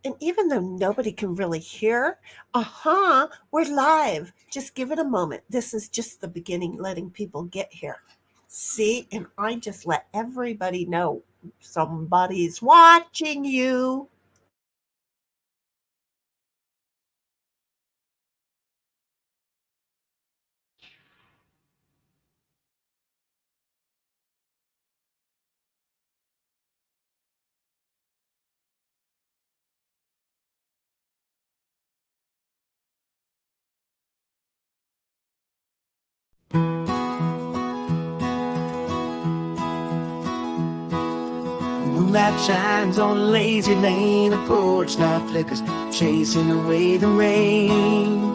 And even though nobody can really hear, we're live. Just give it a moment. This is just the beginning, letting people get here. See, and I just let everybody know somebody's watching you. Moonlight shines on a lazy lane, a porch light flickers, chasing away the rain.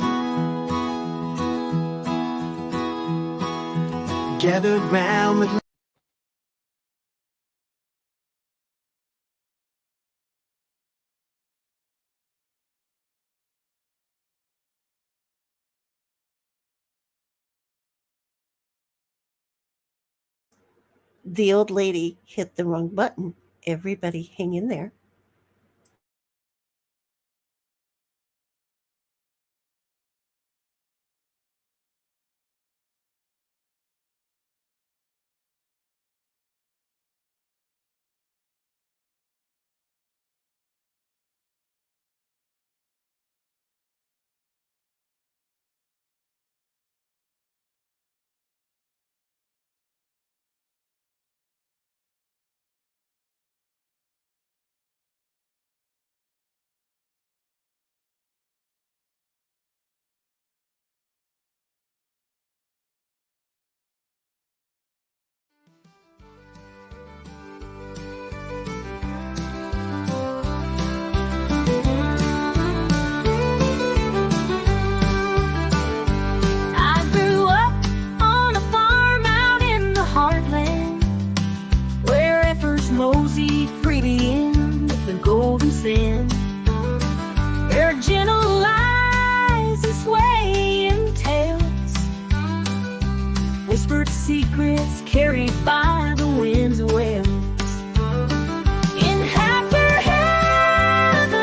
Gathered round with The old lady hit the wrong button. Everybody hang in there. I grew up on a farm out in the heartland, where heifers mosey freely in with the golden sand. Their gentle lies and swaying tails, whispered secrets carried by the wind's wails. In heifer heaven,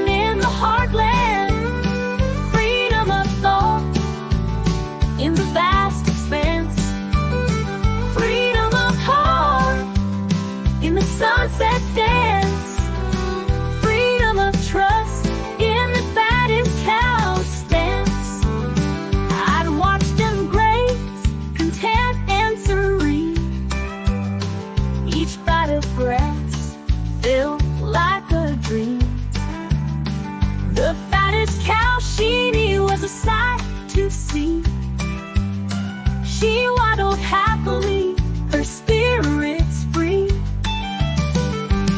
in the heartland, freedom of thought in the vast expanse, freedom of heart in the sunset dance, freedom of trust in the fatted cow's stance. I'd watch them graze, content and serene, each bite of grass felt like a dream. The fattest cow, Sheni, was a sight to see. She waddled happily, her spirits free.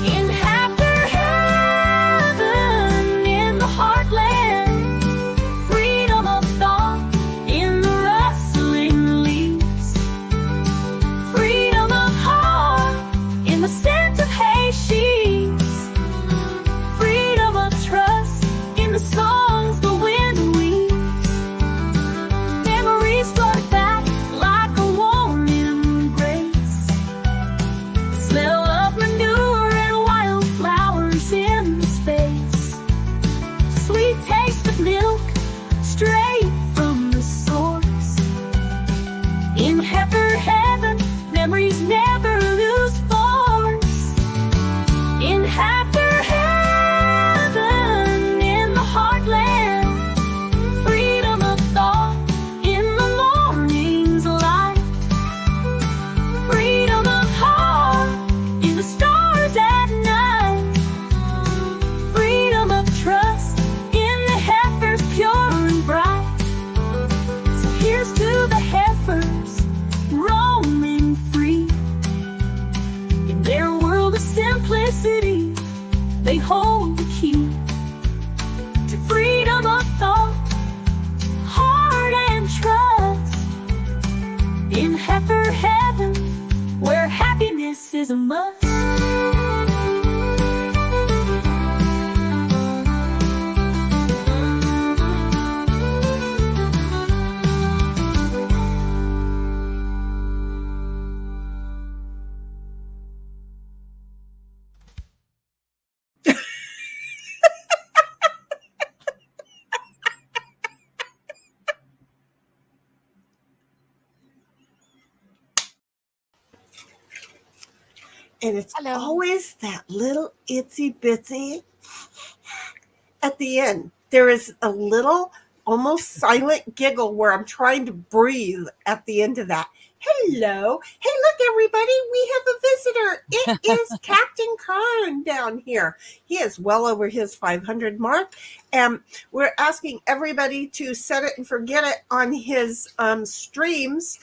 In heifer heaven, in the heartland, freedom of thought in the rustling leaves, freedom of heart in the scent of hay sheaves, freedom of trust in the songs the wind weaves. Memories brought back like a warm embrace, the smell of manure and wildflowers in space, sweet taste of milk straight from the source. In heifer heaven, memories never lose force. In heifer heaven, in the heartland, freedom of thought in the morning's light, freedom of heart in the stars at night, freedom of trust in the heifers pure and bright. So here's to the heifers roaming free. In their world of simplicity, they hold the key to freedom of thought, heart and trust. In heifer heaven, where happiness is a must. And it's Hello. always that little itsy bitsy at the end. There is a little almost silent giggle where I'm trying to breathe at the end of that. Hello. Hey, look, everybody. We have a visitor. It is Captain Kern down here. He is well over his 500 mark. And we're asking everybody to set it and forget it on his streams.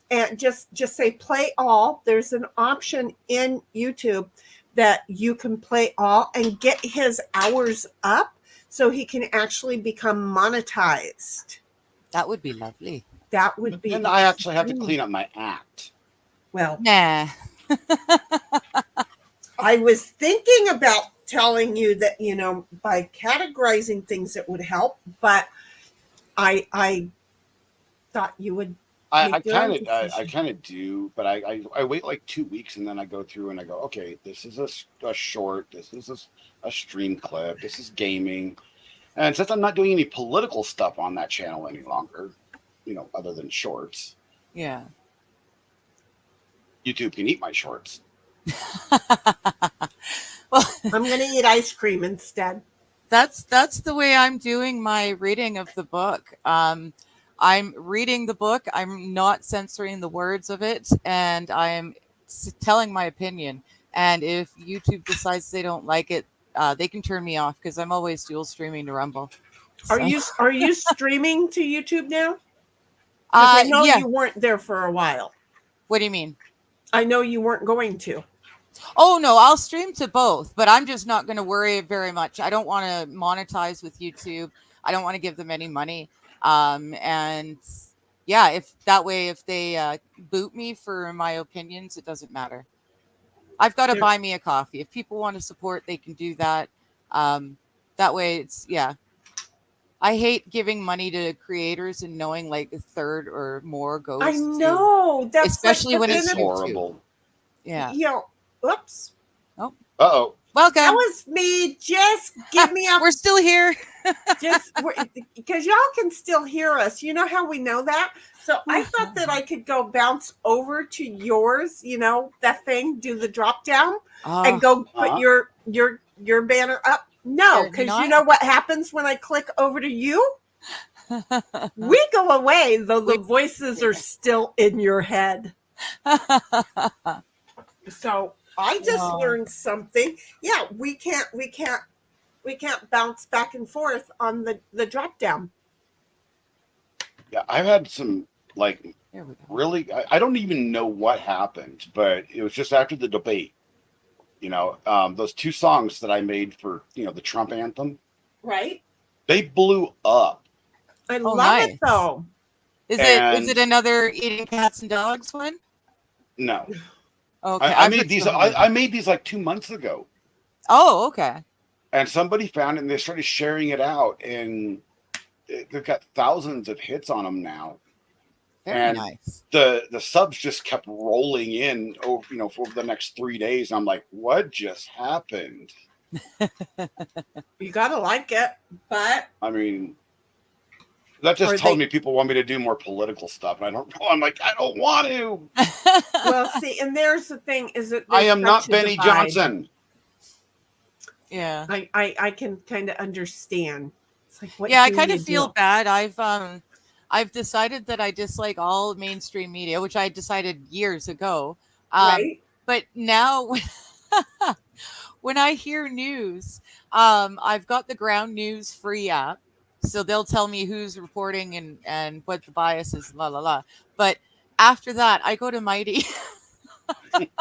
And just say play all. There's an option in YouTube that you can play all and get his hours up so he can actually become monetized. That would be lovely. That would be. And I actually have to clean up my act. Well, Nah. I was thinking about telling you that, by categorizing things it would help, but I thought you would. I kind of do, but I wait like 2 weeks and then I go through and I go, okay, this is a short, this is a stream clip, this is gaming. And since I'm not doing any political stuff on that channel any longer, other than shorts, Yeah. YouTube can eat my shorts. Well, I'm going to eat ice cream instead. that's the way I'm doing my reading of the book. I'm reading the book. I'm not censoring the words of it, and I'm telling my opinion. And if YouTube decides they don't like it, they can turn me off because I'm always dual streaming to Rumble. Are you streaming to YouTube now? 'Cause I know yeah. you weren't there for a while. What do you mean? I know you weren't going to. Oh no, I'll stream to both, but I'm just not going to worry very much. I don't want to monetize with YouTube. I don't want to give them any money. And yeah, if they boot me for my opinions, it doesn't matter. I've got to buy me a coffee. If people want to support, they can do that. That way I hate giving money to creators and knowing like a third or more goes. I know. That's especially when it's horrible. Yeah. Oops. Oh. Uh-oh. Welcome. That was me. Just give me a. We're still here. Because y'all can still hear us. You know how we know that? So I thought that I could go bounce over to yours, that thing, do the drop down and go put your banner up. No, because you know what happens when I click over to you? We go away, though the voices are still in your head. So I just learned something. Yeah, we can't bounce back and forth on the drop down. Yeah, I've had some really, I don't even know what happened, but it was just after the debate. Those 2 songs that I made for, the Trump anthem. Right. They blew up. I love it though. Is it another eating cats and dogs one? No. Okay. I made these. I made these like 2 months ago. Oh, okay. And somebody found it and they started sharing it out, and they've got thousands of hits on them now. Very nice. The subs just kept rolling in over, for the next 3 days. And I'm like, what just happened? You gotta like it, but I mean, that just told me people want me to do more political stuff. And I don't know. I'm like, I don't want to. Well, see, and there's the thing is that I am not Benny Johnson. Yeah. I can kind of understand. It's like, what I kind of feel bad. I've decided that I dislike all mainstream media, which I decided years ago. Right. But now when I hear news, I've got the Ground News free app. So they'll tell me who's reporting and what the bias is, la, la, la. But after that, I go to Mighty.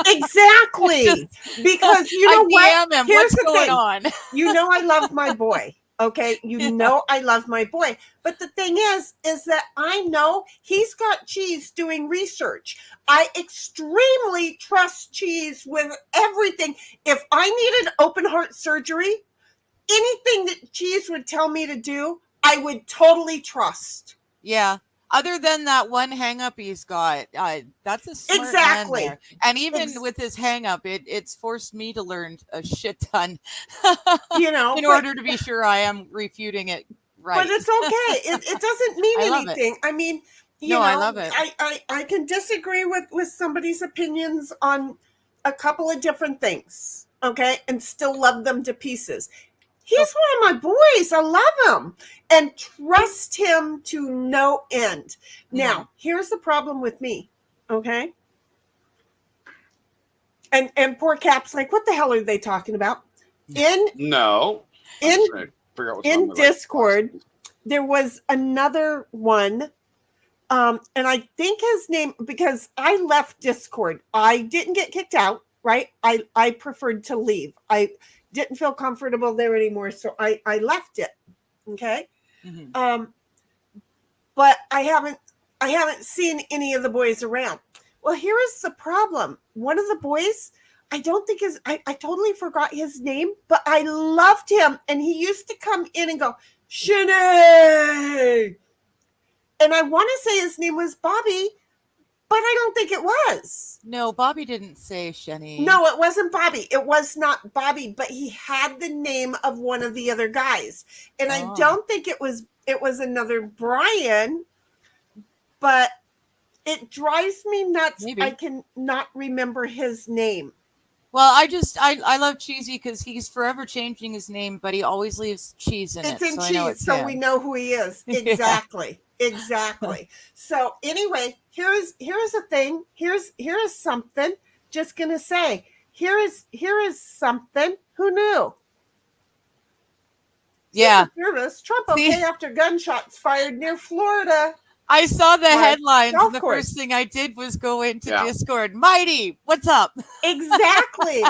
Exactly. Because you know what? Him. Here's What's going on? I love my boy. Okay. I love my boy. But the thing is that I know he's got Cheese doing research. I extremely trust Cheese with everything. If I needed open heart surgery, anything that Cheese would tell me to do, I would totally trust. Yeah. Other than that one hang up he's got, that's a smart man there. And even with his hang up, it's forced me to learn a shit ton, in order to be sure I am refuting it right. But it's okay. It doesn't mean anything. I mean, I love it. I can disagree with somebody's opinions on a couple of different things, okay, and still love them to pieces. He's one of my boys. I love him and trust him to no end. Now, here's the problem with me, okay? And poor Cap's like, what the hell are they talking about? In Discord, there was another one. And I think his name, because I left Discord. I didn't get kicked out, right? I preferred to leave. I didn't feel comfortable there anymore, so I left it. Okay. But I haven't seen any of the boys around. Well, here is the problem. One of the boys, I don't think I totally forgot his name, but I loved him. And he used to come in and go, Sheni. And I want to say his name was Bobby, but I don't think it was. No, Bobby didn't say Sheni. No, it wasn't Bobby. It was not Bobby, but he had the name of one of the other guys. And I don't think it was another Brian, but it drives me nuts. Maybe. I can not remember his name. Well, I love Cheesy because he's forever changing his name, but he always leaves cheese in it. It's in so cheese, I know it's so him. we know who he is. Exactly. Exactly. So anyway, here's the thing. Here's something. Just gonna say, here is something. Who knew? Yeah. Service, Trump okay after gunshots fired near Florida. I saw the headlines, and the course. first thing I did was go into Discord. Mighty, what's up? Exactly.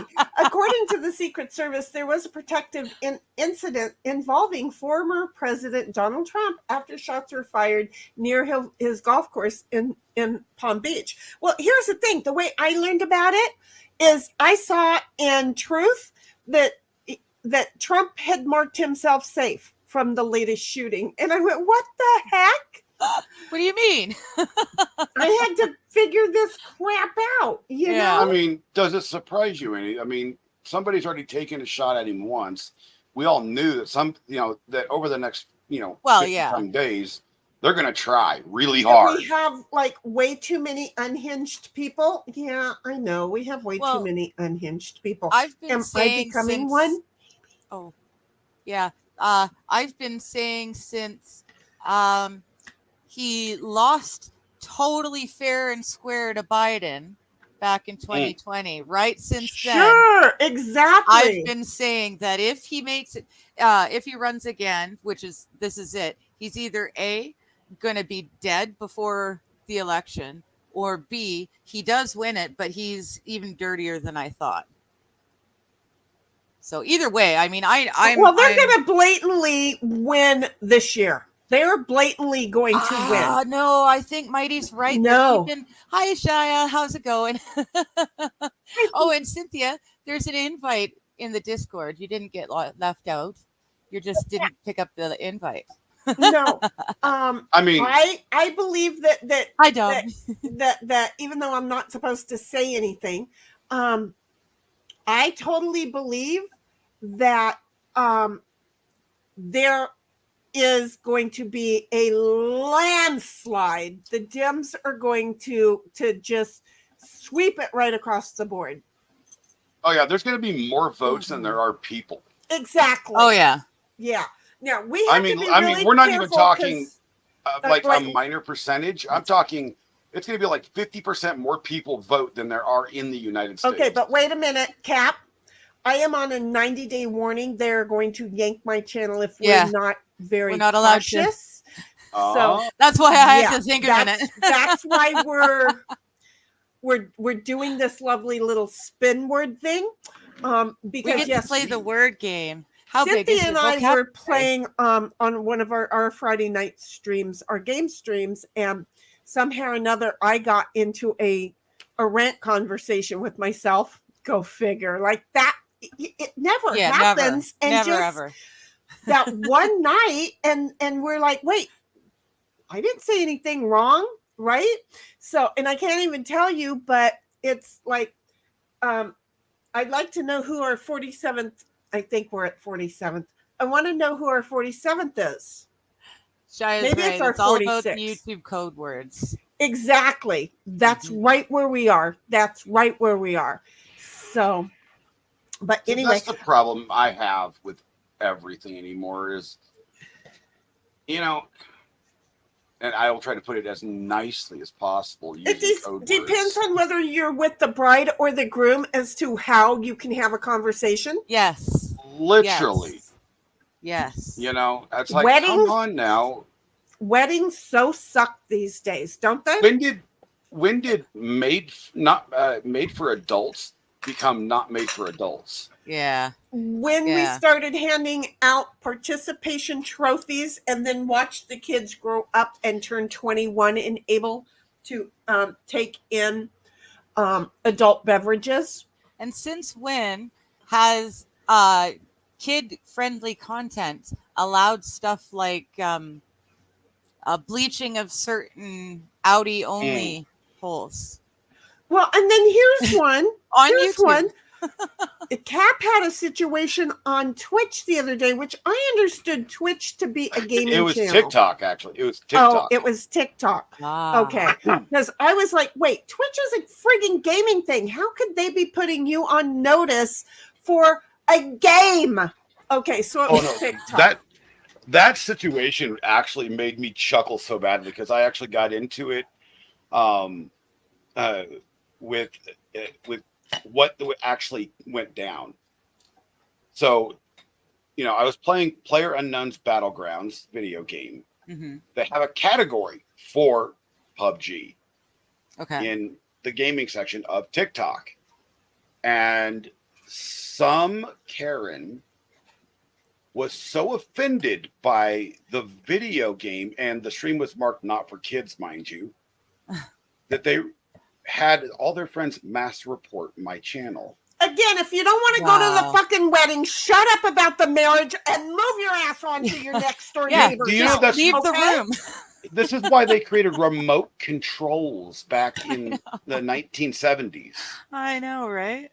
According to the Secret Service, there was a protective incident involving former President Donald Trump after shots were fired near his golf course in Palm Beach. Well, here's the thing. The way I learned about it is I saw in Truth that Trump had marked himself safe from the latest shooting. And I went, what the heck? What do you mean? I had to figure this crap out, you know? I mean, does it surprise you any? I mean, somebody's already taken a shot at him once. We all knew that that over the next, 50 days, they're going to try really hard. We have like way too many unhinged people. Yeah, I know. We have way too many unhinged people. I've been Am saying I becoming since, one? Oh, yeah. I've been saying since he lost totally fair and square to Biden back in 2020, right? Since then. Sure, exactly. I've been saying that if he makes it, if he runs again, this is it, he's either A, going to be dead before the election, or B, he does win it, but he's even dirtier than I thought. So either way, I mean, they're going to blatantly win this year. They're blatantly going to win. No, I think Mighty's right. No. Hi, Shia. How's it going? Oh, and Cynthia, there's an invite in the Discord. You didn't get left out. You just didn't pick up the invite. No. I mean, I believe that I don't. that even though I'm not supposed to say anything, I totally believe that there is going to be a landslide. The Dems are going to just sweep it right across the board. Oh yeah, there's going to be more votes than there are people. Exactly. Oh yeah. Yeah. Now we have to be really we're not even talking like like a minor percentage. I'm talking it's going to be like 50% more people vote than there are in the United States. Okay, but wait a minute, Cap. I am on a 90-day warning. They're going to yank my channel if we're not very allowed cautious. to. So that's why I had to think a minute. That's why we're doing this lovely little spin word thing. Because we get to play the word game. How Cynthia big is and the I vocabulary? were playing on one of our Friday night streams, our game streams, and somehow or another I got into a rant conversation with myself. Go figure. Like that. It never happens. Never, and never just ever. that one night, and we're like, wait, I didn't say anything wrong, right? So, and I can't even tell you, but it's like, I'd like to know who our 47th. I think we're at 47th. I want to know who our 47th is. Shia's Maybe right. it's our It's all about 46. YouTube code words. Exactly. That's right where we are. That's right where we are. So, but So anyway, that's the problem I have with everything anymore is, you know, and I will try to put it as nicely as possible using it code depends words. on whether you're with the bride or the groom as to how you can have a conversation. Yes. Literally, Yes. you know, it's like, come Weddings, on now. weddings so suck these days, don't they? When did made for adults become not made for adults? Yeah. When we Yeah. started handing out participation trophies and then watched the kids grow up and turn 21 and able to take in adult beverages. And since when has kid-friendly content allowed stuff like bleaching of certain Audi only holes Well, and then here's one. on Here's YouTube? one. Cap had a situation on Twitch the other day, which I understood Twitch to be a gaming It was channel. TikTok, actually. It was TikTok. Oh, it was TikTok. Ah. Okay. Because I was like, wait, Twitch is a frigging gaming thing. How could they be putting you on notice for a game? Okay, so it was TikTok. That situation actually made me chuckle so badly because I actually got into it with what actually went down. So, you know, I was playing PlayerUnknown's Battlegrounds video game. Mm-hmm. They have a category for PUBG Okay. in the gaming section of TikTok. And some Karen was so offended by the video game, and the stream was marked not for kids, mind you, that they had all their friends mass report my channel. Again, if you don't want to go to the fucking wedding, shut up about the marriage and move your ass on to your next door neighbor. Do you know that's leave the room? This is why they created remote controls back in the 1970s. I know, right?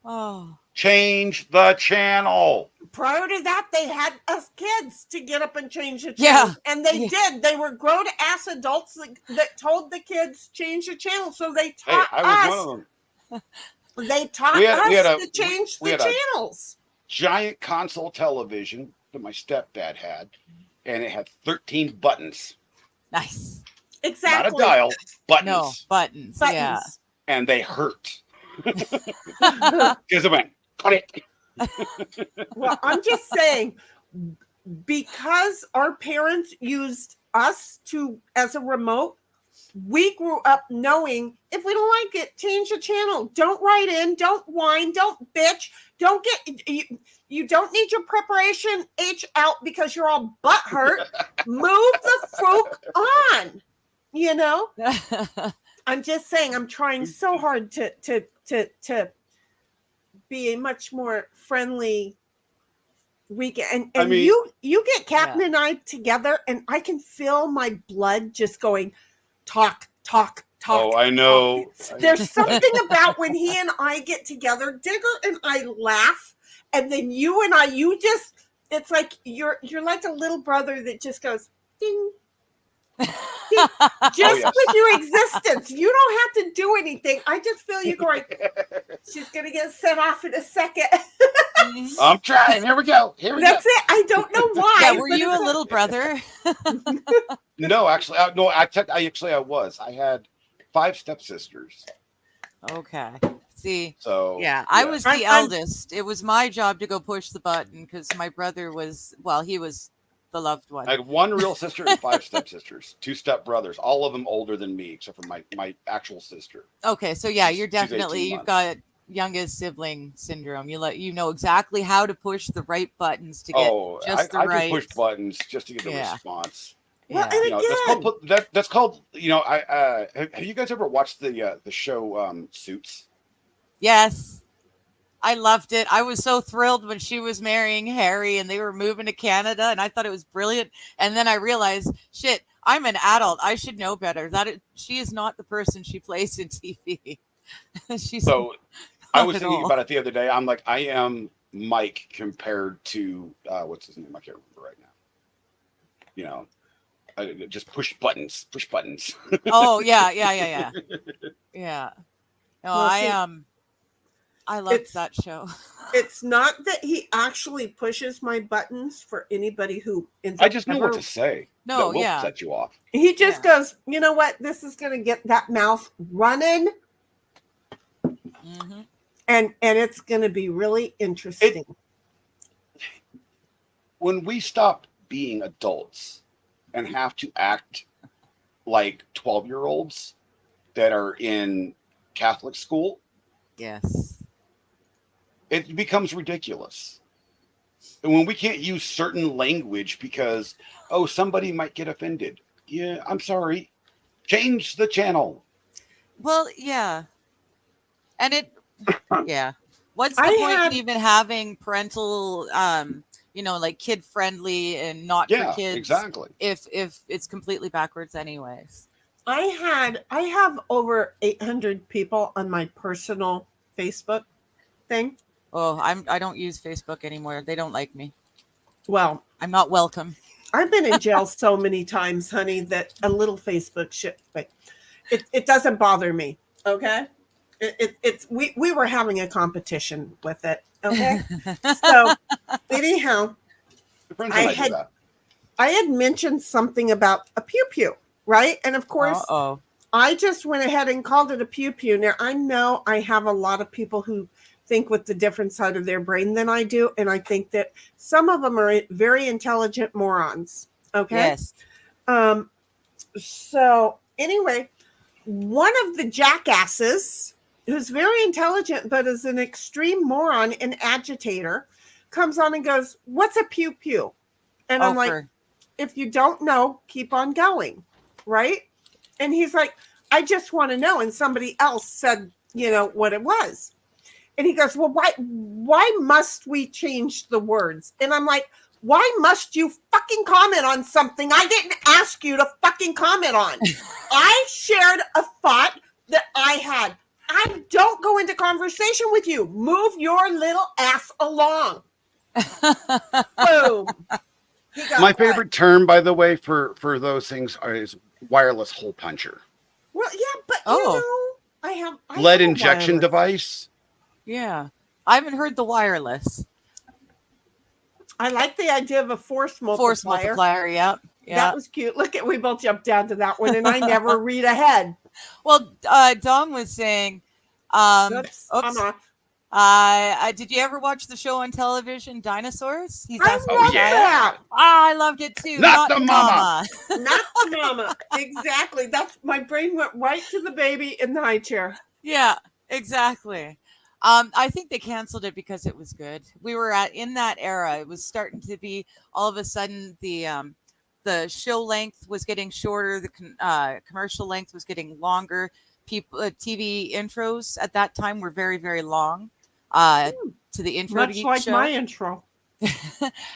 Oh. Change the channel. Prior to that, they had us kids to get up and change the channel. Yeah. And they did. They were grown-ass adults that told the kids change the channel. So they taught I was one of them. They taught us to change the channels. Giant console television that my stepdad had, and it had 13 buttons. Nice. Exactly. Not a dial, buttons. No, buttons. Yeah. And they hurt. Because it went, cut it. Well, I'm just saying, because our parents used us as a remote, we grew up knowing if we don't like it, change the channel. Don't write in, don't whine, don't bitch, don't get you don't need your preparation H out because you're all butt hurt. Move the fruit on. You know? I'm just saying, I'm trying so hard to be a much more friendly weekend. And you get Captain and I together, and I can feel my blood just going, talk. Oh, I know. There's something about when he and I get together, Digger and I laugh, and then you and I, it's like you're like a little brother that just goes ding. Just with your existence, you don't have to do anything. I just feel you going, she's gonna get set off in a second. I'm trying. Here we go. That's it. I don't know why. Yeah, were you a little brother? No, actually, I was. I had 5 stepsisters. Okay. See. So yeah, I was the eldest. It was my job to go push the button because my brother was, he was the loved one. I had 1 real sister and 5 stepsisters, 2 stepbrothers, all of them older than me, except for my actual sister. Okay, so yeah, you've got youngest sibling syndrome. You know exactly how to push the right buttons to get I can push buttons just to get the response. Well, and that's called. You know, have you guys ever watched the show Suits? Yes. I loved it. I was so thrilled when she was marrying Harry and they were moving to Canada, and I thought it was brilliant. And then I realized, shit, I'm an adult. I should know better. She is not the person she plays in TV. I was thinking about it the other day. I'm like, I am Mike compared to what's his name? I can't remember right now. You know, I just push buttons. Oh yeah. Yeah. No, I loved It's- that show. It's not that he actually pushes my buttons for anybody who ends I up just know ever. what to say. No, that will yeah. set you off. He just Yeah. goes, you know what? This is going to get that mouth running, Mhm. and it's going to be really interesting. When we stop being adults and have to act like 12-year-olds that are in Catholic school, Yes. it becomes ridiculous. And when we can't use certain language because, oh, somebody might get offended. Yeah, I'm sorry. Change the channel. Well, yeah. And it, yeah. What's the I point had- in even having parental, like kid friendly and not Yeah, for kids exactly. if it's completely backwards anyways. I have over 800 people on my personal Facebook thing. Oh, I don't use Facebook anymore. They don't like me. Well, I'm not welcome. I've been in jail so many times, honey, that a little Facebook shit, but it doesn't bother me. Okay. We were having a competition with it. Okay. So anyhow, Your friends I and I do had- that. I had mentioned something about a pew pew, right? And of course, Oh, I just went ahead and called it a pew pew. Now I know I have a lot of people who think with the different side of their brain than I do, and I think that some of them are very intelligent morons. Okay. yes. So anyway, one of the jackasses who's very intelligent but is an extreme moron and agitator comes on and goes, "What's a pew pew?" And I'm like, if you don't know, keep on going, right? And he's like, I just want to know. And somebody else said, what it was. And he goes, well, why must we change the words? And I'm like, why must you fucking comment on something I didn't ask you to fucking comment on? I shared a thought that I had. I don't go into conversation with you. Move your little ass along. Boom. My favorite term, by the way, for those things is wireless hole puncher. Well, yeah, but I have lead have injection wireless. device. Yeah. I haven't heard the wireless. I like the idea of a force multiplier. Force multiplier, yep. Yeah. That was cute. Look at, we both jumped down to that one, and I never read ahead. Well, Dom was saying, Oops, I'm off. did you ever watch the show on television, Dinosaurs? He's I asking. love that. I loved it too. Not the mama. Not the mama. Exactly. That's my brain went right to the baby in the high chair. Yeah, exactly. I think they canceled it because it was good. We were in that era. It was starting to be all of a sudden the show length was getting shorter. The commercial length was getting longer. People TV intros at that time were very, very long. To the intro Much to each like show. my intro.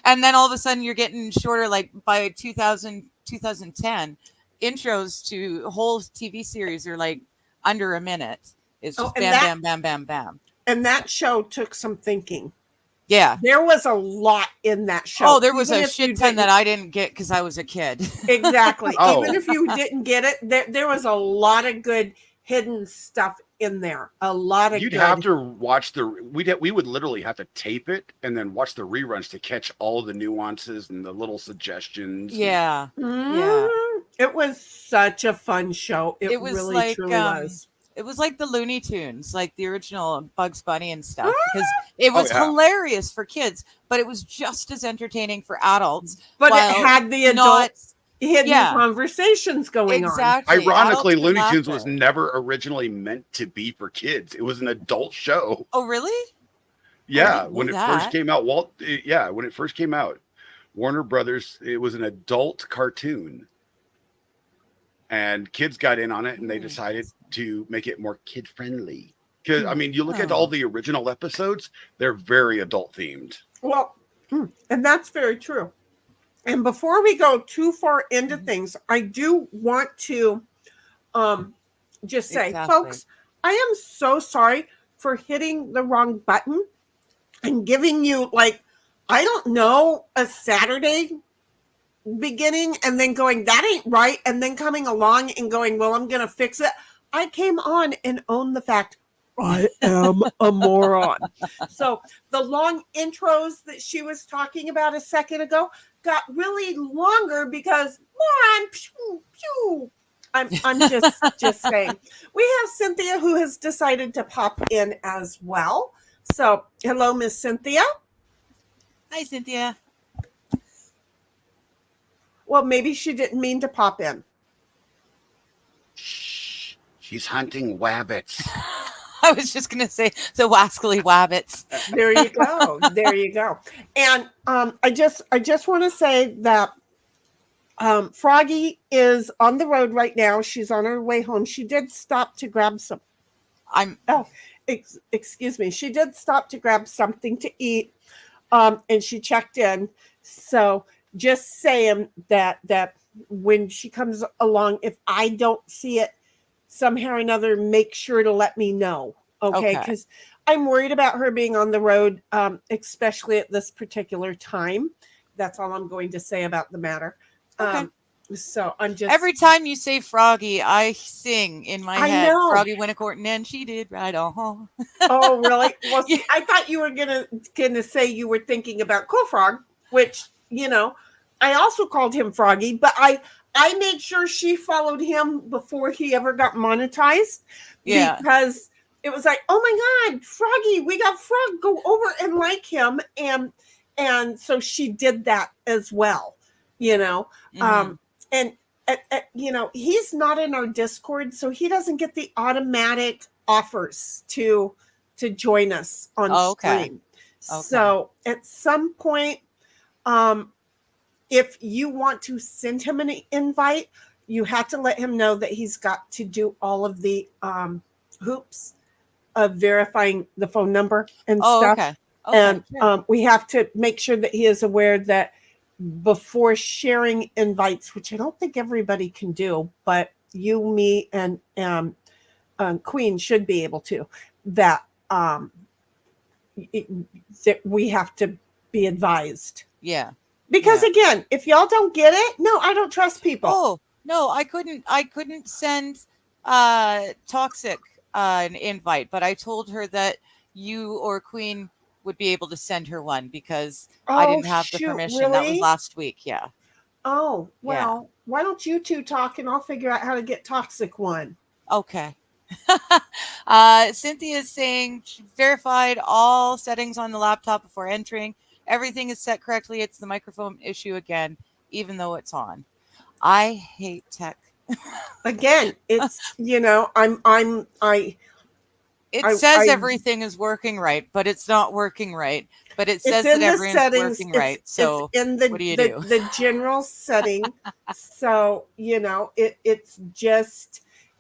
And then all of a sudden you're getting shorter, like by 2010 intros to whole TV series are like under a minute. It's just bam, bam, bam, bam, bam. And that show took some thinking. Yeah. There was a lot in that show. Oh, there was Even a if you shit ton didn't- that I didn't get because I was a kid. Exactly. Oh. Even if you didn't get it, there was a lot of good hidden stuff in there. A lot of You'd good. have to watch we would literally have to tape it and then watch the reruns to catch all the nuances and the little suggestions. Yeah. Mhm. It was such a fun show. It was really like, truly was. It was like the Looney Tunes, like the original Bugs Bunny and stuff, because it was yeah. hilarious for kids, but it was just as entertaining for adults. But while it had the not adult hidden yeah. conversations going on. exactly. Ironically, Adults could Looney laugh Tunes at was it. never originally meant to be for kids. It was an adult show. Oh, really? Yeah, didn't when know it first that. came out, when it first came out, Warner Brothers, it was an adult cartoon. And kids got in on it and they decided to make it more kid friendly. Because I mean, you look at all the original episodes, they're very adult themed. Well, and that's very true. And before we go too far into things, I do want to just say, Exactly. folks, I am so sorry for hitting the wrong button and giving you, like, I don't know, a Saturday beginning and then going, that ain't right, and then coming along and going, well, I'm going to fix it. I came on and owned the fact I am a moron. So the long intros that she was talking about a second ago got really longer because moron, pew, pew. I'm just saying. We have Cynthia who has decided to pop in as well. So hello, Miss Cynthia. Hi, Cynthia. Well, maybe she didn't mean to pop in. Shh. She's hunting wabbits. I was just gonna say the wascally wabbits. There you go. There you go. And I just want to say that Froggy is on the road right now. She's on her way home. She did stop to grab some. Excuse me. She did stop to grab something to eat, and she checked in. So just saying that when she comes along, if I don't see it somehow or another, make sure to let me know. Okay, because I'm worried about her being on the road, especially at this particular time. That's all I'm going to say about the matter. Okay. So I'm just Every time you say Froggy, I sing in my head. know. Froggy went a courting and she did right on. Oh, really? Well, see, I thought you were gonna say you were thinking about Cool Frog, which I also called him Froggy, but I made sure she followed him before he ever got monetized. Yeah. Because it was like, oh my God, Froggy, we got Frog, go over and like him. And so she did that as well, Mhm. and he's not in our Discord, so he doesn't get the automatic offers to join us on stream. So at some point, if you want to send him an invite, you have to let him know that he's got to do all of the hoops of verifying the phone number and stuff. Okay. And we have to make sure that he is aware that before sharing invites, which I don't think everybody can do, but you, me, and Queen should be able to, that we have to be advised. Yeah. Because again, if y'all don't get it, no, I don't trust people. Oh, no, I couldn't send Toxic an invite, but I told her that you or Queen would be able to send her one because I didn't have the permission. Really? That was last week. Yeah. Oh, well, why don't you two talk and I'll figure out how to get Toxic one. Okay. Cynthia is saying she verified all settings on the laptop before entering. Everything is set correctly. It's the microphone issue again, even though it's on. I hate tech. Again, it's It says everything is working right, but it's not working right. But it says that everything's working right. So it's in the, what do you do? The general setting. So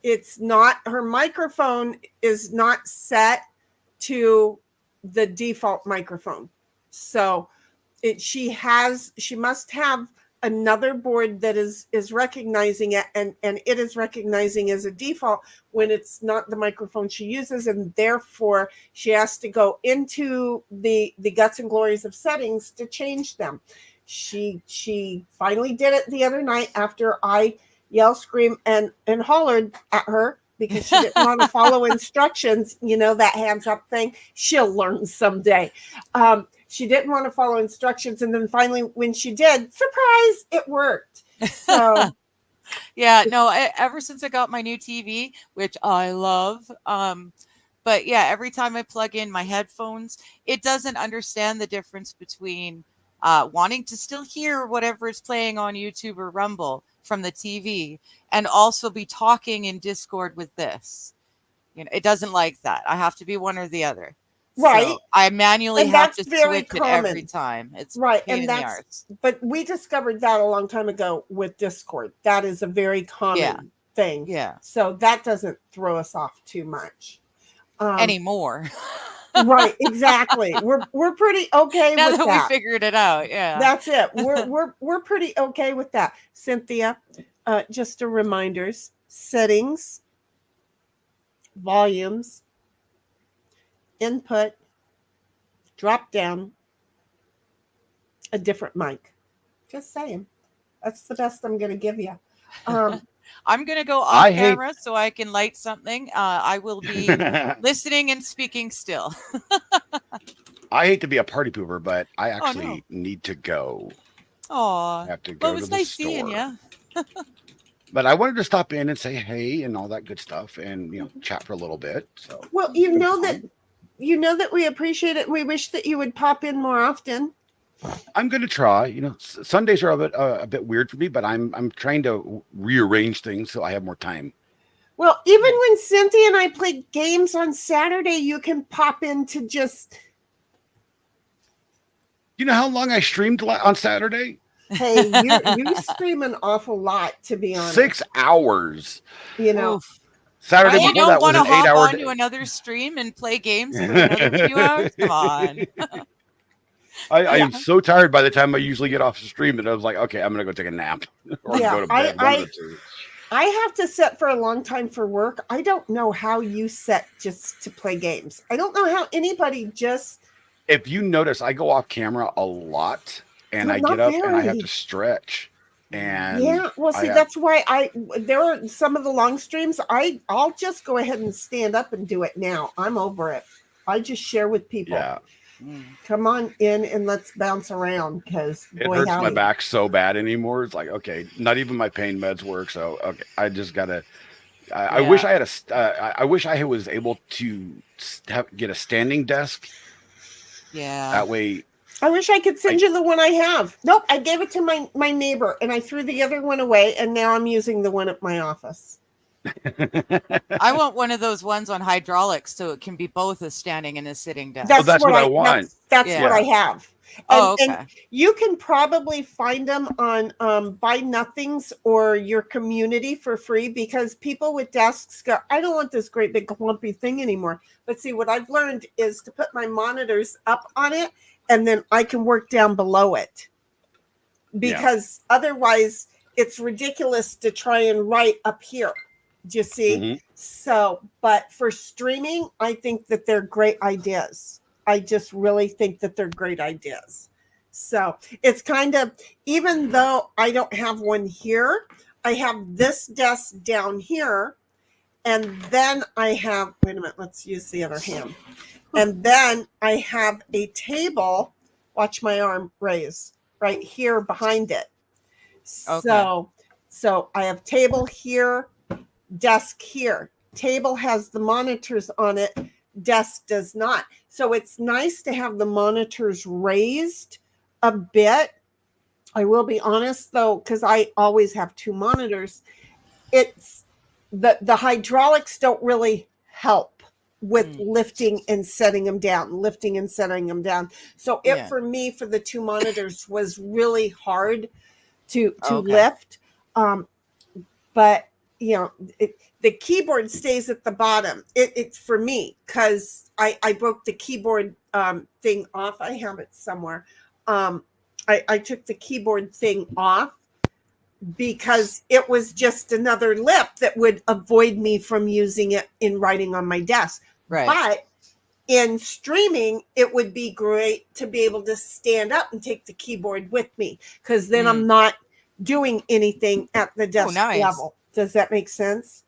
it's not, her microphone is not set to the default microphone. So she must have another board that is recognizing it, and it is recognizing as a default when it's not the microphone she uses, and therefore she has to go into the guts and glories of settings to change them. She finally did it the other night after I yelled, screamed, and hollered at her because she didn't want to follow instructions. That hands up thing. She'll learn someday. She didn't want to follow instructions. And then finally, when she did, surprise, it worked. So, yeah, no, ever since I got my new TV, which I love, but yeah, every time I plug in my headphones, it doesn't understand the difference between wanting to still hear whatever is playing on YouTube or Rumble from the TV and also be talking in Discord with this. It doesn't like that. I have to be one or the other. Right. So I manually have to switch it every time. It's right. pain And in the arse. But we discovered that a long time ago with Discord. That is a very common thing. Yeah. So that doesn't throw us off too much. Anymore. Right, exactly. We're pretty okay now with that. Now that we figured it out, yeah. That's it. We're pretty okay with that. Cynthia, just a reminders, settings, volumes, input, drop down, a different mic. Just saying. That's the best I'm going to give you. I'm going to go off I hate- camera so I can light something. I will be listening and speaking still. I hate to be a party pooper, but I Oh, actually no. need to go. Aw. I have to Well, go it to was the nice store. seeing you. But I wanted to stop in and say hey and all that good stuff, and chat for a little bit. So Well, it's been fun. that we appreciate it. We wish that you would pop in more often. I'm gonna try. Sundays are a bit weird for me, but I'm trying to rearrange things so I have more time. Well, even when Cynthia and I play games on Saturday, you can pop in to just. You know how long I streamed on Saturday? Hey, you stream an awful lot, to be honest. 6 hours. Oof. Saturday You before that don't was want an to hop 8-hour onto another stream and play games for another few hours? Come on. I am so tired by the time I usually get off the stream that I was like, okay, I'm gonna go take a nap or go to bed. One of the two. I have to set for a long time for work. I don't know how you set just to play games. I don't know how anybody just. If you notice, I go off camera a lot, and Well, I get not up and I have very. to stretch. And Yeah, well, see, that's why there are some of the long streams. I'll just go ahead and stand up and do it now. I'm over it. I just share with people. Yeah. Come on in and let's bounce around, because It hurts my back so bad anymore. It's like, okay, not even my pain meds work. So okay, I just gotta. I wish I had I wish I was able to get a standing desk. Yeah. That way. I wish I could send you the one I have. Nope, I gave it to my neighbor and I threw the other one away, and now I'm using the one at my office. I want one of those ones on hydraulics so it can be both a standing and a sitting desk. That's what I want. That's what I have. And you can probably find them on Buy Nothings or your community for free, because people with desks go, I don't want this great big clumpy thing anymore. But see, what I've learned is to put my monitors up on it, and then I can work down below it, because otherwise it's ridiculous to try and write up here. Do you see? Mm-hmm. So, but for streaming, I think that they're great ideas. I just really think that they're great ideas. So it's kind of, even though I don't have one here, I have this desk down here. And then I have, wait a minute, let's use the other hand. And then I have a table, watch my arm raise, right here behind it. So I have table here, desk here. Table has the monitors on it, desk does not. So it's nice to have the monitors raised a bit. I will be honest though, because I always have two monitors. It's the hydraulics don't really help with lifting and setting them down, lifting and setting them down. So it for me, for the two monitors, was really hard to lift. But the keyboard stays at the bottom. It's for me, because I broke the keyboard thing off. I have it somewhere. I took the keyboard thing off because it was just another lip that would avoid me from using it in writing on my desk. Right. But in streaming, it would be great to be able to stand up and take the keyboard with me, because then I'm not doing anything at the desk level. Does that make sense?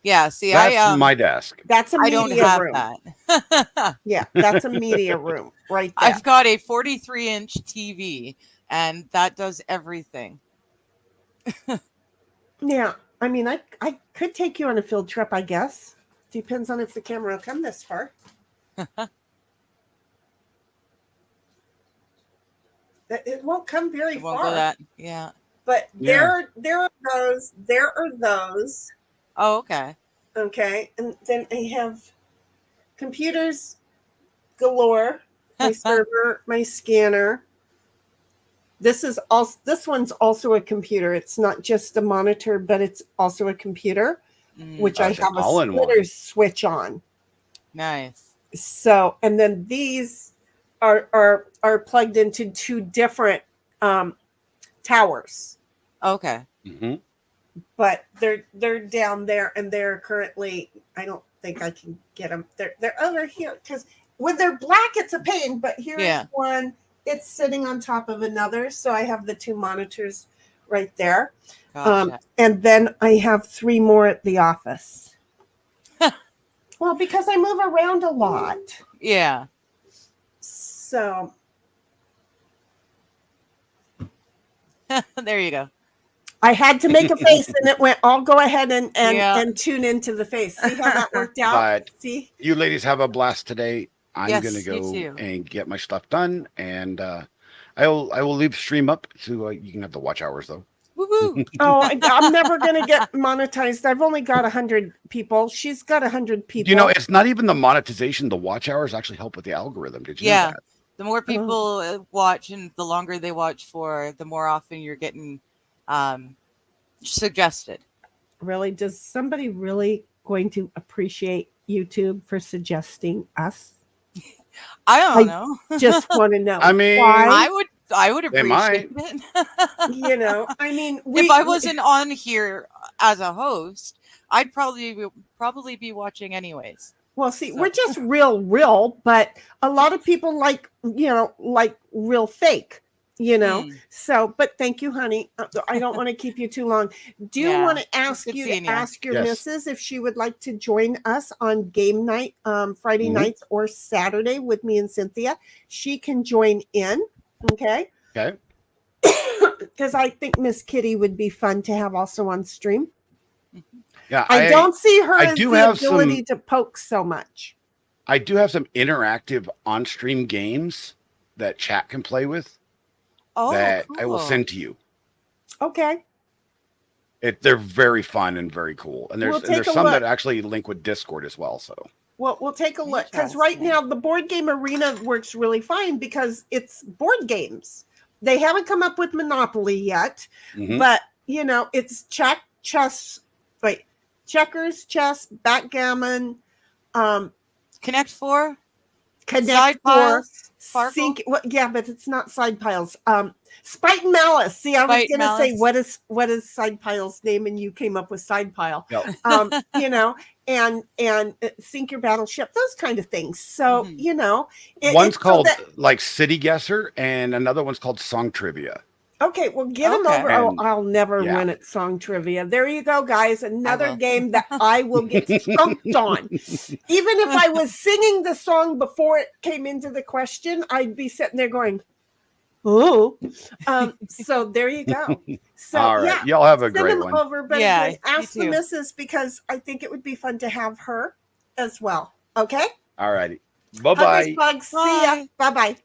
Yeah, see, that's my desk. That's a media room. I don't have that. Yeah, that's a media room right there. I've got a 43-inch TV, and that does everything. Yeah, I mean, I could take you on a field trip, I guess. Depends on if the camera will come this far. It won't come very far. Go that, yeah. But there are those. Oh, okay. Okay, and then I have computers galore. My server, my scanner. This one's also a computer. It's not just a monitor, but it's also a computer, which I have a splitter switch on. Nice. So, and then these are plugged into two different towers. Okay. Mm-hmm. But they're down there, and they're currently, I don't think I can get them. They're over here, because when they're black, it's a pain. But here's one. It's sitting on top of another, so I have the two monitors right there. Gotcha. And then I have 3 more at the office. Well, because I move around a lot. Yeah. So There you go. I had to make a face and it went, I'll go ahead and Yeah. tune into the face. See how that worked out? But See? you ladies have a blast today. I'm Yes, gonna you go too. and get my stuff done, and I will leave stream up so you can have the watch hours though. Woo-hoo. Oh, I'm never going to get monetized. I've only got 100 people. She's got 100 people. You know, it's not even the monetization. The watch hours actually help with the algorithm. Did you know Yeah. that? The more people watch and the longer they watch for, the more often you're getting suggested. Really? Does somebody really going to appreciate YouTube for suggesting us? I don't know. Just want to know. I mean, why? I would They appreciate it. You know, I mean, If I wasn't on here as a host, I'd probably be watching anyways. well, see, So. we're just real, but a lot of people like real fake, So, but thank you, honey. I don't want to keep you too long. Do you Yeah. want to ask Good you seeing to ya. ask your Yes. missus if she would like to join us on game night, Friday Mhm. nights or Saturday with me and Cynthia? She can join in. Okay. Okay. Because I think Miss Kitty would be fun to have also on stream. Yeah, I don't see her I as do the have ability to poke so much. I do have some interactive on-stream games that chat can play with Oh, that cool. I will send to you. Okay. They're very fun and very cool, and We'll there's take a some look. that actually link with Discord as well. So Well, we'll take a look because right Interesting. now the board game arena works really fine because it's board games. They haven't come up with Monopoly yet, Mhm. but it's checkers, chess, backgammon, Connect 4? Connect Side 4, piles? Sparkle? yeah, but it's not side piles. Spite and Malice. See, I was Spite and going to say Malice. what is side pile's name, and you came up with side pile. Yep. And sink your battleship, those kind of things. So Mhm. One's it's so called that- like City Guesser, and another one's called Song Trivia. okay, well, get them Okay. over. And- I'll never yeah. win at song trivia. There you go, guys. Another will. game that I will get stumped on. Even if I was singing the song before it came into the question, I'd be sitting there going, "Oh." So there you go. So All right, yeah, y'all have a send great them one. over, but Yeah, again, you ask the too. missus because I think it would be fun to have her as well. Okay. All righty, bye Huggies, bye. bugs. See ya. Bye. Bye bye.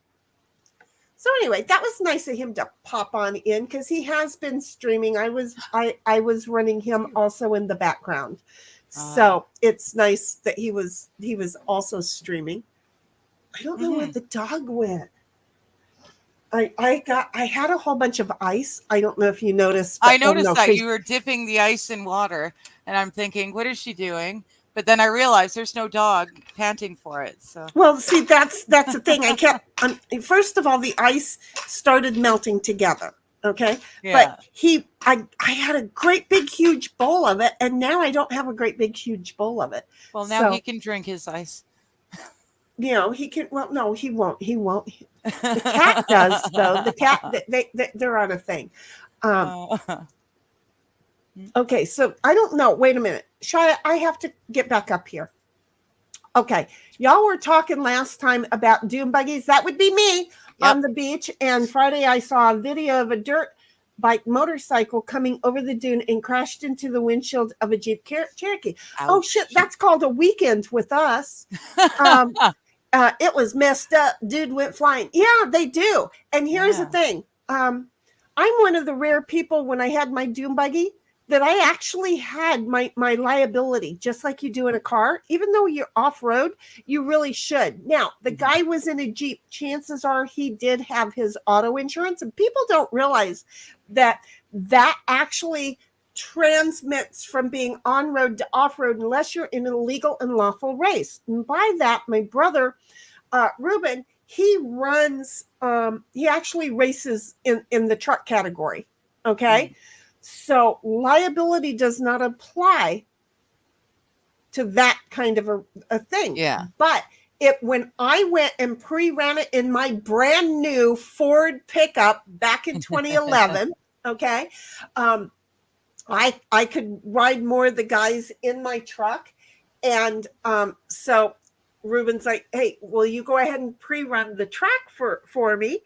So anyway, that was nice of him to pop on in because he has been streaming. I was running him also in the background, so it's nice that he was also streaming. I don't know where the dog went. I had a whole bunch of ice. I don't know if you noticed. I noticed no, that she's- you were dipping the ice in water, and I'm thinking, what is she doing? But then I realized there's no dog panting for it. So Well, see, that's the thing. I kept first of all, the ice started melting together. Okay, yeah. but I had a great big huge bowl of it, and now I don't have a great big huge bowl of it. Well, now So- he can drink his ice. He can. Well, no, he won't. He won't. The cat does though. The cat they're on a thing. Okay, so I don't know. Wait a minute, Shia. I have to get back up here. Okay, y'all were talking last time about dune buggies. That would be me on the beach. And Friday, I saw a video of a dirt bike motorcycle coming over the dune and crashed into the windshield of a Jeep Cherokee. Oh shit, that's called a weekend with us. It was messed up. Dude went flying. Yeah, they do. And here's the thing. I'm one of the rare people when I had my dune buggy that I actually had my liability, just like you do in a car. Even though you're off-road, you really should. Now, the guy was in a Jeep. Chances are he did have his auto insurance. And people don't realize that actually transmits from being on-road to off-road unless you're in an illegal and lawful race. And by that, my brother, Ruben, he runs, he actually races in the truck category. Okay. So liability does not apply to that kind of a thing. Yeah. But when I went and pre-ran it in my brand new Ford pickup back in 2011, okay, I could ride more of the guys in my truck. And so Ruben's like, hey, will you go ahead and pre-run the track for me?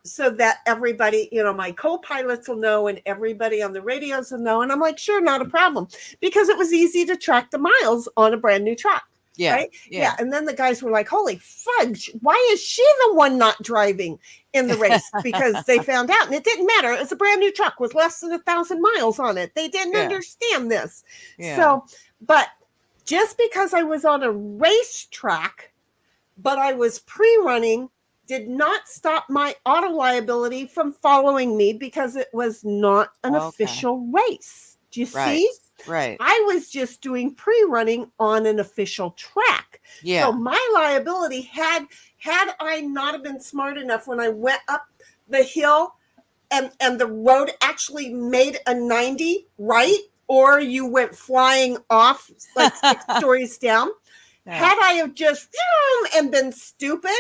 So that everybody, my co-pilots will know and everybody on the radios will know. And I'm like, sure, not a problem. Because it was easy to track the miles on a brand new truck. Yeah. Right? Yeah. And then the guys were like, holy fudge, why is she the one not driving in the race? Because they found out, and it didn't matter. It was a brand new truck with less than 1,000 miles on it. They didn't understand this. Yeah. So, but just because I was on a racetrack, but I was pre-running, did not stop my auto liability from following me because it was not an official race. Do you see? Right. I was just doing pre-running on an official track. Yeah. So my liability had I not have been smart enough when I went up the hill and the road actually made a 90, right? Or you went flying off like 6 stories down. Yeah. Had I have just and been stupid,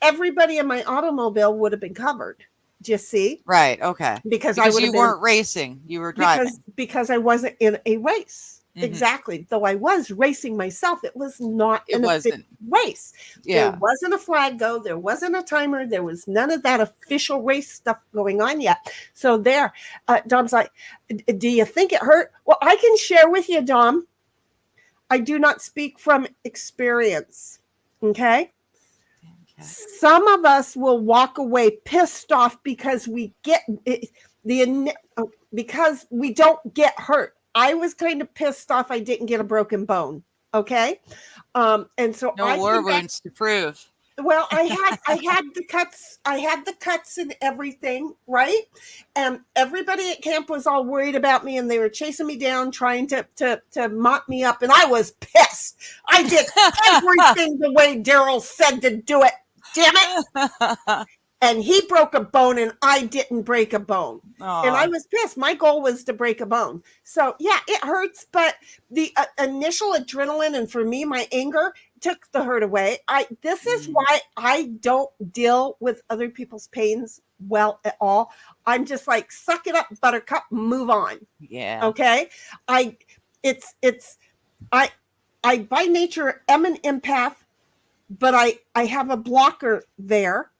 everybody in my automobile would have been covered. Do you see? Right. Okay. Because you weren't racing, you were driving. Because I wasn't in a race. Mm-hmm. Exactly. Though I was racing myself, it was not an official race. Yeah. There wasn't a flag go. There wasn't a timer. There was none of that official race stuff going on yet. So there, Dom's like, do you think it hurt? Well, I can share with you, Dom. I do not speak from experience. Okay. Some of us will walk away pissed off because we get because we don't get hurt. I was kind of pissed off I didn't get a broken bone. Okay. And so no war wounds to prove. Well, I had the cuts and everything, right? And everybody at camp was all worried about me, and they were chasing me down, trying to mop me up, and I was pissed. I did everything the way Daryl said to do it. Damn it. And he broke a bone and I didn't break a bone. Aww. And I was pissed. My goal was to break a bone. So yeah, it hurts, but the initial adrenaline and for me, my anger took the hurt away. This is why I don't deal with other people's pains well at all. I'm just like, suck it up, buttercup, move on. Yeah. Okay. I by nature am an empath, but I have a blocker there.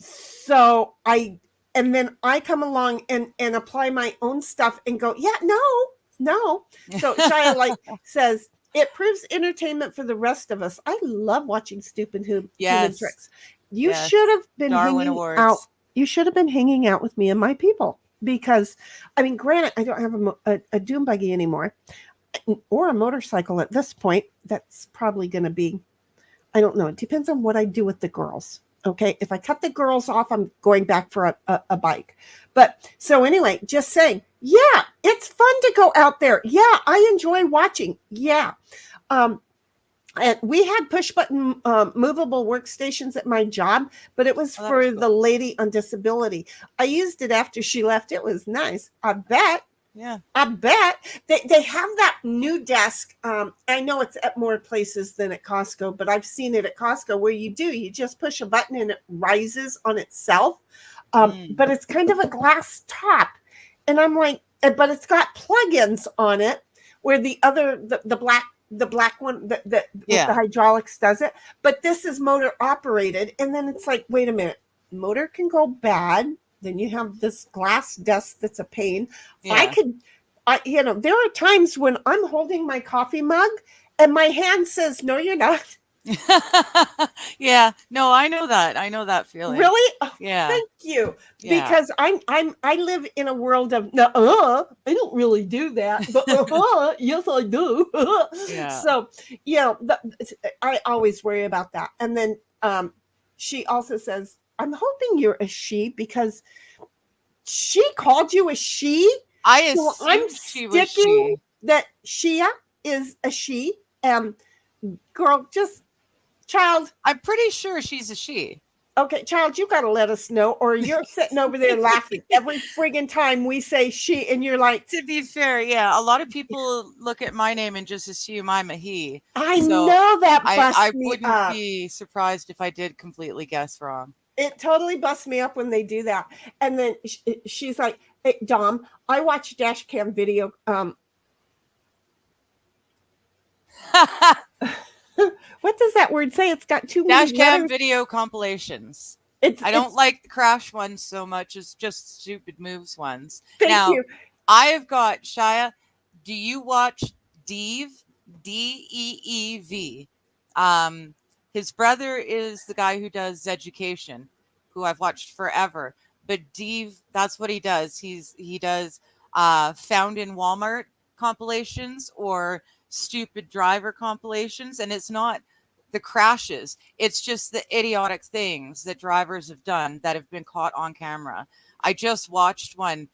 So and then I come along and apply my own stuff and go, yeah, no. So Shia says, it proves entertainment for the rest of us. I love watching stupid human tricks. You should have been hanging out. You should have been hanging out with me and my people because, I mean, granted, I don't have a dune buggy anymore or a motorcycle at this point. That's probably going to be, I don't know. It depends on what I do with the girls. Okay. If I cut the girls off, I'm going back for a bike. But so anyway, just saying, yeah, it's fun to go out there. Yeah. I enjoy watching. Yeah. And we had push button movable workstations at my job, but it was for the lady on disability. I used it after she left. It was nice. I bet. Yeah, I bet they have that new desk. I know it's at more places than at Costco, but I've seen it at Costco where you just push a button and it rises on itself. But it's kind of a glass top. And I'm like, but it's got plugins on it where the black one, the hydraulics does it. But this is motor operated. And then it's like, wait a minute, motor can go bad. Then you have this glass desk that's a pain. Yeah. There are times when I'm holding my coffee mug and my hand says, no, you're not. Yeah, no, I know that feeling. Really? Yeah. Thank you. Yeah. Because I live in a world of I don't really do that, but yes, I do. Yeah. So, I always worry about that. And then she also says, I'm hoping you're a she because she called you a she. I'm sticking that Shia is a she. Girl, child. I'm pretty sure she's a she. Okay, child, you got to let us know, or you're sitting over there laughing every friggin' time we say she, and you're like. To be fair, yeah, a lot of people look at my name and just assume I'm a he. I know that. I wouldn't be surprised if I did completely guess wrong. It totally busts me up when they do that. And then she's like, Hey, Dom, I watch dash cam video. What does that word say? It's got too many Dash cam letters. video compilations. I don't like the crash ones so much as just stupid moves ones. Thank Now, you. I've got Shia. Do you watch Deev? Deev. His brother is the guy who does education, who I've watched forever. But Deev, that's what he does. He does found in Walmart compilations or stupid driver compilations, and it's not the crashes. It's just the idiotic things that drivers have done that have been caught on camera. I just watched one.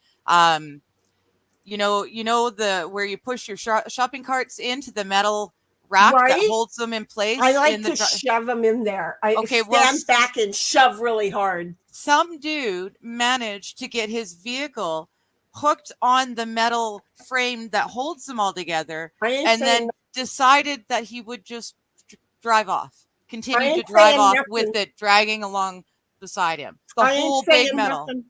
You know the where you push your shopping carts into the metal rack that Right? holds them in place. I like to shove them in there. I Okay, stand back and shove really hard. Some dude managed to get his vehicle hooked on the metal frame that holds them all together, and then decided that he would just drive off, continue to drive off with it dragging along beside him. The whole big metal. Nothing.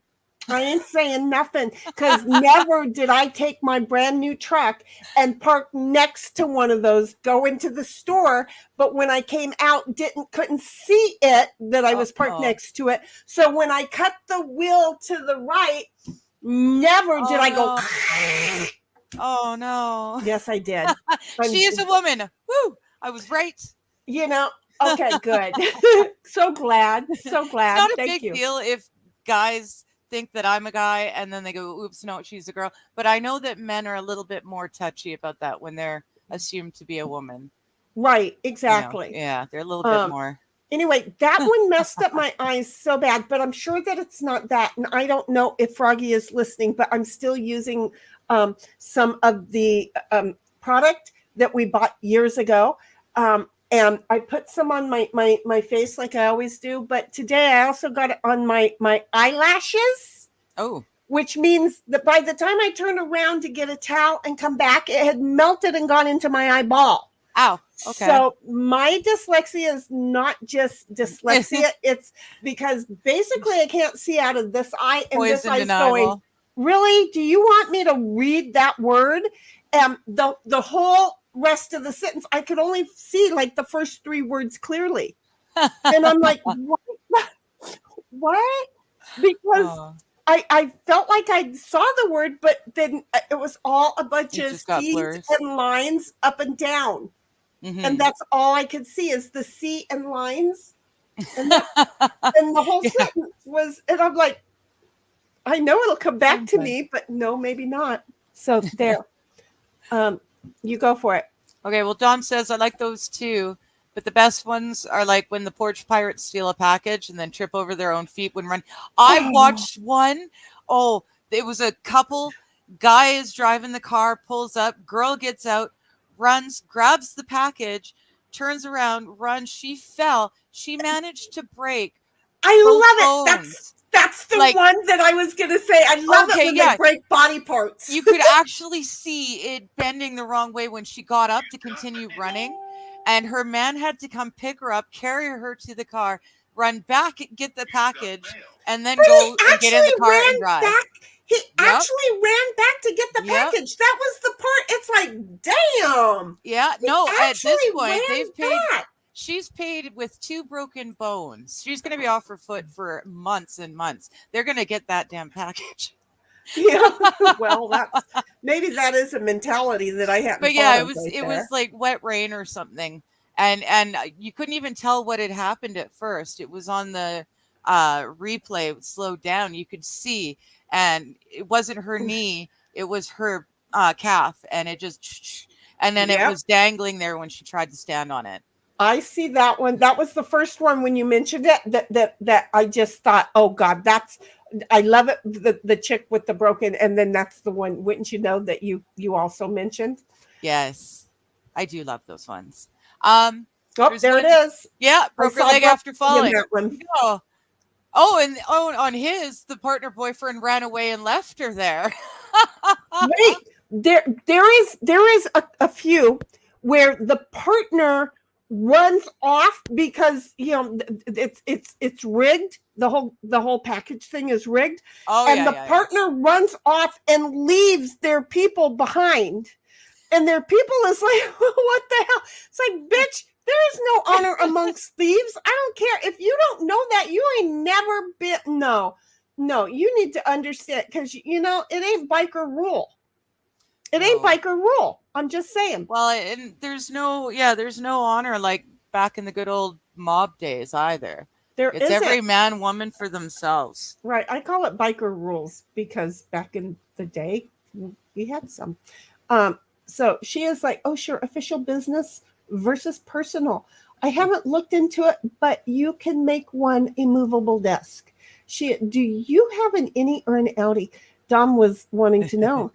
I ain't saying nothing, because never did I take my brand new truck and park next to one of those, go into the store. But when I came out, couldn't see it that I was parked next to it. So when I cut the wheel to the right, never did I go. Oh no! Yes, I did. She is a woman. Woo! I was right. You know. Okay, good. So glad. So glad. It's not a Thank big you. deal if guys think that I'm a guy and then they go, oops, no, she's a girl. But I know that men are a little bit more touchy about that when they're assumed to be a woman. Right, exactly. You know, yeah, they're a little bit more. Anyway, that one messed up my eyes so bad, but I'm sure that it's not that. And I don't know if Froggy is listening, but I'm still using some of the product that we bought years ago. And I put some on my face like I always do. But today I also got it on my eyelashes. Oh. Which means that by the time I turned around to get a towel and come back, it had melted and gone into my eyeball. Ow. Okay. So my dyslexia is not just dyslexia. It's because basically I can't see out of this eye, and this eye's going, really? Do you want me to read that word? The whole rest of the sentence, I could only see like the first 3 words clearly. And I'm like, what? Because I felt like I saw the word, but then it was all a bunch of C's and lines up and down. Mm-hmm. And that's all I could see is the C and lines. And, and the whole sentence was, and I'm like, I know it'll come back to me, but no, maybe not. So there. You go for it. Okay, well, Don says, I like those too, but the best ones are like when the porch pirates steal a package and then trip over their own feet when run. I watched one. Oh, it was a couple. Guy is driving the car, pulls up, girl gets out, runs, grabs the package, turns around, runs. She fell. She managed to break. I love it. That's the one that I was going to say. I love it when they break body parts. You could actually see it bending the wrong way when she got up to continue running. And her man had to come pick her up, carry her to the car, run back, get the package, and then go and get in the car and drive. He actually ran back to get the package. That was the part. It's like, damn. Yeah. No, at this point, they've paid. She's paid with 2 broken bones. She's going to be off her foot for months and months. They're going to get that damn package. Yeah. Well, maybe that is a mentality that I haven't. But yeah, it was like wet rain or something, and you couldn't even tell what had happened at first. It was on the replay. It was slowed down. You could see, and it wasn't her knee. It was her calf, and it just, and then it was dangling there when she tried to stand on it. I see that one. That was the first one when you mentioned it that I just thought, oh God, I love it. The chick with the broken, and then that's the one, wouldn't you know, that you also mentioned? Yes. I do love those ones. There it is. Yeah, broke her leg after falling. And on his, the partner boyfriend ran away and left her there. Wait, there is a few where the partner runs off because it's rigged. The whole package thing is rigged. Oh, and yeah, the yeah, yeah. partner runs off and leaves their people behind. And their people is like, what the hell? It's like, bitch, there is no honor amongst thieves. I don't care. If you don't know that, you ain't never been. No, you need to understand, because, it ain't biker rule. It ain't No. biker rule. I'm just saying. Well, and there's no honor like back in the good old mob days either. It's isn't. every man, woman for themselves. Right. I call it biker rules because back in the day, we had some. So she is like, oh, sure, official business versus personal. I haven't looked into it, but you can make one a movable desk. Do you have an innie or an outie? Dom was wanting to know.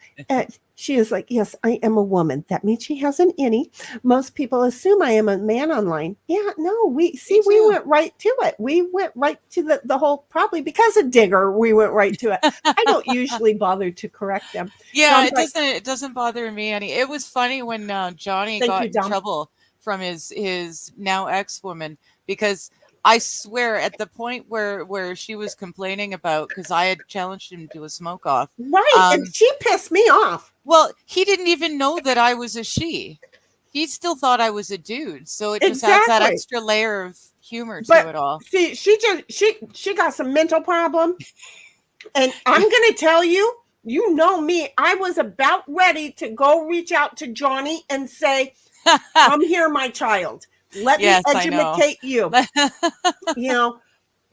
She is like, yes, I am a woman. That means she has an innie. Most people assume I am a man online. Yeah, no, we went right to it. We went right to the whole, probably because of Digger, we went right to it. I don't usually bother to correct them. Yeah, it doesn't bother me any. It was funny when Johnny got in Dom. trouble from his now ex-woman, because I swear at the point where she was complaining about, because I had challenged him to a smoke off. Right, and she pissed me off. Well, he didn't even know that I was a she. He still thought I was a dude. So it just adds that extra layer of humor to it all. See, she got some mental problem. And I'm going to tell you, you know me, I was about ready to go reach out to Johnny and say, come here, my child. Let me educate you.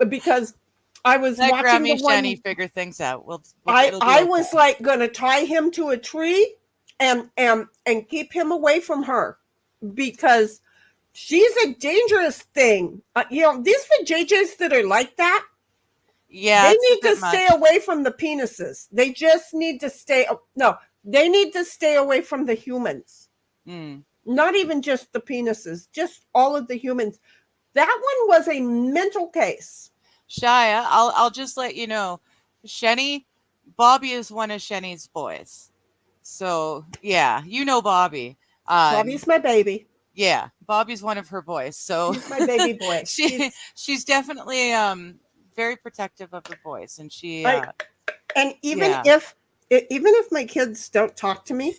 Because I was Let watching Grammy the one. Sheni figure things out. I was like going to tie him to a tree and keep him away from her, because she's a dangerous thing. These vajayjays that are like that. Yeah, they need to stay away from the penises. They just need to stay. No, they need to stay away from the humans. Not even just the penises, just all of the humans. That one was a mental case. Shia, I'll just let you know, Sheni, Bobby is one of Sheni's boys. So yeah, Bobby. Bobby's my baby. Yeah, Bobby's one of her boys. So she's my baby boy. she's definitely very protective of her boys, and she and even if my kids don't talk to me,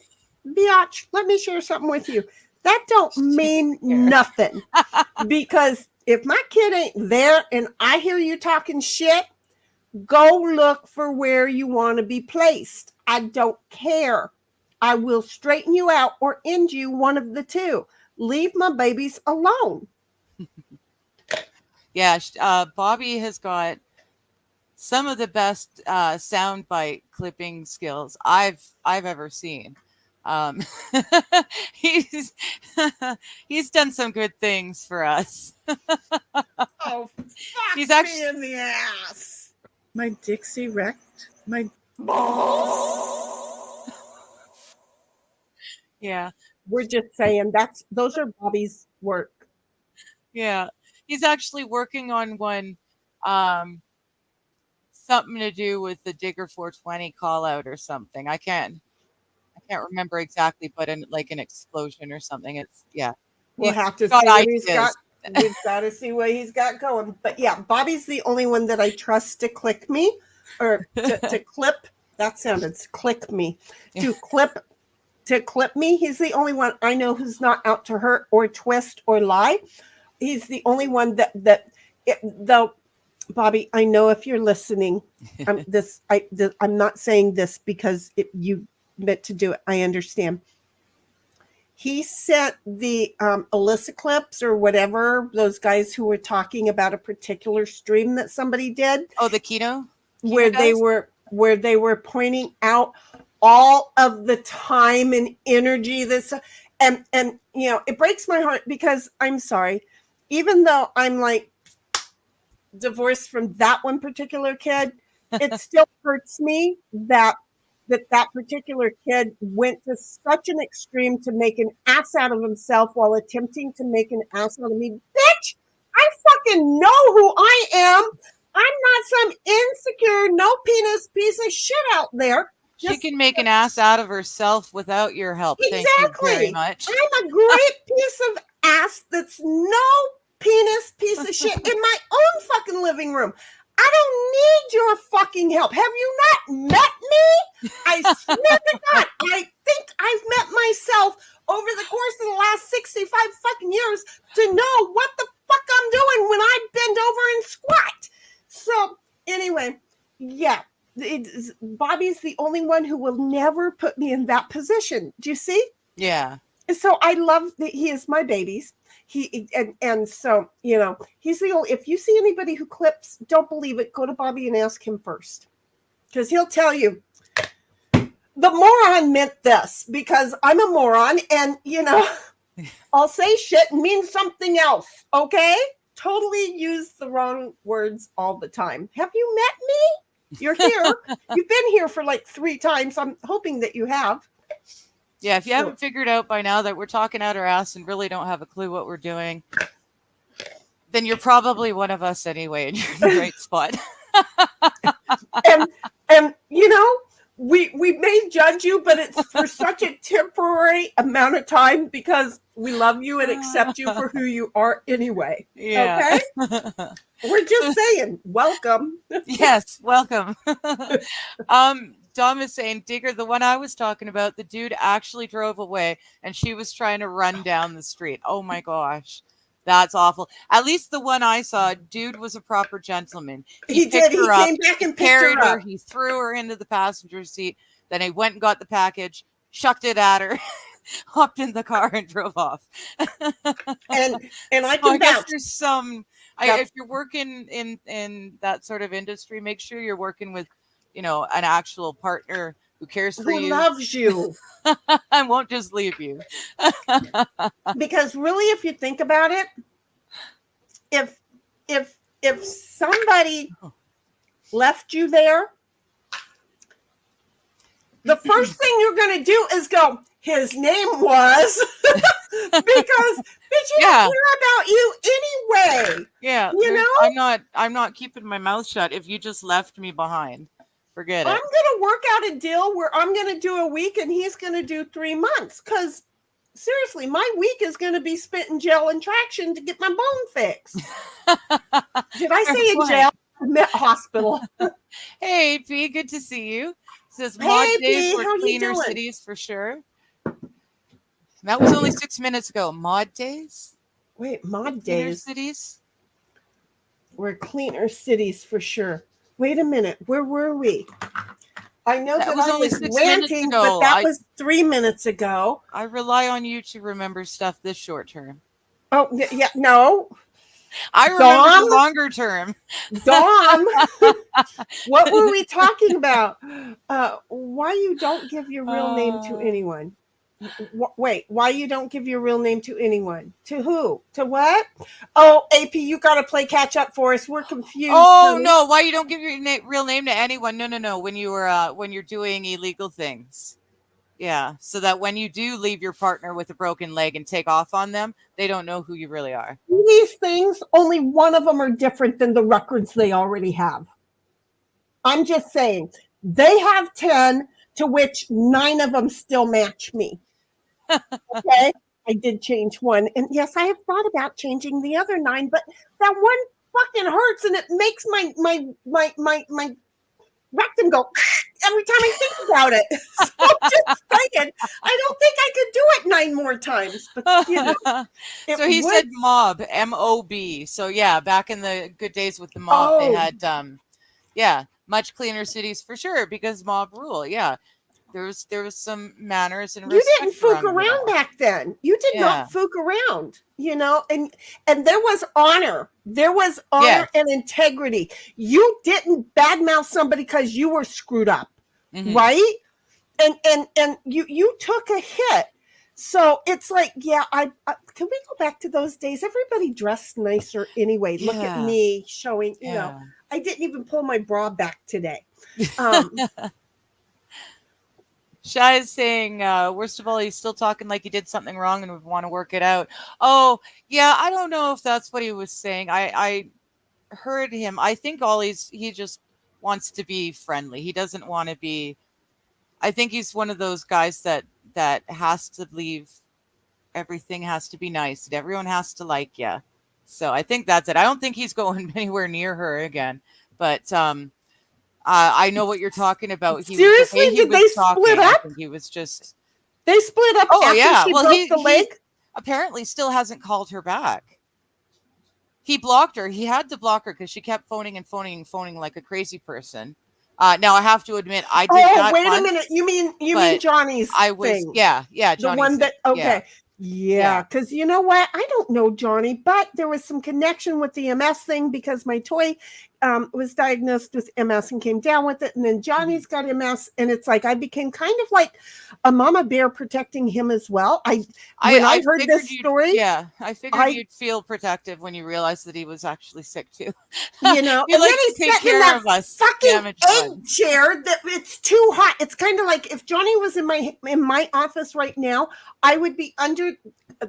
biatch, let me share something with you. That don't mean nothing. Because if my kid ain't there and I hear you talking shit, go look for where you want to be placed. I don't care. I will straighten you out or end you, one of the two. Leave my babies alone. Yeah, Bobby has got some of the best soundbite clipping skills I've ever seen. He's done some good things for us. Oh, fuck he's me actually in the ass. My Dixie wrecked my balls. Yeah, we're just saying those are Bobby's work. Yeah, he's actually working on one, something to do with the Digger 420 call out or something. I can't remember exactly, but an explosion or something. We'll have to see what he's got. We've got to see what he's got going. But yeah, Bobby's the only one that I trust to click me or to clip. That sounded click me. To clip me. He's the only one I know who's not out to hurt or twist or lie. He's the only one though. Bobby, I know if you're listening, I'm not saying this because you meant to do it. I understand. He sent the Alyssa clips or whatever, those guys who were talking about a particular stream that somebody did. Oh, the keto where they were pointing out all of the time and energy and it breaks my heart, because I'm sorry, even though I'm like divorced from that one particular kid, it still hurts me that particular kid went to such an extreme to make an ass out of himself while attempting to make an ass out of me. Bitch, I fucking know who I am. I'm not some insecure, no penis piece of shit out there. She can make an ass out of herself without your help. Exactly. Thank you very much. I'm a great piece of ass that's no penis piece of shit in my own fucking living room. I don't need your fucking help. Have you not met me? I swear to God, I think I've met myself over the course of the last 65 fucking years to know what the fuck I'm doing when I bend over and squat. So anyway, yeah, Bobby's the only one who will never put me in that position. Do you see? Yeah. So I love that he is my babies. And so, you know, he's the only, if you see anybody who clips, don't believe it, go to Bobby and ask him first. Because he'll tell you the moron meant this, because I'm a moron and, you know, I'll say shit and mean something else. Okay? Totally use the wrong words all the time. Have you met me? You're here. You've been here for like 3 times. I'm hoping that you have. Yeah, if you haven't figured out by now that we're talking out our ass and really don't have a clue what we're doing, then you're probably one of us anyway, and you're in the right spot. and you know, we may judge you, but it's for such a temporary amount of time because we love you and accept you for who you are anyway. Yeah. Okay? We're just saying, welcome. Yes, welcome. Dom is saying, Digger, the one I was talking about, the dude actually drove away and she was trying to run down the street. Oh my gosh. That's awful. At least the one I saw, dude was a proper gentleman. He did. He came back and carried picked her her. up. He threw her into the passenger seat. Then he went and got the package, chucked it at her, hopped in the car and drove off. And I So can guess vouch. there's some, if you're working in that sort of industry, make sure you're working with, you know, an actual partner who cares for Who you, loves you. and won't just leave you. Because really, if you think about it, if somebody left you there, the first thing you're going to do is go, his name was, because bitch, you don't care about you anyway. Yeah, you know, I'm not keeping my mouth shut if you just left me behind. Forget it. I'm going to work out a deal where I'm going to do a week and he's going to do 3 months. Because seriously, my week is going to be spent in gel and traction to get my bone fixed. Did I say in jail? Hospital. Hey, P, good to see you. Says Hey, mod P, days how were you cleaner doing? cities for sure. That was only 6 minutes ago. Mod days? Wait, mod Cleaner days. cities? We're cleaner cities for sure. Wait a minute. Where were we? I know that was I only was 6 minutes ranting, ago. but that was 3 minutes ago. I rely on you to remember stuff this short term. Oh, yeah, no. I remember the longer term. Dom, what were we talking about? Why you don't give your real name to anyone? Wait, why you don't give your real name to anyone? To who? To what? Oh, AP, you got to play catch up for us. We're confused. Oh, no. Why you don't give your real name to anyone? No. When you're doing illegal things. Yeah. So that when you do leave your partner with a broken leg and take off on them, they don't know who you really are. These things, only one of them are different than the records they already have. I'm just saying, they have 10, to which 9 of them still match me. Okay, I did change 1, and yes, I have thought about changing the other 9, but that one fucking hurts, and it makes my rectum go every time I think about it. So I'm just saying, I don't think I could do it 9 more times. But you know, so he said mob, M-O-B. So yeah, back in the good days with the mob, they had much cleaner cities for sure because mob rule. Yeah. There was some manners and you didn't fook around back then. You did not fook around, you know, and there was honor. There was honor and integrity. You didn't badmouth somebody because you were screwed up, right? And you took a hit. So it's like, I can we go back to those days? Everybody dressed nicer anyway. Look at me showing, you know, I didn't even pull my bra back today. Shai is saying, worst of all, he's still talking like he did something wrong and would want to work it out. Oh, yeah, I don't know if that's what he was saying. I heard him. I think he just wants to be friendly. He doesn't want to be. I think he's one of those guys that has to leave everything has to be nice and everyone has to like you. So I think that's it. I don't think he's going anywhere near her again. But I know what you're talking about. He was the Seriously, way he did was they split talking. I up? think he was just. They split up Oh after yeah. she Well, broke the he leg? apparently still hasn't called her back. He blocked her. He had to block her because she kept phoning and phoning and phoning like a crazy person. Now I have to admit I did Oh, that wait a once, minute. You mean but Johnny's I was thing? yeah The Johnny's one thing. that, okay. Yeah. Yeah, because you know what? I don't know Johnny, but there was some connection with the MS thing because my toy was diagnosed with MS and came down with it. And then Johnny's got MS. And it's like I became kind of like a mama bear protecting him as well. When I heard figured this story, I figured you'd feel protective when you realized that he was actually sick too. you know, You and then like to he's take sitting in care that of us fucking damaged egg ones. chair that it's too hot. It's kind of like if Johnny was in my office right now, I would be under.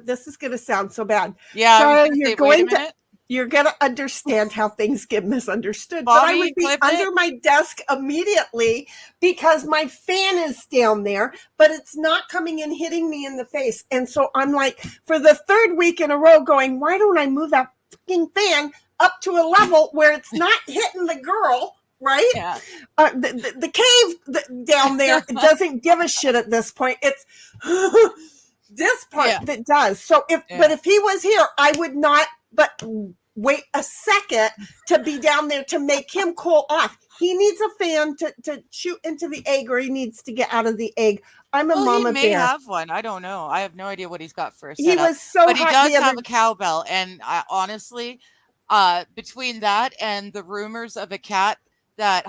This is going to sound so bad. Yeah, so I was gonna you're say, going wait a minute. you're going to understand how things get misunderstood. Bobby, but I would be clip under it. my desk immediately because my fan is down there, but it's not coming and hitting me in the face. And so I'm like, for the third week in a row going, why don't I move that fucking fan up to a level where it's not hitting the girl, right? Yeah. The cave down there doesn't give a shit at this point. It's this part that does. So but if he was here, I would not but wait a second to be down there to make him cool off. He needs a fan to shoot into the egg, or he needs to get out of the egg. I'm a mama He may bear. have one. I don't know. I have no idea what he's got for a setup. He was so but he hot does the have other a cowbell, and I honestly, between that and the rumors of a cat that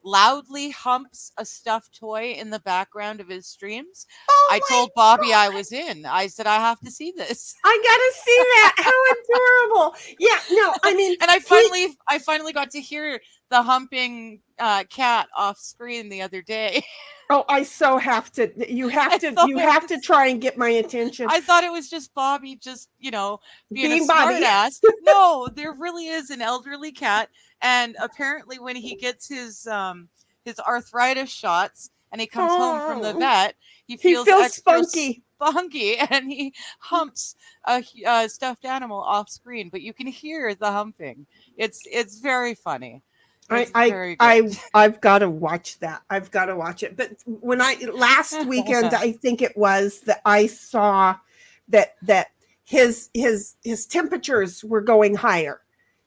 loudly humps a stuffed toy in the background of his streams, I told Bobby I was in. I said, I have to see this. I gotta see that. How adorable. Yeah, no, I mean, and I finally got to hear the humping cat off screen the other day. Oh, I so have to. You have to try and get my attention. I thought it was just Bobby, just being a Bobby. smart ass. No, there really is an elderly cat, and apparently when he gets his arthritis shots and he comes home from the vet, he feels extra spunky, and he humps a stuffed animal off screen. But you can hear the humping. It's very funny. I've got to watch that. I've got to watch it. But when last weekend, I think it was that I saw that his temperatures were going higher.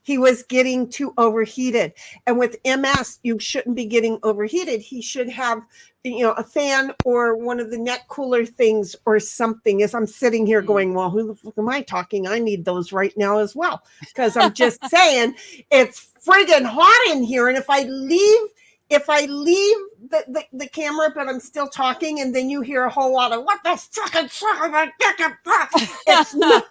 He was getting too overheated. And with MS, you shouldn't be getting overheated. He should have, a fan or one of the neck cooler things or something. As I'm sitting here going, well, who the fuck am I talking? I need those right now as well. Because I'm just saying it's friggin' hot in here. And if I leave the camera, but I'm still talking, and then you hear a whole lot of what the fucking it's not.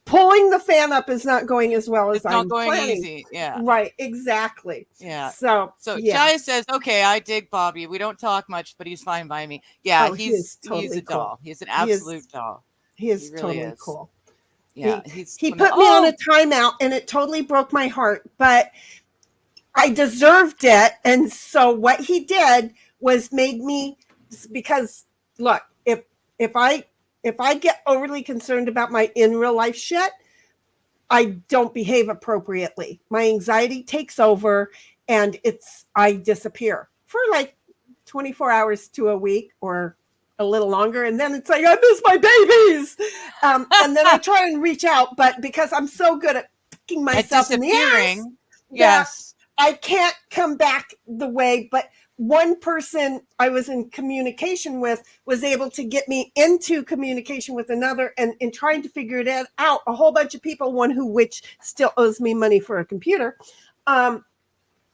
Pulling the fan up is not going as well as I'm planning. It's not going easy. Yeah. Right. Exactly. Yeah. So yeah. Jai says, okay, I dig Bobby. We don't talk much, but he's fine by me. Yeah. He's a doll. He's an absolute doll. He is totally cool. Yeah. He put me on a timeout, and it totally broke my heart, but I deserved it. And so what he did was made me, because look, if I get overly concerned about my in real life shit, I don't behave appropriately. My anxiety takes over, and I disappear for like 24 hours to a week or a little longer. And then it's like, I miss my babies. And then I try and reach out, but because I'm so good at kicking myself in the ass, yes, I can't come back the way, but one person I was in communication with was able to get me into communication with another, and in trying to figure it out, a whole bunch of people, which still owes me money for a computer,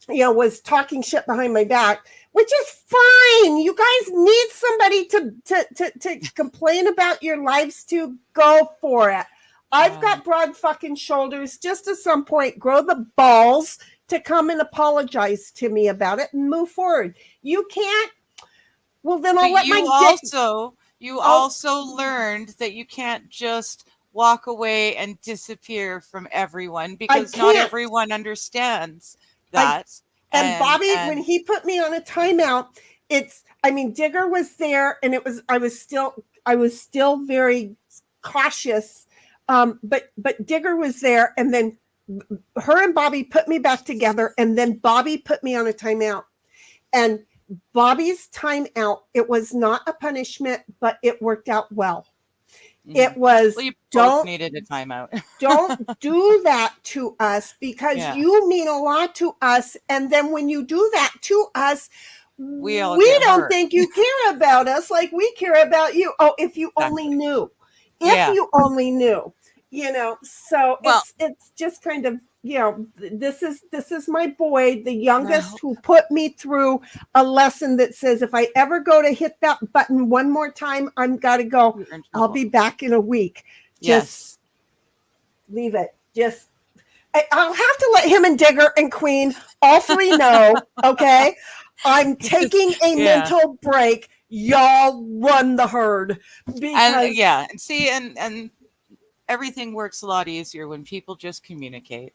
was talking shit behind my back, which is fine. You guys need somebody to complain about your lives to. Go for it. I've got broad fucking shoulders. Just at some point, grow the balls to come and apologize to me about it and move forward. You can't. Well, then I'll let my You also learned that you can't just walk away and disappear from everyone, because not everyone understands that. And Bobby, when he put me on a timeout, Digger was there, and I was still very cautious. But Digger was there, and then her and Bobby put me back together, and then Bobby put me on a timeout. And Bobby's timeout, it was not a punishment, but it worked out well. It was, well, you both don't needed a timeout. don't do that to us, because Yeah. you mean a lot to us. And then when you do that to us, We all we get don't hurt. think you care about us like we care about you. Oh, if you only knew. If Yeah. you only knew. So Well- it's just kind of, this is my boy, the youngest, who put me through a lesson that says, if I ever go to hit that button one more time, I'm gotta go. You're in I'll trouble. be back in a week. Yes. Leave it. I'll have to let him and Digger and Queen all three know, okay? I'm taking a Yeah. mental break. Y'all run the herd. And yeah, and see, and everything works a lot easier when people just communicate.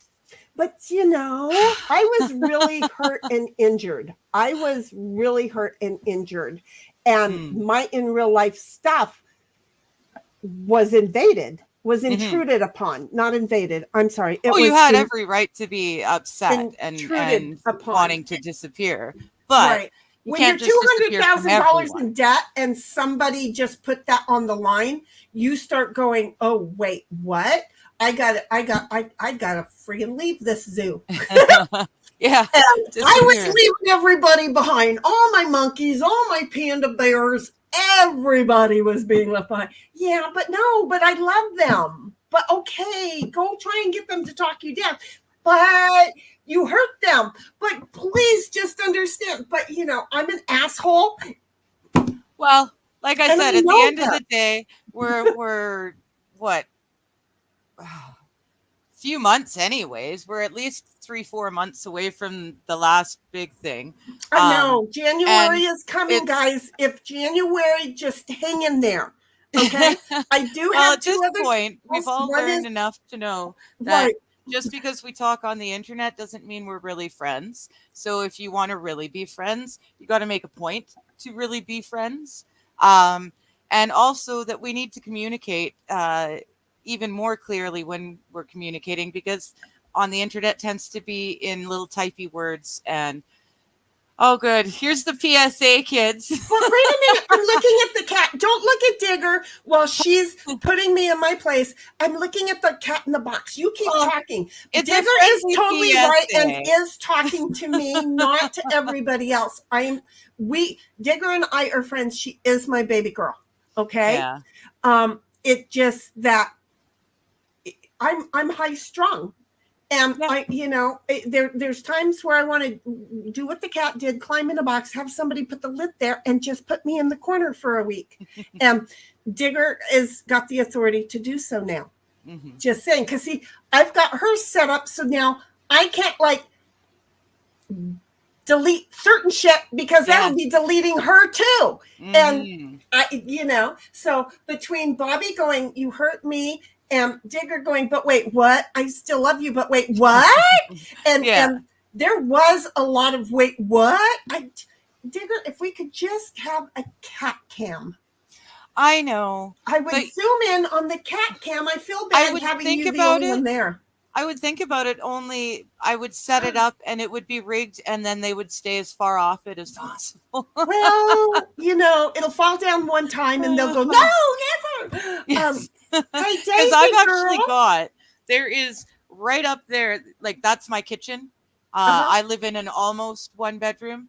But I was really hurt and injured. And my in real life stuff was intruded upon, not invaded. I'm sorry. You had every right to be upset and intruded upon. wanting to disappear. But Right. you When can't you're just disappear from $200,000 everyone. in debt and somebody just put that on the line, you start going, "Oh, wait, what? I gotta freaking leave this zoo." Yeah. And I disappear. was leaving everybody behind. All my monkeys, all my panda bears, everybody was being left behind. Yeah, but I love them. But okay, go try and get them to talk you down. But you hurt them. But please just understand. But I'm an asshole. Well, like I And said, I at the know end of that. the day, we're what? Few months anyways. We're at least 3-4 months away from the last big thing. I know. January is coming, it's- guys. If January, just hang in there. Okay? I do Well, have at this two other point, we've all One learned is- enough to know that Right. just because we talk on the internet doesn't mean we're really friends. So if you want to really be friends, you got to make a point to really be friends. And also that we need to communicate even more clearly when we're communicating, because on the internet tends to be in little typey words. And oh, good. Here's the PSA, kids. Well, wait a minute. I'm looking at the cat. Don't look at Digger while she's putting me in my place. I'm looking at the cat in the box. You keep talking. It's a Digger is friendly totally PSA. right and is talking to me, not to everybody else. Digger and I are friends. She is my baby girl. Okay. Yeah. It just that I'm high strung. And there's times where I want to do what the cat did, climb in a box, have somebody put the lid there and just put me in the corner for a week. And Digger has got the authority to do so now. Mm-hmm. Just saying, because see, I've got her set up so now I can't delete certain shit, because that'll be deleting her too. Mm-hmm. And so between Bobby going, "You hurt me," and Digger going, "But wait, what? I still love you, but wait, what?" and there was a lot of wait, what? Digger, if we could just have a cat cam. I know. I would zoom in on the cat cam. I feel bad having you the only one there. I would think about it, only I would set it up and it would be rigged, and then they would stay as far off it as possible. Well, it'll fall down one time and they'll go, "No, never." Yes. Hey, Because Daisy I've girl. actually there is right up there, like that's my kitchen. I live in an almost 1-bedroom.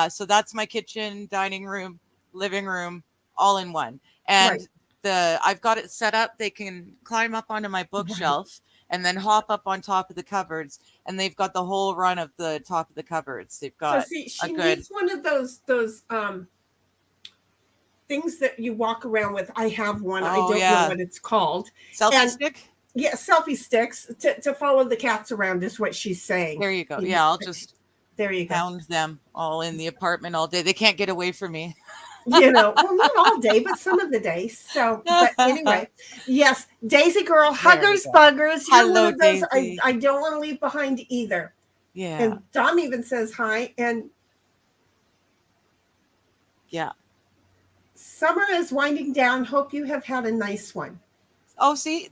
So that's my kitchen, dining room, living room, all in one. And I've got it set up. They can climb up onto my bookshelf and then hop up on top of the cupboards. And they've got the whole run of the top of the cupboards. They've got she needs one of those things that you walk around with. I have one. I don't know what it's called. Selfie stick? Yeah, selfie sticks to follow the cats around is what she's saying. There you go. Yeah, I'll just there you go. Hound them all in the apartment all day. They can't get away from me. Well, not all day, but some of the days. So, but anyway, yes, Daisy girl, huggers, buggers. You're Hello, one of those Daisy. I don't want to leave behind either. Yeah. And Dom even says hi. And yeah. Summer is winding down. Hope you have had a nice one. Oh, see,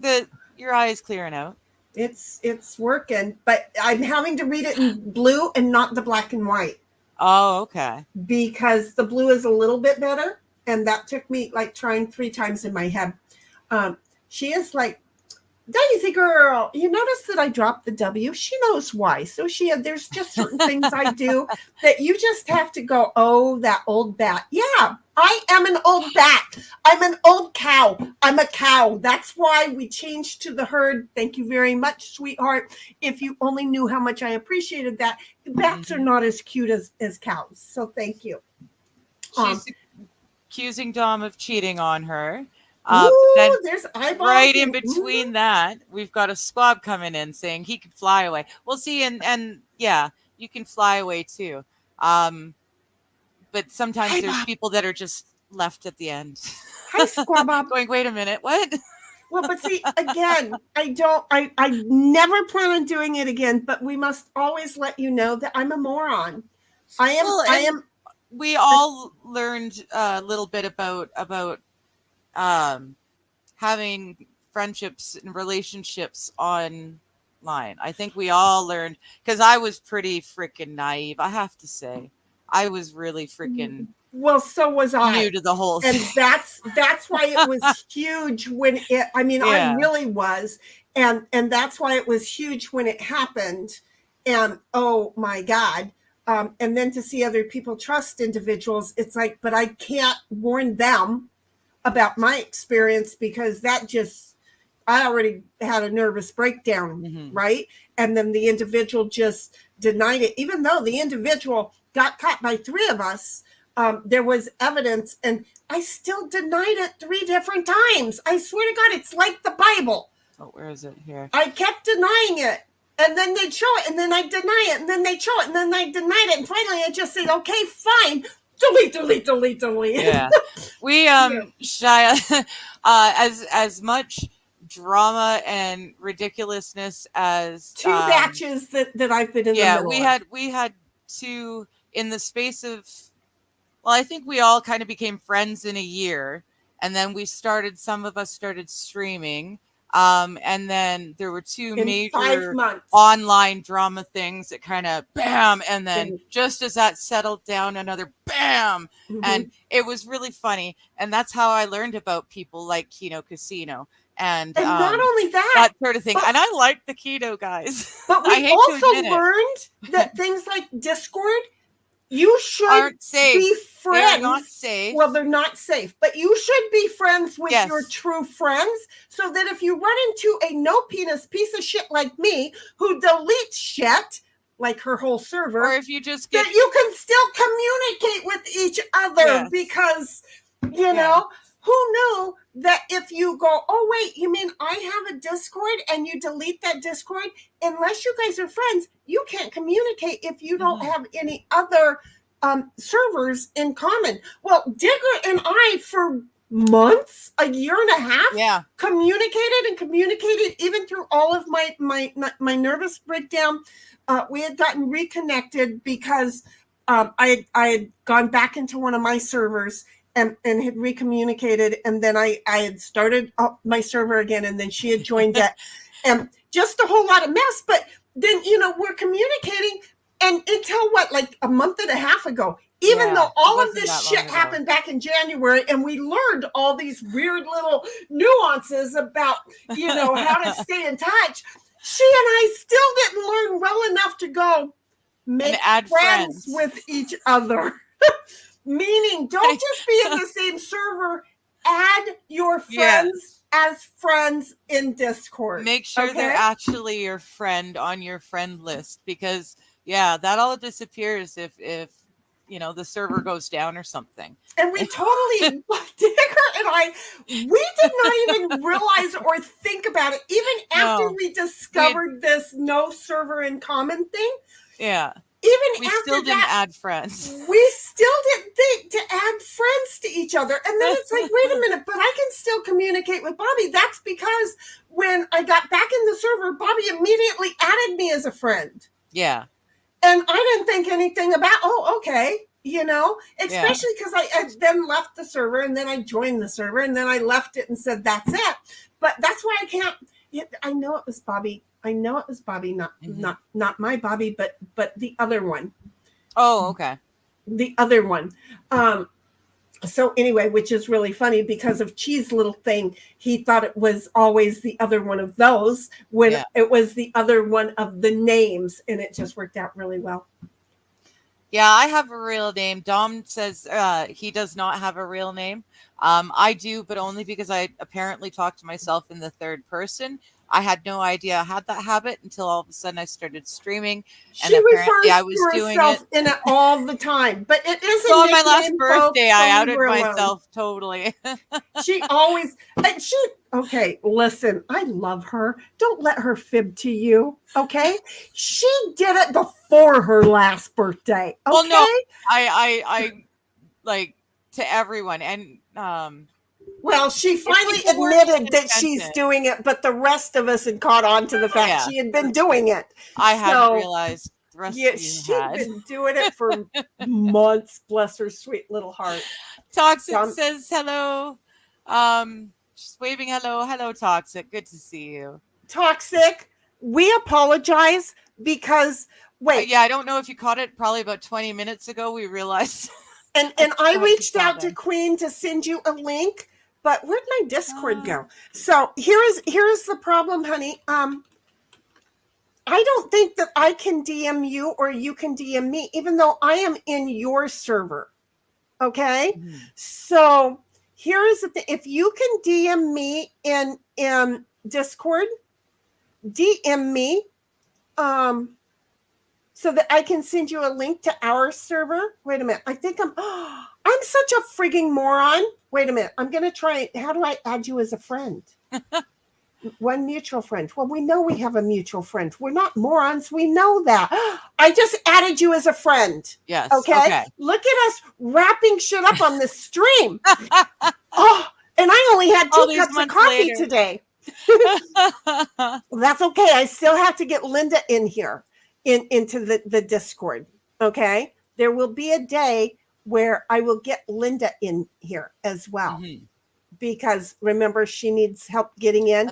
your eye is clearing out. It's working, but I'm having to read it in blue and not the black and white Oh, okay. because the blue is a little bit better, and that took me like trying 3 times in my head. She is like, Daisy girl, you notice that I dropped the W? She knows why. So there's just certain things I do that you just have to go, oh, that old bat. Yeah, I am an old bat. I'm an old cow. I'm a cow. That's why we changed to the herd. Thank you very much, sweetheart. If you only knew how much I appreciated that. Bats are not as cute as cows. So thank you. She's accusing Dom of cheating on her. Ooh, then there's eyeballs. right in between that, we've got a squab coming in saying he could fly away. We'll see, and yeah, you can fly away too. But sometimes there's people that are just left at the end. Hi, squab. Going, wait a minute, what? Well, but see, again, I never plan on doing it again, but we must always let you know that I'm a moron. I am. We all learned a little bit about having friendships and relationships online. I think we all learned, because I was pretty freaking naive, I have to say. I was really freaking well, so was I. New to the whole and thing. that's why it was huge when it. I mean, I really was, and that's why it was huge when it happened. And oh my God. And then to see other people trust individuals, it's like, but I can't warn them about my experience because I already had a nervous breakdown, right? And then the individual just denied it, even though the individual got caught by 3 of us. There was evidence, and I still denied it 3 different times. I swear to God, it's like the Bible. Oh, where is it here? I kept denying it, and then they'd show it, and then I'd deny it, and then they'd show it, and then I denied it, and finally I just said, okay, fine. Delete. Yeah. We Shia, as much drama and ridiculousness as 2 batches that I've been in the middle of. we had 2 in the space of, well, I think we all kind of became friends in a year, and then some of us started streaming. And then there were 2 in major 5 months. online drama things that kind of bam, and then just as that settled down, another bam. And it was really funny. And that's how I learned about people like Kino Casino. And not only that sort of thing. And I like the Kino guys. But we also learned that things like Discord, you should be friends. They're not safe. Well, they're not safe, but you should be friends with your true friends, so that if you run into a no penis piece of shit like me who deletes shit, like her whole server, or if you just get, that you can still communicate with each other, because you know, who knew that if you go, oh wait, you mean I have a Discord, and you delete that Discord, unless you guys are friends, you can't communicate if you don't have any other servers in common. Well, Digger and I, for months, a year and a half, communicated even through all of my nervous breakdown. We had gotten reconnected because I had gone back into one of my servers and had recommunicated, and then I had started up my server again, and then she had joined that, and just a whole lot of mess. But then, you know, we're communicating, and until like a month and a half ago, even though all of this shit happened back in January, and we learned all these weird little nuances about, you know, how to stay in touch, she and I still didn't learn well enough to go make friends with each other. Meaning, don't just be in the same server. Add your friends as friends in Discord. Make sure they're actually your friend on your friend list, because that all disappears if you know, the server goes down or something. And we totally, Digger and I, we did not even realize or think about it, even after we discovered this no server in common thing. Yeah. Even we after still didn't add friends. We still didn't think to add friends to each other. And then it's like, wait a minute, but I can still communicate with Bobby. That's because when I got back in the server, Bobby immediately added me as a friend. Yeah. And I didn't think anything about, okay, you know, especially because I then left the server, and then I joined the server, and then I left it and said, that's it. but that's why I can't. I know it was Bobby. I know it was Bobby, not my Bobby, but the other one. Oh, okay. The other one. So anyway, which is really funny because of Cheese little thing, he thought it was always the other one of those when it was the other one of the names, and it just worked out really well. Yeah, I have a real name. Dom says he does not have a real name. I do, but only because I apparently talk to myself in the third person. I had no idea I had that habit until all of a sudden I started streaming. She refers to herself in it all the time, but it is so on my last birthday, I outed myself totally. She always, okay, listen, I love her. Don't let her fib to you, okay? She did it before her last birthday, okay? Well, no, I like to everyone, and well, she finally admitted that she's doing it, but the rest of us had caught on to the fact she had been doing it. I hadn't realized the rest of you she'd been doing it for months. Bless her sweet little heart. Toxic says hello. She's waving hello. Hello, Toxic. Good to see you. Toxic, we apologize because, wait. Yeah, I don't know if you caught it. Probably about 20 minutes ago, we realized. And I reached out to Queen to send you a link. But where'd my Discord go? So here's the problem, honey. I don't think that I can DM you or you can DM me, even though I am in your server. Okay? Mm-hmm. So here is the thing. If you can DM me in Discord, DM me so that I can send you a link to our server. Wait a minute. I think I'm such a frigging moron. Wait a minute. I'm going to try. How do I add you as a friend? One mutual friend. Well, we know we have a mutual friend. We're not morons. We know that. I just added you as a friend. Yes. Okay. Look at us wrapping shit up on this stream. Oh, and I only had 2 cups of coffee today. Well, that's okay. I still have to get Linda in here, into the Discord. Okay. There will be a day where I will get Linda in here as well. Mm-hmm. Because remember, she needs help getting in.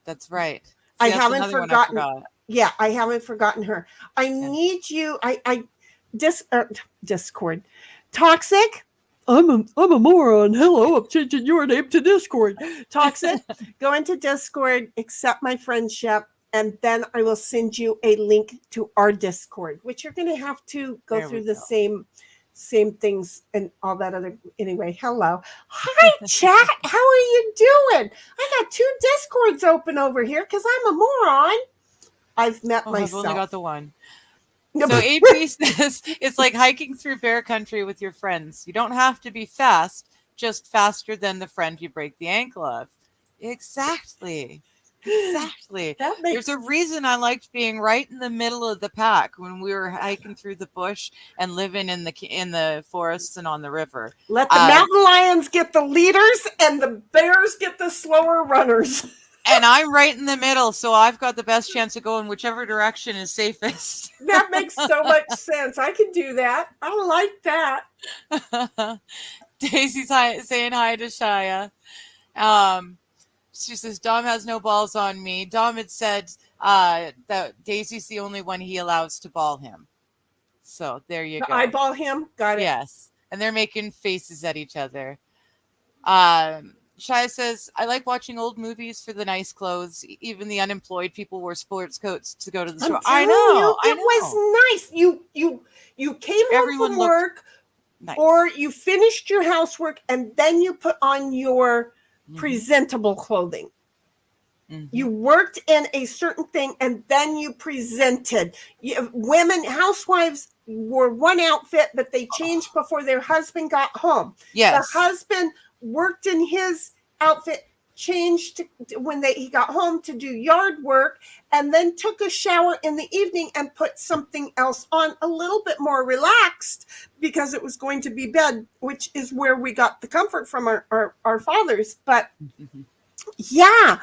That's right. See, I haven't forgotten. I haven't forgotten her. I need you. Discord. Toxic. I'm a moron. Hello, I'm changing your name to Discord. Toxic. Go into Discord, accept my friendship, and then I will send you a link to our Discord, which you're going to have to go through the same things and all that other. Anyway, hello. Hi, chat. How are you doing? I got 2 Discords open over here because I'm a moron. I've met myself. I've only got the one. So AP says it's like hiking through bear country with your friends. You don't have to be fast, just faster than the friend you break the ankle of. Exactly. There's a reason I liked being right in the middle of the pack when we were hiking through the bush and living in the forests and on the river. Let the mountain lions get the leaders and the bears get the slower runners. And I'm right in the middle, so I've got the best chance of going whichever direction is safest. That makes so much sense. I can do that. I like that. Daisy's saying hi to Shia. She says, Dom has no balls on me. Dom had said that Daisy's the only one he allows to ball him. So there you go. I ball him? Got it. Yes. And they're making faces at each other. Shia says, I like watching old movies for the nice clothes. Even the unemployed people wore sports coats to go to the store. I know. It was nice. You came home from work or you finished your housework and then you put on your presentable clothing. Mm-hmm. You worked in a certain thing and then you presented. Women, housewives wore one outfit, but they changed before their husband got home. Yes. The husband worked in his outfit, changed when he got home to do yard work, and then took a shower in the evening and put something else on a little bit more relaxed because it was going to be bed, which is where we got the comfort from our fathers. But yeah,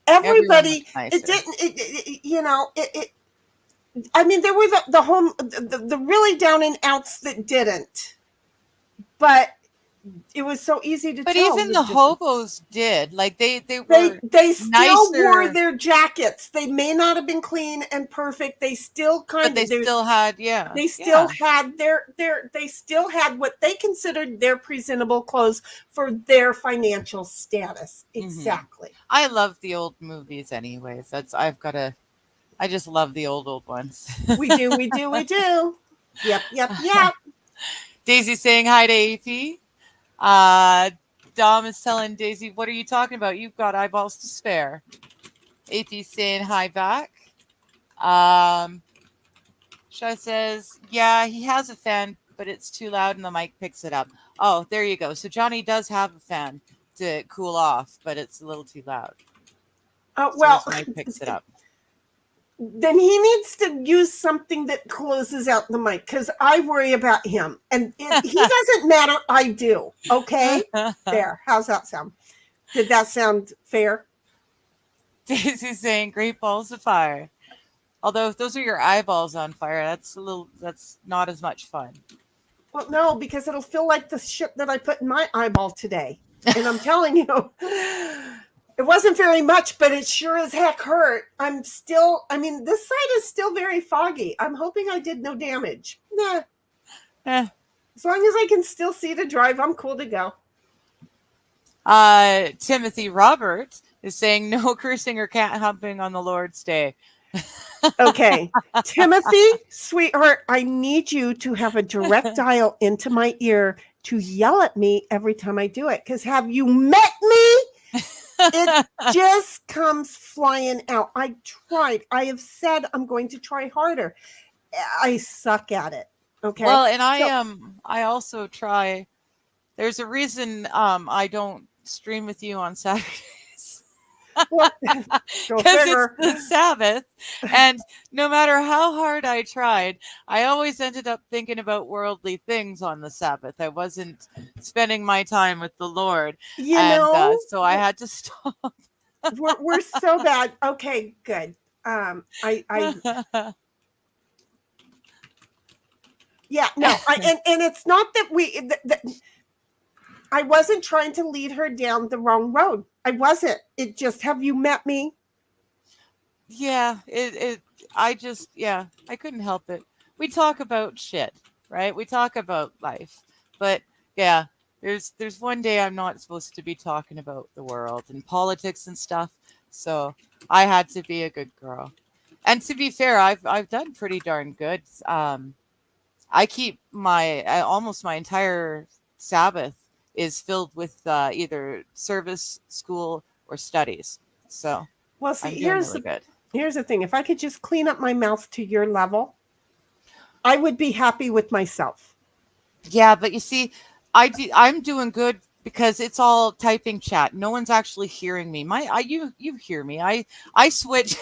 everybody, it didn't, I mean, there were the really down and outs that didn't, but it was so easy to But tell even the the difference. hobos did. Like they were They still wore nicer, their jackets. They may not have been clean and perfect. They still but kind they of still had, yeah, they still yeah. had they still had what they considered their presentable clothes for their financial status. Hmm. Exactly. I love the old movies anyways. I just love the old ones. We do, we do, we do. Yep, yep, yep. Daisy saying hi to AP. Uh, Dom is telling Daisy, what are you talking about? You've got eyeballs to spare. AP saying hi back. Shai says, yeah, he has a fan, but it's too loud and the mic picks it up. Oh, there you go. So Johnny does have a fan to cool off, but it's a little too loud. So Well, his mic picks it up. then he needs to use something that closes out the mic because I worry about him. And he doesn't matter. I do. Okay? There. How's that sound? Did that sound fair? Daisy's saying great balls of fire. Although if those are your eyeballs on fire, that's not as much fun. Well, no, because it'll feel like the shit that I put in my eyeball today. And I'm telling you, it wasn't very much, but it sure as heck hurt. This side is still very foggy. I'm hoping I did no damage. Nah. As long as I can still see to drive, I'm cool to go. Timothy Robert is saying no cursing or cat humping on the Lord's Day. Okay. Timothy, sweetheart, I need you to have a direct dial into my ear to yell at me every time I do it. Because have you met me? It just comes flying out. I tried. I have said I'm going to try harder. I suck at it. Okay. Well, and I also try. There's a reason I don't stream with you on Saturdays. Well, because it's the Sabbath, and no matter how hard I tried, I always ended up thinking about worldly things on the Sabbath. I wasn't spending my time with the Lord, so I had to stop. we're so bad. Okay, good. Yeah, no, and it's not that I wasn't trying to lead her down the wrong road. I wasn't. It just, have you met me? Yeah, I couldn't help it. We talk about shit, right? We talk about life. But yeah, there's one day I'm not supposed to be talking about the world and politics and stuff. So I had to be a good girl. And to be fair, I've done pretty darn good. I keep almost my entire Sabbath is filled with either service, school, or studies. So, well, see, here's the thing. If I could just clean up my mouth to your level, I would be happy with myself. Yeah, but you see, I'm doing good because it's all typing chat. No one's actually hearing me. You hear me. I switch.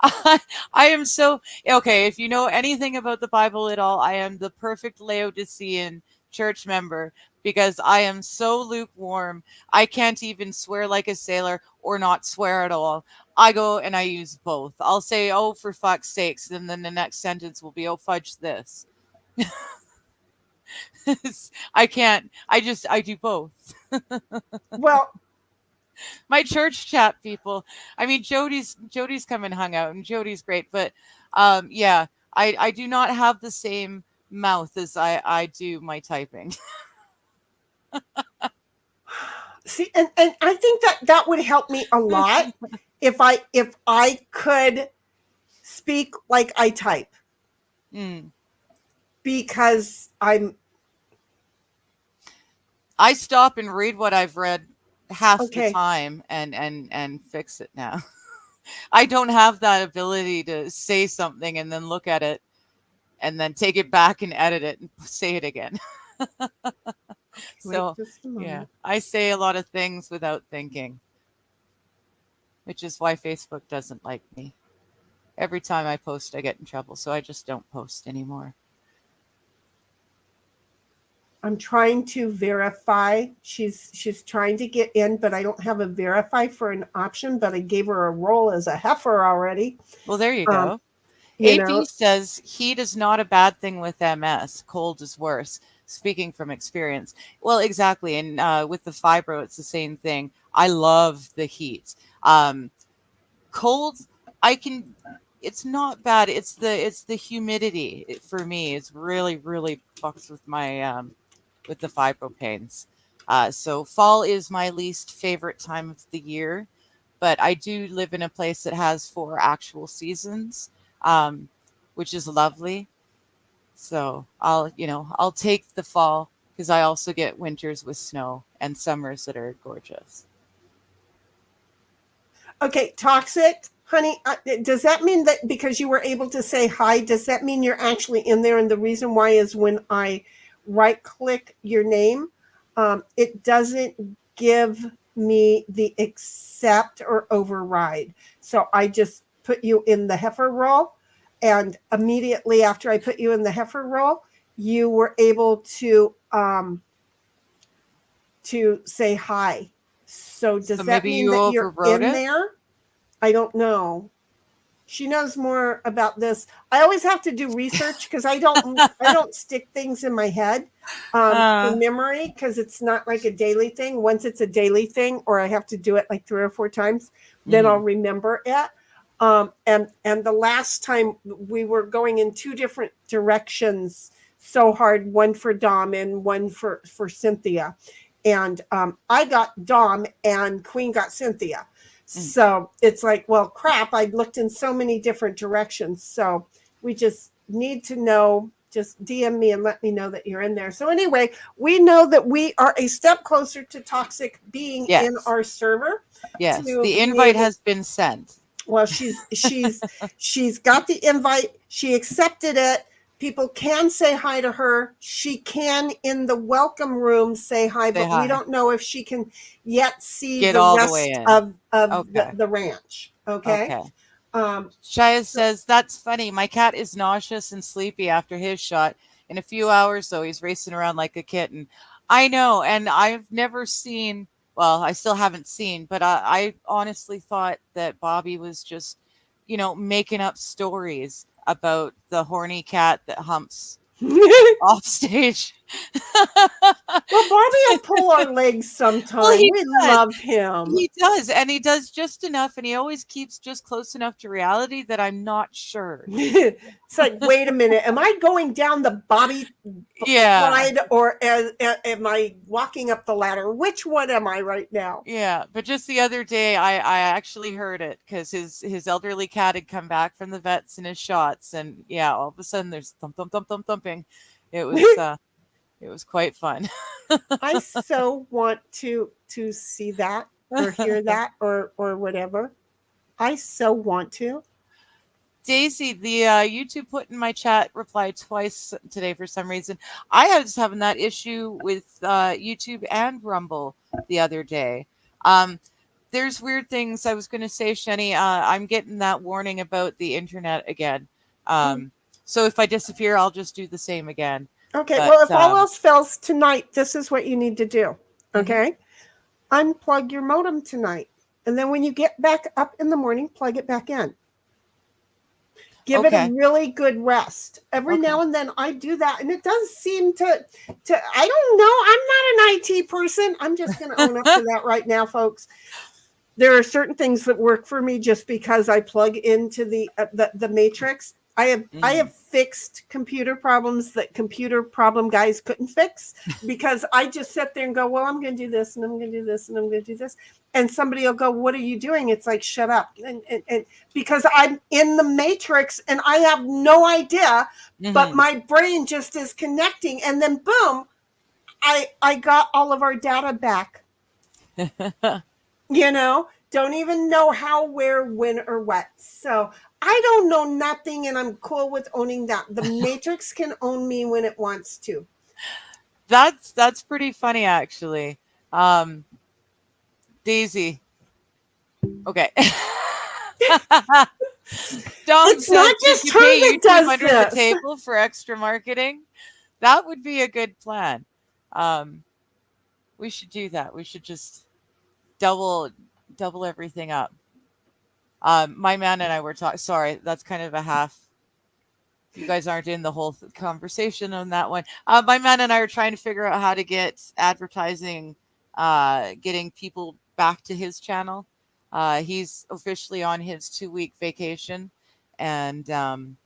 I am so okay. If you know anything about the Bible at all, I am the perfect Laodicean church member because I am so lukewarm. I can't even swear like a sailor or not swear at all. I go and I use both. I'll say, "Oh, for fuck's sakes," and then the next sentence will be, "Oh, fudge this." I can't. I do both. Well, my church chat people. I mean, Jody's come and hung out, and Jody's great, but yeah, I do not have the same mouth as I do my typing. see, and I think that would help me a lot if I could speak like I type. Because I stop and read what I've read half the time and fix it now. I don't have that ability to say something and then look at it and then take it back and edit it and say it again. So yeah, I say a lot of things without thinking, which is why Facebook doesn't like me. Every time I post, I get in trouble, so I just don't post anymore. I'm trying to verify. She's trying to get in, but I don't have a verify for an option, but I gave her a role as a heifer already. Well, there you go. AP says heat is not a bad thing with MS. Cold is worse. speaking from experience. Well, exactly. And with the fibro, it's the same thing. I love the heat. Cold, I can. It's not bad. It's the humidity for me. It's really fucks with the fibro pains. So fall is my least favorite time of the year, but I do live in a place that has 4 actual seasons, um, which is lovely. So I'll take the fall because I also get winters with snow and summers that are gorgeous. Okay, toxic, honey. Does that mean that because you were able to say hi, does that mean you're actually in there? And the reason why is when I right click your name, it doesn't give me the accept or override. So I just put you in the heifer role. And immediately after I put you in the heifer role, you were able to say hi. So So does that maybe mean you that you're overrode in it. there? I don't know. She knows more about this. I always have to do research because I don't stick things in my head Uh, in memory because it's not like a daily thing. Once it's a daily thing, or I have to do it like 3 or 4 times, then I'll mhm. remember it. And the last time we were going in 2 different directions so hard, one for Dom and one for Cynthia, and I got Dom and Queen got Cynthia. Mm. So it's like, well, crap, I looked in so many different directions. So we just need to know, just DM me and let me know that you're in there. So anyway, we know that we are a step closer to toxic being in Yes, our server yes. to The be invite able. has been sent. Well, she's got the invite. She accepted it. People can say hi to her. She can in the welcome room say hi, Say but we hi. don't know if she can yet see Get the all the way rest in. of Okay. the ranch. Okay. Okay. Um, Shia so says, that's funny. My cat is nauseous and sleepy after his shot. In a few hours, though, he's racing around like a kitten. I know. And I've never seen, well, I still haven't seen, but I honestly thought that Bobby was just, making up stories about the horny cat that humps off stage. well, Bobby will pull our legs Well, sometime. he We does. love him. He does, and he does just enough, and he always keeps just close enough to reality that I'm not sure. It's like, wait a minute, am I going down the Bobby Yeah, slide or am I walking up the ladder? Which one am I right now? yeah. But just the other day, I actually heard it because his elderly cat had come back from the vets and his shots, and yeah, all of a sudden there's thump thump thump thump thumping. It was uh, it was quite fun. I so want to see that or hear that or whatever. I so want to. Daisy, the YouTube put in my chat replied twice today for some reason. I was having that issue with YouTube and Rumble the other day. Um, there's weird things I was going to say, Sheni. I'm getting that warning about the internet again. Mm. So if I disappear, I'll just do the same again. Okay, But well, if all else fails tonight, this is what you need to do. mhm. Okay? Unplug your modem tonight. And then when you get back up in the morning, plug it back in. Give it a Okay, really good rest. Every okay. now and then I do that, and it does seem to I don't know. I'm not an IT person. I'm just going to own up to that right now, folks. There are certain things that work for me just because I plug into the matrix. I Mhm. have fixed computer problems that computer problem guys couldn't fix because I just sit there and go, well, I'm going to do this and I'm going to do this and I'm going to do this, and somebody will go, what are you doing? It's like, shut up, and because I'm in the matrix and I have no idea, but Mhm. my brain just is connecting, and then boom, I got all of our data back. Don't even know how, where, when, or what. So I don't know nothing, and I'm cool with owning that. The matrix can own me when it wants to. That's pretty funny actually. Um, Daisy. Okay. Dom It's not says, "Did just you her pay that YouTube does under the this. table for extra marketing?" That would be a good plan. Um, we should do that. We should just double double everything up. My man and I were talking. Sorry, that's kind of a You guys aren't in the whole conversation on that one. My man and I are trying to figure out how to get advertising, getting people back to his channel. He's officially on his 2-week vacation, and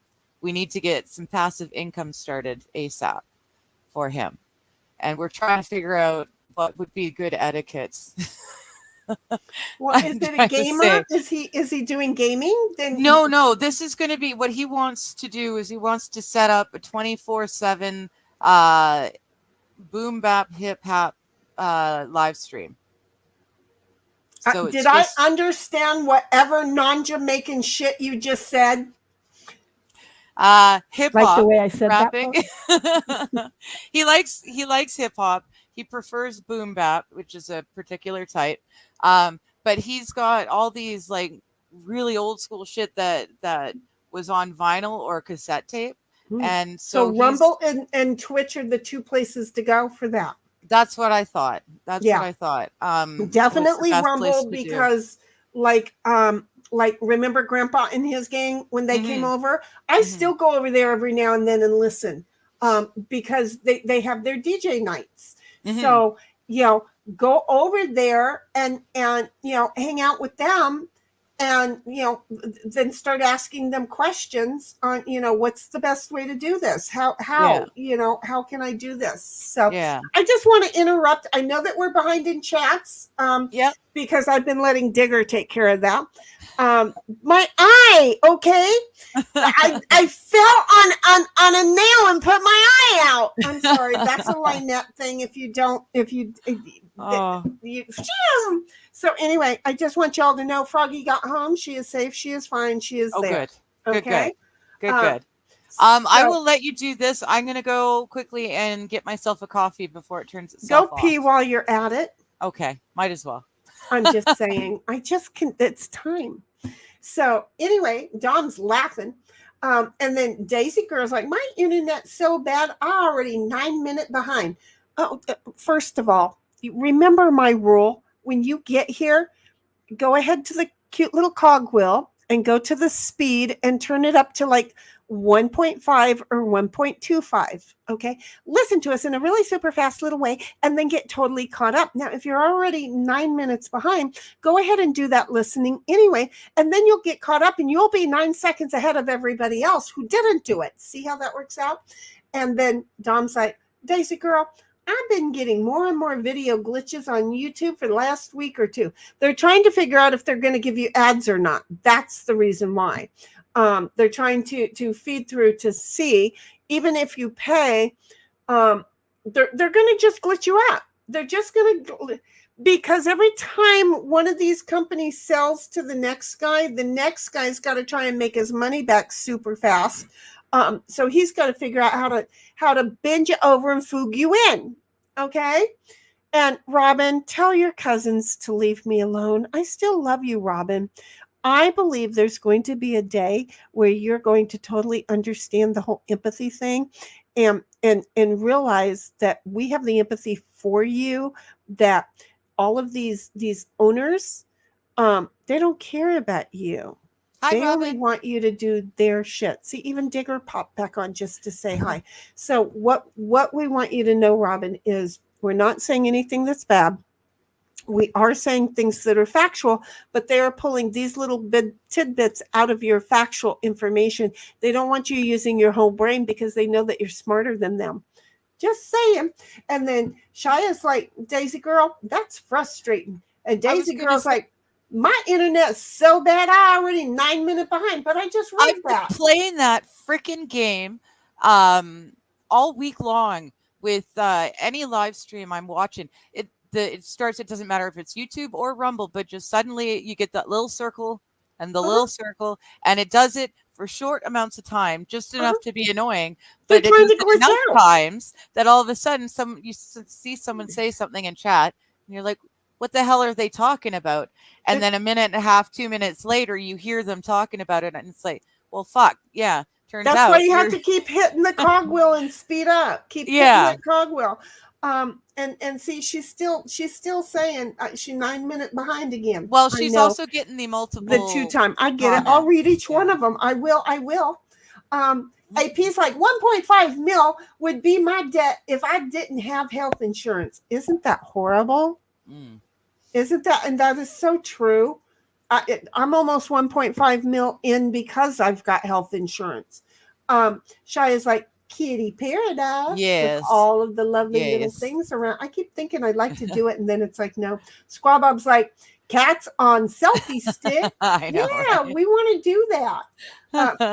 we need to get some passive income started ASAP for him. And we're trying to figure out what would be good etiquettes. Well, is it a gamer? Is he doing gaming? Then no. This is going to be what he wants to do. Is he wants to set up a 24/7 boom bap hip hop live stream. So did I understand whatever non-Jamaican shit you just said? Hip hop, like the way I said rapping. That. he likes hip hop. He prefers boom bap, which is a particular type. But he's got all these like really old school shit that was on vinyl or cassette tape. And so Rumble and Twitch are the two places to go for that. That's what I thought. What I thought. Definitely Rumble, because like remember Grandpa and his gang when they came over? I still go over there every now and then and listen. Because they have their DJ nights. So, go over there and hang out with them, and then start asking them questions on what's the best way to do this, how can I do this. So I just want to interrupt. I know that we're behind in chats because I've been letting Digger take care of that. My eye, okay. I fell on a nail and put my eye out. I'm sorry. That's a Lynette thing. So anyway, I just want y'all to know Froggy got home. She is safe. She is fine. She is there. Good. Okay. Good. I will let you do this. I'm going to go quickly and get myself a coffee before it turns itself off. Go pee while you're at it. Okay. Might as well. I'm just saying. It's time. So anyway, Dom's laughing. And then Daisy Girl's like, my internet's so bad, I'm already 9 minutes behind. Oh, first of all, remember my rule. When you get here, go ahead to the cute little cogwheel and go to the speed and turn it up to like 1.5 or 1.25. Okay. Listen to us in a really super fast little way and then get totally caught up. Now, if you're already 9 minutes behind, go ahead and do that listening anyway. And then you'll get caught up and you'll be 9 seconds ahead of everybody else who didn't do it. See how that works out? And then Dom's like, Daisy Girl, I've been getting more and more video glitches on YouTube for the last week or two. They're trying to figure out if they're going to give you ads or not. That's the reason why. They're trying to feed through to see, even if you pay, they're going to just glitch you out. They're just going to, because every time one of these companies sells to the next guy's got to try and make his money back super fast. So he's got to figure out how to bend you over and foog you in. Okay. And Robin, tell your cousins to leave me alone. I still love you, Robin. I believe there's going to be a day where you're going to totally understand the whole empathy thing and realize that we have the empathy for you, that all of these owners, they don't care about you. They only want you to do their shit. See, even Digger popped back on just to say hi. So what we want you to know, Robin, is we're not saying anything that's bad. We are saying things that are factual, but they are pulling these little tidbits out of your factual information. They don't want you using your whole brain because they know that you're smarter than them. Just saying. And then Shia's like, Daisy Girl, that's frustrating. And Daisy Girl's like, my internet's so bad, I already 9 minutes behind, but I just read that. I've been playing that freaking game all week long with any live stream I'm watching. It starts, it doesn't matter if it's YouTube or Rumble, but just suddenly you get that little circle and the little circle, and it does it for short amounts of time, just enough to be annoying, but it does it enough times that all of a sudden you see someone say something in chat, and you're like, what the hell are they talking about? And then a minute and a half, 2 minutes later, you hear them talking about it, and it's like, well, fuck, yeah. Turns out that's why you have to keep hitting the cogwheel and speed up. Keep hitting that cogwheel. And see, she's still saying she's 9 minutes behind again. Well, she's also getting the 2 time. I get it. I'll read each one of them. I will. AP's like 1.5 mil would be my debt if I didn't have health insurance. Isn't that horrible? Mm. Isn't that? And that is so true. I'm almost 1.5 mil in because I've got health insurance. Shaya's like kitty paradise Yes. with all of the lovely little Yes. things around. I keep thinking I'd like to do it, and then it's like, no. Squaw Bob's like, cats on selfie stick. I know. Yeah, right? we want to do that.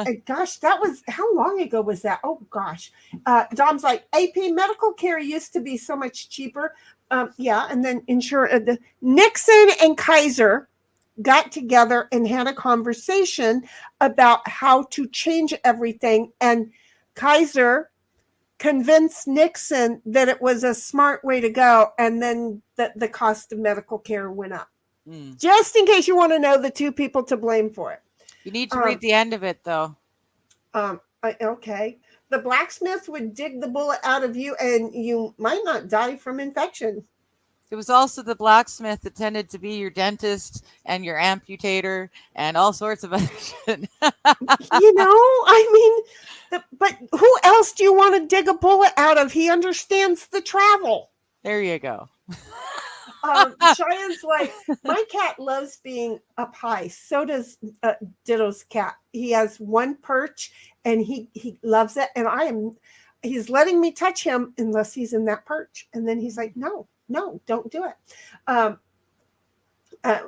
And gosh, that was, how long ago was that? Oh gosh. Dom's like, AP medical care used to be so much cheaper. Yeah, and then Nixon and Kaiser got together and had a conversation about how to change everything, and Kaiser convinced Nixon that it was a smart way to go, and then the cost of medical care went up. Just in case you want to know the two people to blame for it. You need to read the end of it, though. Okay. The blacksmith would dig the bullet out of you, and you might not die from infection. It was also the blacksmith that tended to be your dentist and your amputator and all sorts of other shit. I mean, but who else do you want to dig a bullet out of? He understands the travel. There you go. Cheyenne's like, my cat loves being up high. So does Ditto's cat. He has one perch and he loves it. And he's letting me touch him unless he's in that perch. And then he's like, no, don't do it.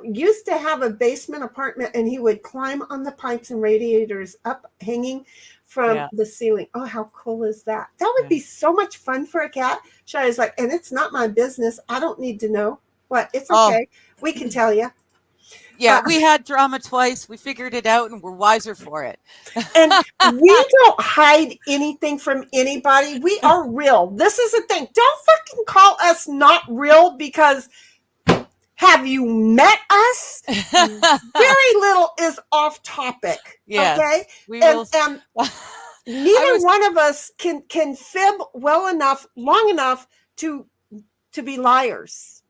Used to have a basement apartment, and he would climb on the pipes and radiators up hanging from the ceiling. Oh, how cool is that? That would be so much fun for a cat. Cheyenne's like, and it's not my business. I don't need to know. What? It's okay. We can tell you. Yeah, we had drama twice. We figured it out, and we're wiser for it. And we don't hide anything from anybody. We are real. This is the thing. Don't fucking call us not real, because have you met us? Very little is off topic. Yes, okay? We and, will. and neither one of us can fib well enough, long enough to be liars.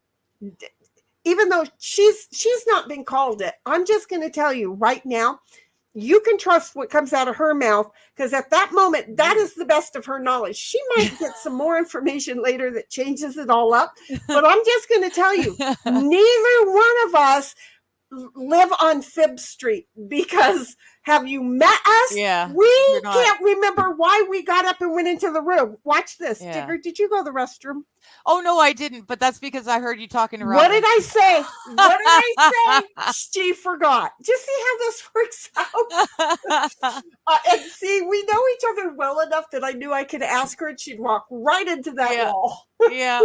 Even though she's not been called it. I'm just going to tell you right now, you can trust what comes out of her mouth, because at that moment, that is the best of her knowledge. She might get some more information later that changes it all up. But I'm just going to tell you, neither one of us live on Fib Street, because have you met us? Yeah, we can't remember why we got up and went into the room. Watch this. Yeah. Digger, did you go to the restroom? Oh, no, I didn't. But that's because I heard you talking to Robin. What did I say? What did I say? She forgot. Just see how this works out. And see, we know each other well enough that I knew I could ask her and she'd walk right into that wall. Yeah.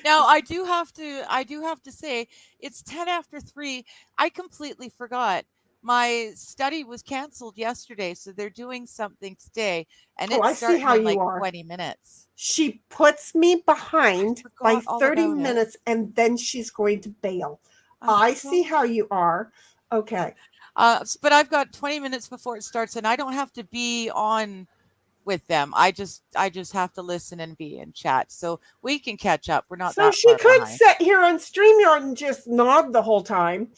Now I do have to say, it's 10 after 3. I completely forgot. My study was canceled yesterday, so they're doing something today, and it's starting in like 20 minutes. She puts me behind by 30 minutes, and then she's going to bail. I see how you are. Okay. But I've got 20 minutes before it starts, and I don't have to be on with them. I just have to listen and be in chat, so we can catch up. We're not so that she far could behind. sit here on StreamYard and just nod the whole time.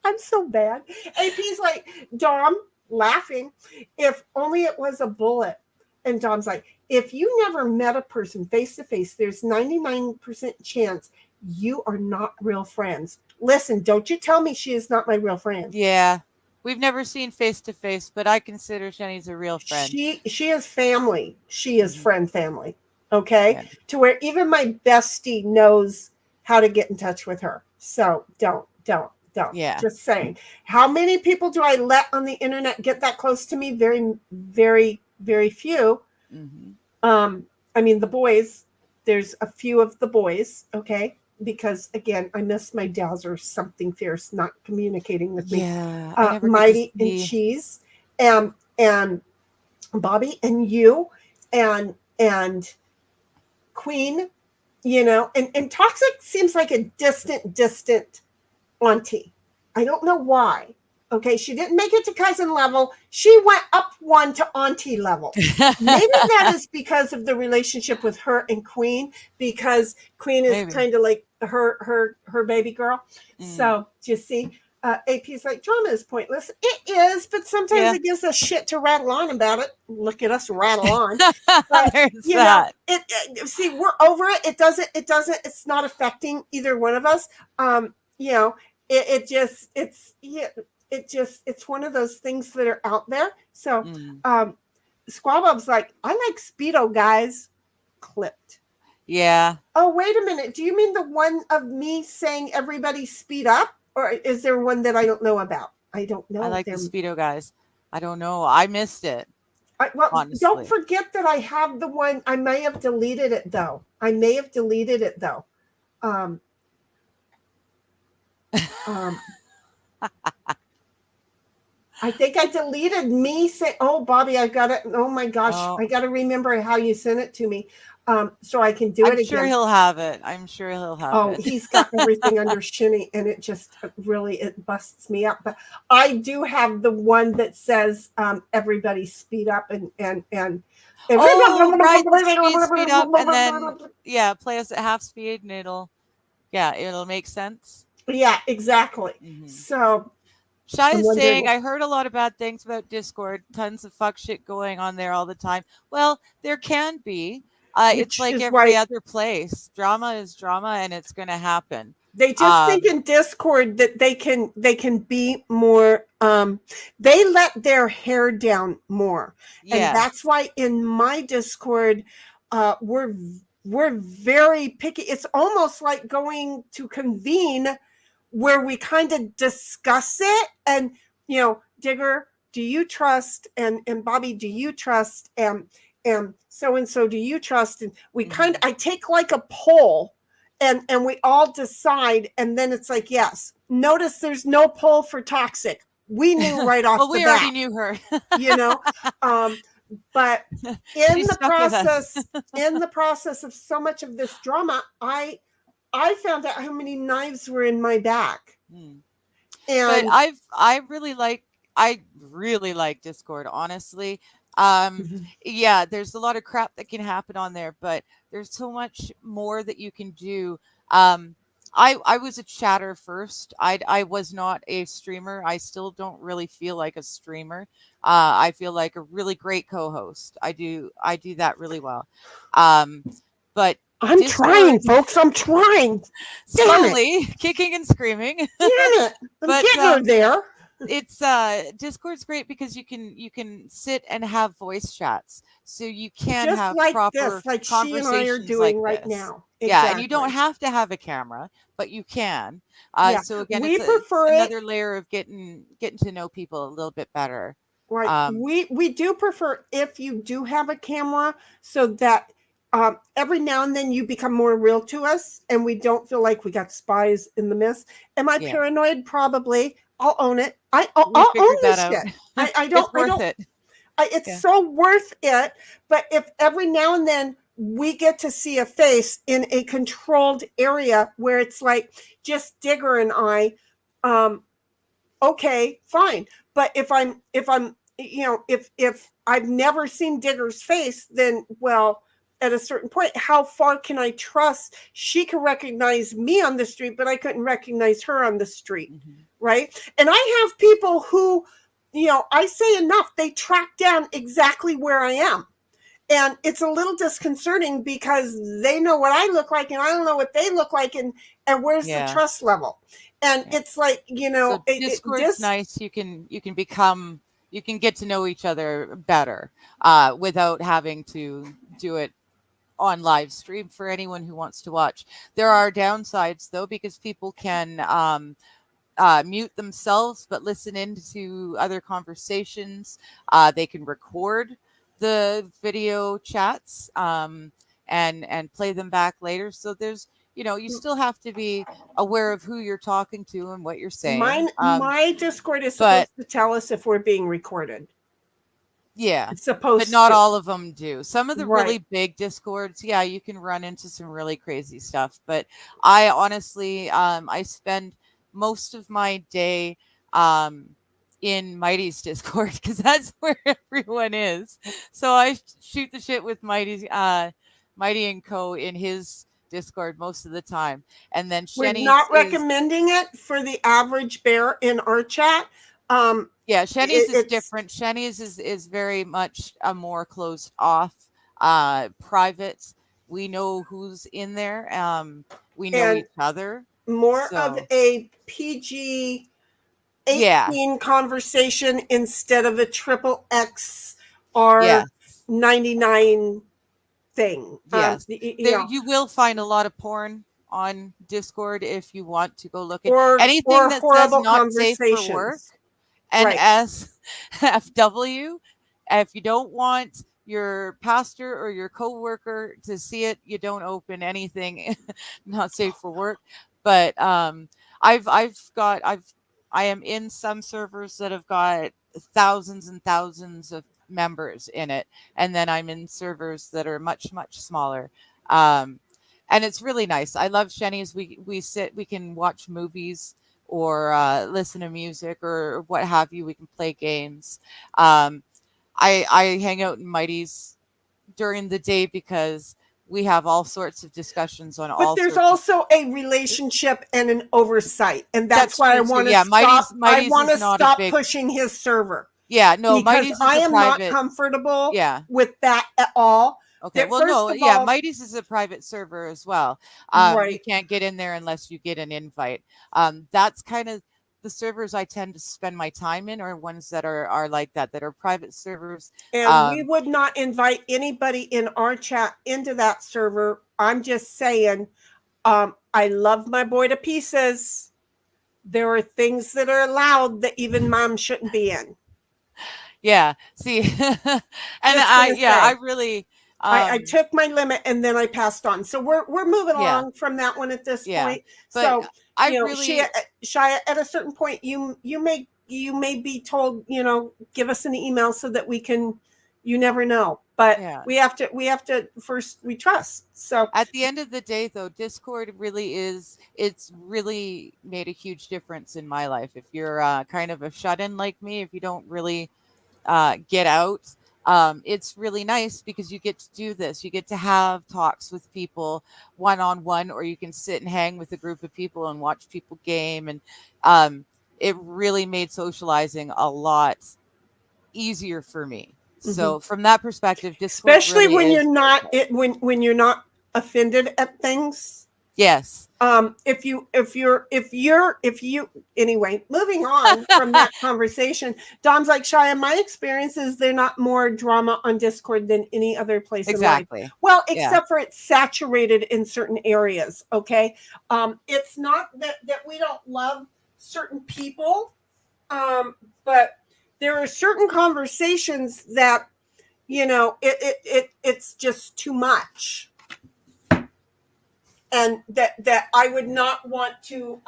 I'm so bad. AP's like, Dom, laughing, if only it was a bullet. And Dom's like, if you never met a person face to face, there's 99% chance you are not real friends. Listen, don't you tell me she is not my real friend. Yeah. We've never seen face to face, but I consider Sheni's a real friend. She is family. She is friend family. Okay. Yeah. To where even my bestie knows how to get in touch with her. So don't. Yeah. Just saying. How many people do I let on the internet get that close to me? Very, very, very few. Mm-hmm. I mean, the boys, there's a few of the boys. Okay. Because again, I miss my Dowser, something fierce, not communicating with me. Yeah, Mighty and Cheese, and Bobby and you, and Queen, and Toxic seems like a distant auntie. I don't know why. Okay, she didn't make it to cousin level. She went up one to auntie level. Maybe that is because of the relationship with her and Queen, because Queen is kind of like her baby girl. So, do you see? AP's like, drama is pointless. It is, but sometimes Yeah. it gives us shit to rattle on about it. Look at us rattle on. But There's you that. know, see, we're over it. It's not affecting either one of us. You know, it's one of those things that are out there. So Squaw Bob's like, I like Speedo, guys. Clipped. Yeah. Oh, wait a minute. Do you mean the one of me saying everybody speed up? Or is there one that I don't know about? I don't know. I like the Speedo guys. I don't know. I missed it. Well, honestly. don't forget that I have the one. I may have deleted it though. I think I deleted me saying, "Oh, Bobby, I got it." Oh my gosh, I got to remember how you sent it to me, so I can do it again. I'm sure he'll have it. Oh, he's got everything under Sheni, and it just really busts me up. But I do have the one that says, "Everybody speed up," and oh, right, speed up, and then play us at half speed, and it'll make sense. Yeah, exactly. So. Shai is saying, I heard a lot of bad things about Discord. Tons of fuck shit going on there all the time. Well, there can be. It's like every other place. Drama is drama, and it's going to happen. They just think in Discord that they can be more. They let their hair down more, and that's why in my Discord, we're very picky. It's almost like going to convene, where we kind of discuss it, and Digger, do you trust, and Bobby, do you trust, and so do you trust, and we I take like a poll, and we all decide, and then it's like, yes. Notice there's no poll for toxic. We knew right off the bat. We already knew her. But in the process of so much of this drama, I found out how many knives were in my back. But I really like Discord, honestly. There's a lot of crap that can happen on there, but there's so much more that you can do. I was a chatter first. I was not a streamer. I still don't really feel like a streamer. I feel like a really great co-host. I do that really well. But I'm trying, folks. I'm trying. Slowly, kicking and screaming. Damn it. I'm getting there. It's Discord's great because you can sit and have voice chats. So you can just have like proper this, like conversations she and I are doing like right now. Exactly. Yeah, and you don't have to have a camera, but you can. So again, it's another layer of getting to know people a little bit better. Right. We do prefer if you do have a camera, so that every now and then you become more real to us, and we don't feel like we got spies in the mist. Am I paranoid? Probably. I'll own it. I'll own this shit. I don't. It's worth it. It's so worth it. But if every now and then we get to see a face in a controlled area where it's like just Digger and I, okay, fine. But if I've never seen Digger's face, then at a certain point, how far can I trust? She can recognize me on the street, but I couldn't recognize her on the street. Right. And I have people who, I say enough, they track down exactly where I am. And it's a little disconcerting because they know what I look like and I don't know what they look like. And where's the trust level? And it's like, so Discord's nice. You can get to know each other better without having to do it on live stream for anyone who wants to watch. There are downsides though, because people can mute themselves but listen into other conversations. They can record the video chats and play them back later. So there's you still have to be aware of who you're talking to and what you're saying. My Discord is supposed to tell us if we're being recorded. Yeah, it's supposed but not to. all of them do. Some of the really big Discords, you can run into some really crazy stuff. But I honestly, I spend most of my day in Mighty's Discord because that's where everyone is. So I shoot the shit with Mighty and Co. in his Discord most of the time. And then We're Sheni's not is, recommending it for the average bear in our chat. yeah, Sheni's is It's different. Sheni's is very much a more closed off, private. We know who's in there. We know and each other. more of So a PG yeah, 18 conversation instead of a triple X or yes, 99 thing. yes. You There know, you will find a lot of porn on Discord if you want to go look at or anything that says horrible not safe for work. conversations. And Right. SFW, if you don't want your pastor or your coworker to see it, you don't open anything not safe for work. But I am in some servers that have got thousands and thousands of members in it, and then I'm in servers that are much smaller. Um, and it's really nice. I love Sheni's. We can watch movies or listen to music or what have you. We can play games. Um, I hang out in Mighty's during the day because we have all sorts of discussions on But all there's sorts of. also a relationship and an oversight, and that's That's why I true too. want to Yeah, stop. I Mighty's want is to not a stop big. pushing his server Yeah, no, because Mighty's is I a am not private. comfortable Yeah. with that at all. Okay. Well, First no. of Yeah, all, Mighty's is a private server as well. You right. can't get in there unless you get an invite. That's kind of the servers I tend to spend my time in, or ones that are like that are private servers. And we would not invite anybody in our chat into that server. I'm just saying, I love my boy to pieces. There are things that are allowed that even mom shouldn't be in. Yeah. See, and I really. I took my limit and then I passed on. So we're moving Yeah. along from that one at this Yeah, point. but So I you know, really. Shia, at a certain point, you may be told, give us an email so that we can. You never know, but Yeah. we have to first we trust. So At the end of the day, though, Discord really is. It's really made a huge difference in my life. If you're kind of a shut-in like me, if you don't really get out, it's really nice because you get to do this. You get to have talks with people one-on-one, or you can sit and hang with a group of people and watch people game. And it really made socializing a lot easier for me. So from that perspective, Discord especially really when is you're not great. when you're not offended at things. Yes. If you anyway, moving on from that conversation, Dom's like, Shia, my experience is they're not more drama on Discord than any other place in life. Exactly. Well, Yeah. except for it's saturated in certain areas. Okay. It's not that we don't love certain people, but there are certain conversations that, it's just too much. And that I would not want to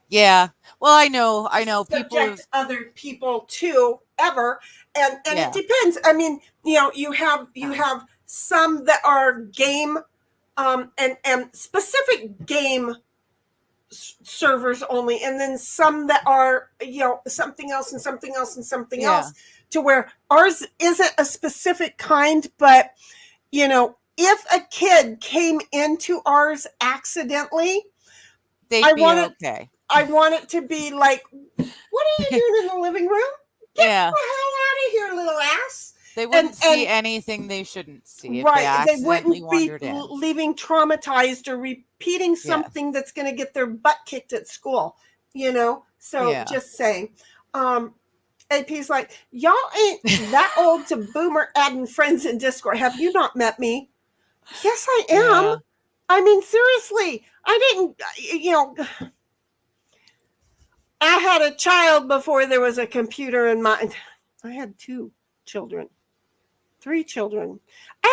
Yeah. Well, I know people have, subject other people to ever. And Yeah. it depends. I mean, you have some that are game and specific game servers only, and then some that are something else and something else and something Yeah. else, to where ours isn't a specific kind, but if a kid came into ours accidentally, they'd I be want it. okay. I want it to be like, what are you doing in the living room? Get Yeah. the hell out of here, little ass. They wouldn't see anything they shouldn't see if they Right. They accidentally wouldn't be wandered in. leaving traumatized or repeating something that's going to get their butt kicked at school, So Yeah. just saying. AP's like, y'all ain't that old to boomer adding friends in Discord. Have you not met me? Yes, I am. Yeah. I mean, seriously, I didn't, I had a child before there was a computer in my, I had 3 children. I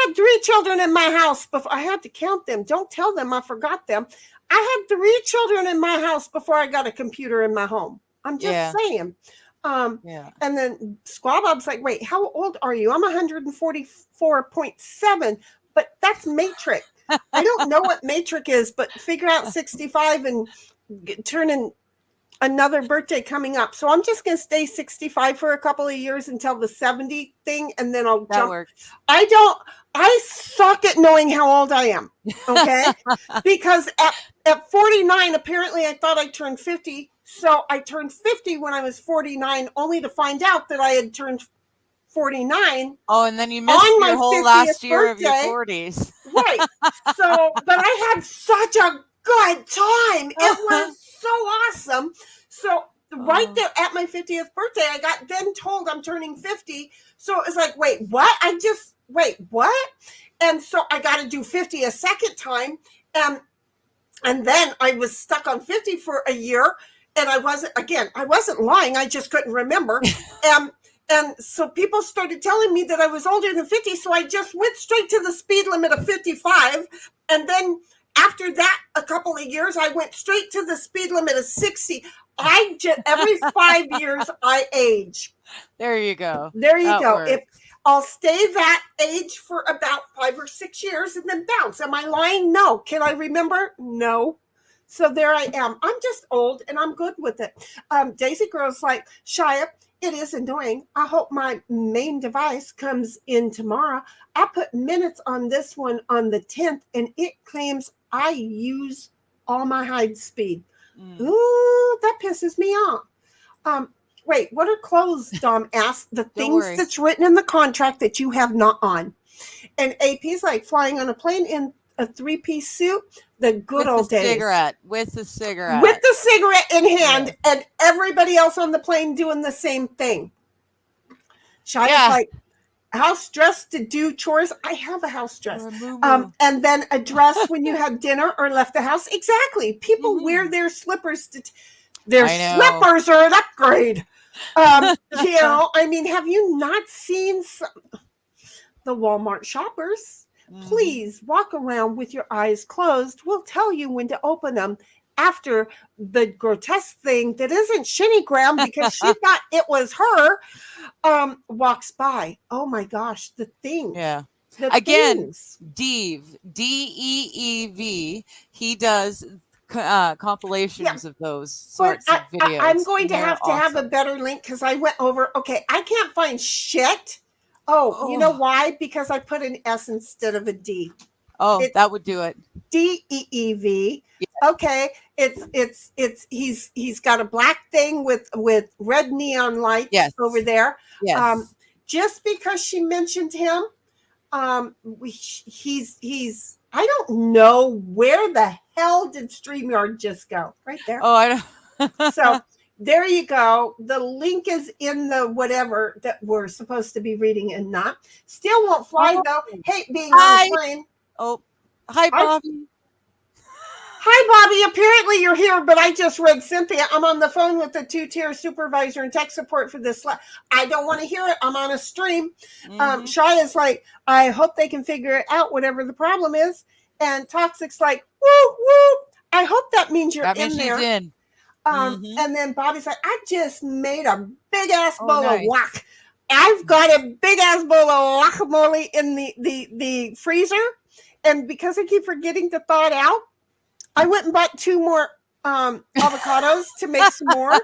had 3 children in my house before. I had to count them. Don't tell them I forgot them. I had 3 children in my house before I got a computer in my home. I'm just saying. Yeah. And then Squabob's like, wait, how old are you? I'm 144.7, but that's Matrix. I don't know what Matrix is, but figure out 65 and turn in another birthday coming up. So I'm just going to stay 65 for a couple of years until the 70 thing, and then I'll jump. Works. I I suck at knowing how old I am. Okay. Because at 49, apparently I thought I turned 50. So I turned 50 when I was 49, only to find out that I had turned 49. Oh, and then you missed on my your whole 50th last year of your birthday. 40s. Right. So, but I had such a good time. It was so awesome. So right there at my 50th birthday, I got then told I'm turning 50. So it was like, wait, what? Wait, what? And so I got to do 50 a second time. And then I was stuck on 50 for a year. And I wasn't lying. I just couldn't remember. And so people started telling me that I was older than 50. So I just went straight to the speed limit of 55. And then after that, a couple of years, I went straight to the speed limit of 60. Every 5 years, I age. There you go. There you That go. works. If I'll stay that age for about 5 or 6 years and then bounce. Am I lying? No. Can I remember? No. So there I am. I'm just old and I'm good with it. Daisy Girl's like, Shia, it is annoying. I hope my main device comes in tomorrow. I put minutes on this one on the 10th and it claims I use all my hide speed. Ooh, that pisses me off. Wait, what are closed? Dom asked. The things that's written in the contract that you have not on. And AP's like flying on a plane in a 3-piece suit. The good old days. With the cigarette. With the cigarette in hand, and everybody else on the plane doing the same thing. Shia's like, house dress to do chores. I have a house dress. And then a dress when you have dinner or left the house. Exactly. People wear their slippers. Their slippers are an upgrade. You know, I mean, have you not seen the Walmart shoppers? Please walk around with your eyes closed. We'll tell you when to open them after the grotesque thing that isn't Sheni Graham because she thought it was her walks by. Oh my gosh, the thing. Yeah. Again, Deev, Deeev, he does compilations of those sorts of videos. I'm going to have a better link because I went over. Okay, I can't find shit. Oh, you know why? Because I put an S instead of a D. Oh, that would do it. DEEV. Yeah. Okay, he's got a black thing with red neon lights over there. Yes. Just because she mentioned him, he's I don't know where the hell did StreamYard just go? Right there. Oh, I don't. So there you go. The link is in the whatever that we're supposed to be reading and not. Still won't fly though. Hate being on a plane. Oh, hi, Bobby. Hi, Bobby. Apparently you're here, but I just read Cynthia. I'm on the phone with the 2-tier supervisor and tech support for this. I don't want to hear it. I'm on a stream. Shia's like, I hope they can figure it out, whatever the problem is. And Toxic's like, woo, woo. I hope that means you're in there. In. And then Bobby's like, I just made a big ass bowl of guac. I've got a big ass bowl of guacamole in the freezer. And because I keep forgetting to thaw it out, I went and bought 2 more avocados to make some more.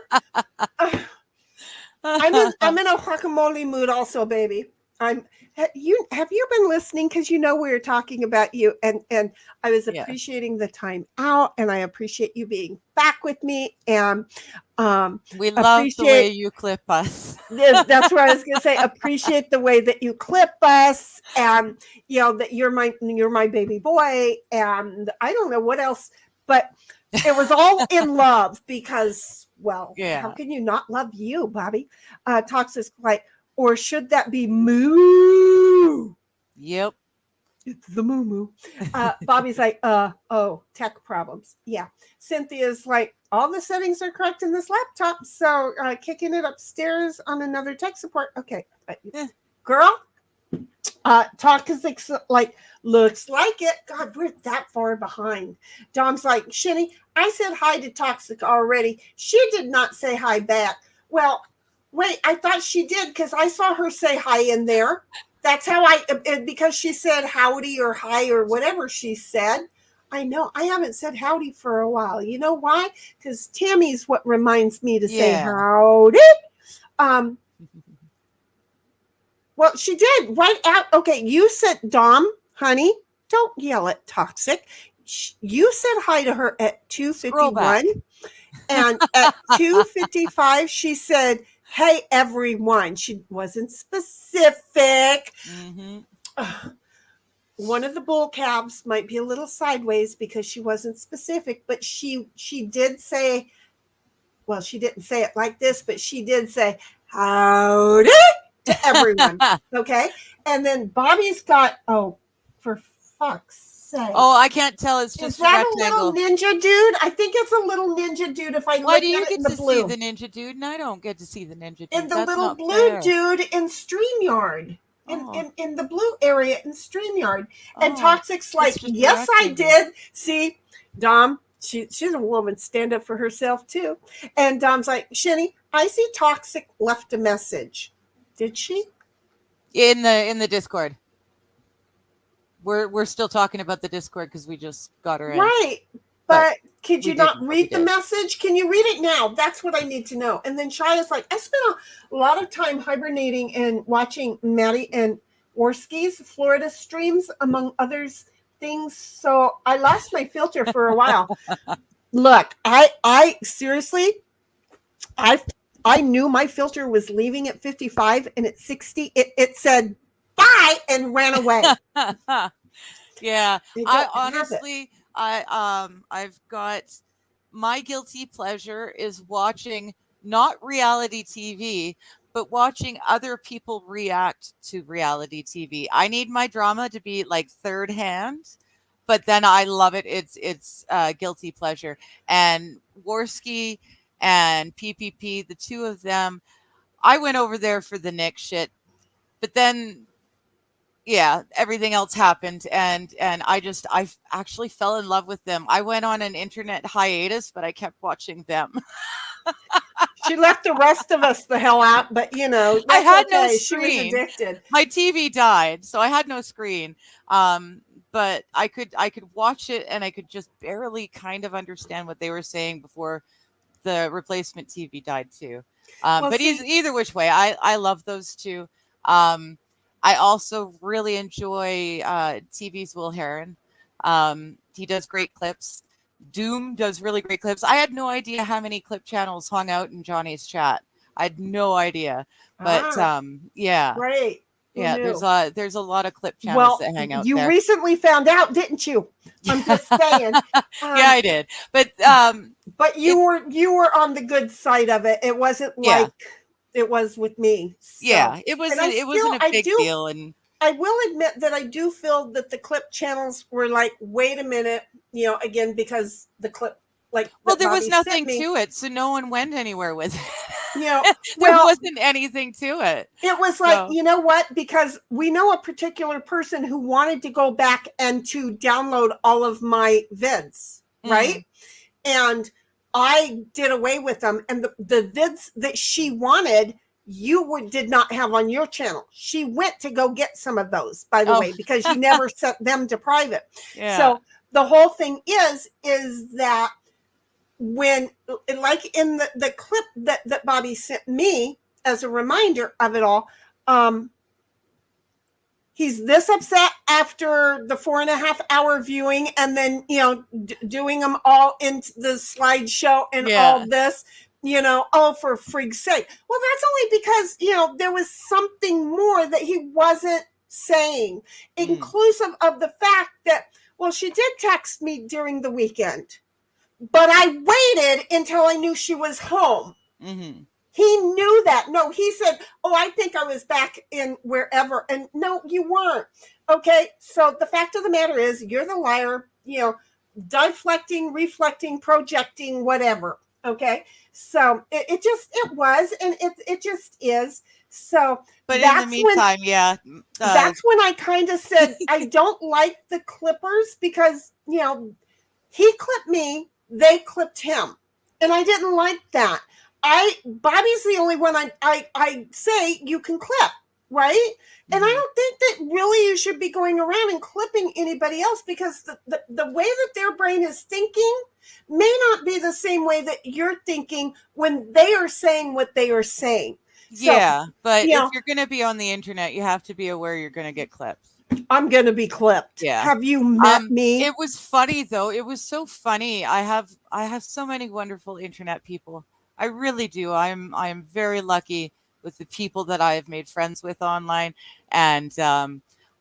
I'm in a guacamole mood also, baby. Have you been listening? Because we were talking about you, and I was appreciating the time out, and I appreciate you being back with me. And we love the way you clip us. That's what I was going to say. Appreciate the way that you clip us, and that you're my baby boy, and I don't know what else, but it was all in love because, how can you not love you, Bobby? Toxic like. Or should that be moo? Yep. It's the moo. Bobby's like, tech problems. Yeah. Cynthia's like, all the settings are correct in this laptop. So kicking it upstairs on another tech support. Okay. Girl, Toxic like, looks like it. God, we're that far behind. Dom's like, Sheni, I said hi to Toxic already. She did not say hi back. Well, wait, I thought she did because I saw her say hi in there. That's how because she said howdy or hi or whatever she said. I know I haven't said howdy for a while. You know why? Because Tammy's what reminds me to say howdy. Well, she did right out. Okay, you said, Dom, honey, don't yell at Toxic. You said hi to her at Scroll back. 2:51, and at 2:55 she said, "Hey, everyone." She wasn't specific. One of the bull calves might be a little sideways because she wasn't specific, but she did say, well, she didn't say it like this, but she did say howdy to everyone. Okay. And then Bobby's got, oh, for fuck's sake. Oh, I can't tell. It's just Is that a a little ninja dude? I think it's a little ninja dude if I Why look do you at it in get the to blue. see the ninja dude and I don't get to see the ninja dude? And the That's little not blue fair. dude in StreamYard. In the blue area in StreamYard. And Toxic's like, yes, I did. See, Dom, she's a woman, stand up for herself too. And Dom's like, Sheni, I see Toxic left a message. Did she? In the Discord. We're still talking about the Discord because we just got her in. Right. But could you not read the message? Can you read it now? That's what I need to know. And then Shaya's like, I spent a lot of time hibernating and watching Maddie and Worski's Florida streams, among others things. So I lost my filter for a while. Look, I seriously, I knew my filter was leaving at 55 and at 60. It said bye and ran away. Yeah. I honestly, I've got my guilty pleasure is watching not reality TV, but watching other people react to reality TV. I need my drama to be like third hand, but then I love it. It's guilty pleasure. And Worski and PPP, the two of them, I went over there for the Nick shit, but then yeah, everything else happened, and I actually fell in love with them. I went on an internet hiatus, but I kept watching them. She left the rest of us the hell out, but you know, I had no screen. She was addicted. My TV died, so I had no screen. But I could watch it, and I could just barely kind of understand what they were saying before the replacement TV died too. But either which way, I love those two. I also really enjoy TV's Will Heron. He does great clips. Doom does really great clips. I had no idea how many clip channels hung out in Johnny's chat. I had no idea. But yeah. Great. Yeah, there's a lot of clip channels that hang out there. You recently found out, didn't you? I'm just saying. Yeah, I did. But you were on the good side of it. It wasn't like it was with me. So. Yeah, it wasn't a big deal. And I will admit that I do feel that the clip channels were like, wait a minute, you know, again, because the clip, like, well, there was nothing to it, so no one went anywhere with it. You know, there wasn't anything to it. It was like, you know what? Because we know a particular person who wanted to go back and to download all of my vids, right? And I did away with them, and the vids that she wanted, you did not have on your channel. She went to go get some of those, by the way, because you never sent them to private. Yeah. So the whole thing is that when, like in the clip that Bobby sent me as a reminder of it all, he's this upset after the 4.5 hour viewing, and then, you know, doing them all into the slideshow and all this, you know, oh, for frig's sake. Well, that's only because, you know, there was something more that he wasn't saying, inclusive of the fact that, well, she did text me during the weekend, but I waited until I knew she was home. Mm-hmm. He knew that. No, he said, oh, I think I was back in wherever. And no, you weren't. Okay. So the fact of the matter is, you're the liar, you know, deflecting, reflecting, projecting, whatever. Okay. So it was, and it just is. So, but in the meantime, that's when I kind of said, I don't like the clippers because, you know, he clipped me, they clipped him. And I didn't like that. Bobby's the only one I say you can clip, right? And I don't think that really you should be going around and clipping anybody else, because the way that their brain is thinking may not be the same way that you're thinking when they are saying what they are saying. So, Yeah, but you if know, you're going to be on the internet, you have to be aware you're going to get clipped. I'm going to be clipped. Yeah. Have you met me? It was funny though. It was so funny. I have so many wonderful internet people. I really do. I am very lucky with the people that I have made friends with online. And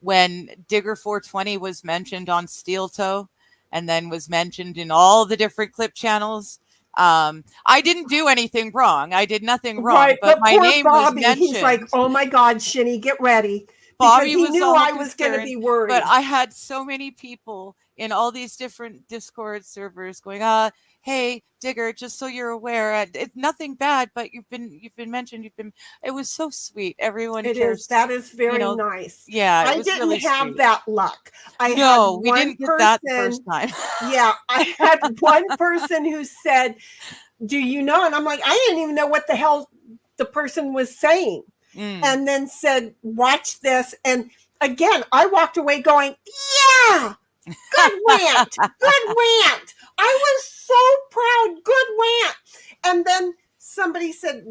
when Digger 420 was mentioned on Steel Toe, and then was mentioned in all the different clip channels, I didn't do anything wrong. I did nothing wrong, Right, but but my poor name was Bobby, he's like, mentioned. oh my God, Sheni, get ready. Because Bobby he was knew all I was going to concerned, be but worried. I had so many people in all these different Discord servers going, hey, Digger, just so you're aware, it's nothing bad, but you've been mentioned. It was so sweet. Everyone It is. cares, That is very nice. yeah, it I was didn't really have sweet. that luck. I had No, we one didn't get that the first person. time. Yeah, I had one person who said, do you know? And I'm like, I didn't even know what the hell the person was saying. And then said, watch this. And again, I walked away going, yeah, good rant, good rant. I was so proud, good rant. And then somebody said,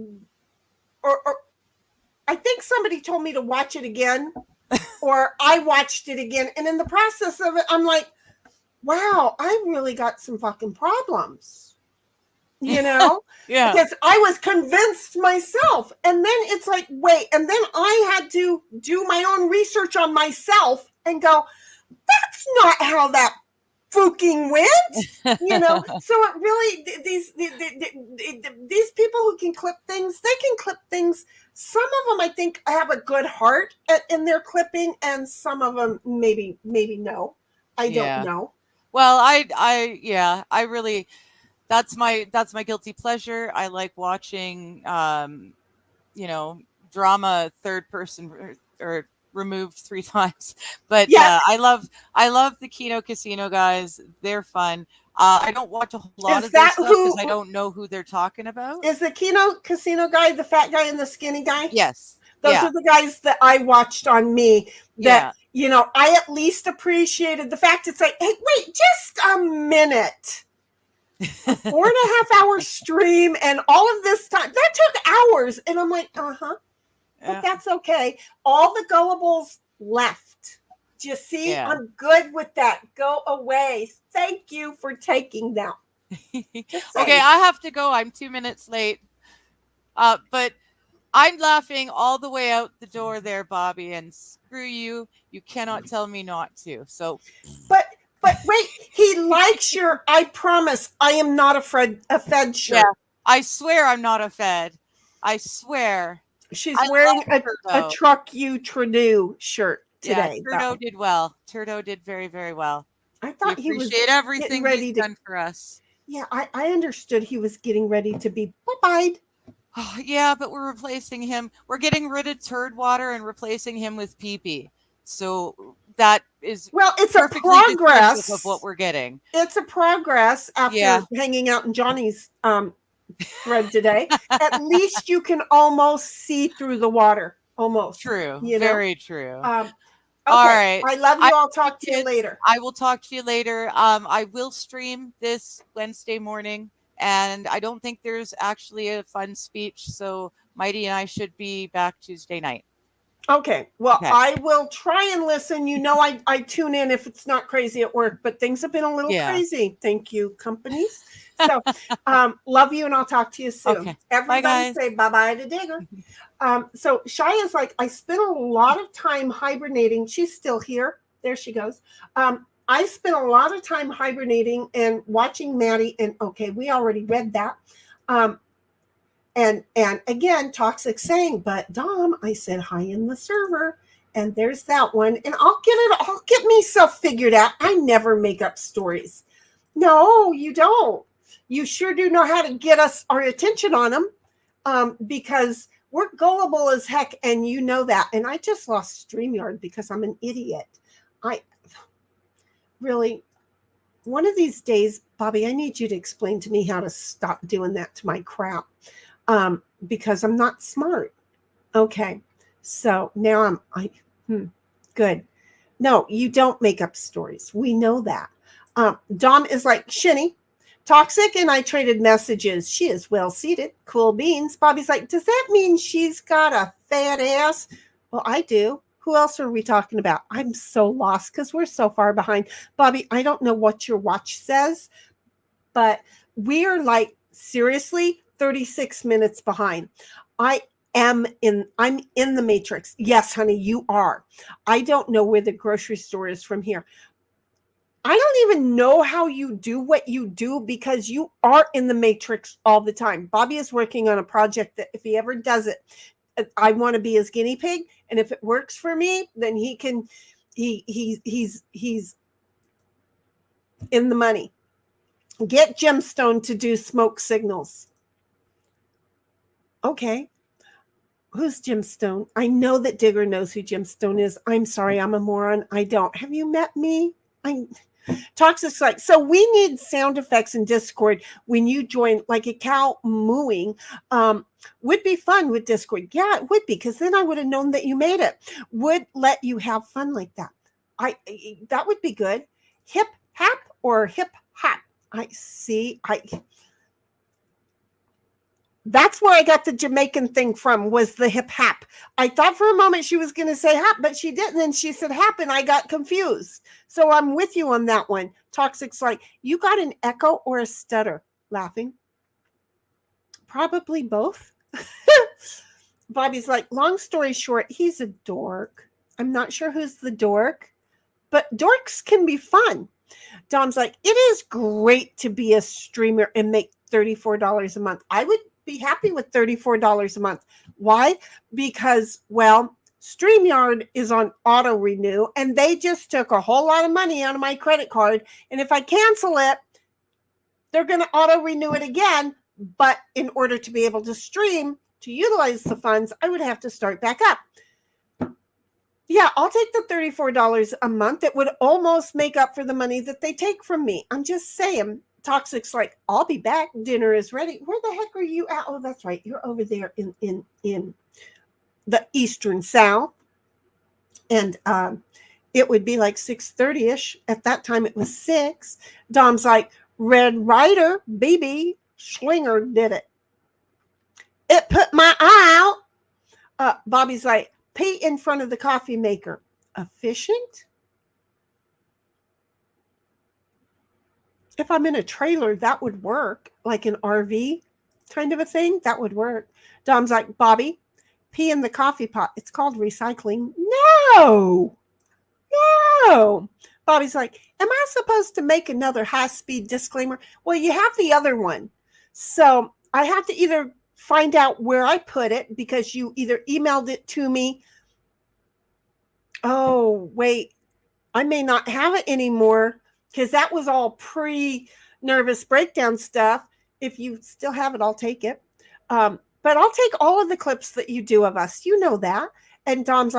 or I think somebody told me to watch it again, or I watched it again. And in the process of it, I'm like, wow, I really got some fucking problems, Yeah. because I was convinced myself. And then it's like, wait, and then I had to do my own research on myself and go, that's not how that fucking went. So it really, these people who can clip things, they can clip things. Some of them I think have a good heart in their clipping, and some of them maybe no. I don't know. Well, I really, that's my guilty pleasure. I like watching drama third person or removed 3 times. But Yes. I love the Kino Casino guys. They're fun. I don't watch a whole lot Is of their that stuff who- because I don't know who they're talking about. Is the Kino Casino guy the fat guy and the skinny guy? Yes. Those Yeah. are the guys that I watched on me that, Yeah. I at least appreciated the fact it's like, hey, wait, just a minute. 4.5-hour stream and all of this time. That took hours. And I'm like, but that's okay. All the gullibles left. Do you see? Yeah. I'm good with that. Go away. Thank you for taking them. Okay, I have to go. I'm 2 minutes late. But I'm laughing all the way out the door there, Bobby, and screw you. You cannot tell me not to. So, but wait, he likes your, I promise, I am not a Fed shirt. Yeah, I swear I'm not a Fed. I swear. She's wearing a Truck You Trudeau shirt today. Yeah, Trudeau did well. Trudeau did very, very well. I thought he was appreciate everything he's done for us. Yeah, I understood he was getting ready to be bye-bye. Oh, yeah, but we're replacing him. We're getting rid of turd water and replacing him with pee-pee. So that is it's a progress of what we're getting. It's a progress after hanging out in Johnny's thread today. At least you can almost see through the water. Almost. True. Very true. Okay. All right. I love you. I'll talk to you later. I will talk to you later. I will stream this Wednesday morning, and I don't think there's actually a fun speech. So Mighty and I should be back Tuesday night. Okay. Well, I will try and listen. I tune in if it's not crazy at work, but things have been a little crazy. Thank you, companies. So love you, and I'll talk to you soon. Okay. Everybody bye, say bye-bye to Digger. So Shaya's like, I spent a lot of time hibernating. She's still here. There she goes. I spent a lot of time hibernating and watching Maddie. And okay, we already read that. And again, toxic saying, but Dom, I said hi in the server, and there's that one. And I'll get myself figured out. I never make up stories. No, you don't. You sure do know how to get us our attention on them, because we're gullible as heck, and you know that. And I just lost StreamYard because I'm an idiot. I really, one of these days, Bobby, I need you to explain to me how to stop doing that to my crap, because I'm not smart. Okay, so now good. No, you don't make up stories. We know that. Dom is like, Sheni, Toxic and I traded messages. She is well seated. Cool beans. Bobby's like, does that mean she's got a fat ass? Well, I do. Who else are we talking about? I'm so lost because we're so far behind. Bobby, I don't know what your watch says, but we are like seriously 36 minutes behind. I'm in the matrix. Yes, honey, you are. I don't know where the grocery store is from here. I don't even know how you do what you do because you are in the matrix all the time. Bobby is working on a project that if he ever does it, I want to be his guinea pig. And if it works for me, then he's in the money. Get Gemstone to do smoke signals. Okay. Who's Gemstone? I know that Digger knows who Gemstone is. I'm sorry, I'm a moron. I don't. Have you met me? Toxic's like, so we need sound effects in Discord when you join, like a cow mooing. Would be fun with Discord. Yeah, it would be, because then I would have known that you made it. Would let you have fun like that. That would be good. Hip hap or hip hop. I see. That's where I got the Jamaican thing from, was the hip hop. I thought for a moment she was going to say hop, but she didn't. And she said hap, and I got confused. So I'm with you on that one. Toxic's like, you got an echo or a stutter? Laughing. Probably both. Bobby's like, long story short, he's a dork. I'm not sure who's the dork, but dorks can be fun. Dom's like, it is great to be a streamer and make $34 a month. I would be happy with $34 a month. Why? Because, well, StreamYard is on auto renew, and they just took a whole lot of money out of my credit card. And if I cancel it, they're going to auto renew it again. But in order to be able to stream, to utilize the funds, I would have to start back up. Yeah, I'll take the $34 a month. It would almost make up for the money that they take from me. I'm just saying. Toxic's like, I'll be back. Dinner is ready. Where the heck are you at? Oh, that's right. You're over there in the Eastern South. And it would be like 6:30-ish. At that time, it was 6. Dom's like, Red Rider, baby, Slinger did it. It put my eye out. Bobby's like, pee in front of the coffee maker. Efficient? If I'm in a trailer, that would work. Like an RV kind of a thing, that would work. Dom's like, Bobby, pee in the coffee pot. It's called recycling. No. Bobby's like, am I supposed to make another high-speed disclaimer? Well, you have the other one. So I have to either find out where I put it, because you either emailed it to me. Oh, wait. I may not have it anymore, because that was all pre-nervous breakdown stuff. If you still have it, I'll take it. But I'll take all of the clips that you do of us. You know that. And Bobby's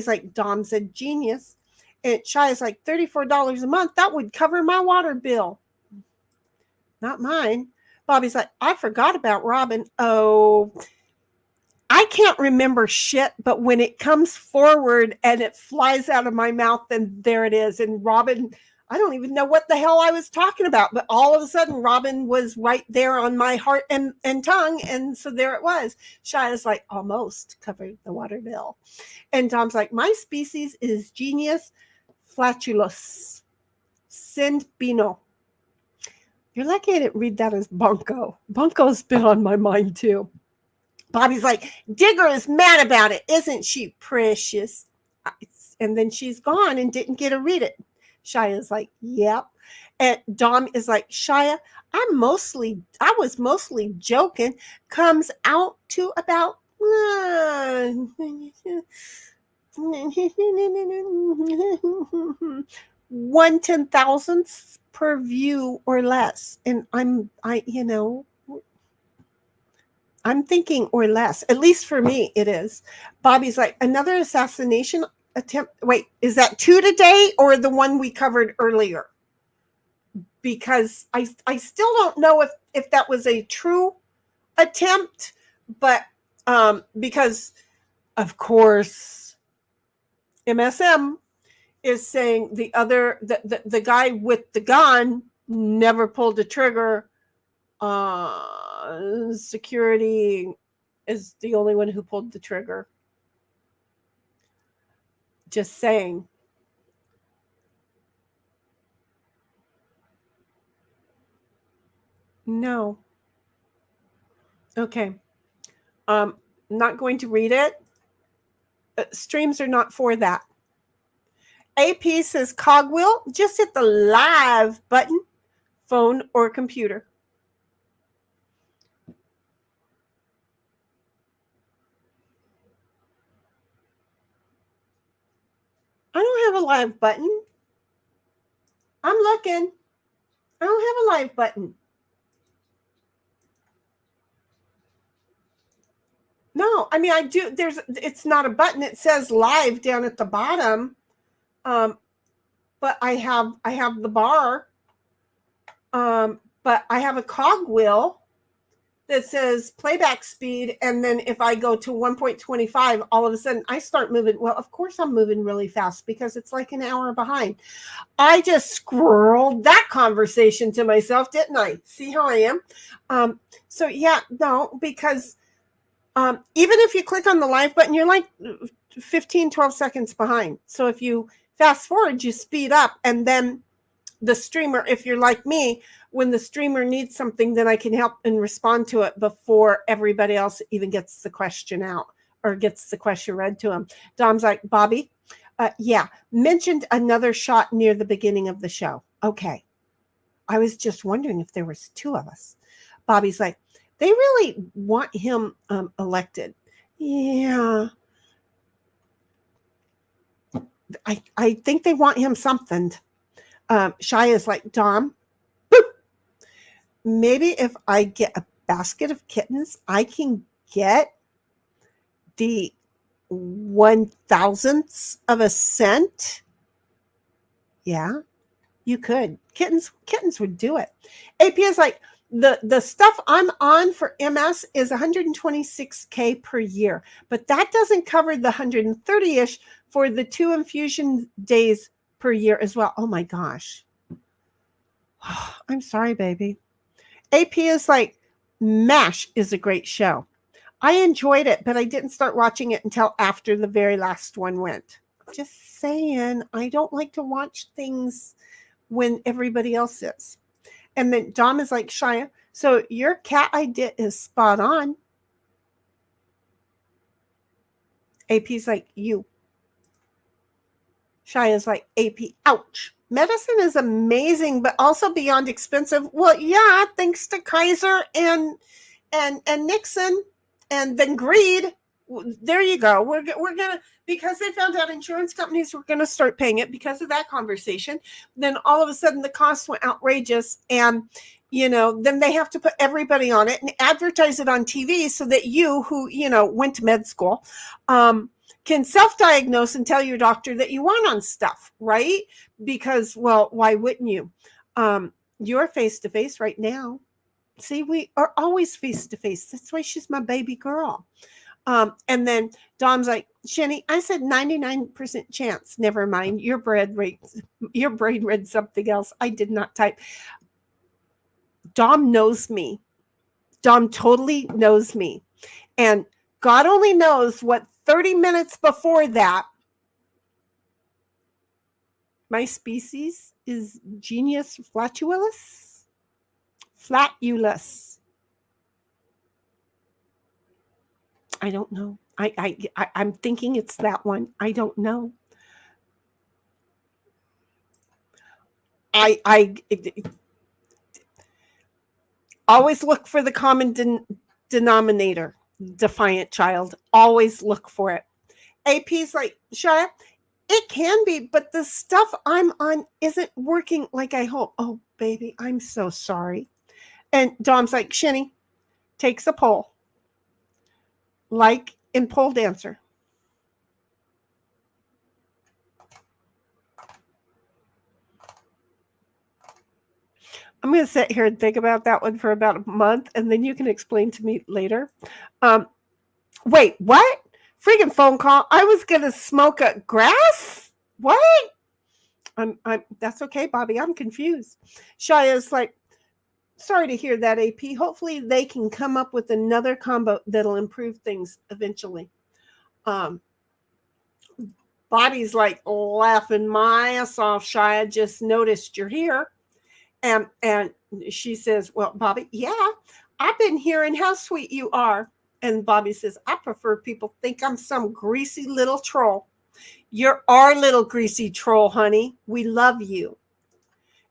like, Dom's a genius. And Shia's like, $34 a month. That would cover my water bill. Not mine. Bobby's like, I forgot about Robin. Oh, I can't remember shit, but when it comes forward and it flies out of my mouth, then there it is. And Robin, I don't even know what the hell I was talking about, but all of a sudden Robin was right there on my heart and tongue. And so there it was. Shia's like, almost covered the water bill. And Tom's like, my species is Genius flatulus Sindbino. You're lucky I didn't read that as Bunko. Bunko's been on my mind too. Bobby's like, Digger is mad about it. Isn't she precious? And then she's gone and didn't get to read it. Shia's like, yep. And Dom is like, Shia, I was mostly joking. Comes out to about 1/10,000th per view or less. And I'm thinking or less. At least for me, it is. Bobby's like, another assassination attempt. Wait, is that 2 today or the one we covered earlier? Because I still don't know if that was a true attempt, but because of course MSM is saying the guy with the gun never pulled the trigger. Security is the only one who pulled the trigger. Just saying. No. Okay. Not going to read it. Streams are not for that. AP says cogwheel. Just hit the live button, phone or computer. I don't have a live button. I'm looking. I don't have a live button. No, I mean I do. It's not a button. It says live down at the bottom. But I have the bar. But I have a cogwheel that says playback speed, and then if I go to 1.25, all of a sudden I start moving. Well, of course I'm moving really fast because it's like an hour behind. I just scrolled that conversation to myself, didn't I? See how I am? So yeah, no, because even if you click on the live button, you're like 12 seconds behind. So if you fast forward, you speed up, and then the streamer, if you're like me, when the streamer needs something, then I can help and respond to it before everybody else even gets the question out or gets the question read to them. Dom's like, Bobby, yeah, mentioned another shot near the beginning of the show. Okay. I was just wondering if there was two of us. Bobby's like, they really want him elected. Yeah. I think they want him something. Shia's like, Dom, maybe if I get a basket of kittens, I can get the 1,000th of a cent. Yeah, you could. Kittens would do it. AP is like, the stuff I'm on for MS is $126K per year, but that doesn't cover the 130-ish for the 2 infusion days per year as well. Oh my gosh. I'm sorry, baby. AP is like, MASH is a great show. I enjoyed it, but I didn't start watching it until after the very last one went. Just saying, I don't like to watch things when everybody else is. And then Dom is like, Shia, so your cat idea is spot on. AP's like, you. Shia's like, AP, ouch. Medicine is amazing, but also beyond expensive. Well, yeah, thanks to Kaiser and Nixon, and then greed. There you go. We're gonna, because they found out insurance companies were gonna start paying it because of that conversation. Then all of a sudden the costs went outrageous, and then they have to put everybody on it and advertise it on TV so that you, who went to med school, can self-diagnose and tell your doctor that you want on stuff, right? Because, well, why wouldn't you? You're face-to-face right now. See, we are always face-to-face. That's why she's my baby girl. And then Dom's like, Sheni, I said 99% chance. Never mind. Your brain read something else. I did not type. Dom knows me. Dom totally knows me. And God only knows what 30 minutes before that, my species is Genius flatulus. Flatulus. I don't know. I'm thinking it's that one. I don't know. I always look for the common denominator. Defiant child. Always look for it. AP's like, Shia, it can be, but the stuff I'm on isn't working like I hope. Oh, baby, I'm so sorry. And Dom's like, Sheni, takes a poll. Like in pole dancer. I'm going to sit here and think about that one for about a month, and then you can explain to me later. Wait, what? Freaking phone call. I was going to smoke a grass? What? I'm that's okay, Bobby. I'm confused. Shaya's like, sorry to hear that, AP. Hopefully they can come up with another combo that'll improve things eventually. Bobby's like laughing my ass off. Shia, just noticed you're here. And she says, well, Bobby, yeah, I've been hearing how sweet you are. And Bobby says, I prefer people think I'm some greasy little troll. You're our little greasy troll, honey. We love you.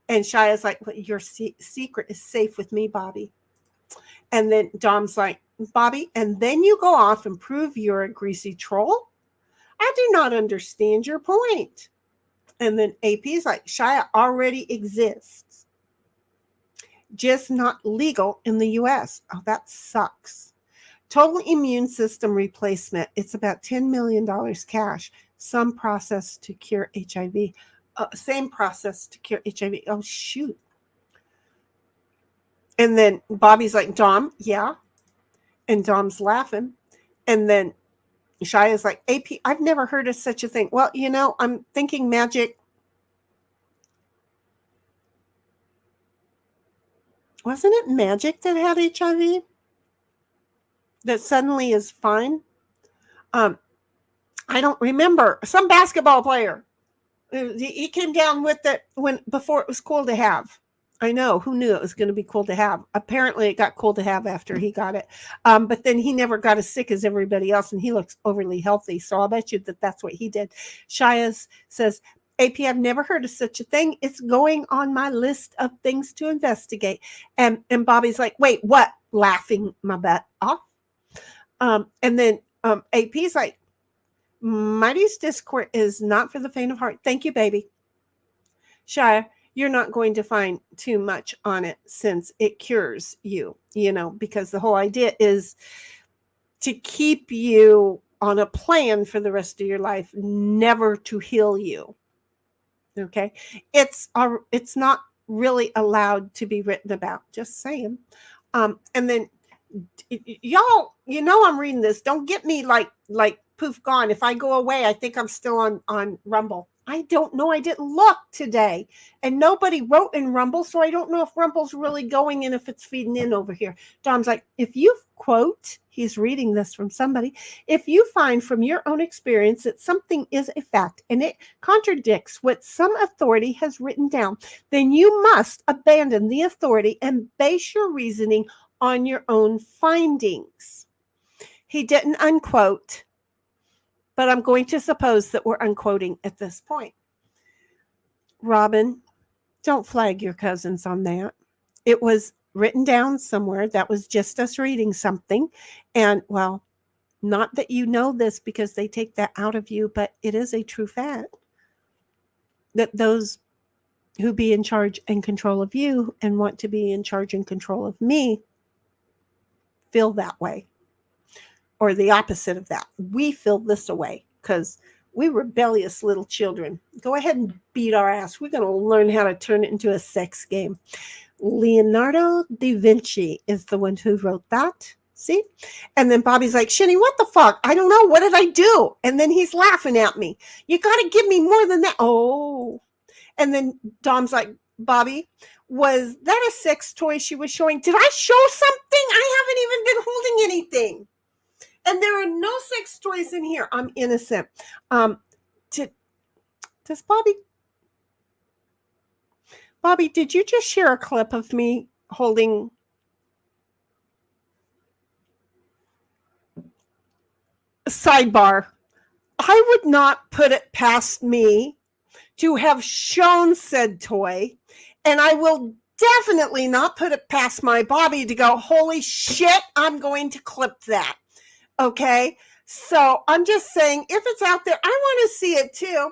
And Shia's like, well, your secret is safe with me, Bobby. And then Dom's like, Bobby, and then you go off and prove you're a greasy troll? I do not understand your point. And then AP's like, Shia already exists, just not legal in the US. Oh, that sucks. Total immune system replacement. It's about $10 million cash. Some process to cure HIV. Same process to cure HIV. Oh, shoot. And then Bobby's like, Dom, yeah. And Dom's laughing. And then Shia's like, AP, I've never heard of such a thing. Well, I'm thinking magic. Wasn't it magic that had HIV? That suddenly is fine? I don't remember. Some basketball player. He came down with it before it was cool to have. I know. Who knew it was going to be cool to have? Apparently, it got cool to have after he got it. But then he never got as sick as everybody else, and he looks overly healthy. So I'll bet you that's what he did. Shia says, AP, I've never heard of such a thing. It's going on my list of things to investigate. And Bobby's like, wait, what? Laughing my butt off. And then AP's like, Mighty's Discord is not for the faint of heart. Thank you, baby. Shia, you're not going to find too much on it since it cures you, because the whole idea is to keep you on a plan for the rest of your life, never to heal you. Okay? It's not really allowed to be written about. Just saying. And then y'all, I'm reading this. Don't get me like poof gone. If I go away, I think I'm still on Rumble. I don't know. I didn't look today, and nobody wrote in Rumble, so I don't know if Rumble's really going and if it's feeding in over here. Dom's like, if you quote, he's reading this from somebody, if you find from your own experience that something is a fact and it contradicts what some authority has written down, then you must abandon the authority and base your reasoning on your own findings. He didn't unquote, but I'm going to suppose that we're unquoting at this point. Robin, don't flag your cousins on that. It was written down somewhere. That was just us reading something. And, well, not that you know this because they take that out of you, but it is a true fact that those who be in charge and control of you and want to be in charge and control of me feel that way. Or the opposite of that. We feel this away because we rebellious little children. Go ahead and beat our ass. We're going to learn how to turn it into a sex game. Leonardo da Vinci is the one who wrote that. See? And then Bobby's like, Sheni, what the fuck? I don't know. What did I do? And then he's laughing at me. You got to give me more than that. Oh. And then Dom's like, Bobby, was that a sex toy she was showing? Did I show something? I haven't even been holding anything. And there are no sex toys in here. I'm innocent. Does Bobby, did you just share a clip of me holding sidebar? I would not put it past me to have shown said toy, and I will definitely not put it past my Bobby to go, holy shit, I'm going to clip that. Okay, so I'm just saying, if it's out there, I want to see it too.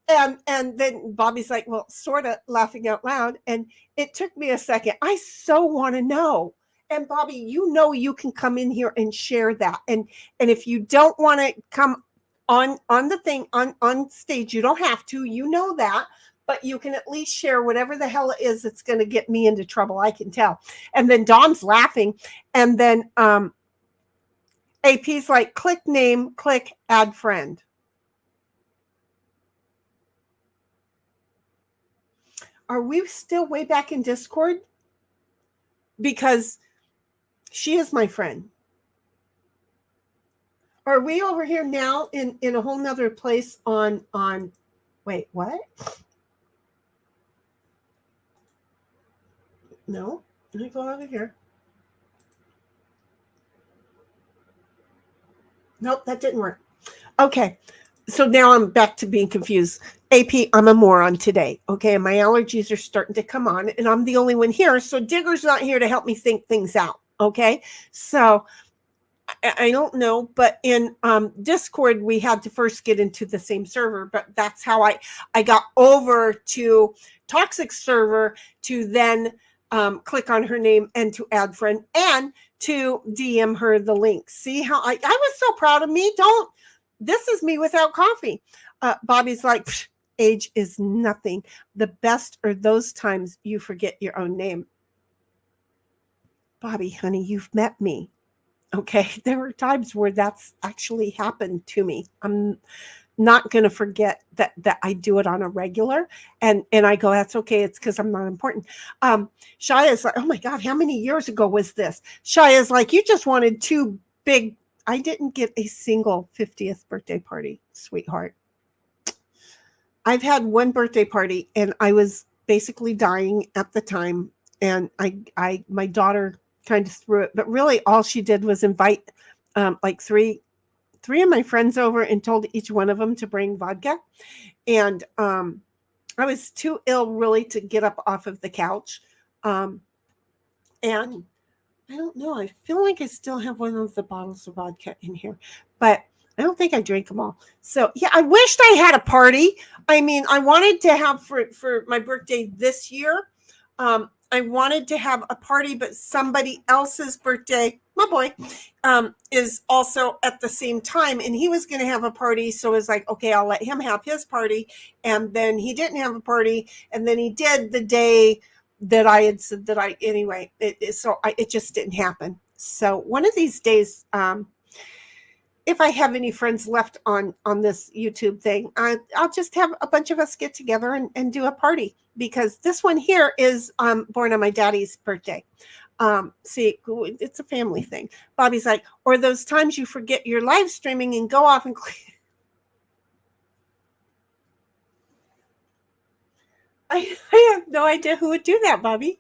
And then Bobby's like, well, sort of laughing out loud. And it took me a second. I so want to know. And Bobby, you can come in here and share that. And if you don't want to come on the thing on stage, you don't have to. You know that. But you can at least share whatever the hell it is that's going to get me into trouble. I can tell. And then Dom's laughing. And then AP's like, click name, click add friend. Are we still way back in Discord? Because she is my friend. Are we over here now in a whole nother place on wait, what? No, let me go over here. Nope, that didn't work. Okay, so now I'm back to being confused. AP, I'm a moron today. Okay, my allergies are starting to come on, and I'm the only one here. So Digger's not here to help me think things out. Okay, so I don't know, but in Discord we had to first get into the same server. But that's how I got over to Toxic server to then click on her name and to add friend and to DM her the link. See how I was so proud of me. This is me without coffee. Bobby's like, age is nothing. The best are those times you forget your own name. Bobby, honey, you've met me. Okay, there were times where that's actually happened to me. I'm not going to forget that I do it on a regular, and I go, that's okay. It's because I'm not important. Shaya's like, oh my God, how many years ago was this? Shaya's like, you just wanted two big. I didn't get a single 50th birthday party, sweetheart. I've had one birthday party, and I was basically dying at the time, and my daughter kind of threw it, but really all she did was invite like three of my friends over and told each one of them to bring vodka. And I was too ill really to get up off of the couch. And I don't know, I feel like I still have one of the bottles of vodka in here, but I don't think I drank them all. So yeah, I wished I had a party. I mean, I wanted to have for my birthday this year. I wanted to have a party, but somebody else's birthday, my boy, is also at the same time, and he was going to have a party. So it was like, okay, I'll let him have his party. And then he didn't have a party, and then he did the day that I had said that anyway. It just didn't happen. So one of these days, if I have any friends left on this YouTube thing, I'll just have a bunch of us get together and do a party, because this one here is born on my daddy's birthday. See, it's a family thing. Bobby's like, or those times you forget you're live streaming and go off and I have no idea who would do that, Bobby.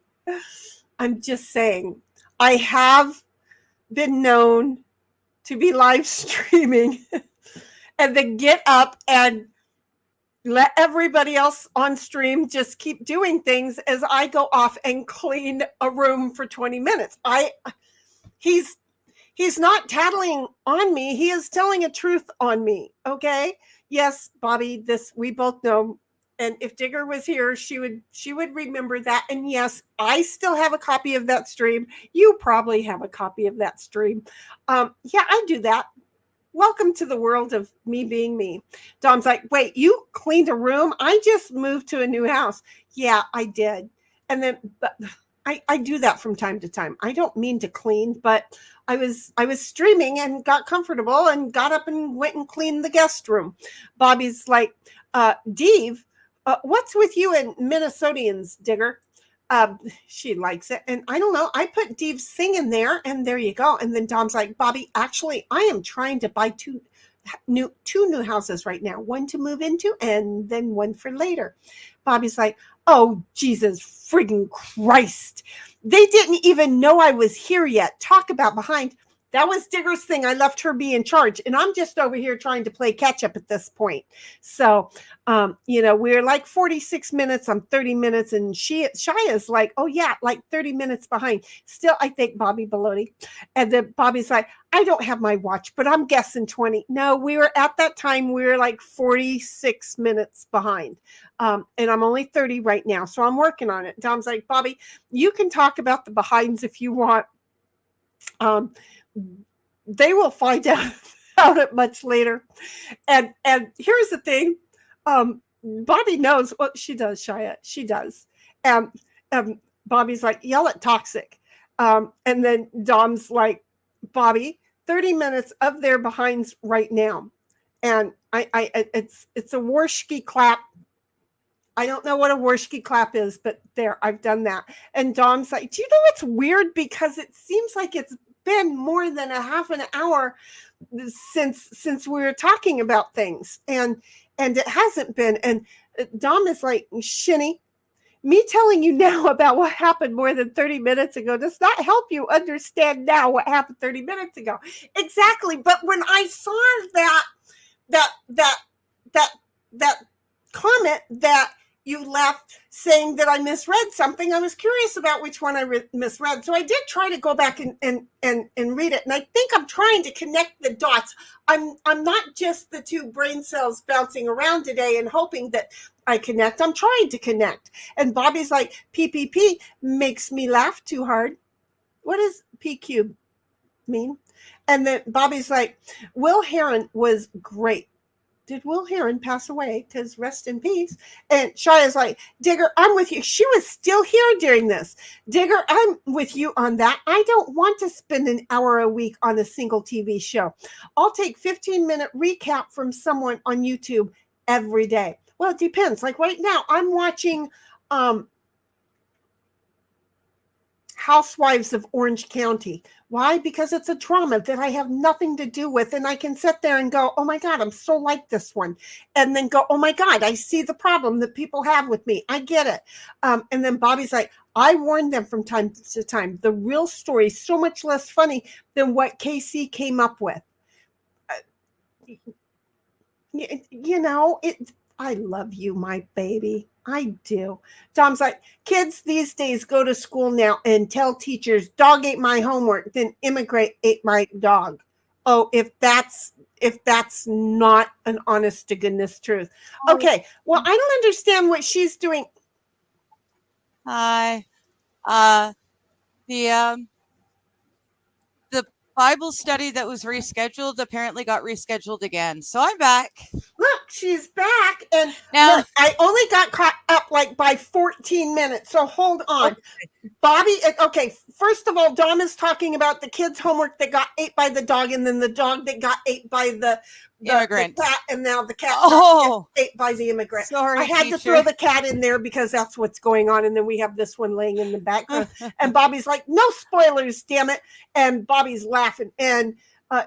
I'm just saying, I have been known to be live streaming and then get up and let everybody else on stream just keep doing things as I go off and clean a room for 20 minutes. He's not tattling on me. He is telling a truth on me. Okay. Yes, Bobby, this we both know. And if Digger was here, she would remember that. And yes, I still have a copy of that stream. You probably have a copy of that stream. Yeah, I do that. Welcome to the world of me being me. Dom's like, wait, you cleaned a room? I just moved to a new house. Yeah, I did. And then but I do that from time to time. I don't mean to clean, but I was streaming and got comfortable and got up and went and cleaned the guest room. Bobby's like, Dave, what's with you and Minnesotians, Digger? She likes it. And I don't know. I put Deve's thing in there, and there you go. And then Dom's like, Bobby, actually, I am trying to buy two new houses right now. One to move into and then one for later. Bobby's like, oh, Jesus friggin' Christ. They didn't even know I was here yet. Talk about behind. That was Digger's thing. I left her be in charge. And I'm just over here trying to play catch up at this point. So, we're like 46 minutes. I'm 30 minutes. And Shaya's like, oh, yeah, like 30 minutes behind. Still, I think Bobby Belotti. And then Bobby's like, I don't have my watch, but I'm guessing 20. No, we were at that time. We were like 46 minutes behind. And I'm only 30 right now. So I'm working on it. Dom's like, Bobby, you can talk about the behinds if you want. They will find out it much later. And here's the thing. Bobby knows what she does, Shia. She does. And Bobby's like, yell at Toxic. And then Dom's like, Bobby, 30 minutes of their behinds right now. And it's a warshki clap. I don't know what a Worshki clap is, but there, I've done that. And Dom's like, do you know what's weird? Because it seems like it's been more than a half an hour since we were talking about things. And it hasn't been. And Dom is like, Sheni, me telling you now about what happened more than 30 minutes ago does not help you understand now what happened 30 minutes ago. Exactly. But when I saw that comment that you left saying that I misread something, I was curious about which one I misread. So I did try to go back and read it. And I think I'm trying to connect the dots. I'm not just the two brain cells bouncing around today and hoping that I connect. I'm trying to connect. And Bobby's like, PPP makes me laugh too hard. What does P cube mean? And then Bobby's like, Will Heron was great. Did Will Heron pass away? Because rest in peace. And Shia's like, Digger, I'm with you. She was still here during this. Digger, I'm with you on that. I don't want to spend an hour a week on a single TV show. I'll take 15-minute recap from someone on YouTube every day. Well, it depends. Like right now, I'm watching Housewives of Orange County. Why? Because it's a drama that I have nothing to do with. And I can sit there and go, oh my God, I'm so like this one. And then go, oh my God, I see the problem that people have with me. I get it. And then Bobby's like, I warned them from time to time. The real story is so much less funny than what KC came up with. You know, I love you, my baby. I do. Tom's like, kids these days go to school now and tell teachers, dog ate my homework, then immigrant ate my dog. Oh, if that's not an honest to goodness truth. Okay, well, I don't understand what she's doing. Hi. The Bible study that was rescheduled apparently got rescheduled again. So I'm back. Look, she's back. And Now, look, I only got caught up like by 14 minutes. So hold on. Okay. Bobby, okay, first of all, Dom is talking about the kids' homework that got ate by the dog, and then the dog that got ate by the immigrant cat, and now the cat got ate by the immigrant. Sorry, I had to throw the cat in there because that's what's going on, and then we have this one laying in the background. And Bobby's like, no spoilers, damn it. And Bobby's laughing. And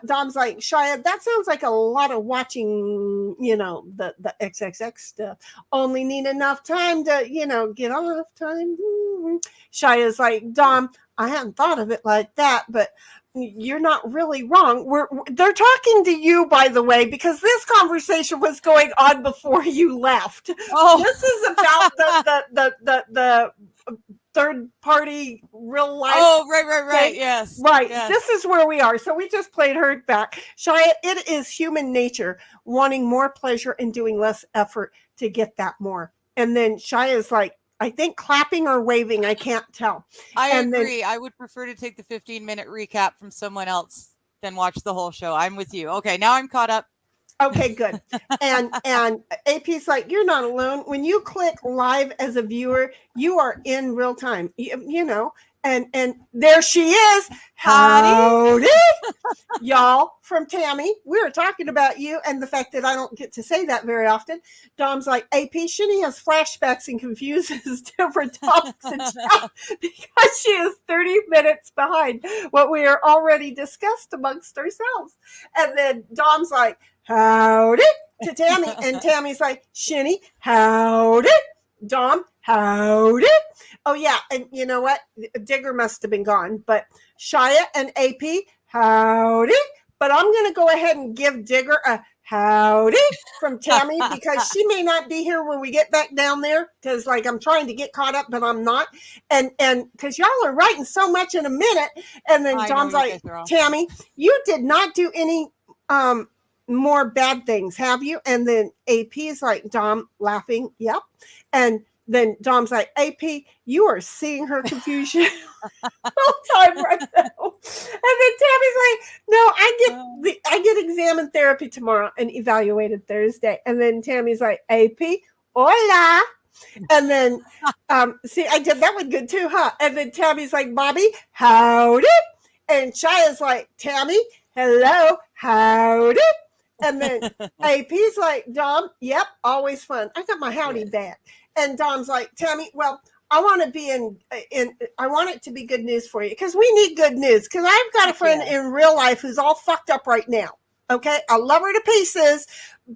Dom's like, Shia, that sounds like a lot of watching, the XXX stuff. Only need enough time to, get off time. Shia's like, Dom, I hadn't thought of it like that, but you're not really wrong. They're talking to you, by the way, because this conversation was going on before you left. Oh, this is about the third party real life. Oh, right. Yes. Right. Yes. This is where we are. So we just played her back. Shia, it is human nature wanting more pleasure and doing less effort to get that more. And then Shia is like, I think clapping or waving, I can't tell. I agree. I would prefer to take the 15-minute recap from someone else than watch the whole show. I'm with you. Okay, now I'm caught up. Okay, good. And AP's like, you're not alone. When you click live as a viewer, you are in real time, and there she is. Howdy. Y'all, from Tammy. We were talking about you and the fact that I don't get to say that very often. Dom's like, AP, Sheni has flashbacks and confuses different topics because she is 30 minutes behind what we are already discussed amongst ourselves. And then Dom's like, howdy to Tammy. And Tammy's like, Sheni, howdy. Dom, howdy. Oh, yeah. And you know what? Digger must have been gone. But Shia and AP, howdy. But I'm going to go ahead and give Digger a howdy from Tammy because she may not be here when we get back down there because, I'm trying to get caught up, but I'm not. And because y'all are writing so much in a minute. And then Dom's like, Tammy, you did not do any more bad things, have you? And then AP is like, Dom, laughing, yep. And then Dom's like, AP, you are seeing her confusion all time right now. And then Tammy's like, no, I get exam therapy tomorrow and evaluated Thursday. And then Tammy's like, AP, hola. And then see, I did that one good too, huh? And then Tammy's like, Bobby, howdy. And Shia's like, Tammy, hello, howdy. And then AP's like, Dom, yep, always fun. I got my howdy back. And Dom's like, Tammy, well, I want to be I want it to be good news for you because we need good news. Because I've got a friend in real life who's all fucked up right now. Okay. I love her to pieces,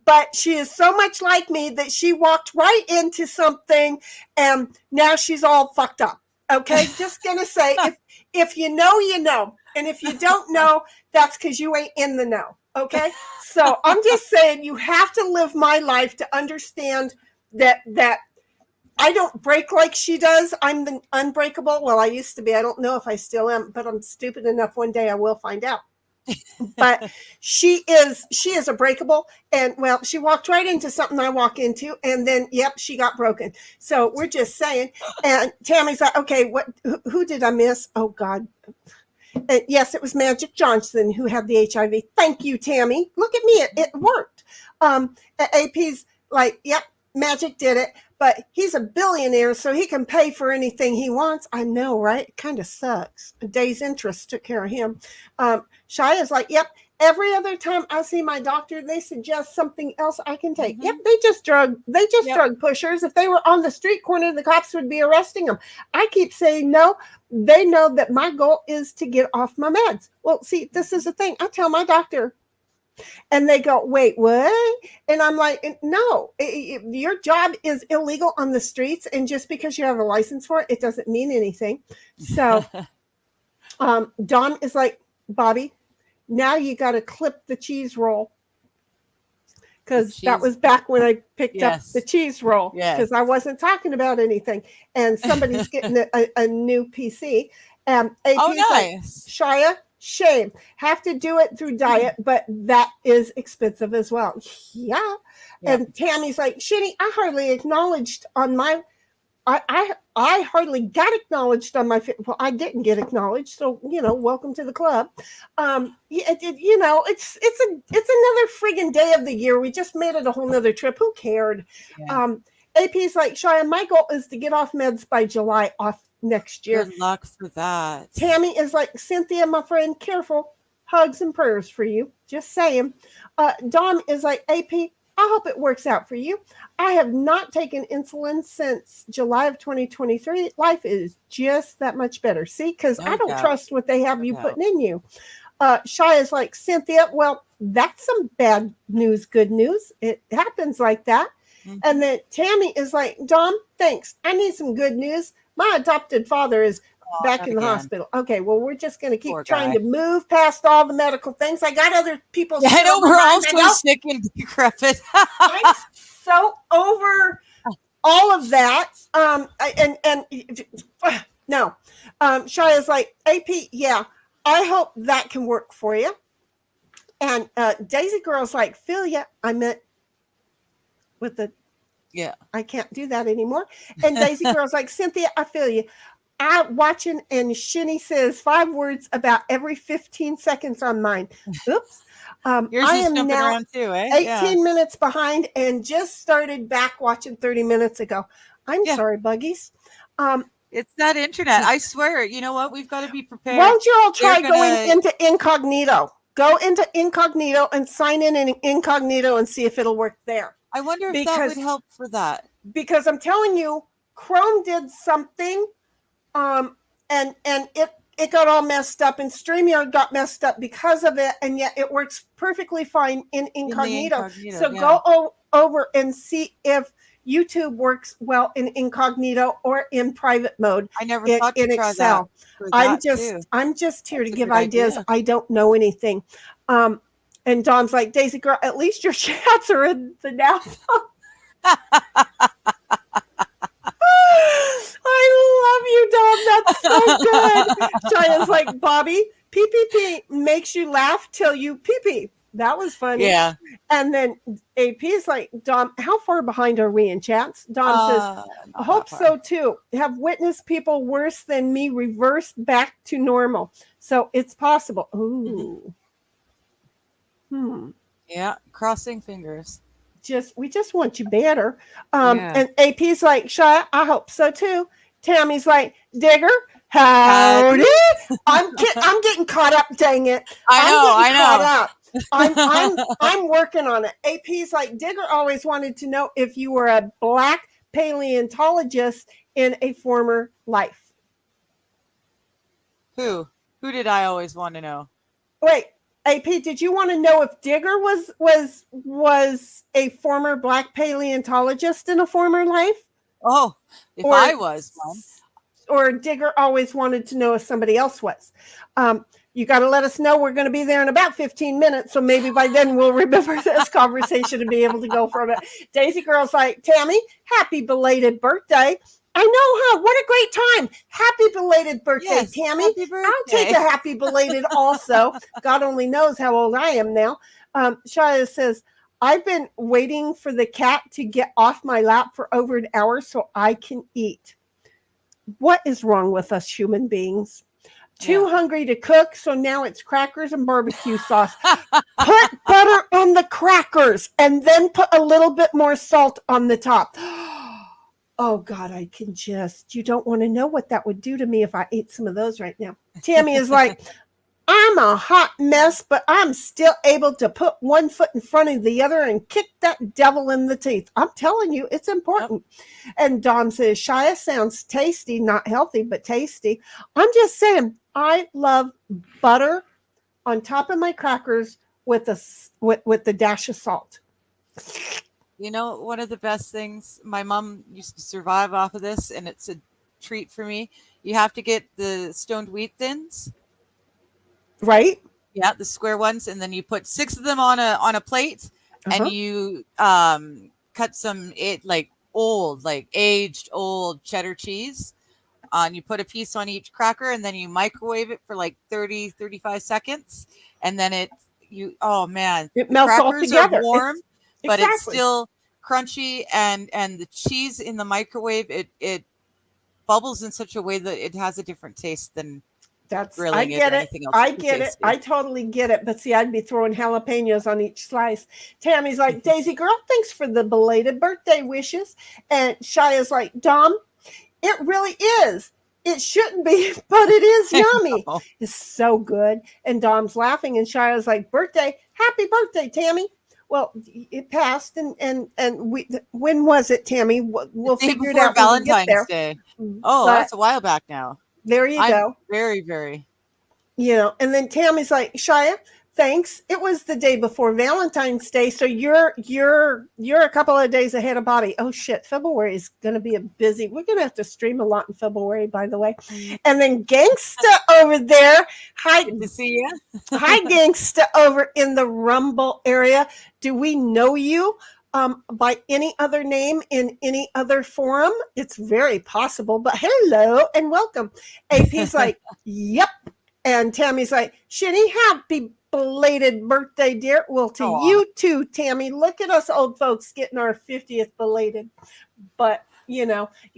but she is so much like me that she walked right into something and now she's all fucked up. Okay. Just going to say, if you know, you know. And if you don't know, that's because you ain't in the know. Okay. So I'm just saying you have to live my life to understand that I don't break like she does. I'm the unbreakable. Well, I used to be. I don't know if I still am, but I'm stupid enough. One day I will find out. But she is a breakable. And well, she walked right into something I walk into. And then, yep, she got broken. So we're just saying. And Tammy's like, okay, who did I miss? Oh, God. Yes, it was Magic Johnson who had the HIV. Thank you, Tammy. Look at me. It worked. AP's like, yep, Magic did it. But he's a billionaire, so he can pay for anything he wants. I know, right? It kind of sucks. A day's interest took care of him. Shia's like, yep, every other time I see my doctor, they suggest something else I can take. Yep, they just drug pushers. If they were on the street corner, the cops would be arresting them. I keep saying no. They know that my goal is to get off my meds. Well, see, this is the thing. I tell my doctor, and they go, wait, what? And I'm like, no, your job is illegal on the streets. And just because you have a license for it, it doesn't mean anything. So Dom is like, Bobby, now you got to clip the cheese roll. Because that was back when I picked up the cheese roll. Because I wasn't talking about anything. And somebody's getting a new PC. And AP's nice. Like, Shia, shame. Have to do it through diet, but that is expensive as well. Yeah. And Tammy's like, Sheni, I hardly acknowledged on my I hardly got acknowledged on my well, I didn't get acknowledged, so welcome to the club. It's another friggin' day of the year. We just made it a whole nother trip. Who cared? AP's like, Shia, my goal is to get off meds by July off next year. Good luck for that. Tammy is like, Cynthia, my friend, careful. Hugs and prayers for you. Just saying. Dom is like, AP, I hope it works out for you. I have not taken insulin since July of 2023. Life is just that much better. See, because I don't trust what they have you putting in you. Shia is like, Cynthia, well, that's some bad news, good news. It happens like that. And then Tammy is like, Dom, thanks. I need some good news. My adopted father is back in the hospital. Okay, well, we're just going to keep trying to move past all the medical things. I got other people's. I know we're all so sick and decrepit. I'm so over all of that. No. Shia's like, AP, yeah, I hope that can work for you. And Daisy Girl's like, feel ya. I meant with the I can't do that anymore. And Daisy Girl's like, Cynthia, I feel you. I'm watching, and Sheni says 5 words about every 15 seconds on mine. Oops. Yours I is am jumping now around too, 18 minutes behind and just started back watching 30 minutes ago. I'm sorry, Buggies. It's that internet. I swear. You know what? We've got to be prepared. Why don't you all try going into incognito? Go into incognito and sign in incognito and see if it'll work there. I wonder if that would help for that. Because I'm telling you, Chrome did something, and it got all messed up, and StreamYard got messed up because of it, and yet it works perfectly fine in incognito. So go over and see if YouTube works well in incognito or in private mode. I never thought to try Excel. I'm just here to give ideas. I don't know anything. And Dom's like, Daisy Girl, at least your chats are in the now. I love you, Dom. That's so good. Shia's like, Bobby, PPP makes you laugh till you pee-pee. That was funny. Yeah. And then AP is like, Dom, how far behind are we in chats? Dom says, I hope so too. Have witnessed people worse than me reverse back to normal. So it's possible. Ooh. Yeah. Crossing fingers. We just want you better. And AP's like, Shia, I hope so too. Tammy's like, Digger, howdy. I'm getting caught up, dang it. I know. I'm working on it. AP's like, Digger always wanted to know if you were a black paleontologist in a former life. Who did I always want to know? Wait, AP, did you want to know if Digger was a former black paleontologist in a former life? Oh, if Or- I was one. Or Digger always wanted to know if somebody else was? You got to let us know. We're going to be there in about 15 minutes. So maybe by then we'll remember this conversation and be able to go from it. Daisy Girl's like, Tammy, happy belated birthday. I know, huh? What a great time. Happy belated birthday, Yes, Tammy. happy birthday. I'll take a happy belated also. God only knows how old I am now. Shia says, I've been waiting for the cat to get off my lap for over an hour so I can eat. What is wrong with us human beings? Too hungry to cook, so now it's crackers and barbecue sauce. Put butter on the crackers and then put a little bit more salt on the top. Oh, God, you don't want to know what that would do to me if I ate some of those right now. Tammy is like, I'm a hot mess, but I'm still able to put one foot in front of the other and kick that devil in the teeth. I'm telling you, it's important. Yep. And Dom says, Shia sounds tasty, not healthy, but tasty. I'm just saying, I love butter on top of my crackers with the dash of salt. You know, one of the best things, my mom used to survive off of this, and it's a treat for me. You have to get the stoned wheat thins. Right? Yeah, the square ones, and then you put 6 of them on a plate, and you cut some aged old cheddar cheese. And you put a piece on each cracker, and then you microwave it for like 30-35 seconds, and then it melts all together. Are warm, but it's still crunchy, and the cheese in the microwave it bubbles in such a way that it has a different taste than I get it. I get it. I totally get it. But see, I'd be throwing jalapenos on each slice. Tammy's like, Daisy Girl, thanks for the belated birthday wishes. And Shia's like, Dom, it really is. It shouldn't be, but it is yummy. It's so good. And Dom's laughing, and Shia's like, happy birthday, Tammy. Well, it passed, and when was it, Tammy? We'll figure it out. Valentine's Day. Oh, that's a while back now. There you go. Very, very. And then Tammy's like, Shia, thanks. It was the day before Valentine's Day, so you're a couple of days ahead of Bobby. Oh shit, February is going to be busy. We're going to have to stream a lot in February, by the way. And then Gangsta over there. Hi, good to see you. Hi, Gangsta over in the Rumble area. Do we know you? By any other name in any other forum? It's very possible, but hello and welcome. AP's like, yep. And Tammy's like, Sheni, happy belated birthday, dear. Well, to you too, Tammy. Look at us old folks getting our 50th belated. But, you're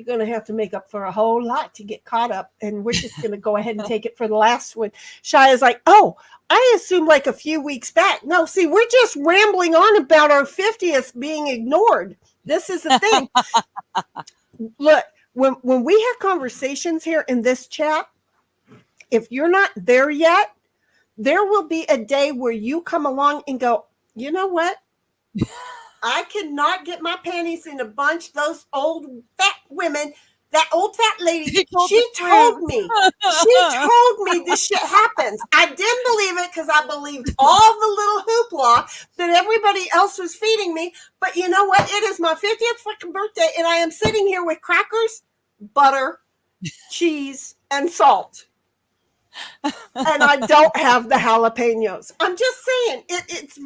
going to have to make up for a whole lot to get caught up. And we're just going to go ahead and take it for the last one. Shia's like, oh, I assumed like a few weeks back. No, see, we're just rambling on about our 50th being ignored. This is the thing. Look, when we have conversations here in this chat, if you're not there yet, there will be a day where you come along and go, you know what? I cannot get my panties in a bunch. Those old fat women, that old fat lady, she told me this shit happens. I didn't believe it because I believed all the little hoopla that everybody else was feeding me. But you know what? It is my 50th fucking birthday, and I am sitting here with crackers, butter, cheese, and salt. And I don't have the jalapenos. I'm just saying it's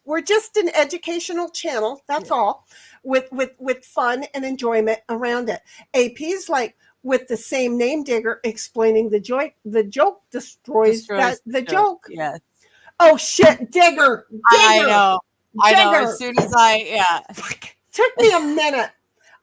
we're just an educational channel. That's all with fun and enjoyment around it. AP's like with the same name Digger explaining the joke destroys the joke. Yes. Oh shit, Digger. I know. As soon as took me a minute.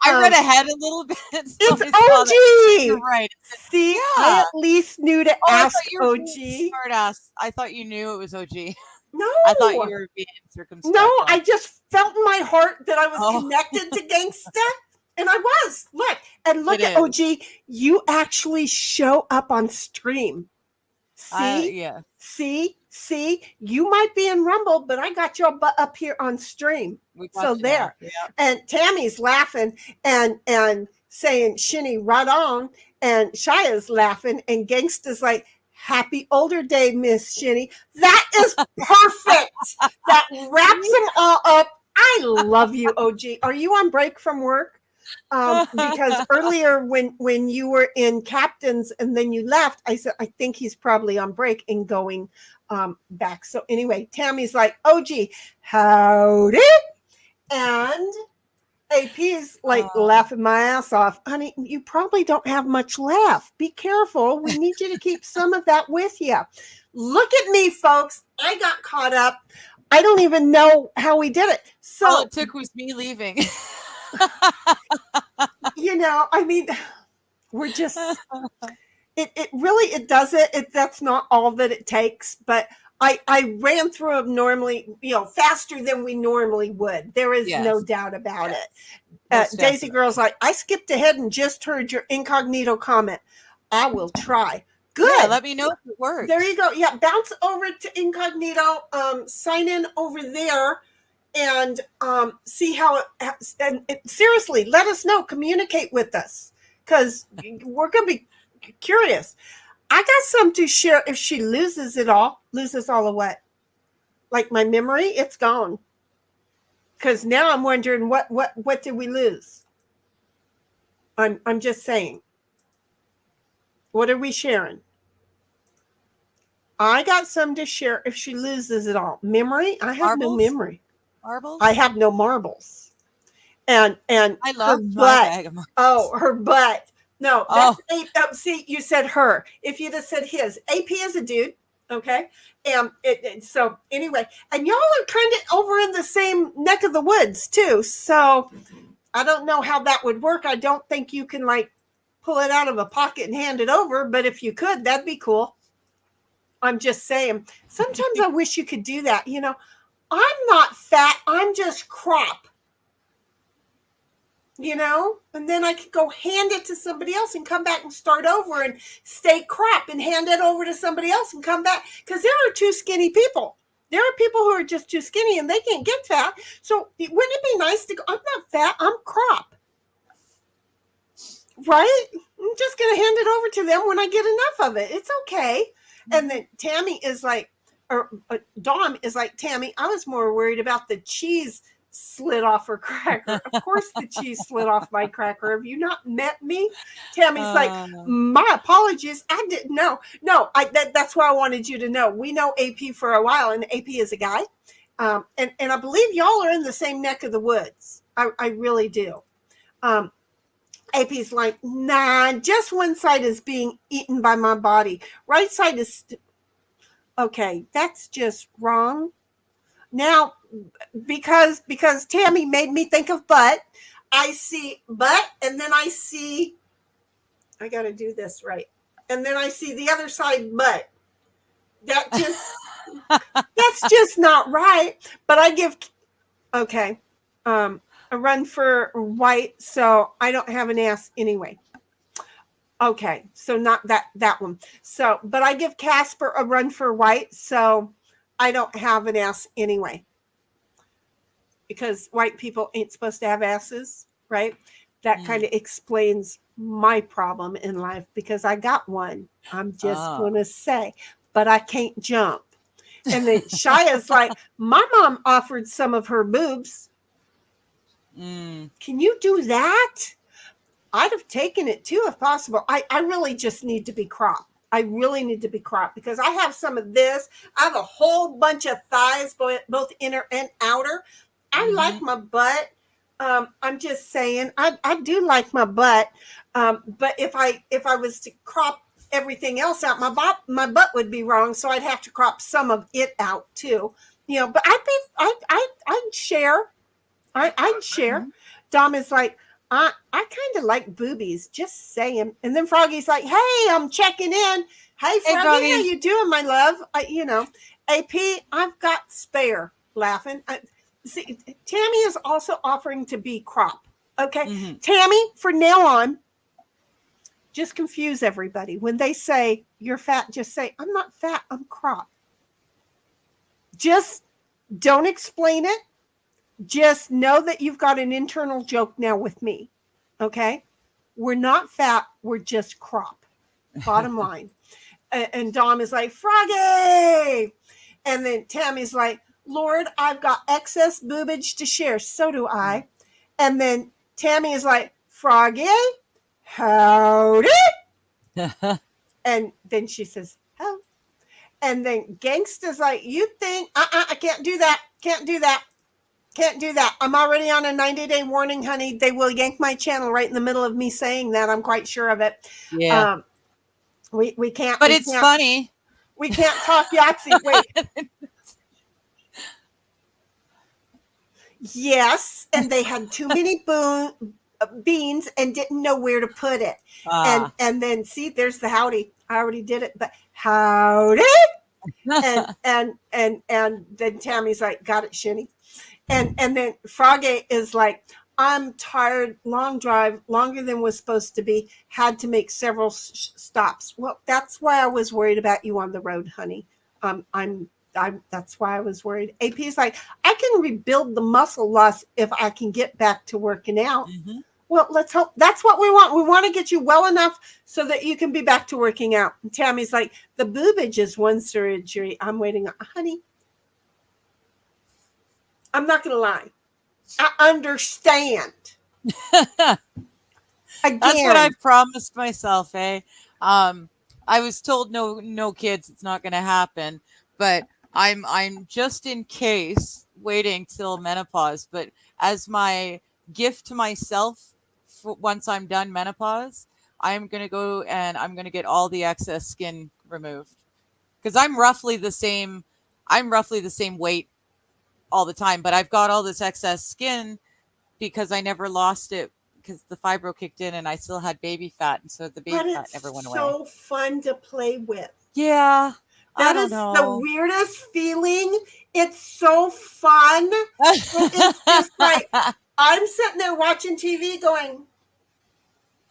I read ahead a little bit. So it's OG. You're right. See, I at least knew to ask OG. Smart ass. I thought you knew it was OG. No. I thought you were being circumspect. No, I just felt in my heart that I was connected to Gangsta. And I was. Look at OG. You actually show up on stream. See, Yeah. see, you might be in Rumble, but I got your butt up here on stream. We got So you there. now. Yeah. And Tammy's laughing and saying, Sheni, right on. And Shia's laughing, and Gangsta's like, happy older day, Miss Sheni. That is perfect. That wraps them all up. I love you, OG. Are you on break from work? Because earlier when you were in captains and then you left, I said, I think he's probably on break and going back. So anyway, Tammy's like, OG, howdy. And AP's like laughing my ass off. Honey, you probably don't have much left. Be careful. We need you to keep some of that with you. Look at me, folks. I got caught up. I don't even know how we did it. So all it took was me leaving. I mean, we're just it really, it doesn't, that's not all that it takes, but I ran through them normally, faster than we normally would. There is no doubt about it. Daisy Girl's like, I skipped ahead and just heard your incognito comment. I will try. Good. Yeah, let me know if it works. There you go. Yeah, bounce over to incognito, sign in over there, and see how seriously, let us know. Communicate with us, because we're going to be curious. I got some to share. If she loses all of what? Like my memory, it's gone. Because now I'm wondering what did we lose? I'm just saying. What are we sharing? I got some to share if she loses it all. Memory? I have no memory. Marbles? I have no marbles. And I love her my butt. bag of marbles. Oh, her butt. No, that's see, you said her. If you'd have said his. AP is a dude, okay? And so anyway, and y'all are kind of over in the same neck of the woods too. So I don't know how that would work. I don't think you can like pull it out of a pocket and hand it over, but if you could, that'd be cool. I'm just saying. Sometimes I wish you could do that. I'm not fat. I'm just crop. And then I could go hand it to somebody else and come back and start over and stay crop and hand it over to somebody else and come back. Because there are too skinny people. There are people who are just too skinny and they can't get fat. So wouldn't it be nice to go, I'm not fat, I'm crop. Right? I'm just going to hand it over to them when I get enough of it. It's okay. And then Tammy is like, or Dawn is like, Tammy, I was more worried about the cheese slid off her cracker. Of course the cheese slid off my cracker. Have you not met me? Tammy's like, my apologies. I didn't know. No, that's why I wanted you to know. We know AP for a while, and AP is a guy. And I believe y'all are in the same neck of the woods. I really do. AP's like, nah, just one side is being eaten by my body. Right side is okay, that's just wrong. Now, because Tammy made me think of butt, I see butt, and then I got to do this right. And then I see the other side butt. That's just not right. But I give, okay, a run for white, so I don't have an ass anyway. Okay, so not that one. So, but I give Casper a run for white, so I don't have an ass anyway. Because white people ain't supposed to have asses, right? That kind of explains my problem in life, because I got one. I'm just going to say, but I can't jump. And then Shia's like, my mom offered some of her boobs. Can you do that? I'd have taken it too if possible. I really just need to be cropped. I really need to be cropped because I have some of this. I have a whole bunch of thighs, both inner and outer. I like my butt. I'm just saying, I do like my butt. But if I was to crop everything else out, my butt would be wrong. So I'd have to crop some of it out too. But I'd share. I'd share. Dom is like, I kind of like boobies, just saying. And then Froggy's like, hey, I'm checking in. Hey, Froggy, how you doing, my love? AP, I've got spare. Laughing. See, Tammy is also offering to be crop. Okay. Tammy, from now on, just confuse everybody. When they say you're fat, just say, I'm not fat, I'm crop. Just don't explain it. Just know that you've got an internal joke now with me. Okay? We're not fat, we're just crop. Bottom line. And Dom is like, Froggy! And then Tammy's like, Lord, I've got excess boobage to share. So do I. And then Tammy is like, Froggy, howdy. And then she says, oh. And then Gangsta's like, you think, I can't do that. Can't do that. Can't do that. I'm already on a 90-day warning, honey. They will yank my channel right in the middle of me saying that. I'm quite sure of it. Yeah. We can't. But we it's can't, funny. We can't talk Yahtzee. Wait. Yes, and they had too many beans and didn't know where to put it. And then see, there's the howdy. I already did it, but howdy. and then Tammy's like, got it, Sheni. And then Froggy is like, I'm tired, long drive, longer than was supposed to be, had to make several stops. Well, that's why I was worried about you on the road, honey. That's why I was worried. AP's like, I can rebuild the muscle loss if I can get back to working out. Mm-hmm. Well, let's hope that's what we want. We want to get you well enough so that you can be back to working out. And Tammy's like, the boobage is one surgery I'm waiting on. Honey, I'm not going to lie. I understand. Again, that's what I promised myself, eh? I was told no kids, it's not going to happen, but I'm just in case waiting till menopause. But as my gift to myself, once I'm done menopause, I'm going to go and I'm going to get all the excess skin removed, because I'm roughly the same weight all the time, but I've got all this excess skin because I never lost it, because the fibro kicked in and I still had baby fat, and so the baby fat never went away. So fun to play with. Yeah. That is the weirdest feeling. It's so fun. It's just like, I'm sitting there watching TV going,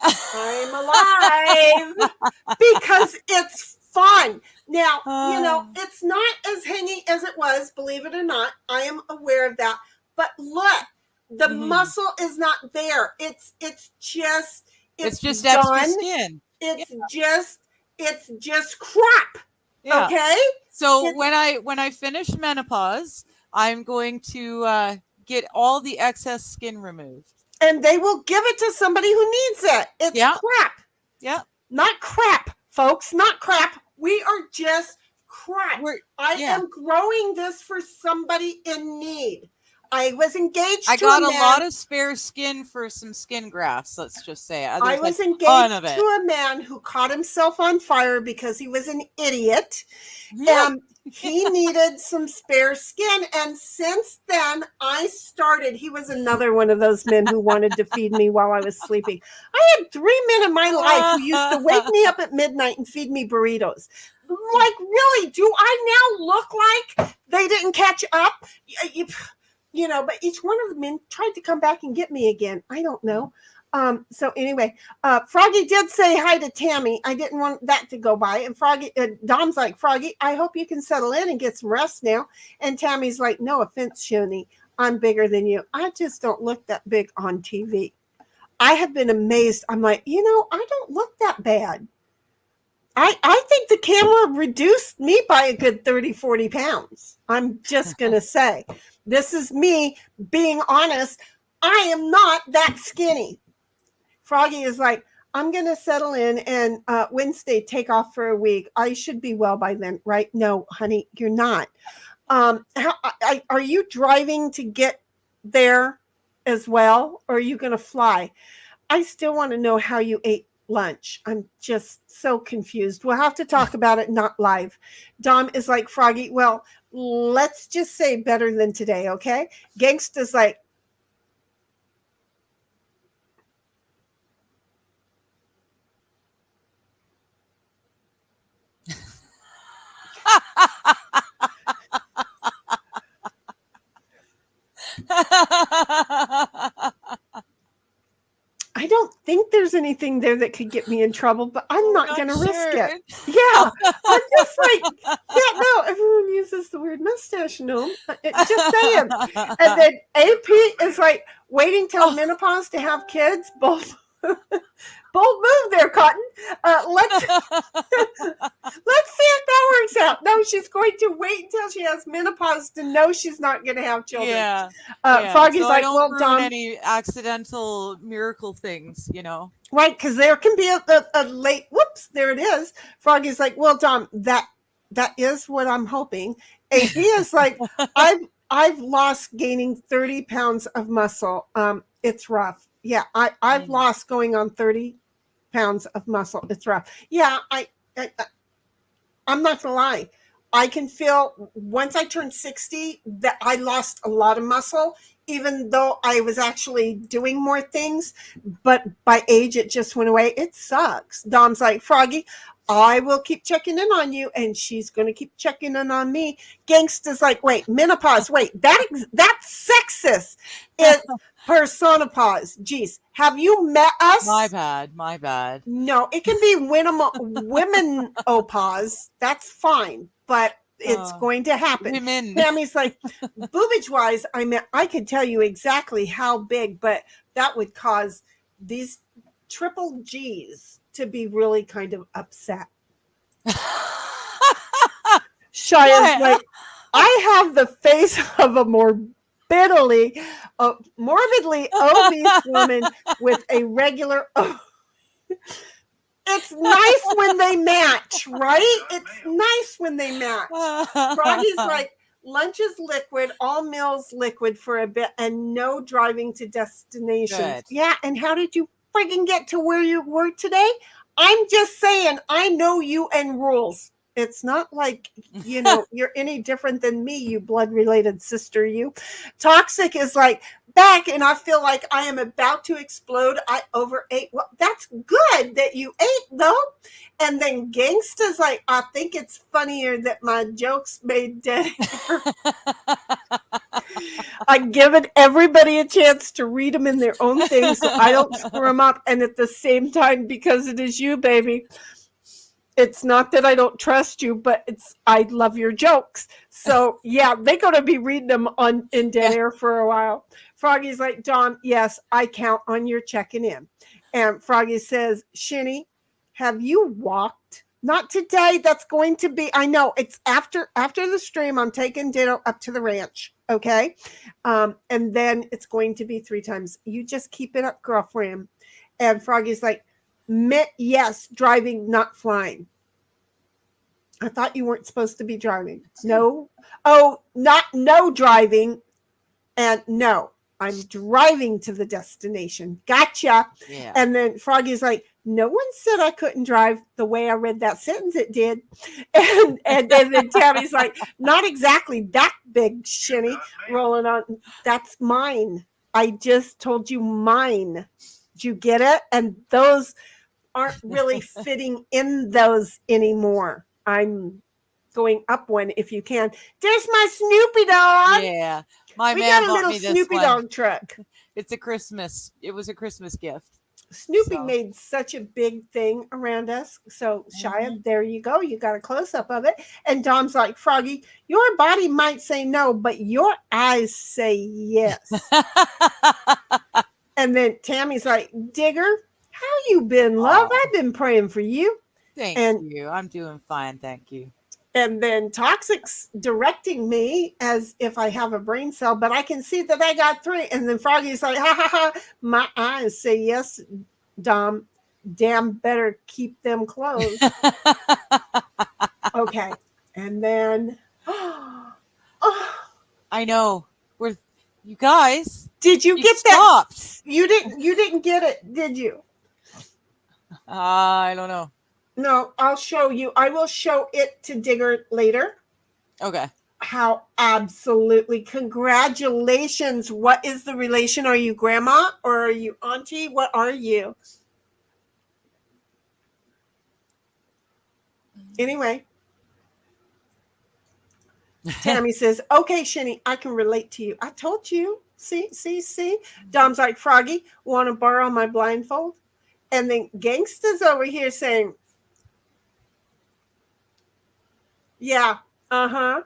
I'm alive, because it's fun. Now, it's not as hangy as it was, believe it or not. I am aware of that. But look, the muscle is not there. It's just extra done. Skin. It's just crap. Yeah. Okay. So when I finish menopause, I'm going to get all the excess skin removed. And they will give it to somebody who needs it. It's crap. Yeah. Not crap, folks. Not crap. We are just crap. I am growing this for somebody in need. I was engaged I got a lot of spare skin for some skin grafts, let's just say. I was engaged to a man who caught himself on fire because he was an idiot. He needed some spare skin. And since then, he was another one of those men who wanted to feed me while I was sleeping. I had 3 men in my life who used to wake me up at midnight and feed me burritos. Like, really, do I now look like they didn't catch up? But each one of the men tried to come back and get me again. I don't know. So anyway, Froggy did say hi to Tammy. I didn't want that to go by. And Dom's like, Froggy, I hope you can settle in and get some rest now. And Tammy's like, no offense, Shoni, I'm bigger than you. I just don't look that big on TV. I have been amazed. I'm like, I don't look that bad. I think the camera reduced me by a good 30, 40 pounds. I'm just going to say, this is me being honest. I am not that skinny. Froggy is like, I'm going to settle in and Wednesday take off for a week. I should be well by then, right? No, honey, you're not. Are you driving to get there as well? Or are you going to fly? I still want to know how you ate lunch. I'm just so confused. We'll have to talk about it, not live. Dom is like, Froggy, well, let's just say better than today, okay? Gangsta's like, I don't think there's an anything there that could get me in trouble, but I'm not going to risk sure. it. Yeah. I'm just like, yeah, no, everyone uses the word mustache. No, just saying. And then AP is like waiting till menopause to have kids. Bold move there, Cotton. Let's see if that works out. No, she's going to wait until she has menopause to know she's not going to have children. Yeah. Froggy's so like, I don't well, ruin Dom, any accidental miracle things, right? Because there can be a late. Whoops, there it is. Froggy's like, well, Dom, that is what I'm hoping. AP is like, I've lost gaining 30 pounds of muscle. It's rough. Yeah, I've lost going on 30 pounds of muscle. It's rough. Yeah, I'm not gonna lie. I can feel once I turned 60 that I lost a lot of muscle, even though I was actually doing more things. But by age, it just went away. It sucks. Dom's like, Froggy, I will keep checking in on you, and she's going to keep checking in on me. Gangsta's like, wait, menopause. Wait, that's sexist. It's personopause. Geez, have you met us? My bad. No, it can be womenopause. That's fine, but it's going to happen. Women. Tammy's like, boobage wise, I could tell you exactly how big, but that would cause these triple G's to be really kind of upset. Cheyenne's like, I have the face of a morbidly obese woman with a regular. It's nice when they match, right? It's nice when they match. Froggy's like, lunch is liquid, all meals liquid for a bit, and no driving to destinations. Good. Yeah, and how did you friggin' get to where you were today? I'm just saying, I know you and rules. It's not like, you're any different than me, you blood-related sister, you. Toxic is like, back, and I feel like I am about to explode. I overate. Well, that's good that you ate, though. And then Gangsta's like, I think it's funnier that my jokes made dead air. I've given everybody a chance to read them in their own things so I don't screw them up. And at the same time, because it is you, baby, it's not that I don't trust you, but I love your jokes. So, yeah, they're going to be reading them in dead air for a while. Froggy's like, Dom, yes, I count on your checking in. And Froggy says, Sheni, have you walked? Not today. That's going to be, I know, it's after the stream. I'm taking Ditto up to the ranch, okay? And then it's going to be 3 times. You just keep it up, girlfriend. And Froggy's like, yes, driving, not flying. I thought you weren't supposed to be driving. No. Oh, no driving. And no, I'm driving to the destination. Gotcha. Yeah. And then Froggy's like, no one said I couldn't drive the way I read that sentence. It did. And then Tammy's like, not exactly that big, Sheni, rolling on. That's mine. I just told you mine. Did you get it? And those aren't really fitting in those anymore. I'm going up one if you can. There's my Snoopy dog. Yeah. We got a little Snoopy dog truck. It was a Christmas gift. Snoopy made such a big thing around us. So, Shia, there you go. You got a close-up of it. And Dom's like, Froggy, your body might say no, but your eyes say yes. And then Tammy's like, Digger, how you been, love? I've been praying for you. Thank you. I'm doing fine. Thank you. And then Toxic's directing me as if I have a brain cell, but I can see that I got 3. And then Froggy's like, ha, ha, ha. My eyes say yes, Dom. Damn, better keep them closed. Okay. And then, I know. You guys. Did you get stopped. that? You didn't get it, did you? I don't know. No, I'll show you. I will show it to Digger later. Okay. How absolutely. Congratulations. What is the relation? Are you grandma or are you auntie? What are you? Anyway. Tammy says, okay, Sheni, I can relate to you. I told you. See. Dom's like, Froggy, want to borrow my blindfold? And then Gangsta's over here saying, yeah, uh-huh.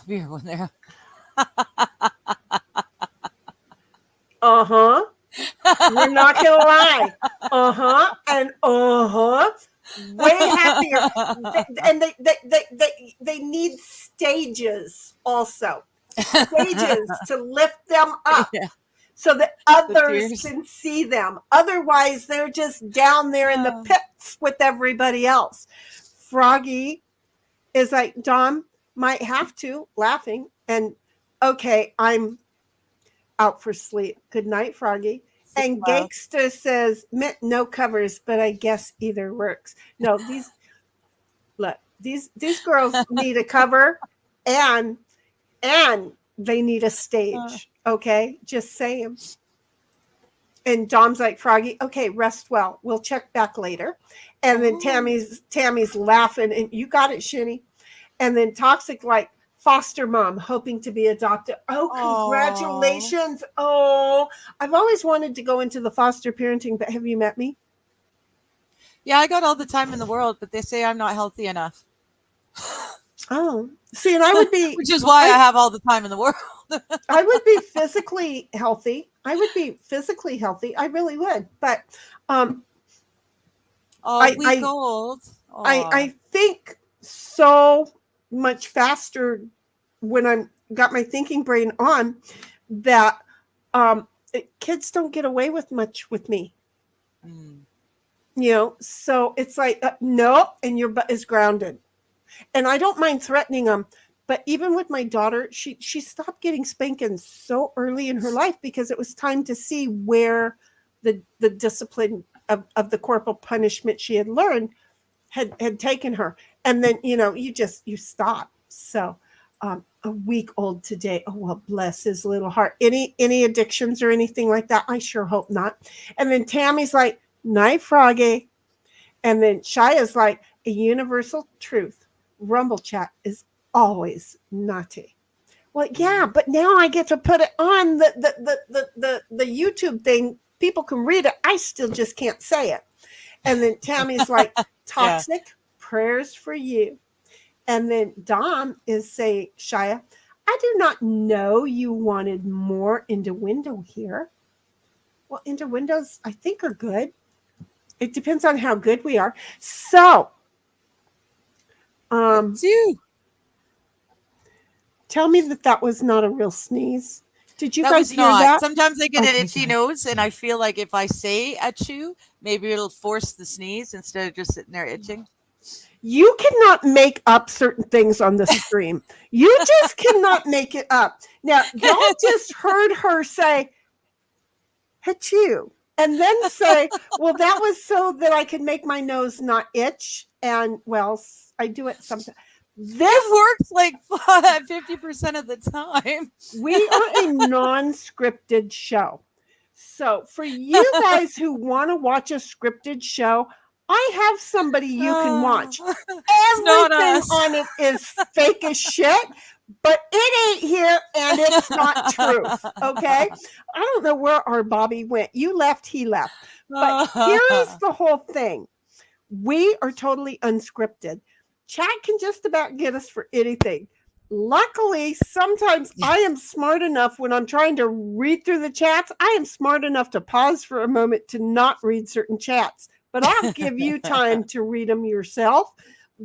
Beer one there. Uh-huh. We're not gonna lie. Uh-huh. And uh-huh. Way happier. And they need stages also. Stages to lift them up. Yeah. So that others can see them. Otherwise, they're just down there in the pits with everybody else. Froggy is like, Dom might have to, laughing. And okay, I'm out for sleep. Good night, Froggy. And Gangster says, no covers, but I guess either works. No, these girls need a cover and they need a stage. Okay, just saying. And Dom's like, Froggy, okay, rest well. We'll check back later. And then Tammy's laughing, and you got it, Sheni. And then Toxic like, foster mom, hoping to be adopted. Oh, congratulations. Oh, I've always wanted to go into the foster parenting, but have you met me? Yeah, I got all the time in the world, but they say I'm not healthy enough. Oh, see, and I would be, which is why I have all the time in the world. I would be physically healthy. I really would. But I think so much faster when I'm got my thinking brain on that kids don't get away with much with me. You know, so it's like no, and your butt is grounded. And I don't mind threatening them, but even with my daughter, she stopped getting spankings so early in her life because it was time to see where the discipline of the corporal punishment she had learned had taken her. And then, you know, you stop. So a week old today. Oh, well, bless his little heart. Any addictions or anything like that? I sure hope not. And then Tammy's like, night, Froggy. And then Shia's like, a universal truth. Rumble chat is always naughty. Well, yeah, but now I get to put it on the YouTube thing. People can read it. I still just can't say it. And then Tammy's like, toxic prayers for you. And then Dom is saying, Shia, I do not know you wanted more innuendo here. Well, innuendos, I think, are good. It depends on how good we are. So, tell me that was not a real sneeze. Did you guys hear that? Sometimes I get an itchy nose, and I feel like if I say achoo, maybe it'll force the sneeze instead of just sitting there itching. You cannot make up certain things on the stream. You just cannot make it up. Now, y'all just heard her say, achoo, and then say, well, that was so that I could make my nose not itch. And, well, I do it sometimes. This works like 50% of the time. We are a non-scripted show. So for you guys who want to watch a scripted show, I have somebody you can watch. Everything on it is fake as shit, but it ain't here and it's not truth. Okay? I don't know where our Bobby went. You left, he left. But here's the whole thing. We are totally unscripted. Chat can just about get us for anything. Luckily, sometimes I am smart enough when I'm trying to read through the chats, I am smart enough to pause for a moment to not read certain chats. But I'll give you time to read them yourself.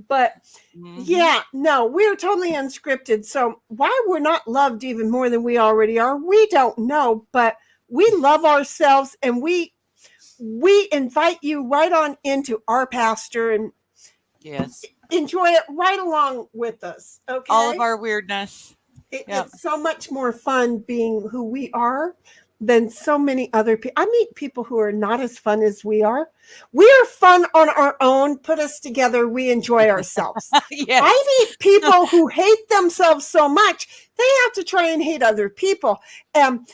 But yeah, no, we're totally unscripted. So why we're not loved even more than we already are, we don't know. But we love ourselves, and we invite you right on into our pasture and enjoy it right along with us. Okay, all of our weirdness. It's so much more fun being who we are than so many other people. I meet people who are not as fun as we are. We are fun on our own. Put us together, we enjoy ourselves. I meet people who hate themselves so much they have to try and hate other people. And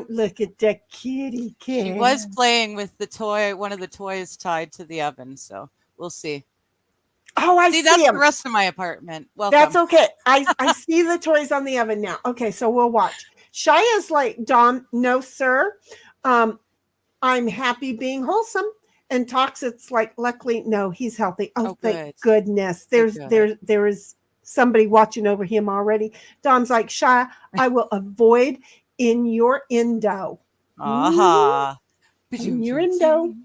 look at the kitty cat. She was playing with the toy, one of the toys tied to the oven. So we'll see. Oh, I see that's them. The rest of my apartment. Welcome. That's okay. I see the toys on the oven now. Okay, so we'll watch. Shia's like, Dom, no, sir. I'm happy being wholesome. And Toxic's like, luckily, no, he's healthy. Oh, thank good. goodness. Good. There is somebody watching over him already. Dom's like, Shia, I will avoid in your endo. Aha. In your endo.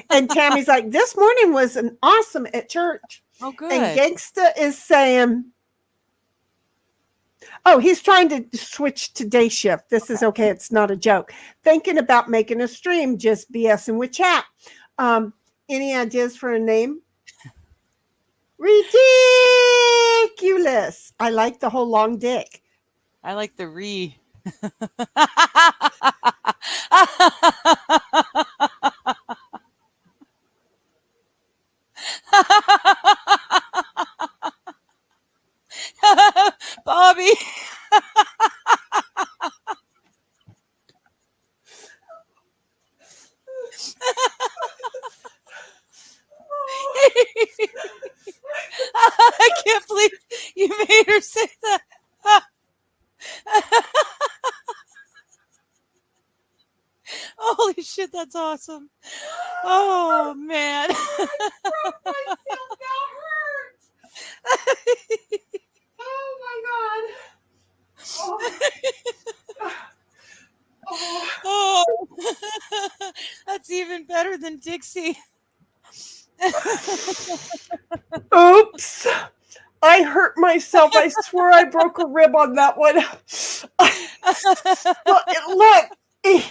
And Tammy's like, this morning was an awesome at church. Oh, good. And Gangsta is saying, oh, he's trying to switch to day shift. This is okay. It's not a joke. Thinking about making a stream, just BSing with chat. Any ideas for a name? Ridiculous. I like the whole long dick. I like the re. Bobby. I can't believe you made her say that. Holy shit, that's awesome. Oh, man. Oh my God. Oh. That's even better than Dixie. Oops. I hurt myself. I swear I broke a rib on that one. Look, he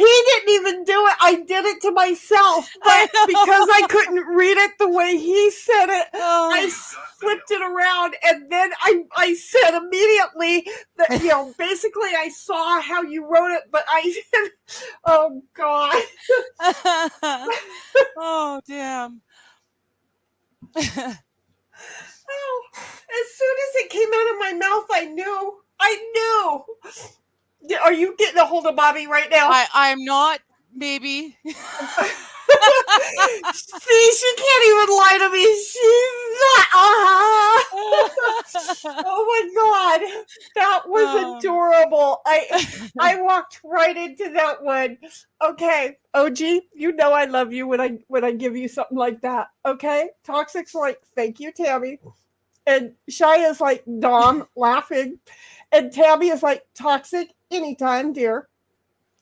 didn't even do it. I did it to myself. But because I couldn't read it the way he said it, I flipped it around. And then I said immediately that, basically I saw how you wrote it, but I did. Oh, God. Oh, damn. Oh, as soon as it came out of my mouth, I knew. Are you getting a hold of Bobby right now? I'm not, maybe. See, she can't even lie to me. She's not. Oh my God, that was adorable. I walked right into that one. Okay, OG, you know I love you when I give you something like that. Okay, Toxic's like, thank you, Tammy, and Shia's like, Dom, laughing, and Tammy is like, Toxic, anytime, dear,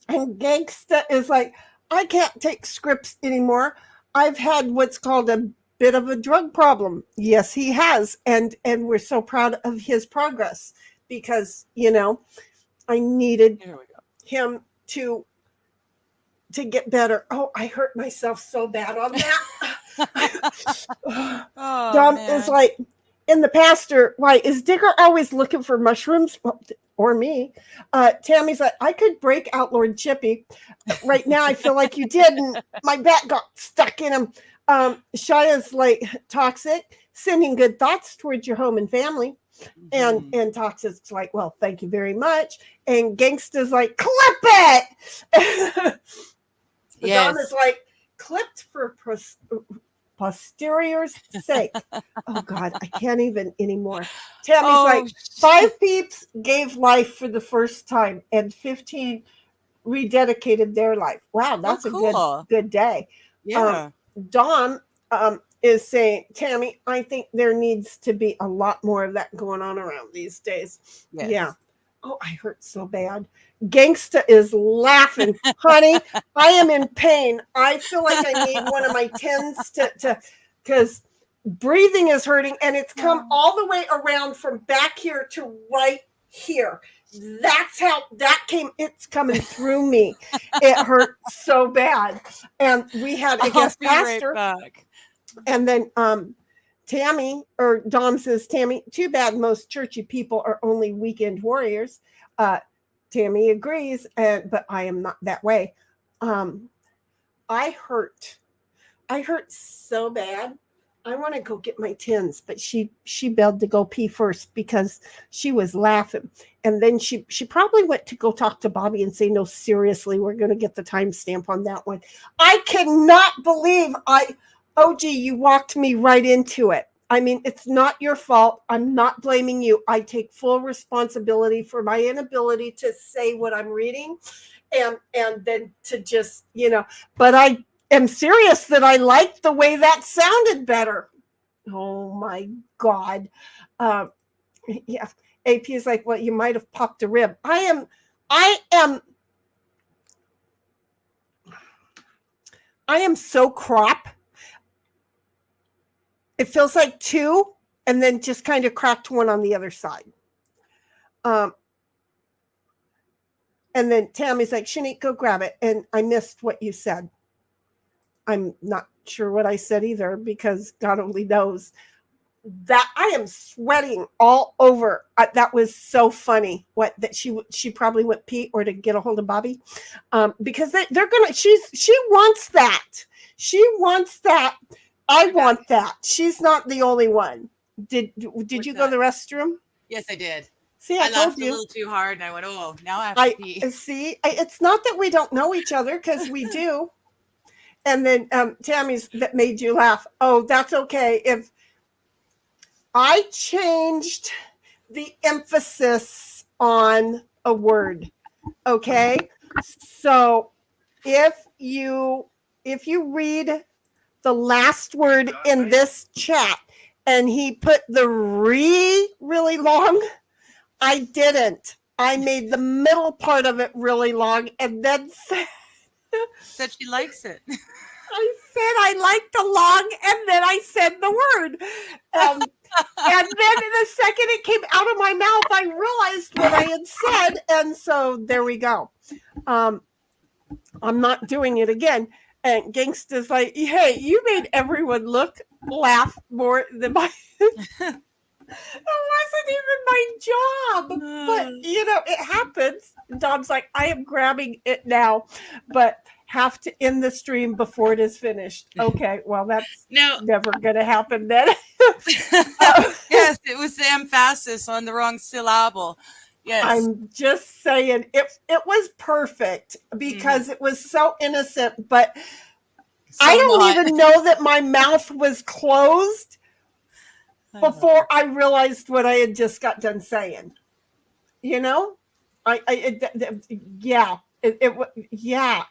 and Gangsta is like, I can't take scripts anymore. I've had what's called a bit of a drug problem. Yes, he has. And we're so proud of his progress because, I needed him to get better. Oh, I hurt myself so bad on that. Dom is like, in the pasture, why is Digger always looking for mushrooms? Well, or me. Tammy's like, I could break out Lord Chippy. Right now, I feel like you did, and my bat got stuck in him. Shia's like, Toxic, sending good thoughts towards your home and family. And Toxic's like, well, thank you very much. And Gangsta's like, clip it. Dom is like, clipped for posterior's sake. Oh God, I can't even anymore. Tammy's like, 5 peeps gave life for the first time and 15 rededicated their life. Wow, that's a good day. Yeah. Dawn is saying, Tammy, I think there needs to be a lot more of that going on around these days. Yes. Yeah. Oh, I hurt so bad. Gangsta is laughing. Honey, I am in pain. I feel like I need one of my tens to because breathing is hurting, and it's come all the way around from back here to right here. That's how that came. It's coming through me. It hurt so bad. And we had a guest pastor. Right, and then Tammy, or Dom says, Tammy, too bad most churchy people are only weekend warriors. Tammy agrees, but I am not that way. I hurt so bad. I want to go get my tins, but she bailed to go pee first because she was laughing. And then she probably went to go talk to Bobby and say, no, seriously, we're going to get the timestamp on that one. I cannot believe OG, you walked me right into it. I mean, it's not your fault. I'm not blaming you. I take full responsibility for my inability to say what I'm reading, and then to just, but I am serious that I liked the way that sounded better. Oh my God. Yeah. AP is like, well, you might have popped a rib. I am so crap. It feels like two, and then just kind of cracked one on the other side. And then Tammy's like, Sheni, go grab it. And I missed what you said. I'm not sure what I said either, because God only knows. That I am sweating all over. That was so funny. What that she probably went pee or to get a hold of Bobby, because they're gonna. She wants that. She wants that. I want that. She's not the only one. Did you go to the restroom? Yes, I did. See, I told laughed you. a little too hard, and I went, "Oh, now I have to pee." See. It's not that we don't know each other, because we do. And then Tammy's that made you laugh. Oh, that's okay. If I changed the emphasis on a word, okay? So if you read the last word in this chat and he put the really long, I didn't. I made the middle part of it really long and then said she likes it. I said I liked the long, and then I said the word. And then the second it came out of my mouth, I realized what I had said. And so there we go. I'm not doing it again. And Gangsta's like, hey, you made everyone laugh more than my... It wasn't even my job. But, it happens. Dom's like, I am grabbing it now. But... have to end the stream before it is finished. Okay, well, that's never going to happen then. Yes, it was the emphasis on the wrong syllable. Yes. I'm just saying it was perfect because it was so innocent, but I don't even know that my mouth was closed before I realized what I had just got done saying. Yeah.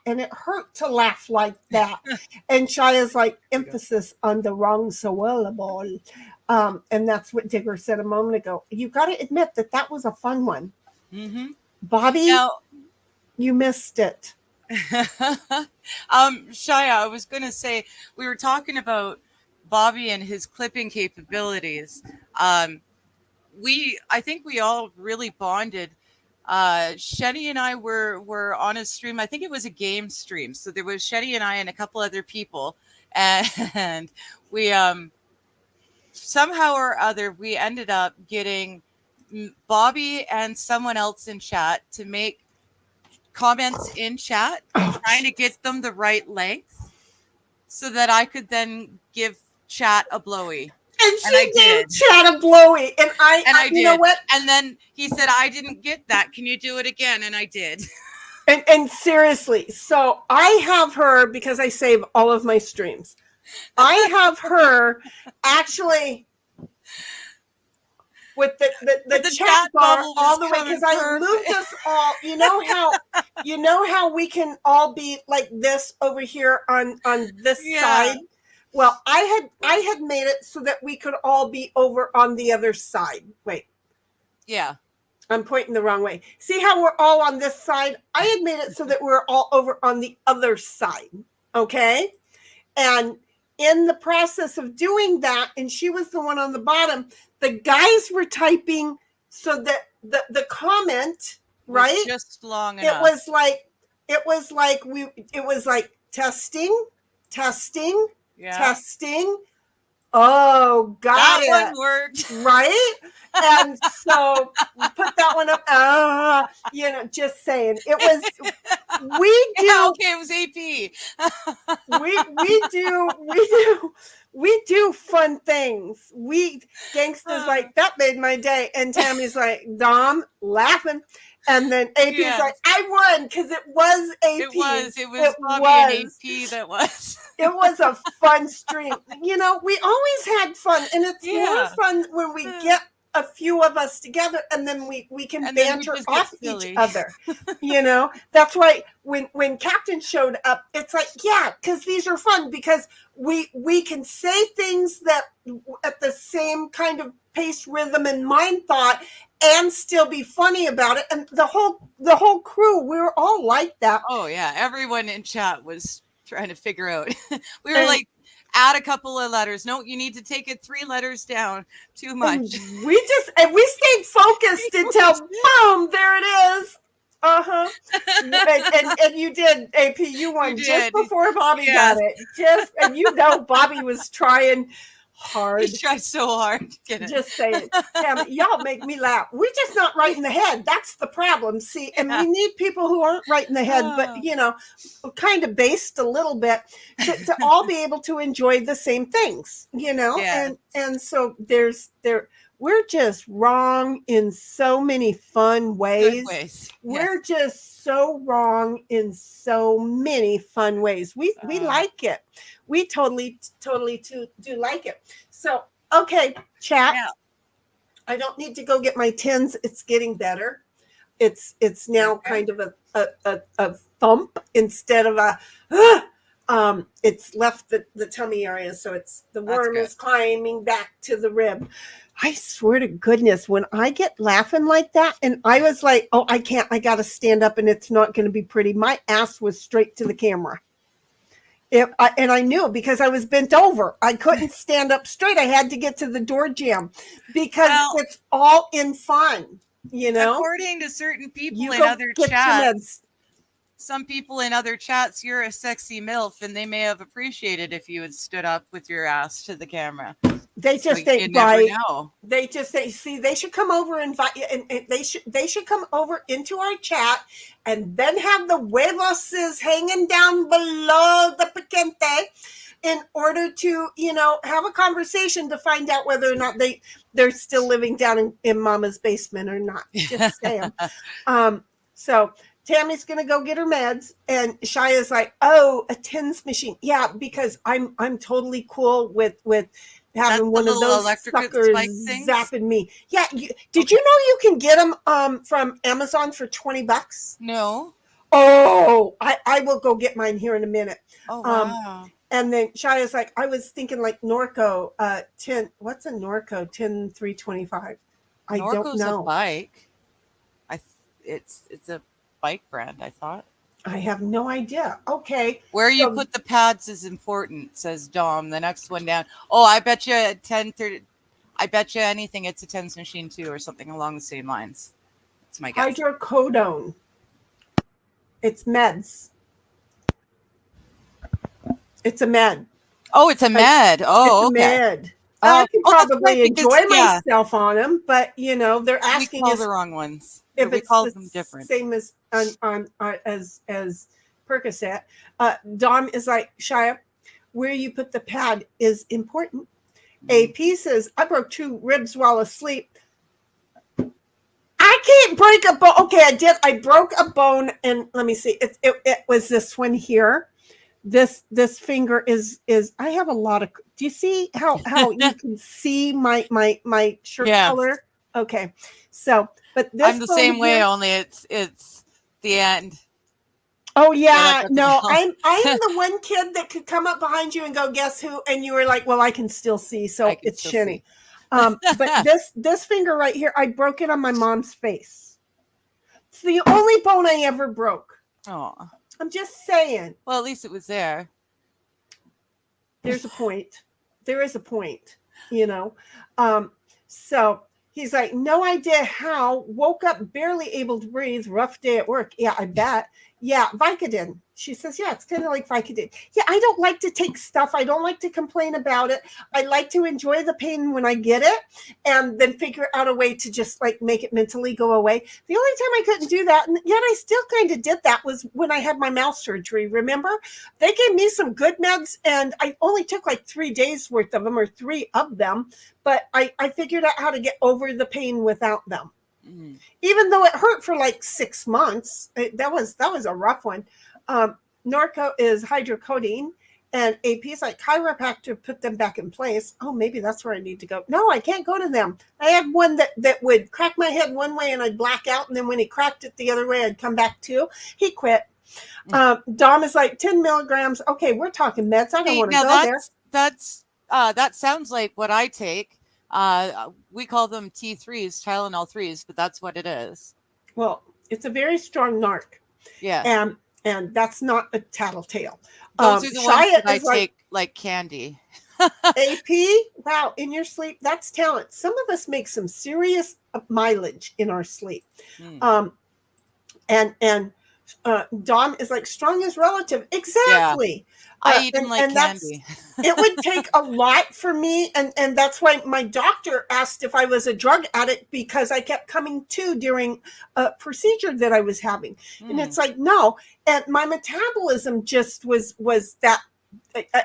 And it hurt to laugh like that. And Shaya's like, emphasis on the wrong syllable. And that's what Digger said a moment ago. You got to admit that was a fun one. Mm-hmm. Bobby, you missed it. Shaya, I was going to say, we were talking about Bobby and his clipping capabilities. I think we all really bonded. Sheni and I were on a stream. I think it was a game stream. So there was Sheni and I and a couple other people, and we somehow or other we ended up getting Bobby and someone else in chat to make comments in chat, trying to get them the right length so that I could then give chat a blowy. And she did chat a blowy. And I did. You know what? And then he said, I didn't get that. Can you do it again? And I did. And seriously, so I have her, because I save all of my streams. I have her actually with the chat bar all the way, because I moved us all. You know how we can all be like this over here on this side. Well, I had made it so that we could all be over on the other side. Wait. Yeah. I'm pointing the wrong way. See how we're all on this side? I had made it so that we're all over on the other side. Okay? And in the process of doing that, and she was the one on the bottom, the guys were typing so that the comment, right? Just long enough. It was like testing. Yeah. Testing. Oh, got it. That one worked. Right? And so put that one up. Just saying. It was, it was AP. we do fun things. Gangsta's like, that made my day. And Tammy's like, Dom, laughing. And then AP's Yes. like, I won because it was AP. It was Bobby and AP that was. It was a fun stream. You know, we always had fun, and it's more Yeah. fun when we get a few of us together, and then we can And then we banter just get off silly. each other. You know, that's why when Captain showed up, it's like, yeah, because these are fun because we can say things that at the same kind of pace, rhythm, and mind thought, and still be funny about it. And the whole crew, we were all like that. Oh yeah, everyone in chat was trying to figure out. We were like, add a couple of letters. No, you need to take it 3 letters down. Too much. And we stayed focused until boom, there it is. And you did, AP. You won just before Bobby got it. And you know, Bobby was trying hard. He tried so hard to get it. Just saying, y'all make me laugh. We're just not right in the head. That's the problem. See, and we need people who aren't right in the head, but you know, kind of based a little bit to all be able to enjoy the same things. You know, and so we're just wrong in so many fun ways. Good ways. We're just so wrong in so many fun ways. We like it. We totally do like it. So, okay, chat. Yeah. I don't need to go get my tins. It's getting better. It's now kind of a thump instead of a it's left the tummy area, so it's the worm is climbing back to the rib. I swear to goodness, when I get laughing like that, and I was like, oh, I can't, I got to stand up and it's not going to be pretty. My ass was straight to the camera. And I knew because I was bent over. I couldn't stand up straight. I had to get to the door jamb because it's all in fun, you know? According to certain people in other chats, some people in other chats, you're a sexy MILF, and they may have appreciated if you had stood up with your ass to the camera. They just ain't right. They just say, see, they should come over and invite you, and they should come over into our chat, and then have the huevos hanging down below the picante in order to, you know, have a conversation to find out whether or not they're still living down in Mama's basement or not. Just saying. So Tammy's gonna go get her meds, and Shia's like, "Oh, a tins machine, yeah," because I'm totally cool with having one of those suckers zapping me. Yeah, did you know you can get them from Amazon for $20? No. Oh, I will go get mine here in a minute. Oh wow. And then Shia's like, I was thinking like Norco 10. What's a Norco 10325? I don't know. A bike. It's a bike brand, I thought. I have no idea. Okay. Where you put the pads is important, says Dom. The next one down. Oh, I bet you 1030. I bet you anything it's a tens machine too, or something along the same lines. That's my guess. Hydrocodone. It's meds. It's a med. Oh, it's a med. Oh, it's a med. I can probably enjoy myself on them, but you know, they're asking us the wrong ones. If we it's call them different, same as Percocet. Dom is like, Shia, where you put the pad is important. AP says, I broke 2 ribs while asleep. I can't break a bone. Okay, I did. I broke a bone, and let me see. It was this one here. This finger is. I have a lot of. Do you see how you can see my shirt color? Okay, so but this I'm the same way. Only it's the end. Oh yeah, no, I am the one kid that could come up behind you and go, guess who? And you were like, well, I can still see, so it's Sheni. But this finger right here, I broke it on my mom's face. It's the only bone I ever broke. Oh, I'm just saying. Well, at least it was there. There's a point. There is a point, you know. So he's like, no idea how. Woke up barely able to breathe. Rough day at work. Yeah, I bet. Yeah, Vicodin. She says, yeah, it's kind of like Vicodin. Yeah, I don't like to take stuff. I don't like to complain about it. I like to enjoy the pain when I get it and then figure out a way to just like make it mentally go away. The only time I couldn't do that, and yet I still kind of did that, was when I had my mouth surgery. Remember? They gave me some good meds, and I only took like 3 days worth of them, or 3 of them, but I figured out how to get over the pain without them. Mm. even though it hurt for like 6 months. That was a rough one. Norco is hydrocodone, and AP's like chiropractor put them back in place. Oh, maybe that's where I need to go. No, I can't go to them. I had one that would crack my head one way and I'd black out, and then when he cracked it the other way, I'd come back to. He quit. Dom is like 10 milligrams. Okay, we're talking meds. I don't want to go there. That sounds like what I take. We call them T3s, Tylenol 3s, but that's what it is. Well, it's a very strong narc. Yeah. And that's not a tattletale. Those are the ones that I take like candy. AP, wow, in your sleep, that's talent. Some of us make some serious mileage in our sleep. And Dom is like strong as relative. Exactly. Yeah. I eat them like candy. It would take a lot for me. And that's why my doctor asked if I was a drug addict, because I kept coming to during a procedure that I was having. And it's like, no. And my metabolism just was that.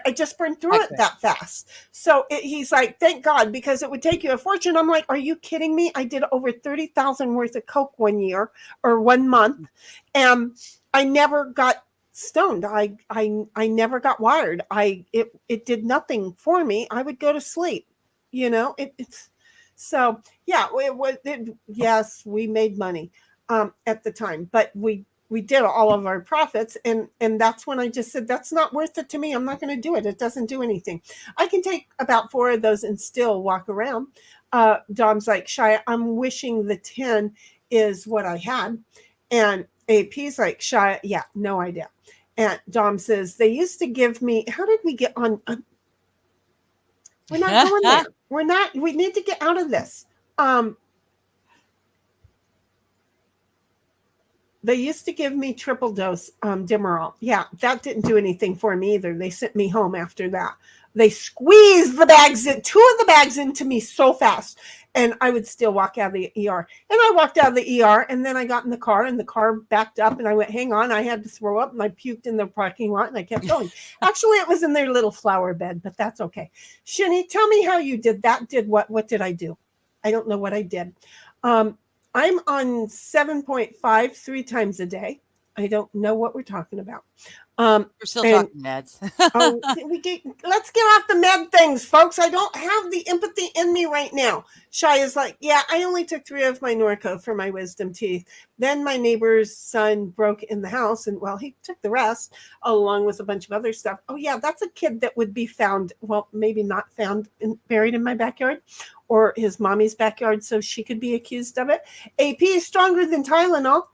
I just burned through it that fast. So he's like, thank God, because it would take you a fortune. I'm like, are you kidding me? I did over 30,000 worth of Coke 1 year or 1 month. And I never got stoned. I never got wired. It did nothing for me. I would go to sleep, it's so yeah, yes, we made money at the time, but we did all of our profits, and that's when I just said, that's not worth it to me. I'm not going to do it. It doesn't do anything. I can take about 4 of those and still walk around. Dom's like, Shia, I'm wishing the 10 is what I had. And AP's like, Shia, yeah, no idea. And Dom says, they used to give me, how did we get on? We're not going there. We need to get out of this. They used to give me triple dose Demerol. Yeah, that didn't do anything for me either. They sent me home after that. They squeezed the bags, 2 of the bags into me so fast, and I would still walk out of the ER. And I walked out of the ER, and then I got in the car, and the car backed up, and I went, hang on, I had to throw up, and I puked in the parking lot, and I kept going. Actually, it was in their little flower bed, but that's okay. Sheni, tell me how you did that. Did what? What did I do? I don't know what I did. I'm on 7.5 3 times a day. I don't know what we're talking about. We're still talking meds. Let's get off the med things, folks. I don't have the empathy in me right now. Shai is like, yeah, I only took 3 of my Norco for my wisdom teeth. Then my neighbor's son broke in the house, and well, he took the rest along with a bunch of other stuff. Oh yeah, that's a kid that would be found, well, maybe not found buried in my backyard or his mommy's backyard, so she could be accused of it. AP is stronger than Tylenol.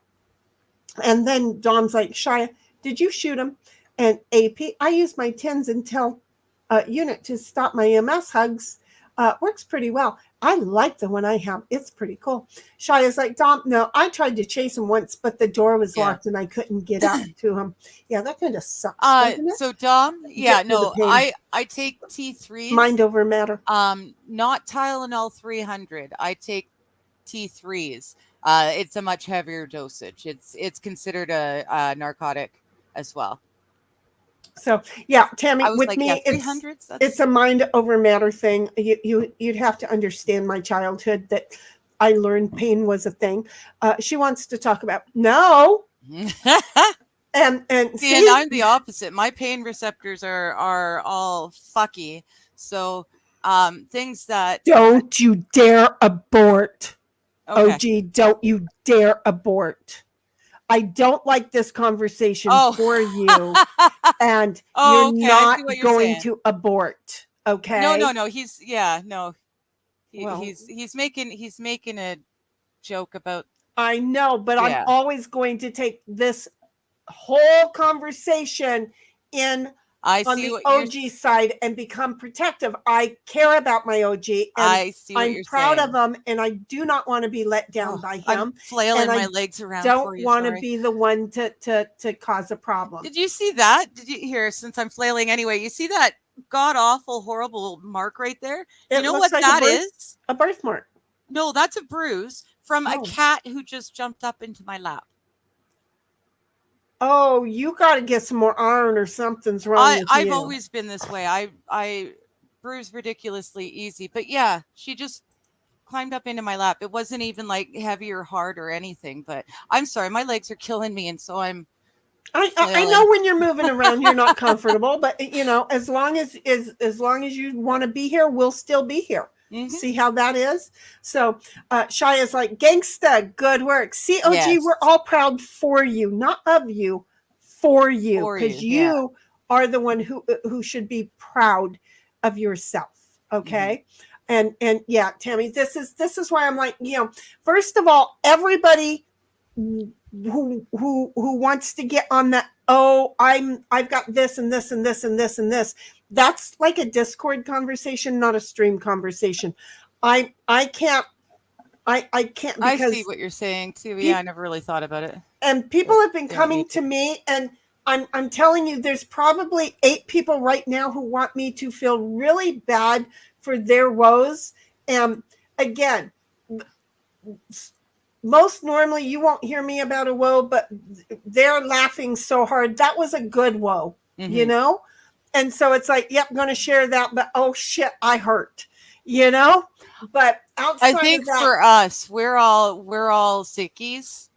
And then Dom's like, Shia, did you shoot him? And AP, I use my tens and tell unit to stop my EMS hugs. Works pretty well. I like the one I have. It's pretty cool. Shia's like, Dom, no, I tried to chase him once, but the door was locked and I couldn't get out to him. Yeah, that kind of sucks. Doesn't it? So Dom, yeah, no, I take T3s. Mind over matter. Not Tylenol 300. I take T3s. It's a much heavier dosage. It's considered a narcotic as well. So yeah, Tammy, with like, me, yeah, it's a mind over matter thing. You'd have to understand my childhood, that I learned pain was a thing. She wants to talk about no. and see, and I'm the opposite. My pain receptors are all fucky. So things that don't you dare abort. Okay. OG, don't you dare abort. I don't like this conversation for you, and you're not going to abort. Okay? No. He's making a joke about. I know, but I'm always going to take this whole conversation on the OG side and become protective. I care about my OG, and I'm proud of him, and I do not want to be let down by him. I'm flailing my legs around. Don't want to be the one to cause a problem. Did you see that? Did you hear? Since I'm flailing anyway, you see that god awful horrible mark right there? You know what that is? A birthmark. No, that's a bruise from a cat who just jumped up into my lap. Oh, you got to get some more iron or something's wrong with you. I've always been this way. I bruise ridiculously easy. But yeah, she just climbed up into my lap. It wasn't even like heavy or hard or anything, but I'm sorry, my legs are killing me, and so I'm I flailing. know when you're moving around, you're not comfortable, but as long as you want to be here, we'll still be here. Mhm. See how that is? So Shaya's like, gangsta, good work. COG, Yes. we're all proud for you, not of you, for you, For because you, yeah. you are the one who should be proud of yourself. Okay. And yeah, Tammy, this is why I'm like, first of all, everybody who wants to get on that, I've got this and this and this and this and this, that's like a Discord conversation, not a stream conversation. I can't because I see what you're saying too. Yeah, I never really thought about it. And people have been coming to me, and I'm telling you, there's probably 8 people right now who want me to feel really bad for their woes. And again, most normally you won't hear me about a woe, but they're laughing so hard. That was a good woe, And so it's like, yep, I'm going to share that, but oh shit, I hurt, But outside I think of that, for us, we're all sickies.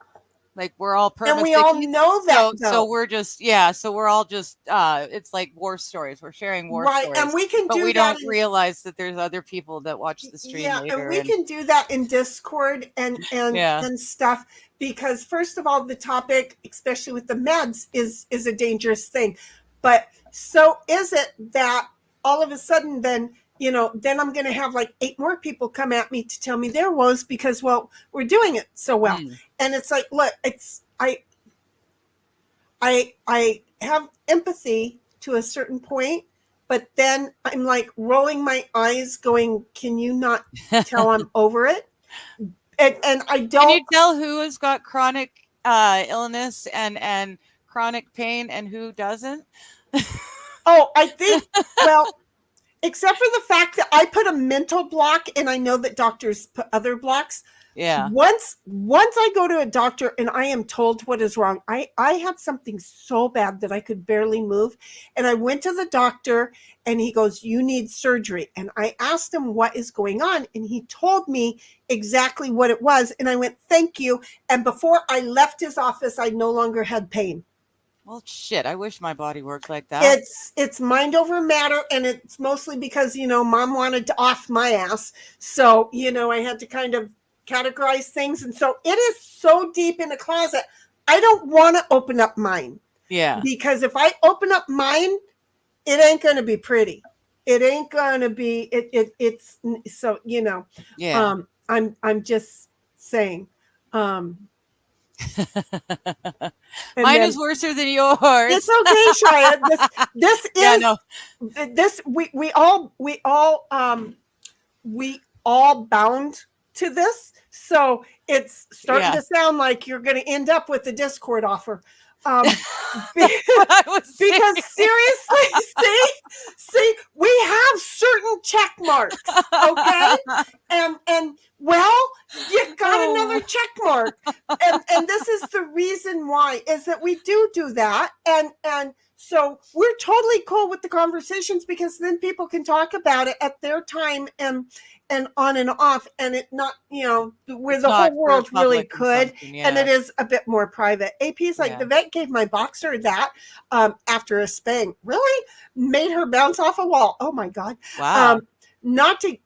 Like we're all perma and we all sickies. know that. So we're just so we're all just it's like war stories. We're sharing war stories, and we can but do we that. Don't realize that there's other people that watch the stream later. And we can do that in Discord and stuff, because first of all, the topic, especially with the meds, is a dangerous thing. But so is it that all of a sudden then I'm going to have like 8 more people come at me to tell me their woes because, well, we're doing it so well. And it's like, look, I have empathy to a certain point, but then I'm like rolling my eyes going, can you not tell I'm over it? And I don't. Can you tell who has got chronic illness and chronic pain and who doesn't? Oh, I think, well, except for the fact that I put a mental block, and I know that doctors put other blocks. Yeah. Once I go to a doctor and I am told what is wrong, I had something so bad that I could barely move. And I went to the doctor and he goes, you need surgery. And I asked him what is going on. And he told me exactly what it was. And I went, thank you. And before I left his office, I no longer had pain. Well, shit, I wish my body worked like that. It's mind over matter, and it's mostly because, mom wanted to off my ass. So, I had to kind of categorize things. And so it is so deep in the closet. I don't want to open up mine. Yeah. Because if I open up mine, it ain't going to be pretty. It ain't going to be, it's so, Yeah. I'm just saying, mine is worse than yours. It's okay, Shia. This is this we all bound to this. So it's starting to sound like you're going to end up with the Discord offer. Because seriously, see, we have certain check marks, okay? And well, you got another check mark. And this is the reason why, is that we do that. And so we're totally cool with the conversations, because then people can talk about it at their time and on and off, and it not, where the whole world really could. And it is a bit more private. AP's like, the vet gave my boxer that after a spank. Really? Made her bounce off a wall. Oh my God. Wow. Not to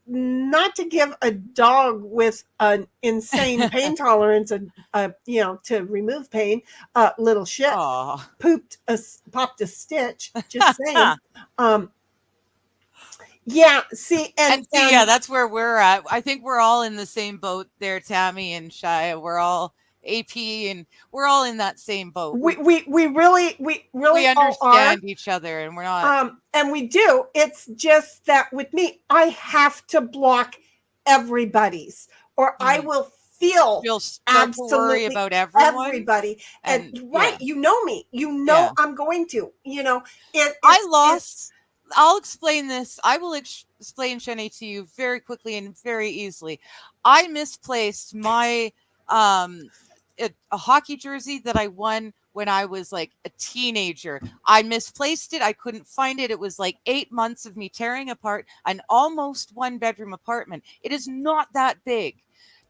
give a dog with an insane pain tolerance to remove pain, little shit. Aww. Popped a stitch. Just saying. Yeah, see, and that's where we're at. I think we're all in the same boat there, Tammy and Shia. We're all AP, and we're all in that same boat. We really understand each other, and we're not. And we do. It's just that with me, I have to block everybody's, or I will feel absolutely worry about everybody. And you know me. I'm going to. I lost. I'll explain this. I will explain, Sheni, to you very quickly and very easily. I misplaced my a hockey jersey that I won when I was like a teenager. I misplaced it. I couldn't find it. It was like 8 months of me tearing apart an almost 1-bedroom apartment. It is not that big.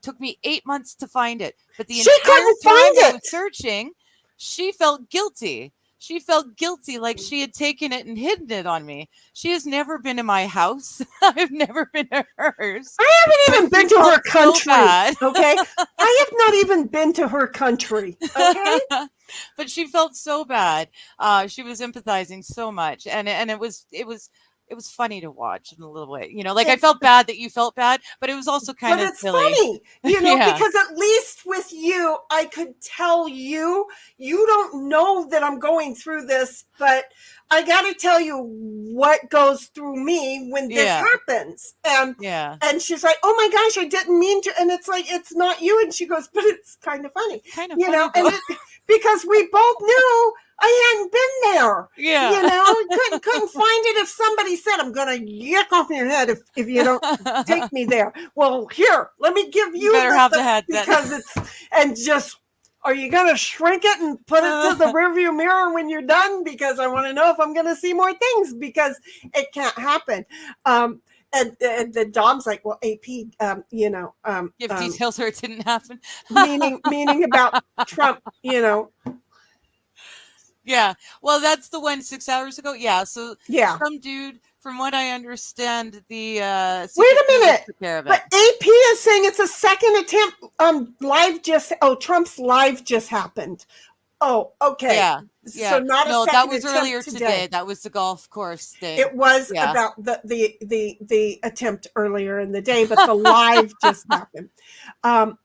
Took me 8 months to find it. But the She entire couldn't time find I it. was searching, she felt guilty. She felt guilty, like she had taken it and hidden it on me. She has never been in my house. I've never been to hers. I haven't even been to her country. bad. Okay. I have not even been to her country. Okay. But she felt so bad. She was empathizing so much, and it was funny to watch in a little way. You know, like I felt bad that you felt bad, but it was also kind But of it's silly. funny, you know, Yeah. because at least with you, I could tell you, you don't know that I'm going through this, but I got to tell you what goes through me when this Yeah. happens. Yeah. And she's like, oh my gosh, I didn't mean to. And it's like, it's not you. And she goes, but it's kind of funny, Kind of you know, funny, and because we both knew I hadn't been there. Yeah. You know, couldn't find it if somebody said, I'm going to yuck off your head if you don't take me there. Well, here, let me give you better have the headset. because it's, and just, are you going to shrink it and put it to the rearview mirror when you're done? Because I want to know if I'm going to see more things, because it can't happen. And the Dom's like, well, AP, you know, Give details or it didn't happen. meaning about Trump, you know. Yeah. Well, that's the one 6 hours ago. Yeah. So Yeah. some dude, from what I understand, the Wait a minute. took care of it. But AP is saying it's a second attempt. Trump's live just happened. Oh, okay. Yeah. Yeah. So not no, a second that was attempt earlier today. That was the golf course thing. It was Yeah. about the attempt earlier in the day, but the live just happened.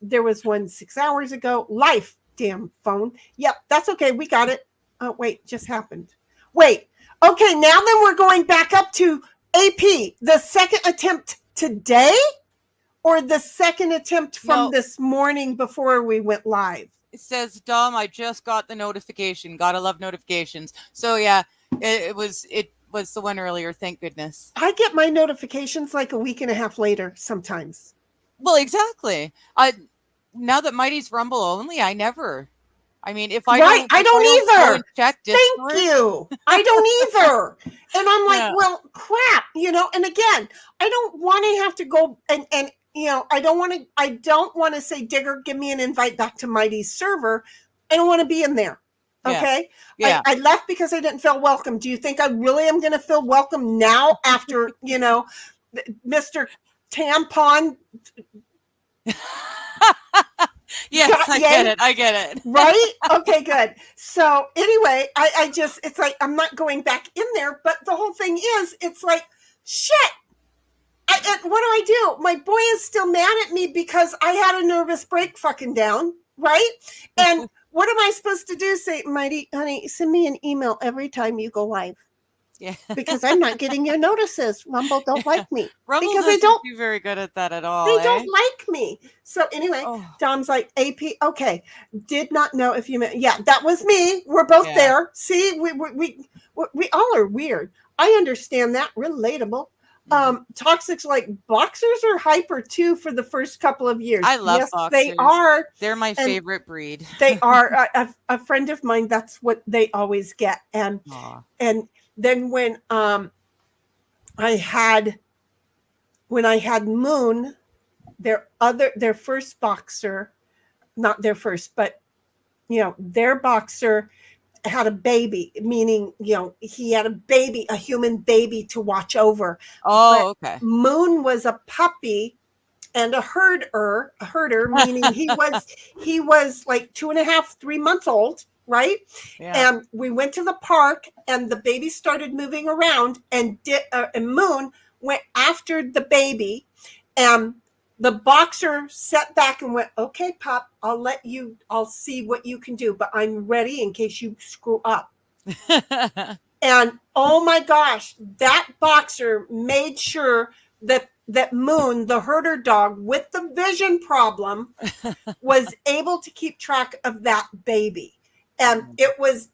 There was one 6 hours ago. Live, damn phone. Yep, that's okay. We got it. Oh, wait, just happened. Wait. Okay, now then we're going back up to AP. The second attempt today, or the second attempt from this morning before we went live? It says, Dom, I just got the notification. Gotta love notifications. So yeah, it was the one earlier. Thank goodness. I get my notifications like a week and a half later sometimes. Well, exactly. Now that Mighty's Rumble only, I never. I mean, if I I don't either. Check Thank you. I don't either. And I'm like, well, crap, you know. And again, I don't want to have to go and you know, I don't want to say, Digger, give me an invite back to Mighty's server. I don't want to be in there. Okay. Yeah. I left because I didn't feel welcome. Do you think I really am going to feel welcome now after, you know, Mr. Tampon? Yes, I get it. Right? Okay, good. So anyway, I just, it's like, I'm not going back in there, but the whole thing is, it's like, shit. What do? My boy is still mad at me because I had a nervous break fucking down, right? And what am I supposed to do? Say, Mighty, honey, send me an email every time you go live. Yeah. Because I'm not getting your notices. Rumble don't like me. Rumble because doesn't they don't do very good at that at all. They don't like me. So anyway, Oh. Dom's like, AP, okay. Did not know if you meant, yeah, that was me. We're both there. See, we all are weird. I understand that. Relatable. Toxics like boxers are hyper too for the first couple of years. I love boxers. They are. They're my favorite breed. They are. A friend of mine, that's what they always get. And then when I had Moon, their first boxer, not their first, but you know, their boxer had a baby, meaning, you know, he had a human baby to watch over. Oh, but okay. Moon was a puppy and a herder, meaning he was like 2.5, 3 months old. Right. Yeah. And we went to the park and the baby started moving around and Moon went after the baby and the boxer sat back and went, okay, Pop, I'll see what you can do, but I'm ready in case you screw up. And oh my gosh, that boxer made sure that Moon, the herder dog with the vision problem, was able to keep track of that baby. And it was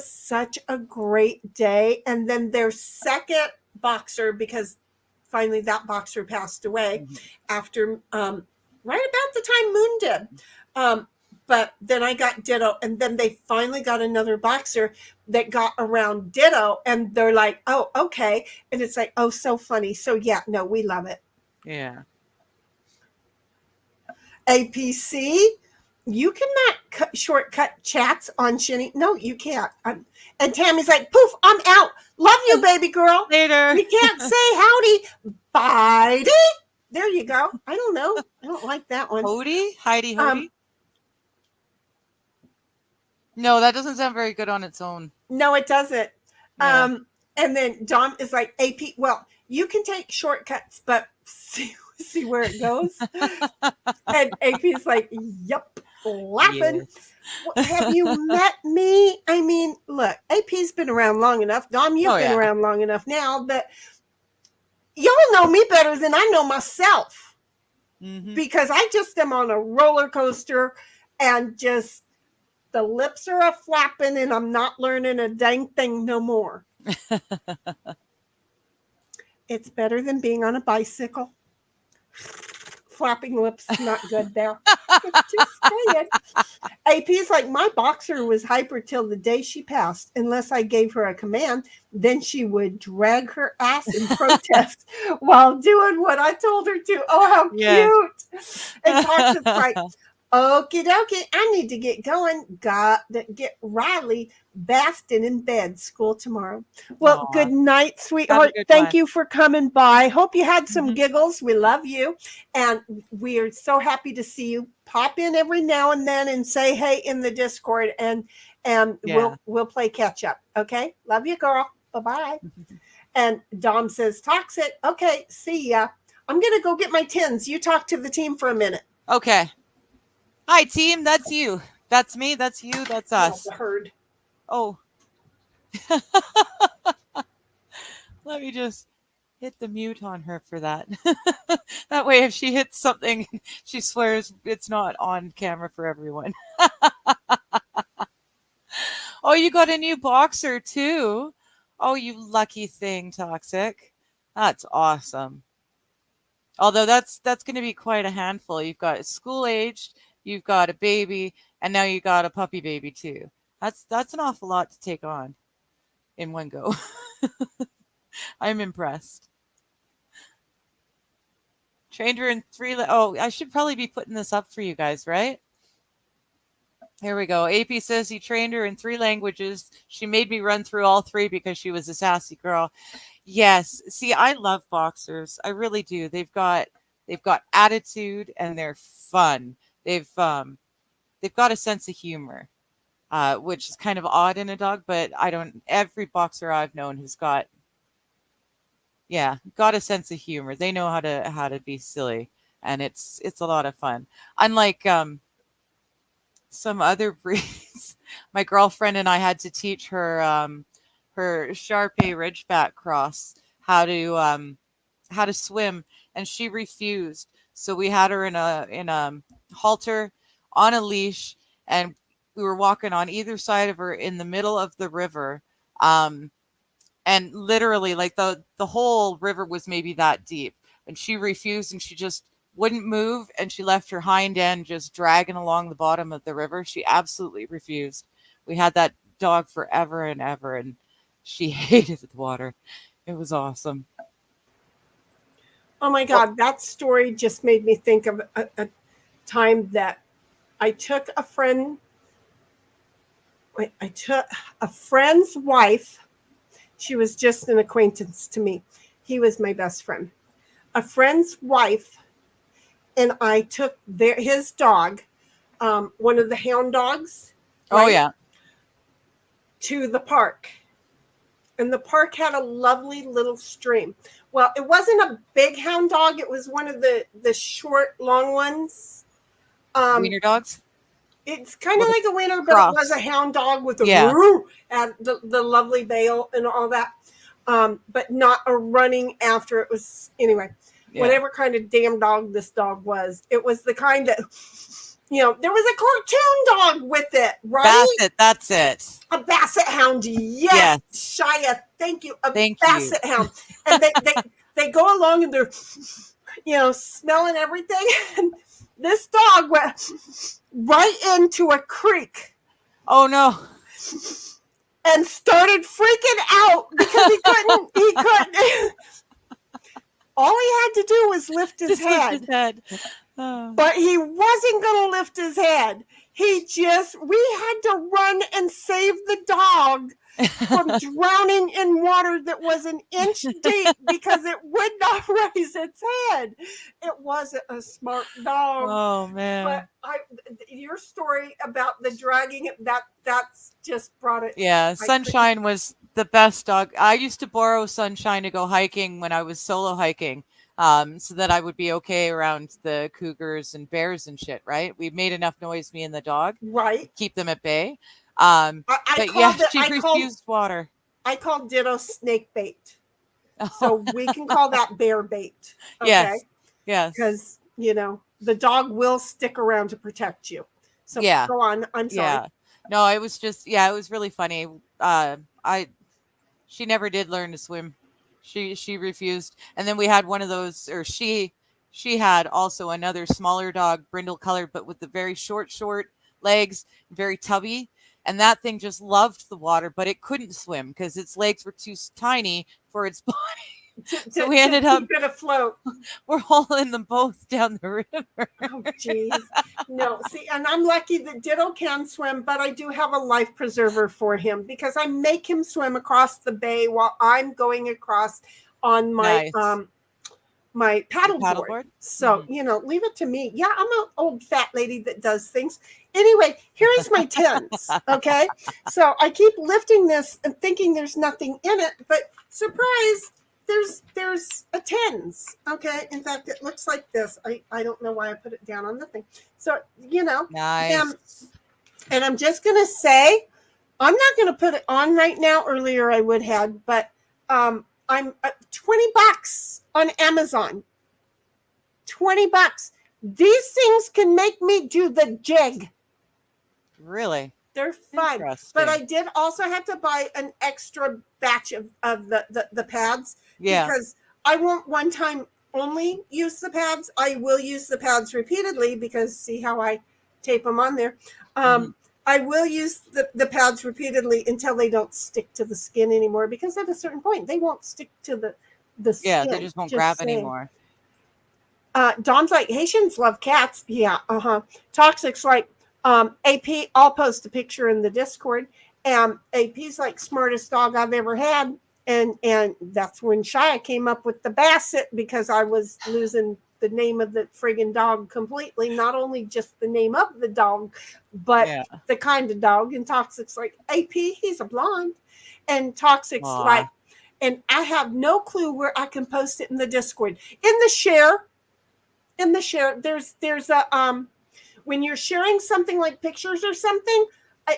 such a great day. And then their second boxer, because finally that boxer passed away after right about the time Moon did. but then I got Ditto, and then they finally got another boxer that got around Ditto, and they're like, oh, okay. And it's like, oh, so funny. So yeah, no, we love it. Yeah. APC, you cannot shortcut chats on Sheni. No, you can't. And Tammy's like, poof, I'm out. Love you, baby girl. Later. We can't say howdy. Bye. There you go. I don't know. I don't like that one. Hody? Heidi Hody? No, that doesn't sound very good on its own. No, it doesn't. Yeah. And then Dom is like, AP, well, you can take shortcuts, but see where it goes. And AP's like, yep, laughing. Yes. Have you met me? I mean, look, AP's been around long enough. Dom, you've been around long enough now that y'all know me better than I know myself. Mm-hmm. Because I just am on a roller coaster, and just the lips are a flapping, and I'm not learning a dang thing no more. It's better than being on a bicycle. Flapping lips, not good there. Just saying. AP's like, my boxer was hyper till the day she passed. Unless I gave her a command, then she would drag her ass in protest while doing what I told her to. Oh, how cute. And Toxic's like, okie dokie, I need to get going. Got to get Riley basking in bed. School tomorrow. Well, good night, sweetheart. Thank you for coming by. Hope you had some giggles. We love you. And we are so happy to see you. Pop in every now and then and say hey in the Discord, and we'll play catch up. Okay? Love you, girl. Bye-bye. And Dom says, Toxic. Okay, see ya. I'm going to go get my tins. You talk to the team for a minute. Okay. Hi, team. That's you. That's me. That's you. That's us. The herd. Oh. Let me just hit the mute on her for that. That way, if she hits something, she swears it's not on camera for everyone. Oh, you got a new boxer, too. Oh, you lucky thing, Toxic. That's awesome. Although that's going to be quite a handful. You've got school-aged, you've got a baby, and now you got a puppy baby too. That's an awful lot to take on in one go. I'm impressed. Trained her in 3. Oh, I should probably be putting this up for you guys, right? Here we go. AP says he trained her in 3 languages. She made me run through all 3 because she was a sassy girl. Yes. See, I love boxers. I really do. They've got attitude, and they're fun. They've got a sense of humor, which is kind of odd in a dog, but every boxer I've known has got a sense of humor. They know how to be silly, and it's a lot of fun. Unlike some other breeds, my girlfriend and I had to teach her her Shar-Pei Ridgeback cross how to swim, and she refused. So we had her in a halter on a leash, and we were walking on either side of her in the middle of the river. And literally, like the whole river was maybe that deep, and she refused, and she just wouldn't move, and she left her hind end just dragging along the bottom of the river. She absolutely refused. We had that dog forever and ever, and she hated the water. It was awesome. Oh my God, that story just made me think of a time that I took a friend's wife. She was just an acquaintance to me. He was my best friend. A friend's wife, and I took his dog, one of the hound dogs. Right, oh yeah. To the park. And the park had a lovely little stream. Well, it wasn't a big hound dog. It was one of the short, long ones. Wiener dogs? It's kind of like a wiener, but it was a hound dog with a and the lovely bail and all that. But not a running after. It was, anyway, whatever kind of damn dog this dog was. It was the kind that, there was a cartoon dog with it, right? That's it. A basset hound, yes. Shia, thank you. A basset hound. And they go along and they're, smelling everything. And This dog went right into a creek Oh no. and started freaking out because he couldn't. All he had to do was lift his Just lift head. his head. Oh. But he wasn't going to lift his head. We had to run and save the dog from drowning in water that was an inch deep because it would not raise its head. It wasn't a smart dog. Oh man. But your story about the dragging it, that's just brought it. Yeah, Sunshine was the best dog. I used to borrow Sunshine to go hiking when I was solo hiking, so that I would be okay around the cougars and bears and shit, right? We made enough noise, me and the dog, Right. keep them at bay. I But called yeah, it- she I called- refused water. I call Ditto snake bait. So we can call that bear bait. Okay? Yes. Yes. Because, the dog will stick around to protect you. So Yeah. go on. I'm sorry. Yeah. No, it was just, it was really funny. She never did learn to swim. She refused. And then we had one of those, or she had also another smaller dog, brindle colored, but with the very short legs, very tubby. And that thing just loved the water, but it couldn't swim because its legs were too tiny for its body. So we ended up keep it afloat. We're hauling them both down the river. Oh, geez. No, see, and I'm lucky that Ditto can swim, but I do have a life preserver for him because I make him swim across the bay while I'm going across on my Nice. My paddleboard. Paddleboard? So, leave it to me. Yeah, I'm an old fat lady that does things. Anyway, here is my tins. Okay. So I keep lifting this and thinking there's nothing in it, but surprise, there's a tins. Okay. In fact, it looks like this. I don't know why I put it down on the thing. So, Nice. and I'm just going to say, I'm not going to put it on right now. Earlier I would have, but I'm $20 on Amazon. $20. These things can make me do the jig. Really? They're fun. Interesting. But I did also have to buy an extra batch of the pads. Yeah. Because I won't one time only use the pads. I will use the pads repeatedly because see how I tape them on there. I will use the pads repeatedly until they don't stick to the skin anymore because at a certain point they won't stick to the skin. Yeah, they just won't grab saying. anymore. Dom's like, Haitians love cats. Yeah, Toxic's like, AP, I'll post a picture in the Discord. AP's like, smartest dog I've ever had. And that's when Shia came up with the Basset because I was losing the name of the friggin' dog completely. Not only just the name of the dog, but the kind of dog. And Toxic's like, AP, he's a blonde. And Toxic's like, and I have no clue where I can post it in the Discord. In the share, there's a when you're sharing something like pictures or something,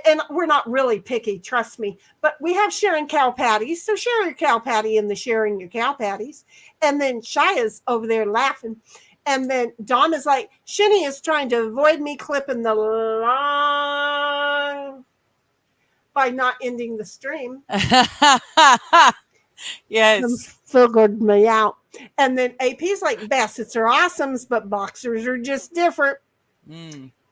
and we're not really picky, trust me, but we have sharing cow patties. So share your cow patty in the sharing your cow patties. And then Shia's over there laughing. And then Dom is like, Sheni is trying to avoid me clipping the line by not ending the stream. Yes. Figured me out. And then AP's like, Bassets are awesomes, but boxers are just different.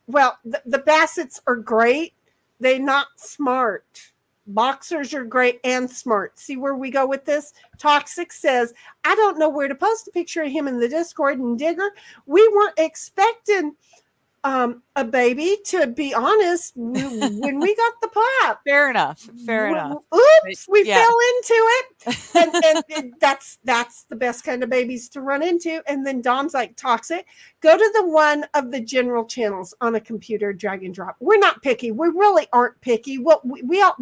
Well, the Bassets are great. They're not smart. Boxers are great and smart. See where we go with this? Toxic says, I don't know where to post a picture of him in the Discord. And Digger, we weren't expecting a baby, to be honest, when we got the pup. Fair enough. Oops, we fell into it. And that's the best kind of babies to run into. And then Dom's like, Toxic, go to the one of the general channels on a computer, drag and drop. We're not picky. We really aren't picky. Well, we all...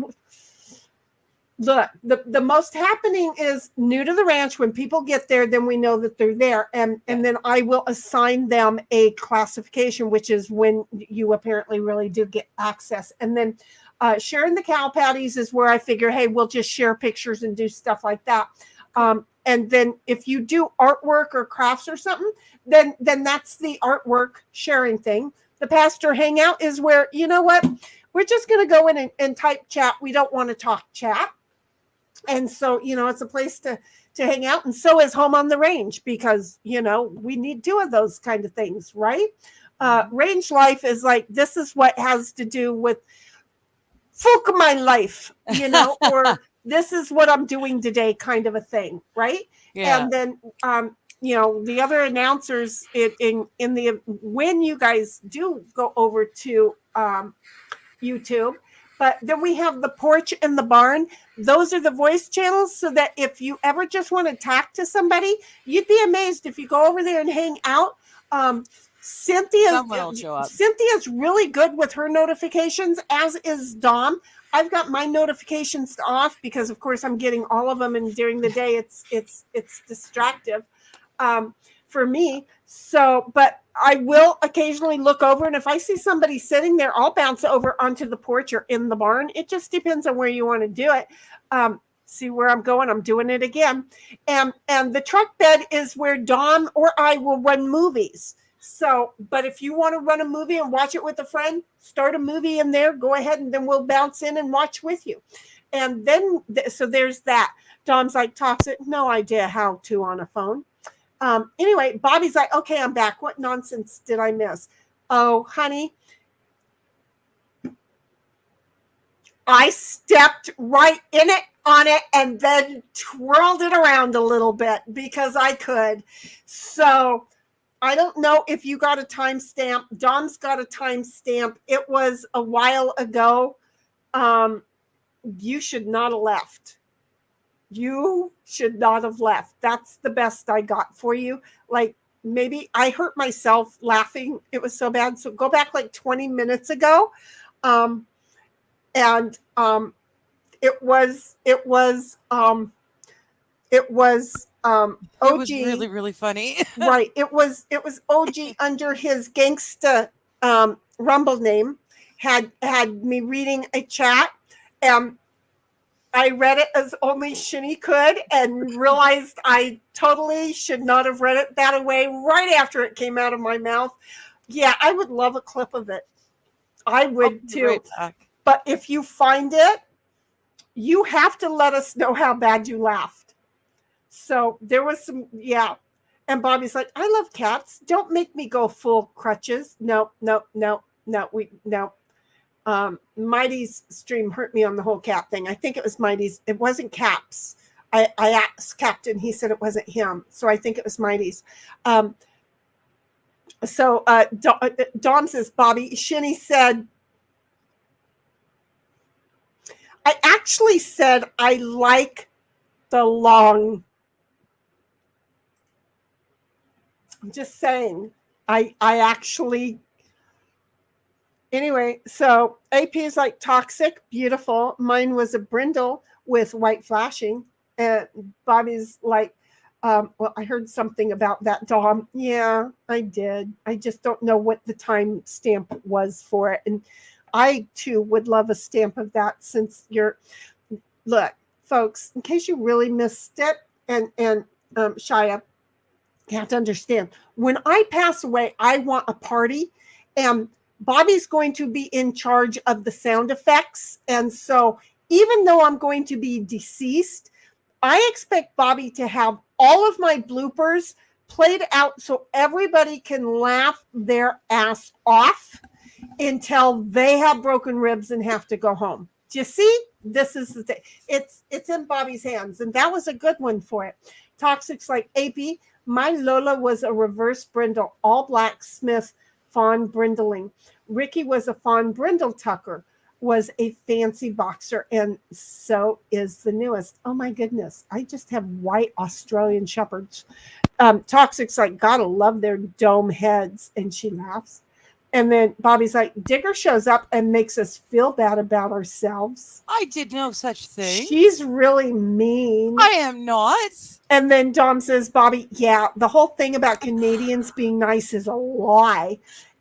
Look, the most happening is new to the ranch. When people get there, then we know that they're there. And then I will assign them a classification, which is when you apparently really do get access. And then sharing the cow patties is where I figure, hey, we'll just share pictures and do stuff like that. And then if you do artwork or crafts or something, then that's the artwork sharing thing. The pasture hangout is where, you know what? We're just going to go in and type chat. We don't want to talk chat. And so, it's a place to hang out. And so is Home on the Range because, we need two of those kind of things, right? Range life is like, this is what has to do with folk of my life, or this is what I'm doing today, kind of a thing, right? Yeah. And then the other announcers in the when you guys do go over to YouTube. But then we have the porch and the barn. Those are the voice channels, so that if you ever just want to talk to somebody, you'd be amazed if you go over there and hang out. Cynthia's really good with her notifications, as is Dom. I've got my notifications off because, of course, I'm getting all of them, and during the day, it's distractive for me. So, but I will occasionally look over, and if I see somebody sitting there, I'll bounce over onto the porch or in the barn. It just depends on where you want to do it. See where I'm going? I'm doing it again. And the truck bed is where Dom or I will run movies. So, but if you want to run a movie and watch it with a friend, start a movie in there, go ahead, and then we'll bounce in and watch with you. And then, so there's that. Dom's like, toxic, no idea how to on a phone. Anyway, Bobby's like, okay, I'm back. What nonsense did I miss? Oh, honey, I stepped right in it, on it, and then twirled it around a little bit because I could. So I don't know if you got a timestamp. Dom's got a timestamp. It was a while ago. You should not have left. You should not have left. That's the best I got for you. Like, maybe I hurt myself laughing. It was so bad. So go back like 20 minutes ago. It was OG. It was really, really funny. Right. It was OG under his gangsta Rumble name had me reading a chat, and I read it as only Sheni could, and realized I totally should not have read it that way right after it came out of my mouth. Yeah, I would love a clip of it. I would too. But if you find it, you have to let us know how bad you laughed. So there was some, yeah. And Bobby's like, I love cats. Don't make me go full crutches. No. Mighty's stream hurt me on the whole cat thing. I think it was Mighty's. It wasn't Cap's. I asked Captain. He said it wasn't him. So I think it was Mighty's. Dom says, Bobby, Sheni said, I actually said I like the long. I'm just saying. I actually. Anyway, so AP is like toxic, beautiful. Mine was a brindle with white flashing. And Bobby's like, well, I heard something about that, Dom. Yeah, I did. I just don't know what the time stamp was for it. And I, too, would love a stamp of that, since look, folks, in case you really missed it, and Shia, you have to understand, when I pass away, I want a party, and Bobby's going to be in charge of the sound effects. And so even though I'm going to be deceased, I expect Bobby to have all of my bloopers played out so everybody can laugh their ass off until they have broken ribs and have to go home. Do you see? This is the thing. It's in Bobby's hands. And that was a good one for it. Toxic's like, AP, my Lola was a reverse brindle, all black Smith fawn brindling. Ricky was a fawn brindle tucker, was a fancy boxer, and so is the newest. Oh my goodness, I just have white Australian shepherds. Toxic's like, gotta love their dome heads, and she laughs. And then Bobby's like, Digger shows up and makes us feel bad about ourselves. I did no such thing. She's really mean. I am not. And then Dom says, Bobby, yeah, the whole thing about Canadians being nice is a lie.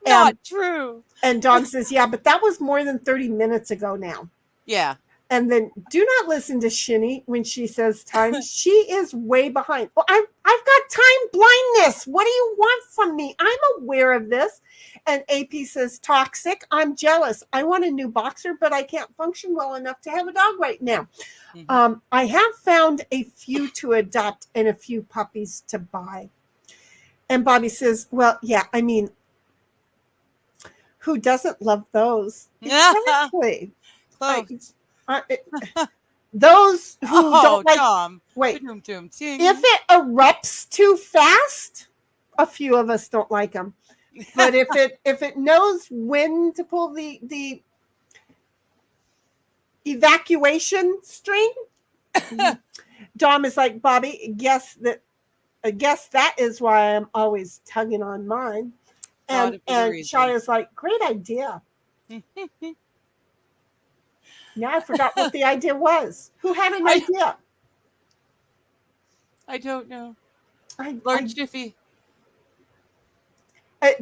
Not true. And Dom says, yeah, but that was more than 30 minutes ago now. Yeah. And then do not listen to Sheni when she says time. She is way behind. Well, I've got time blindness. What do you want from me? I'm aware of this. And AP says, toxic. I'm jealous. I want a new boxer, but I can't function well enough to have a dog right now. Mm-hmm. I have found a few to adopt and a few puppies to buy. And Bobby says, well, yeah, I mean, Who doesn't love those? Exactly. Close. Those who Oh, don't like. Tom. Wait, Doom, doom, ting. if it erupts too fast, a few of us don't like them. But if it knows when to pull the evacuation string, Dom is like, Bobby, guess that is why I'm always tugging on mine. And Shia's like, great idea. Now I forgot what the idea was. Who had an idea? I don't know. Lord Jiffy.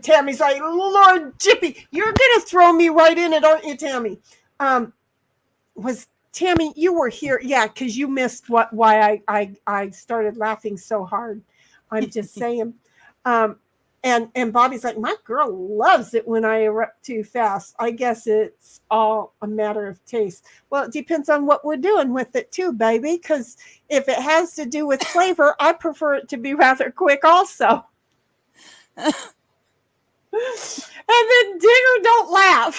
Tammy's like, Lord Jippy, you're gonna throw me right in it, aren't you, Tammy? Was Tammy, you were here, yeah, because you missed why I started laughing so hard. I'm just saying. And Bobby's like, my girl loves it when I erupt too fast. I guess it's all a matter of taste. Well, it depends on what we're doing with it too, baby, because if it has to do with flavor, I prefer it to be rather quick also. And then Digger, don't laugh.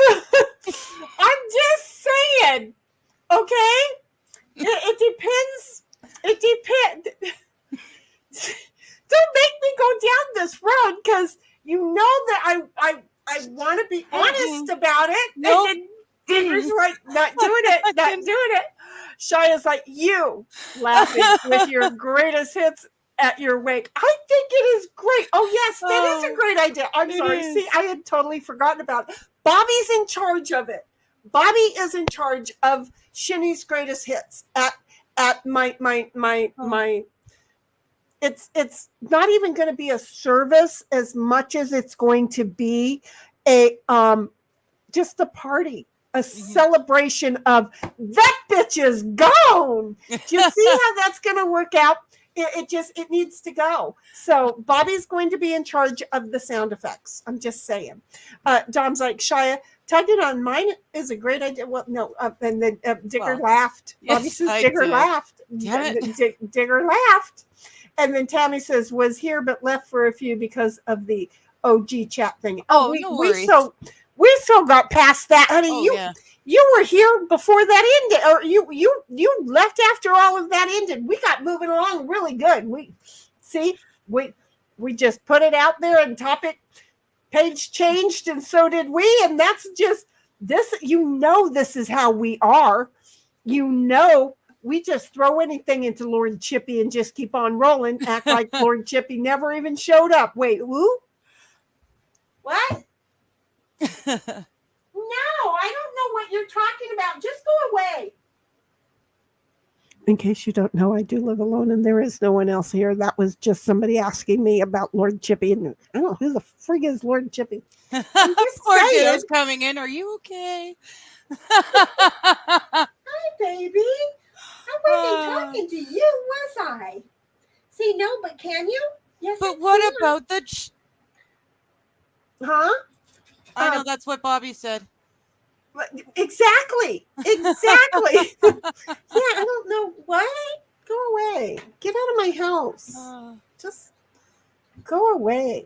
I'm just saying, okay? It depends. It depends. Don't make me go down this road, because you know that I want to be honest about it. Nope. And then Digger's like, not doing it. Shia's like, you laughing with your greatest hits at your wake. I think it is great. Oh, yes, that is a great idea. I'm sorry. See, I had totally forgotten about it. Bobby's in charge of it. Bobby is in charge of Sheni's greatest hits at my it's not even going to be a service as much as it's going to be a just a party, a celebration of that bitch is gone. Do you see how that's going to work out? It needs to go. So Bobby's going to be in charge of the sound effects. I'm just saying. Dom's like, Shia, tugging on mine is a great idea. Well, no. And then Digger laughed. Yes, Bobby says Digger laughed. Digger laughed. And then Tammy says, was here but left for a few because of the OG chat thing. Oh, no worries. We still got past that, honey. Oh, You were here before that ended, or you left after all of that ended. We got moving along really good. We just put it out there, and topic page changed, and so did we. And that's just this. This is how we are. We just throw anything into Lord Chippy and just keep on rolling. Act like Lord Chippy never even showed up. Wait, who? What? No, I don't know what you're talking about. Just go away. In case you don't know, I do live alone and there is no one else here. That was just somebody asking me about Lord Chippy. And I don't know who the frig is Lord Chippy. Poor Joe's coming in. Are you okay? Hi, baby. I wasn't talking to you, was I? See, no, but can you? Yes, but what about the... Huh? I know, that's what Bobby said. Exactly. Yeah, I don't know. What? Go away. Get out of my house. Just go away.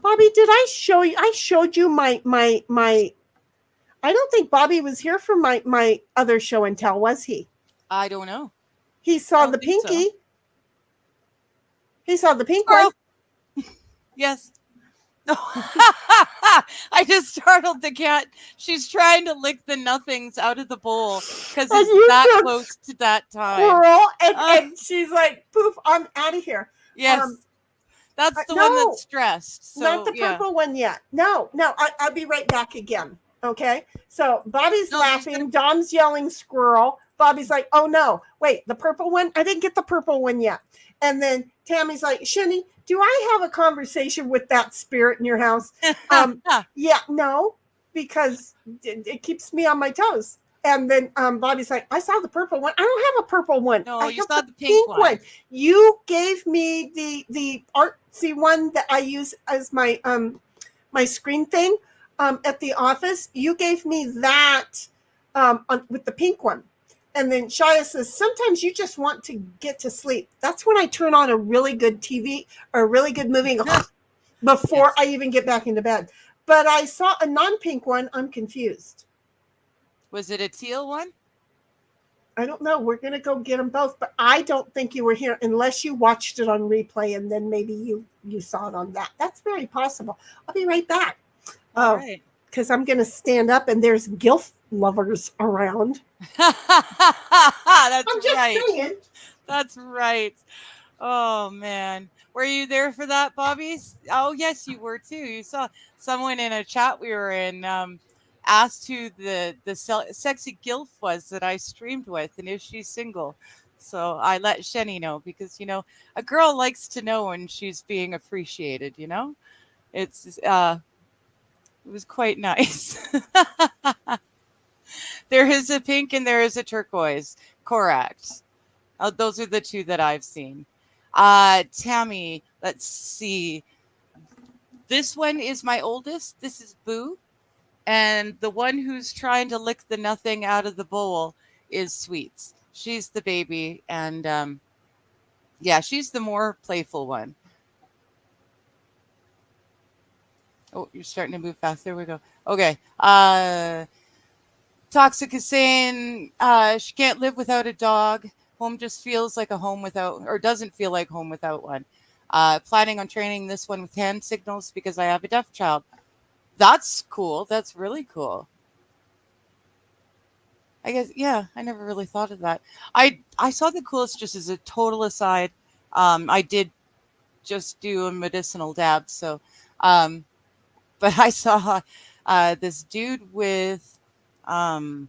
Bobby, did I show you? I showed you my I don't think Bobby was here for my other show and tell, was he? I don't know. He saw the pinky. So. He saw the pink one. Yes. I just startled the cat. She's trying to lick the nothings out of the bowl because it's that close to that time. Squirrel, and she's like, poof, I'm out of here. Yes. That's the one that's stressed. So, not the purple one yet. No, I'll be right back again. Okay. So Bobby's laughing. Dom's yelling squirrel. Bobby's like, oh no, wait, the purple one? I didn't get the purple one yet. And then Tammy's like, Sheni, do I have a conversation with that spirit in your house? Yeah, no, because it keeps me on my toes. And then Bobby's like, I saw the purple one. I don't have a purple one. No, I you have saw the pink one. You gave me the artsy one that I use as my my screen thing at the office. You gave me that with the pink one. And then Shia says, sometimes you just want to get to sleep. That's when I turn on a really good TV or a really good movie before I even get back into bed. but I saw a non-pink one. I'm confused. Was it a teal one? I don't know. We're going to go get them both, but I don't think you were here unless you watched it on replay and then maybe you saw it on that. That's very possible. I'll be right back. All right. Because I'm going to stand up and there's gilf lovers around. That's I'm just right. saying. That's right. Oh man, were you there for that, Bobby? Oh yes, you were too. You saw someone in a chat we were in asked who the sexy gilf was that I streamed with, and if she's single. So I let Sheni know because a girl likes to know when she's being appreciated. It's it was quite nice. There is a pink and there is a turquoise. Correct. Those are the two that I've seen. Tammy, let's see. This one is my oldest. This is Boo. And the one who's trying to lick the nothing out of the bowl is Sweets. She's the baby. And yeah, she's the more playful one. Oh, you're starting to move fast. There we go. Okay. Toxic is saying she can't live without a dog. Home just feels like a home without, or doesn't feel like home without one. Planning on training this one with hand signals because I have a deaf child. That's cool. That's really cool. I guess, yeah, I never really thought of that. I saw the coolest, just as a total aside. I did just do a medicinal dab. So, but I saw this dude with, oh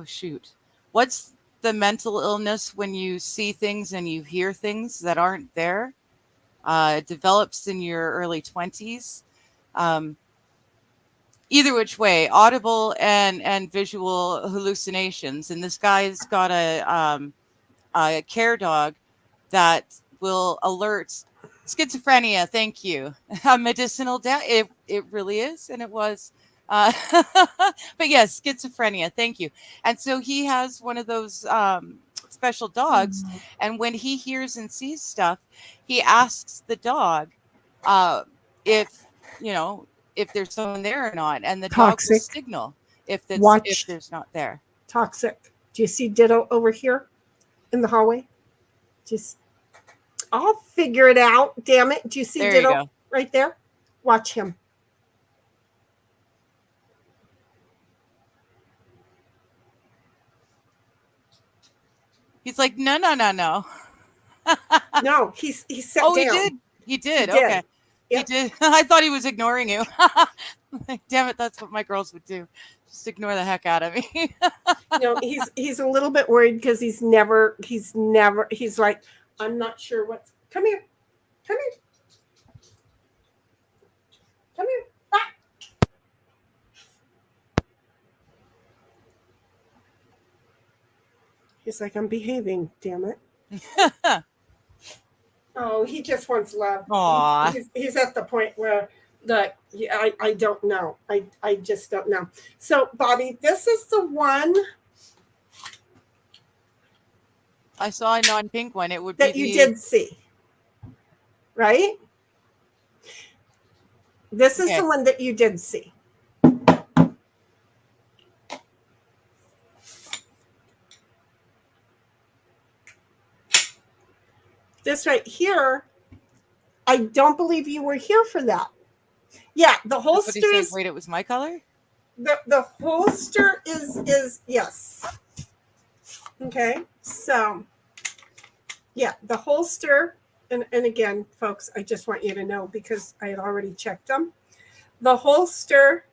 shoot. What's the mental illness when you see things and you hear things that aren't there? It develops in your early 20s. Either which way, audible and visual hallucinations. And this guy's got a care dog that will alert schizophrenia. Thank you. A medicinal it really is, and it was. But yes, schizophrenia. Thank you. And so he has one of those special dogs, and when he hears and sees stuff, he asks the dog if there's someone there or not, and the dog will Toxic. signal if there's not there. Toxic. Do you see Ditto over here in the hallway? I'll figure it out. Damn it! Do you see There you Ditto go. right there? Watch him. He's like, no. No, he's sat Oh, down. He did. He did. Okay. Yep. He did. I thought he was ignoring you. Like, damn it, that's what my girls would do. Just ignore the heck out of me. No, he's a little bit worried because he's like, I'm not sure what's. Come here. Ah. He's like, I'm behaving, damn it. Oh, he just wants love. Aw. He's at the point where I don't know. I just don't know. So, Bobby, this is the one I saw a non-pink one. It would that be you did see, right? This is the one that you did see. This right here, I don't believe you were here for that. Yeah, the holster is. Wait, it was my color? The holster is yes. Okay, so yeah, the holster, and again, folks, I just want you to know because I had already checked them. The holster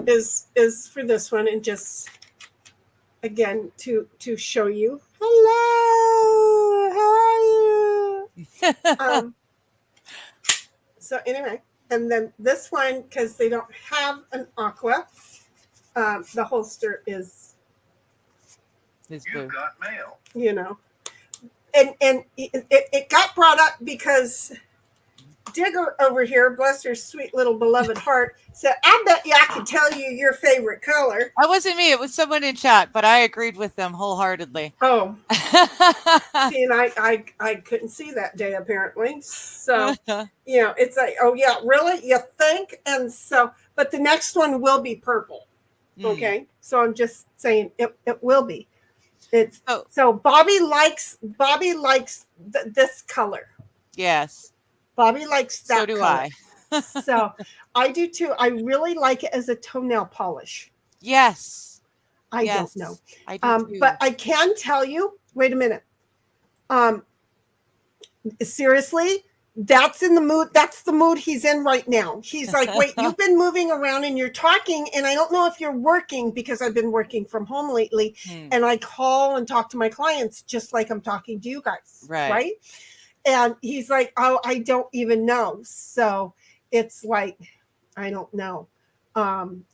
is for this one, and just again to show you. Hello, how are you? So anyway, and then this one, because they don't have an aqua, the holster is. You've got mail. And it got brought up because Digger over here, bless her sweet little beloved heart, said, I bet you I could tell you your favorite color. That wasn't me. It was someone in chat, but I agreed with them wholeheartedly. Oh, see, and I couldn't see that day apparently. So, it's like, oh yeah, really? You think? And so, but the next one will be purple. Okay. So I'm just saying it will be. It's so Bobby likes this color. Yes. Bobby likes that. So do color. I. So I do too. I really like it as a toenail polish. Yes. I don't know. I do too. But I can tell you, wait a minute. Seriously, that's in the mood. That's the mood he's in right now. He's like, wait, you've been moving around and you're talking, and I don't know if you're working because I've been working from home lately. And I call and talk to my clients just like I'm talking to you guys. Right. And he's like, oh, I don't even know. So it's like, I don't know.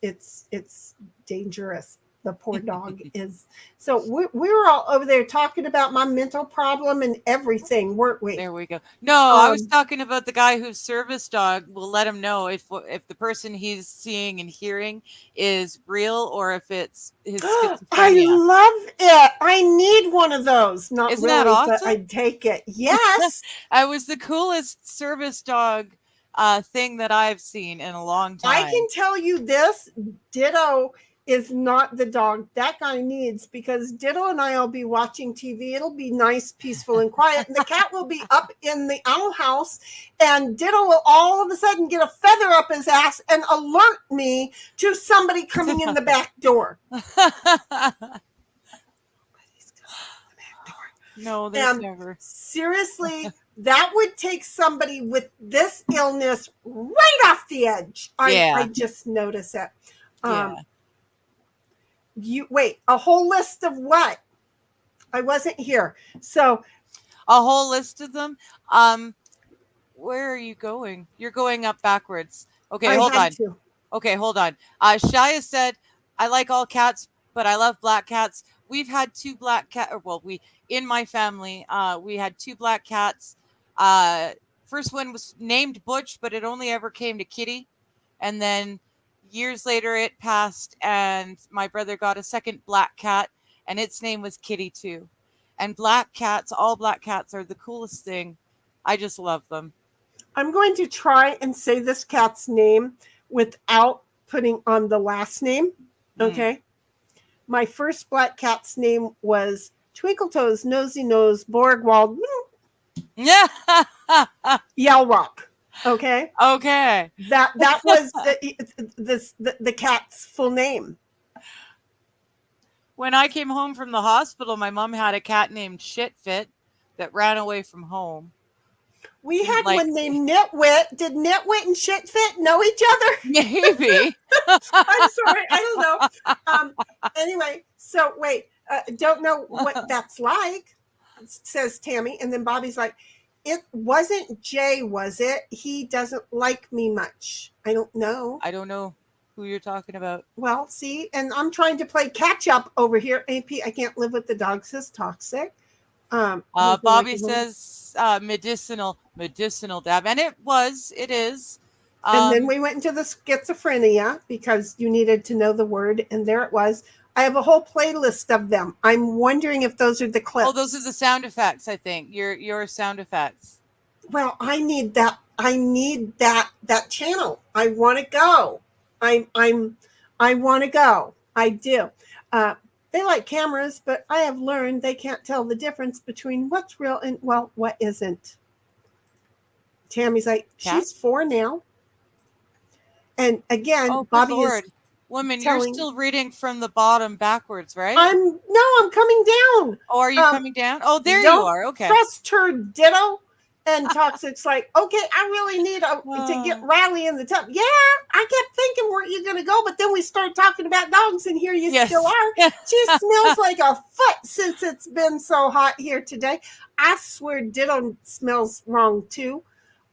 It's dangerous. The poor dog is. So we were all over there talking about my mental problem and everything, weren't we? There we go. No, I was talking about the guy whose service dog will let him know if the person he's seeing and hearing is real or if it's his schizophrenia. I love it. I need one of those. Not Isn't really, that awesome? but I'd take it. Yes. It was the coolest service dog thing that I've seen in a long time. I can tell you this, Ditto is not the dog that guy needs, because Ditto and I will be watching TV. It'll be nice, peaceful, and quiet. And the cat will be up in the owl house, and Ditto will all of a sudden get a feather up his ass and alert me to somebody coming in the back door. No, there's never. Seriously, that would take somebody with this illness right off the edge. I just notice it. You wait, a whole list of what? I wasn't here. So a whole list of them. Where are you going? You're going up backwards. Okay, hold on. Okay, hold on. Shia said, I like all cats, but I love black cats. We've had two black cats. Well, in my family, we had two black cats. First one was named Butch, but it only ever came to Kitty. And then years later, it passed, and my brother got a second black cat, and its name was Kitty too. And black cats, all black cats are the coolest thing. I just love them. I'm going to try and say this cat's name without putting on the last name. Okay. My first black cat's name was Twinkle Toes, Nosy Nose, Borgwald, Yell Rock. Okay. Okay. That was the cat's full name. When I came home from the hospital, my mom had a cat named Shitfit that ran away from home. We had one named Nitwit. Did Nitwit and Shitfit know each other? Maybe. I'm sorry. I don't know. Anyway, so wait. Don't know what that's like, says Tammy. And then Bobby's like, it wasn't Jay, was it? He doesn't like me much. I don't know. I don't know who you're talking about. Well, see, and I'm trying to play catch up over here. AP, I can't live with the dog, says toxic. Bobby says medicinal dab. And it is. And then we went into the schizophrenia because you needed to know the word. And there it was. I have a whole playlist of them. I'm wondering if those are the clips. Oh, those are the sound effects, I think. Your sound effects. Well, I need that. I need that channel. I want to go. I want to go. I do. They like cameras, but I have learned they can't tell the difference between what's real and what isn't. Tammy's like, she's 4 now. And again, Bobby is. Woman, you're still reading from the bottom backwards, right? I'm coming down. Oh, are you coming down? Oh, there you are. Okay. Trust her, Ditto. And Toxic's like, okay, I really need to get Riley in the tub. Yeah, I kept thinking, where you going to go? But then we started talking about dogs, and here you still are. She smells like a foot since it's been so hot here today. I swear Ditto smells wrong, too.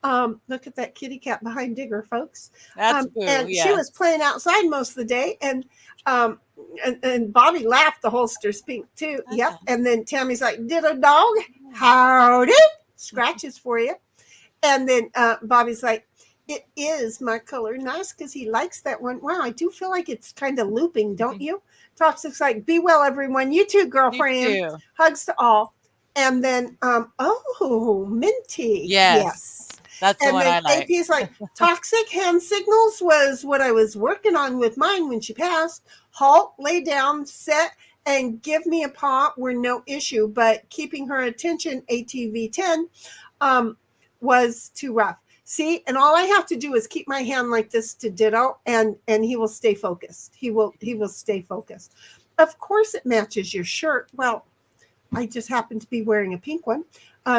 Look at that kitty cat behind Digger, folks. That's cool. And she was playing outside most of the day, and Bobby laughed. The holster's pink too. Yep. And then Tammy's like, "Ditto dog, howdy." Scratches for you. And then Bobby's like, it is my color. Nice, because he likes that one. Wow, I do feel like it's kind of looping, don't you? Toxic's like, be well, everyone. You too, girlfriend. You too. Hugs to all. And then, oh, Minty. Yes. That's the And one I then like. AP's like, toxic hand signals was what I was working on with mine when she passed. Halt, lay down, set, and give me a paw were no issue. But keeping her attention, ATV 10, was too rough. See, and all I have to do is keep my hand like this to ditto, and he will stay focused. He will stay focused. Of course, it matches your shirt. Well, I just happen to be wearing a pink one.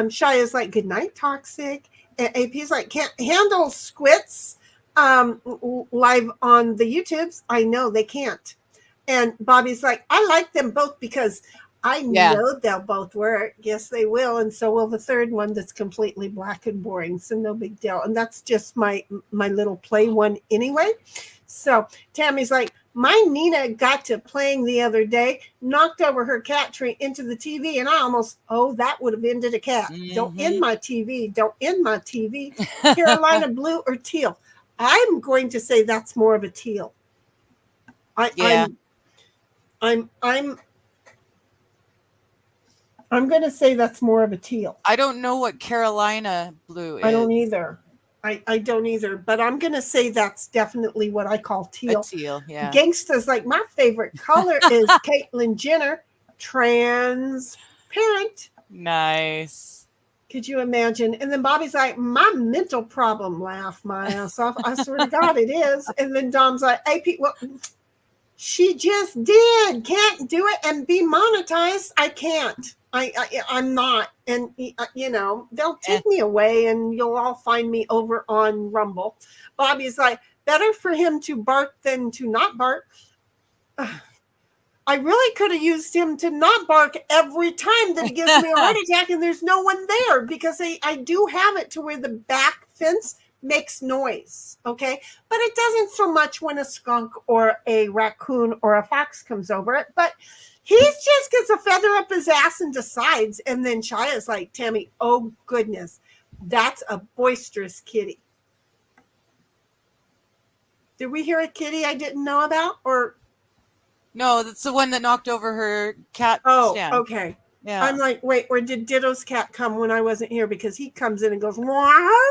Shia's like, good night, Toxic. And AP's like, can't handle squits live on the YouTubes. I know they can't. And Bobby's like, I like them both because I know they'll both work. Yes, they will. And so will the third one that's completely black and boring. So no big deal. And that's just my little play one anyway. So Tammy's like, my Nina got to playing the other day, knocked over her cat tree into the TV, and I almost, that would have ended a cat. Don't end my TV. Don't end my TV. Carolina blue or teal? I'm going to say that's more of a teal. I'm going to say that's more of a teal. I don't know what Carolina blue is. I don't either. I don't either, but I'm going to say that's definitely what I call teal. A teal, yeah. Gangsta's like, my favorite color is Caitlyn Jenner, transparent. Nice. Could you imagine? And then Bobby's like, my mental problem, laugh my ass off. I swear to God, it is. And then Dom's like, hey, Pete, well, she just did. Can't do it and be monetized. I can't. I'm not. And, they'll take me away and you'll all find me over on Rumble. Bobby's like, better for him to bark than to not bark. I really could have used him to not bark every time that he gives me a heart attack and there's no one there, because I do have it to where the back fence makes noise, okay? But it doesn't so much when a skunk or a raccoon or a fox comes over it. But he just gets a feather up his ass and decides. And then Shia's like, Tammy, oh goodness, that's a boisterous kitty. Did we hear a kitty I didn't know about? Or no, that's the one that knocked over her cat stand. Okay. Yeah. I'm like, wait, or did Ditto's cat come when I wasn't here? Because he comes in and goes, wow.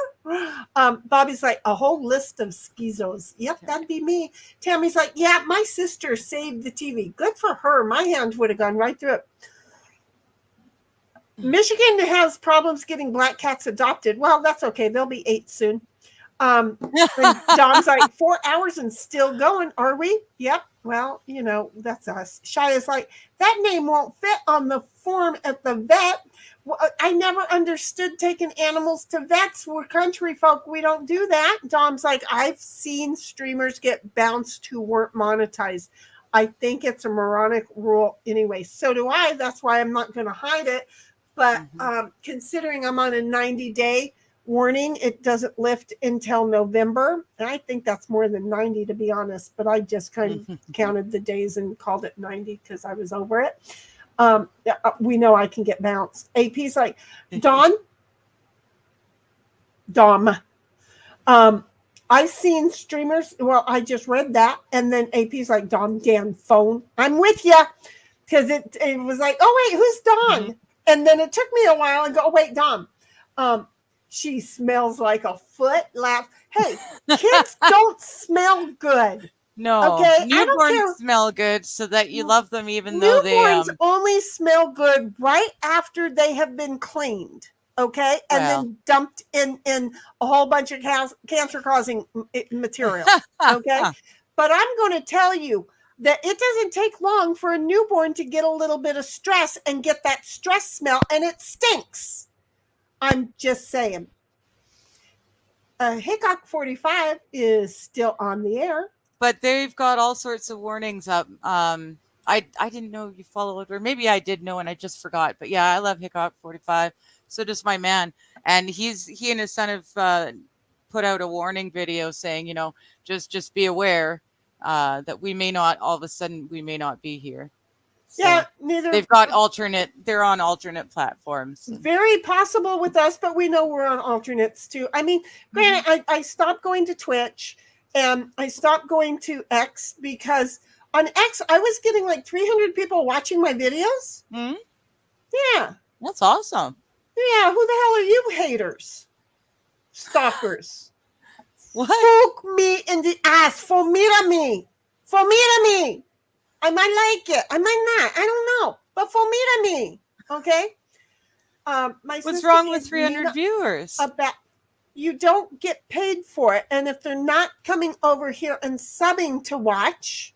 Bobby's like, a whole list of schizos. Yep, that'd be me. Tammy's like, yeah, my sister saved the TV. Good for her. My hand would have gone right through it. Michigan has problems getting black cats adopted. Well, that's okay. They'll be 8 soon. And Dom's like, 4 hours and still going. Are we? Yep. Well, that's us. Shia's like, that name won't fit on the form at the vet. I never understood taking animals to vets. We're country folk. We don't do that. Dom's like, I've seen streamers get bounced who weren't monetized. I think it's a moronic rule anyway. So do I. That's why I'm not going to hide it. But considering I'm on a 90-day warning, it doesn't lift until November. And I think that's more than 90, to be honest. But I just kind of counted the days and called it 90 because I was over it. We know I can get bounced. AP's like, Dom. I've seen streamers. Well, I just read that. And then AP's like, Dom, damn phone. I'm with you. Because it was like, oh, wait, who's Dawn? And then it took me a while and go, oh, wait, Dom. She smells like a foot. Laugh. Hey, kids don't smell good. No. Okay. Newborns smell good so that you love them even though they Newborns only smell good right after they have been cleaned. Okay. And then dumped in a whole bunch of cancer-causing material. Okay. But I'm going to tell you that it doesn't take long for a newborn to get a little bit of stress and get that stress smell, and it stinks. I'm just saying. Hickok 45 is still on the air. But they've got all sorts of warnings up. I didn't know you followed, or maybe I did know and I just forgot. But yeah, I love Hickok 45. So does my man. And he and his son have put out a warning video saying, just be aware that we may not, all of a sudden, we may not be here. So Yeah, neither. they've got they're on alternate platforms. Very possible with us, but we know we're on alternates too. I mean, granted, I stopped going to Twitch and I stopped going to X because on X I was getting like 300 people watching my videos. Mhm. Yeah. That's awesome. Yeah, who the hell are you haters? Stalkers. What? Poke me in the ass. Fomita me. Fomita me. I might like it. I might not. I don't know. But fomita me. Okay? My What's sister wrong with gave 300 Nina viewers? about you don't get paid for it. And if they're not coming over here and subbing to watch.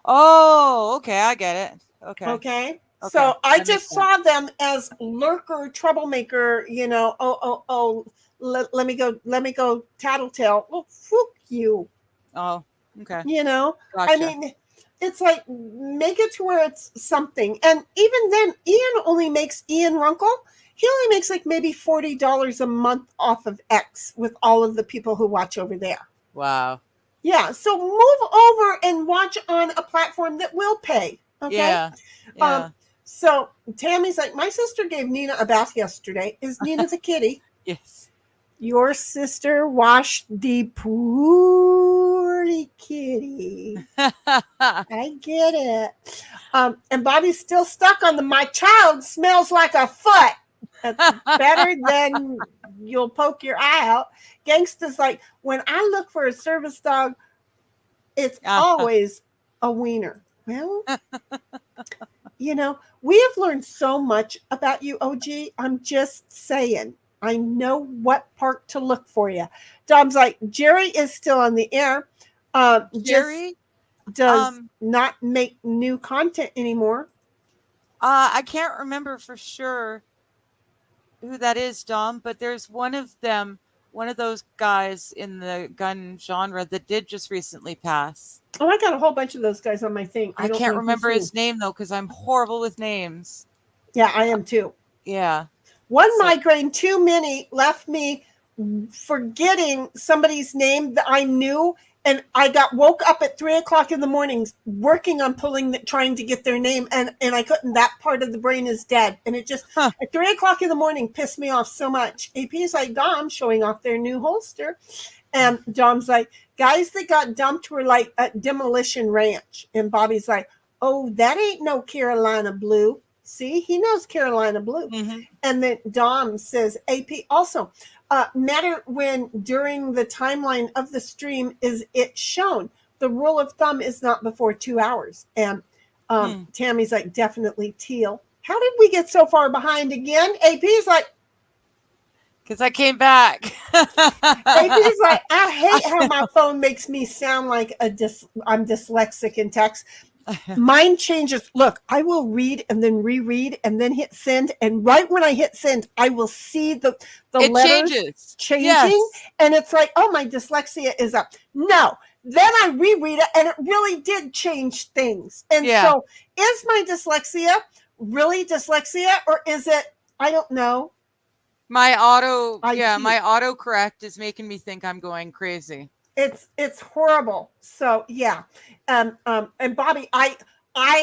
Oh, okay. I get it. Okay. So I that just makes saw them as lurker, troublemaker, you know, let me go tattletale. Well, fuck you. Oh, okay. You know, Gotcha. I mean, it's like make it to where it's something. And even then, Ian Runkle, he only makes like maybe $40 a month off of X with all of the people who watch over there. Wow. Yeah. So move over and watch on a platform that will pay. Okay. Yeah. Yeah. So Tammy's like, my sister gave Nina a bath yesterday. Is Nina the kitty? Yes. Your sister washed the poorly kitty. I get it. And Bobby's still stuck on my child smells like a foot. That's better than you'll poke your eye out. Gangsta's like, when I look for a service dog, it's always a wiener. Well, you know, we have learned so much about you, OG. I'm just saying. I know what part to look for you. Dom's like, Jerry is still on the air. Jerry does not make new content anymore. I can't remember for sure who that is, Dom, but there's one of those guys in the gun genre that did just recently pass. Oh, I got a whole bunch of those guys on my thing. I can't remember his name though, because I'm horrible with names. Yeah, I am too. Yeah. One migraine too many left me forgetting somebody's name that I knew, and I woke up at 3:00 in the morning working on trying to get their name, and I couldn't. That part of the brain is dead, and it just at 3:00 in the morning pissed me off so much. AP's like, Dom showing off their new holster, and Dom's like, guys that got dumped were like at Demolition Ranch, and Bobby's like, oh, that ain't no Carolina Blue. See, he knows Carolina Blue. Mm-hmm. And then Dom says, AP also, matter when during the timeline of the stream is it shown. The rule of thumb is not before 2 hours. And Tammy's like, definitely teal. How did we get so far behind again? AP's like, because I came back. AP's like, I hate how my phone makes me sound like I'm dyslexic in text. Mine changes. Look, I will read and then reread and then hit send. And right when I hit send, I will see the letters changing. Yes. And it's like, oh, my dyslexia is up. No. Then I reread it and it really did change things. And so is my dyslexia really dyslexia, or is it, I don't know. My autocorrect is making me think I'm going crazy. It's horrible. So yeah. And Bobby, I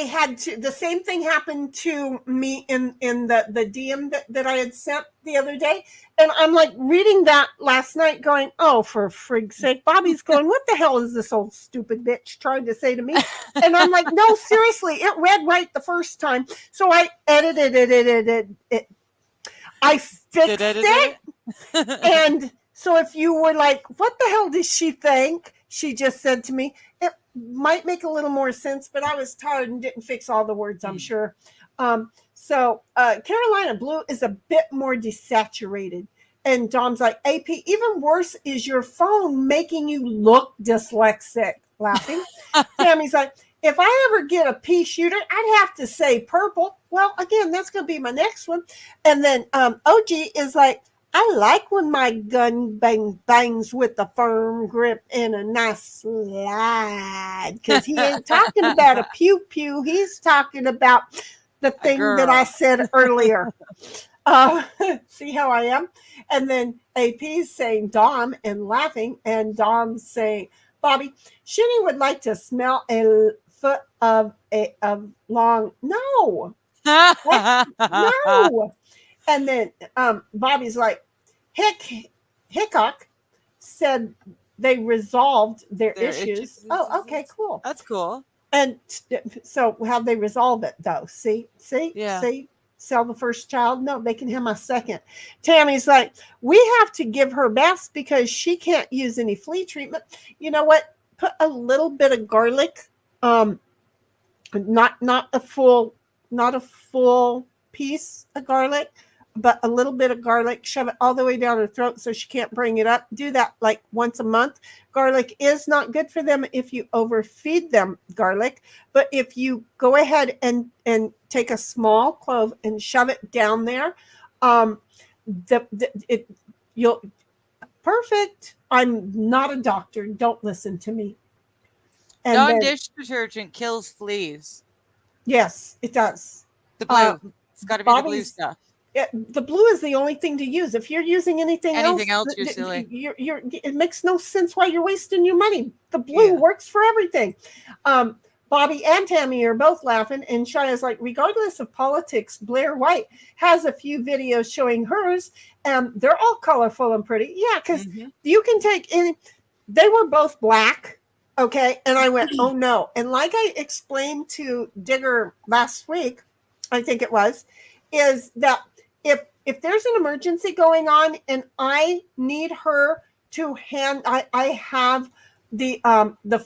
had to, the same thing happened to me in the DM that I had sent the other day. And I'm like reading that last night going, oh, for frig's sake, Bobby's going, what the hell is this old stupid bitch trying to say to me? And I'm like, no, seriously, it read right the first time. So I edited it. I fixed it. And so if you were like, what the hell does she think? She just said to me, it might make a little more sense, but I was tired and didn't fix all the words, I'm sure. So Carolina Blue is a bit more desaturated. And Dom's like, AP, even worse is your phone making you look dyslexic. Laughing. Tammy's like, if I ever get a pea shooter, I'd have to say purple. Well, again, that's going to be my next one. And then OG is like, I like when my gun bangs with a firm grip and a nice slide, because he ain't talking about a pew-pew. He's talking about the thing that I said earlier. See how I am? And then AP's saying Dom and laughing, and Dom's saying, Bobby, Sheni would like to smell a foot of long. No, no. And then Bobby's like, Hickok said they resolved their issues. Oh, okay, cool. That's cool. And so how'd they resolve it though? See, Yeah. see, sell the first child. No, they can have my second. Tammy's like, we have to give her best because she can't use any flea treatment. You know what? Put a little bit of garlic, not a full piece of garlic, but a little bit of garlic, shove it all the way down her throat so she can't bring it up. Do that like once a month. Garlic is not good for them if you overfeed them garlic, but if you go ahead and take a small clove and shove it down there, you'll perfect. I'm not a doctor. Don't listen to me. And Dawn dish detergent kills fleas. Yes, it does. The blue. It's got to be the blue stuff. The blue is the only thing to use. If you're using anything else, you're silly. It makes no sense why you're wasting your money. The blue works for everything. Bobby and Tammy are both laughing, and Shia's like, regardless of politics, Blair White has a few videos showing hers, and they're all colorful and pretty. Yeah, because you can take any. They were both black, okay, and I went, oh no. And like I explained to Digger last week, I think it was, is that if there's an emergency going on and I need her to I have the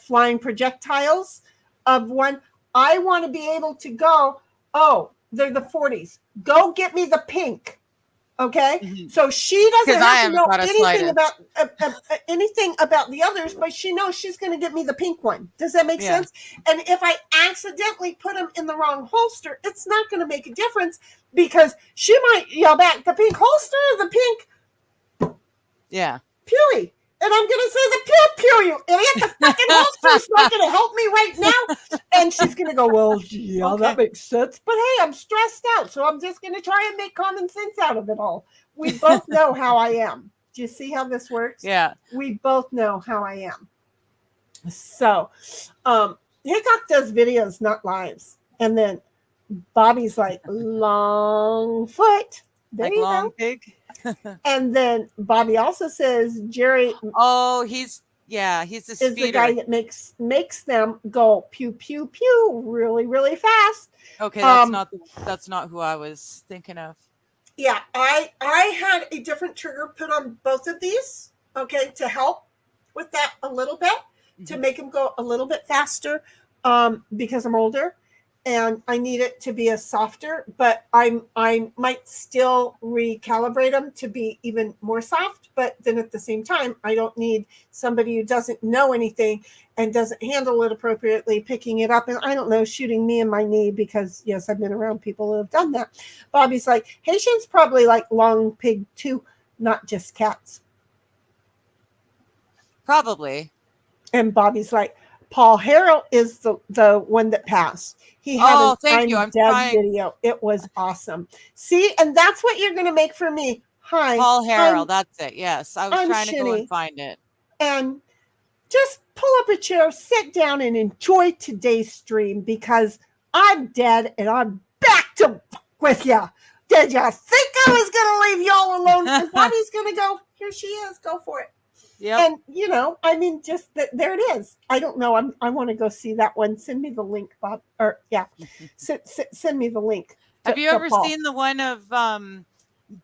flying projectiles of one, I want to be able to go, oh, they're the 40s. Go get me the pink. Okay, so she doesn't have to know anything about the others, but she knows she's going to get me the pink one. Does that make sense? And if I accidentally put them in the wrong holster, it's not going to make a difference because she might yell back, the pink holster, the pink Pewee. And I'm going to say the pew, you idiot. The fucking holster's not going to help me right now. And she's going to go, well, yeah, that makes sense. But hey, I'm stressed out. So I'm just going to try and make common sense out of it all. We both know how I am. Do you see how this works? Yeah. We both know how I am. So Hickok does videos, not lives. And then Bobby's like, long foot. There like you long go. pig. And then Bobby also says Jerry. Oh, he's the speeder. Is the guy that makes them go pew pew pew really really fast. Okay, that's not who I was thinking of. Yeah, I had a different trigger put on both of these. Okay, to help with that a little bit, to make them go a little bit faster, because I'm older. And I need it to be a softer, but I might still recalibrate them to be even more soft. But then at the same time, I don't need somebody who doesn't know anything and doesn't handle it appropriately, picking it up and, I don't know, shooting me in my knee because, yes, I've been around people who have done that. Bobby's like, Haitians probably like long pig too, not just cats. Probably. And Bobby's like, Paul Harrell is the one that passed. He had I'm dead video. It was awesome. See, and that's what you're going to make for me. Hi, Paul Harrell. That's it. Yes, I was trying Sheni, to go and find it. And just pull up a chair, sit down, and enjoy today's stream because I'm dead and I'm back to with you. Did you think I was going to leave y'all alone? And Bobby's going to go. Here she is. Go for it. Yeah. And I mean, just that there it is. I don't know. I want to go see that one. Send me the link, Bob. Or send me the link. Have you ever seen the one of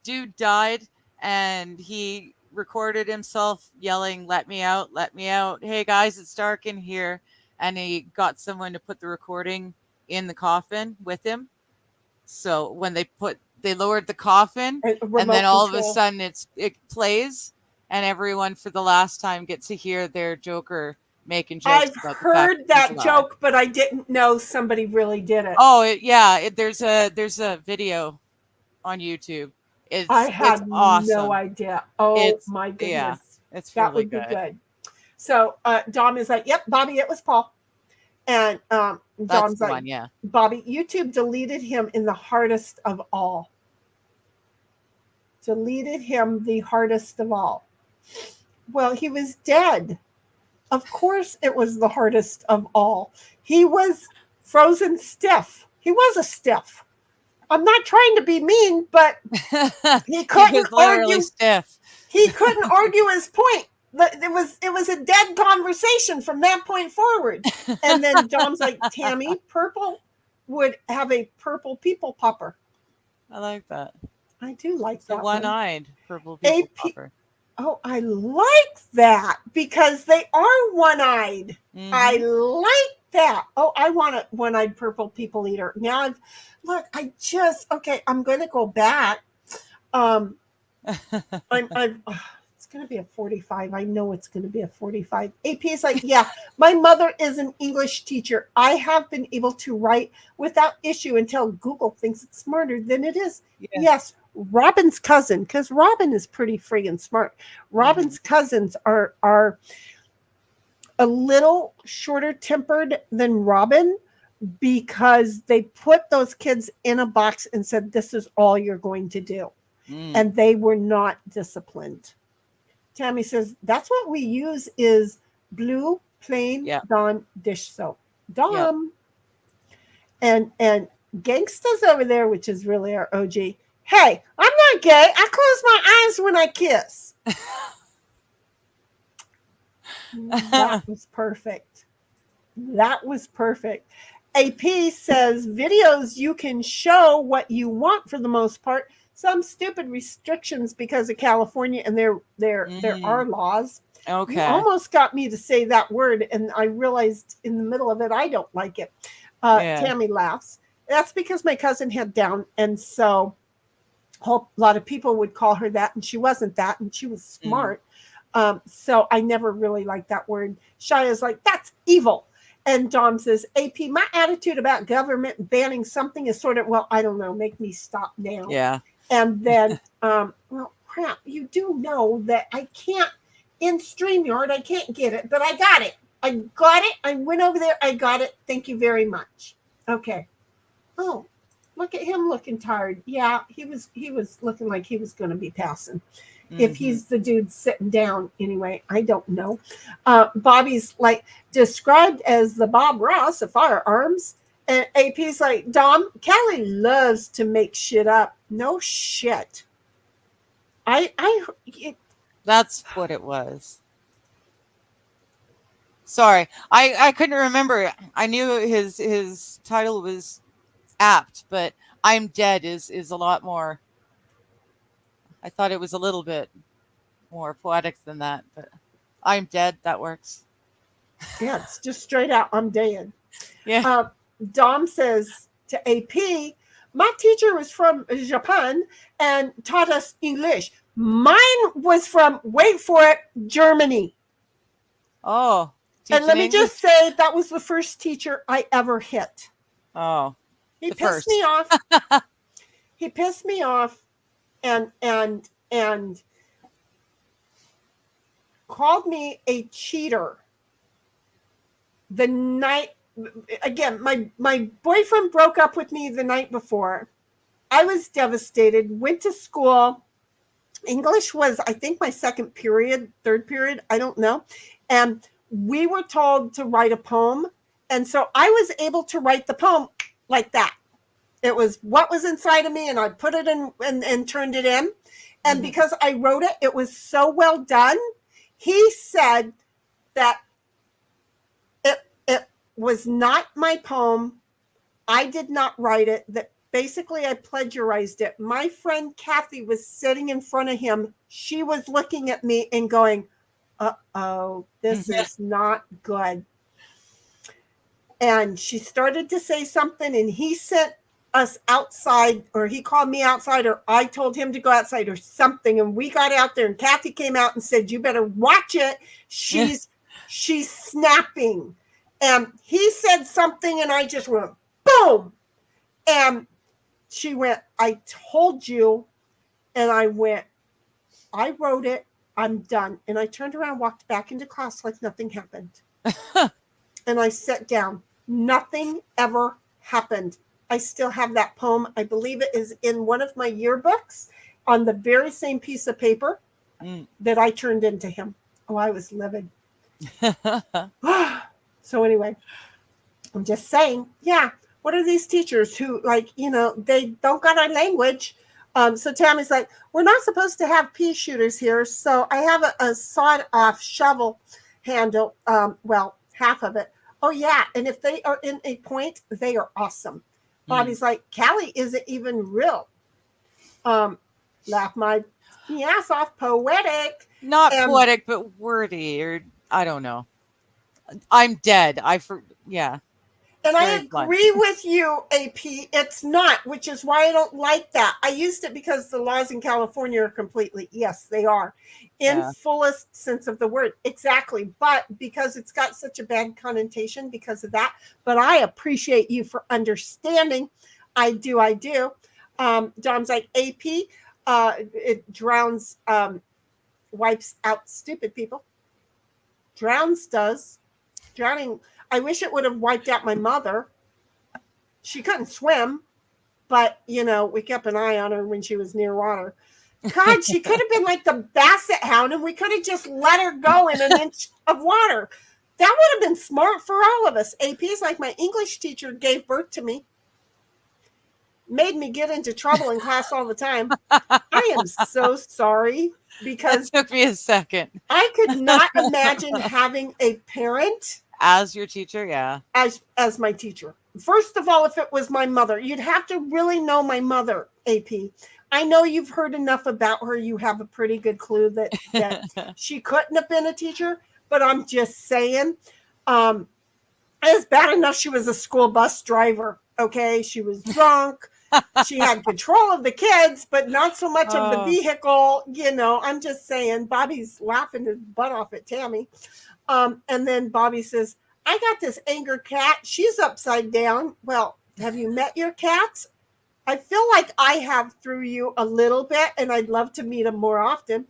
dude died and he recorded himself yelling, "Let me out, let me out. Hey guys, it's dark in here." And he got someone to put the recording in the coffin with him. So when they lowered the coffin and then all of a sudden it plays. And everyone for the last time gets to hear their Joker making jokes. I've heard that joke, but I didn't know somebody really did it. Oh, there's a video on YouTube. I had awesome. No idea. Oh my goodness. Yeah, it's that really would be good. So Dom is like, yep, Bobby, it was Paul. And Dom's like, Bobby, YouTube deleted him in the hardest of all. Deleted him the hardest of all. Well, he was dead. Of course, it was the hardest of all. He was frozen stiff. He was a stiff. I'm not trying to be mean, but he He couldn't was literally argue. stiff. He couldn't argue his point. It was a dead conversation from that point forward. And then Dom's like, Tammy, purple would have a purple people popper. I like that. I do like The that one. one-eyed purple people popper. Oh, I like that because they are one-eyed. Mhm. I like that. Oh, I want a one-eyed purple people eater. Now I'm going to go back. It's going to be a 45. I know it's going to be a 45. AP is like, yeah, my mother is an English teacher. I have been able to write without issue until Google thinks it's smarter than it is. Yeah. Yes, Robin's cousin, because Robin is pretty friggin' smart. Robin's cousins are a little shorter tempered than Robin because they put those kids in a box and said, this is all you're going to do. And they were not disciplined. Tammy says, that's what we use is blue, plain Dawn dish soap. Dom. And Gangsta's over there, which is really our OG. Hey, I'm not gay. I close my eyes when I kiss. That was perfect. That was perfect. AP says videos you can show what you want for the most part. Some stupid restrictions because of California and there are laws. Okay. You almost got me to say that word, and I realized in the middle of it I don't like it. Tammy laughs. That's because my cousin had Down, and so a lot of people would call her that, and she wasn't that, and she was smart. So I never really liked that word. Shia's like, that's evil. And Dom says, AP, my attitude about government banning something is sort of, well, I don't know, make me stop now. Yeah. And then, well, crap, you do know that I can't, in StreamYard, I can't get it, but I got it. I got it. I went over there. I got it. Thank you very much. Okay. Oh, look at him looking tired. Yeah, he was looking like he was going to be passing. If he's the dude sitting down anyway, I don't know. Bobby's like described as the Bob Ross of firearms. And AP's like, Dom, Callie loves to make shit up. No shit. That's what it was. Sorry. I couldn't remember. I knew his title was apt, but I'm Dead is a lot more. I thought it was a little bit more poetic than that, but I'm Dead, that works. Yeah, it's just straight out, I'm dead. Yeah. Dom says to AP, my teacher was from Japan and taught us English. Mine was from, wait for it, Germany. Oh. And let me just say, that was the first teacher I ever hit. Oh. He pissed me off. He pissed me off and called me a cheater the night. Again, my boyfriend broke up with me the night before. I was devastated, went to school. English was, I think, my third period, I don't know. And we were told to write a poem. And so I was able to write the poem like that. It was what was inside of me, and I put it in and turned it in. And because I wrote it, it was so well done. He said that it was not my poem. I did not write it. That basically I plagiarized it. My friend Kathy was sitting in front of him. She was looking at me and going, uh-oh, this is not good. And she started to say something, and he sent us outside, or he called me outside, or I told him to go outside or something. And we got out there, and Kathy came out and said, you better watch it. She's snapping. And he said something, and I just went, boom. And she went, I told you. And I went, I wrote it. I'm done. And I turned around, walked back into class like nothing happened. And I sat down. Nothing ever happened. I still have that poem. I believe it is in one of my yearbooks on the very same piece of paper that I turned into him. Oh, I was livid. So anyway, I'm just saying, yeah, what are these teachers who, like, they don't got our language? So Tammy's like, we're not supposed to have pea shooters here. So I have a sawed off shovel handle. Well, half of it. Oh, yeah. And if they are in a point, they are awesome. Bobby's like, Callie isn't even real. Laugh my ass off. Poetic. Not poetic, but wordy, or I don't know. I'm dead. Yeah. And I agree with you, AP. It's not, which is why I don't like that. I used it because the laws in California are completely, yes, they are, in fullest sense of the word. Exactly. But because it's got such a bad connotation because of that. But I appreciate you for understanding. I do. Dom's like, AP, it drowns, wipes out stupid people. Drowns does. Drowning. I wish it would have wiped out my mother. She couldn't swim, but, we kept an eye on her when she was near water. God, she could have been like the basset hound, and we could have just let her go in an inch of water. That would have been smart for all of us. AP's like my English teacher gave birth to me. Made me get into trouble in class all the time. I am so sorry because that took me a second. I could not imagine having a parent as your teacher, yeah. As my teacher. First of all, if it was my mother, you'd have to really know my mother, AP. I know you've heard enough about her. You have a pretty good clue that she couldn't have been a teacher, but I'm just saying, it's bad enough she was a school bus driver, okay? She was drunk. She had control of the kids, but not so much of the vehicle. I'm just saying, Bobby's laughing his butt off at Tammy. And then Bobby says, I got this anger cat. She's upside down. Well, have you met your cats? I feel like I have through you a little bit, and I'd love to meet them more often.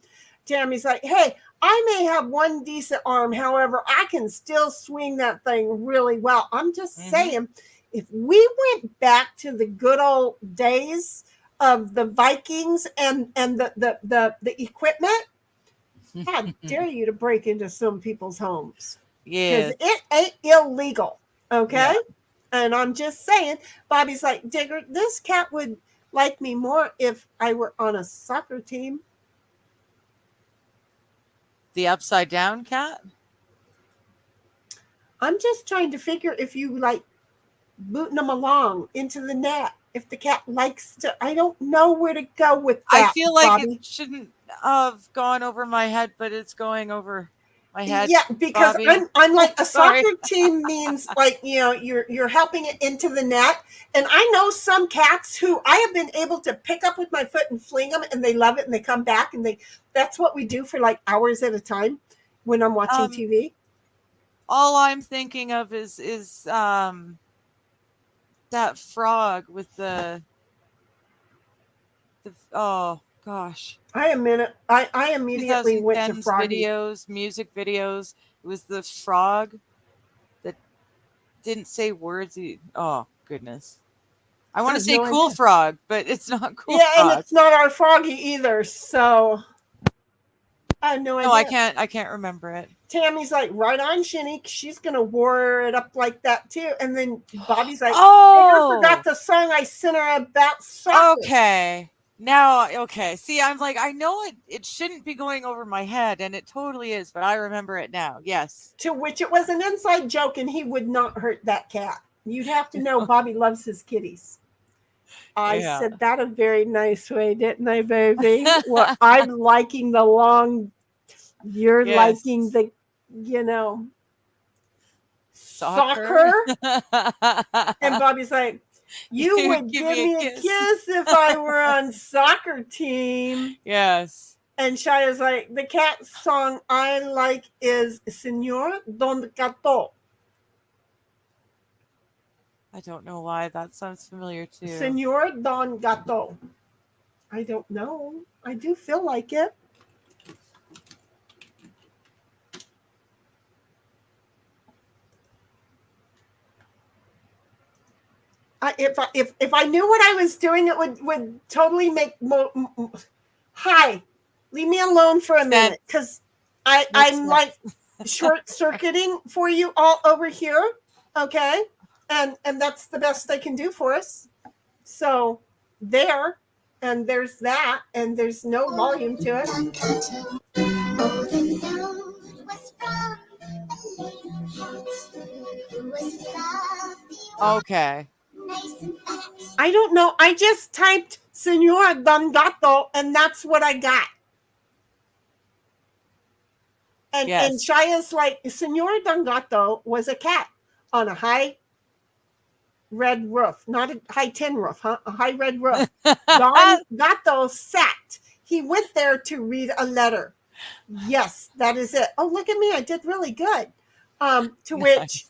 Tammy's like, hey, I may have one decent arm. However, I can still swing that thing really well. I'm just saying, if we went back to the good old days of the Vikings and the equipment, how dare you to break into some people's homes? Yeah. Because it ain't illegal. Okay? Yeah. And I'm just saying, Bobby's like, Digger, this cat would like me more if I were on a soccer team. The upside down cat? I'm just trying to figure if you like booting them along into the net. If the cat likes to, I don't know where to go with that. I feel like Bobby. It shouldn't have gone over my head, but it's going over my head. Yeah, because Bobby. I'm like a soccer team means like, you're helping it into the net. And I know some cats who I have been able to pick up with my foot and fling them, and they love it, and they come back, and that's what we do for like hours at a time when I'm watching TV. All I'm thinking of is that frog with the oh gosh. I immediately went to Froggy. Music videos. It was the frog that didn't say words. Oh goodness. I want to say cool frog, but it's not cool. Yeah, frog. And it's not our Froggy either. So I have no idea. No, I can't remember it. Tammy's like, right on, Sheni. She's gonna war it up like that too. And then Bobby's like, I forgot the song I sent her about soccer. Okay. Now, okay. See, I'm like, I know it shouldn't be going over my head, and it totally is, but I remember it now. Yes. To which it was an inside joke, and he would not hurt that cat. You'd have to know Bobby loves his kitties. I said that a very nice way, didn't I, baby? Well, I'm liking the long, you're liking the, soccer. And Bobby's like, you would give me a kiss if I were on soccer team. Yes. And Shia's like, the cat song I like is Señor Don Gato. I don't know why. That sounds familiar too. Señor Don Gato. I don't know. I do feel like it. If I knew what I was doing, it would totally make hi. Leave me alone for a minute, because I'm like short circuiting for you all over here. Okay. And that's the best I can do for us. So there, and there's that, and there's no volume to it. Okay. I don't know. I just typed Senora Don Gato, and that's what I got. And Yes. and Shaya's like, Senora Don Gato was a cat on a high red roof, not a high tin roof, huh? A high red roof. Don Gato sat. He went there to read a letter. Yes, that is it. Oh, look at me. I did really good. To which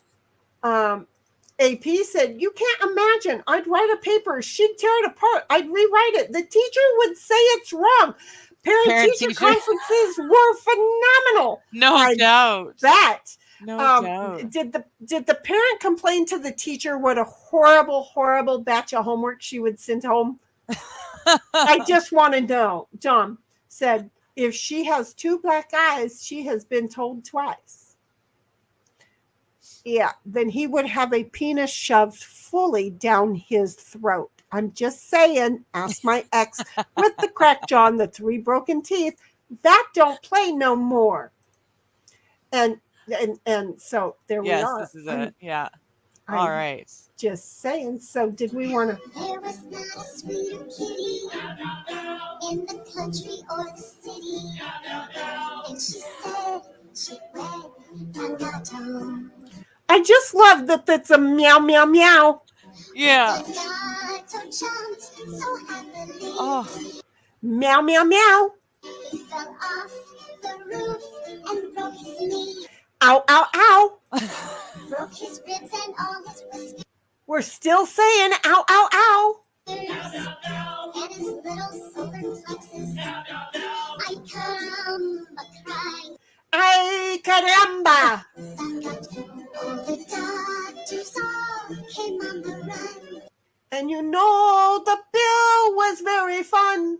AP said, you can't imagine. I'd write a paper. She'd tear it apart. I'd rewrite it. The teacher would say it's wrong. Parent-teacher conferences were phenomenal. No doubt. That. No doubt. Did the parent complain to the teacher what a horrible batch of homework she would send home? I just want to know. John said, if she has 2 black eyes, she has been told twice. Yeah, then he would have a penis shoved fully down his throat. I'm just saying, ask my ex with the crack jaw and the 3 broken teeth. That don't play no more. And so there we are. Yes, this is it. Yeah. All right. Just saying. So did we want to? There was not a sweeter kitty in the country or the city. And she said she went Tangato. I just love that that's a meow, meow, meow. Yeah. Tangato jumped so happily. Oh. Meow, meow, meow. He fell off the roof and broke his knee. Ow, ow, ow. Broke his ribs and all his whiskers. We're still saying ow, ow, ow. And his little silver plexus. I come a-crying. Ay, caramba. All the doctors all came on the run. And you know the bill was very fun.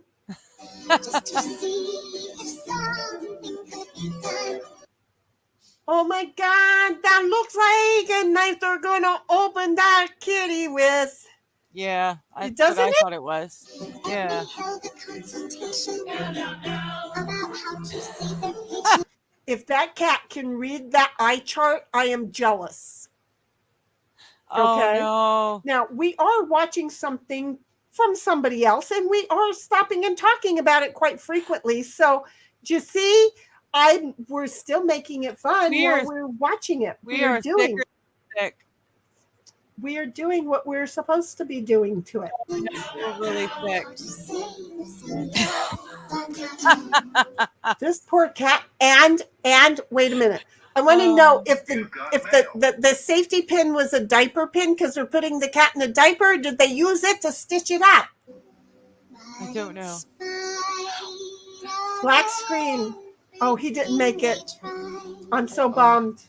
Just to see if something could be done. Oh my God, that looks like a knife they're going to open that kitty with. Yeah, Doesn't what I it? thought it was. Yeah. We held a consultation about how to save their patient. If that cat can read that eye chart, I am jealous. Oh, Okay. no. Now, we are watching something from somebody else, and we are stopping and talking about it quite frequently. So, do you see, we're still making it fun while we're watching it. We are doing sick. We are doing what we're supposed to be doing to it. We're really sick. This poor cat. And wait a minute. I want to know if the safety pin was a diaper pin because they're putting the cat in a diaper. Or did they use it to stitch it up? I don't know. Black screen. Oh, he didn't make it. I'm so bummed.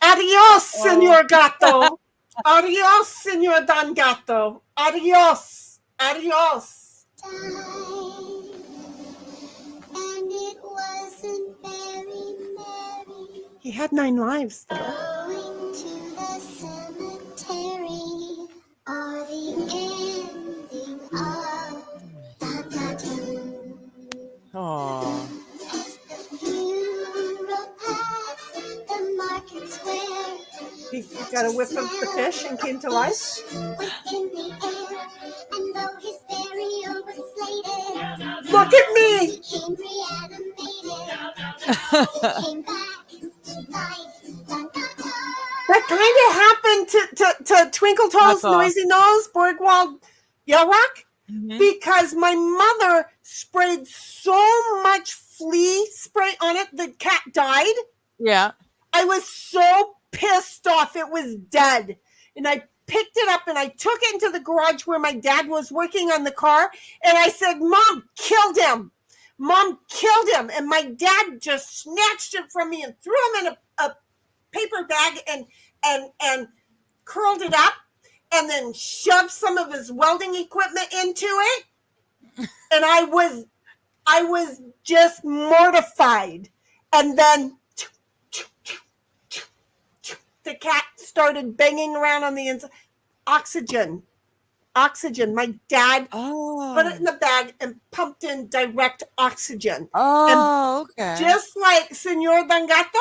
Adios, Senor Gato. Adios, Senor Don Gato. Adios. Adios. And it wasn't very merry. He had 9 lives, though. Going to the cemetery or the ending of Oh. As the funeral passed the market square, He got a whiff of the fish and came to life. was in the air, and though his burial was slated, Look at me. he came reanimated. He came back to life. That kind of happened to Twinkle Toes, Noisy Nose, Borgwald, Yellrock, because my mother sprayed so much flea spray on it, the cat died. Yeah. I was so pissed off. It was dead. And I picked it up and I took it into the garage where my dad was working on the car. And I said, Mom killed him. Mom killed him. And my dad just snatched it from me and threw him in a paper bag and curled it up and then shoved some of his welding equipment into it. And I was just mortified. And then the cat started banging around on the inside. Oxygen. My dad put it in the bag and pumped in direct oxygen. Oh, okay. Just like Senor Dangato,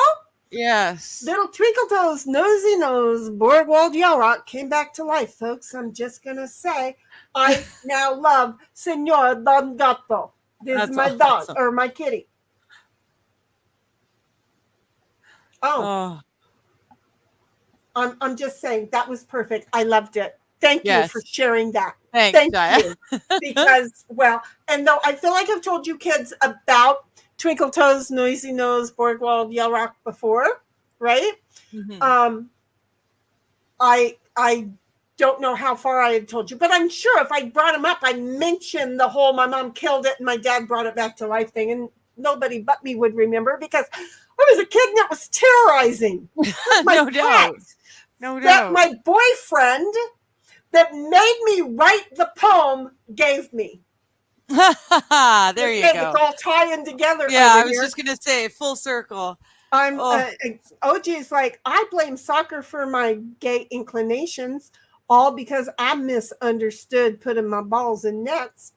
Yes. little Twinkle Toes, Nosy Nose, Borgwald Yellrock came back to life, folks. I'm just going to say, I now love Senor Dangato. This is my dog, or my kitty. Oh. I'm just saying, that was perfect. I loved it. Thank you for sharing that. Thank you. Because, well, and though I feel like I've told you kids about Twinkle Toes, Noisy Nose, Borgwald, Yellrock before, right? Mm-hmm. I don't know how far I had told you, but I'm sure if I brought him up, I mentioned the whole my mom killed it and my dad brought it back to life thing, and nobody but me would remember because I was a kid that was terrorizing my No doubt. That my boyfriend that made me write the poem gave me. There you go. It's all tying together. Yeah, I was just going to say full circle. OG's like, I blame soccer for my gay inclinations, all because I misunderstood putting my balls in nets.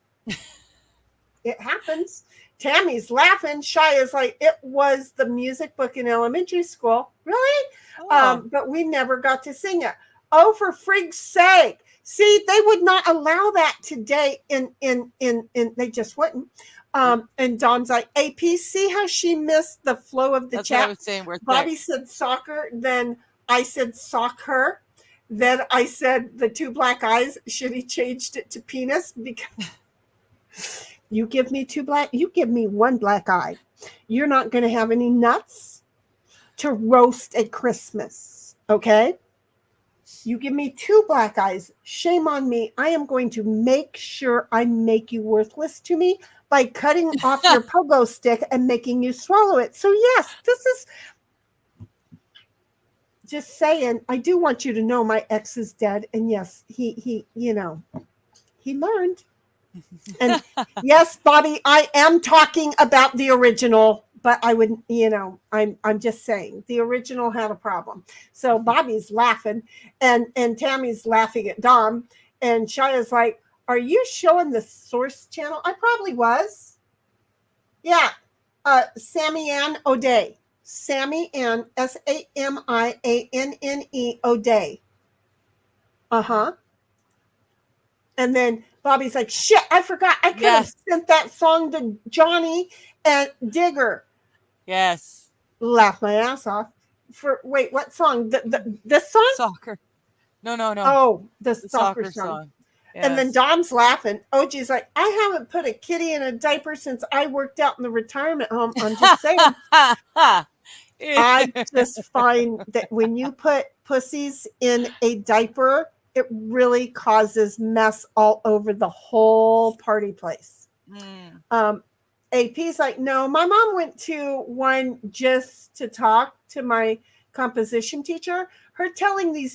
It happens. Tammy's laughing. Shaya's like, it was the music book in elementary school. Really? But we never got to sing it. Oh, for frig's sake. See, they would not allow that today in they just wouldn't. And Dawn's like, AP, see how she missed the flow of the That's chat? What I was saying. Bobby said soccer, then I said soccer, then I said the two black eyes. Should he changed it to penis? Because you give me one black eye. You're not going to have any nuts to roast at Christmas, okay? You give me two black eyes. Shame on me. I am going to make sure I make you worthless to me by cutting off your pogo stick and making you swallow it. So yes, this is just saying. I do want you to know my ex is dead, and yes, he learned. And yes, Bobby, I am talking about the original. But I wouldn't, I'm just saying the original had a problem. So Bobby's laughing and Tammy's laughing at Dom. And Shaya's like, are you showing the source channel? I probably was. Yeah. Sammy Ann O'Day. Sammy Ann, SAMIANNE O'Day. Uh-huh. And then Bobby's like, shit, I forgot. I could have sent that song to Johnny and Digger. Yes. Laugh my ass off. Wait, what song? This song? Soccer. No. Oh, the soccer song. Yes. And then Dom's laughing. OG's like, I haven't put a kitty in a diaper since I worked out in the retirement home. I'm just saying. I just find that when you put pussies in a diaper, it really causes mess all over the whole party place. AP's like, no, my mom went to one just to talk to my composition teacher. Her telling the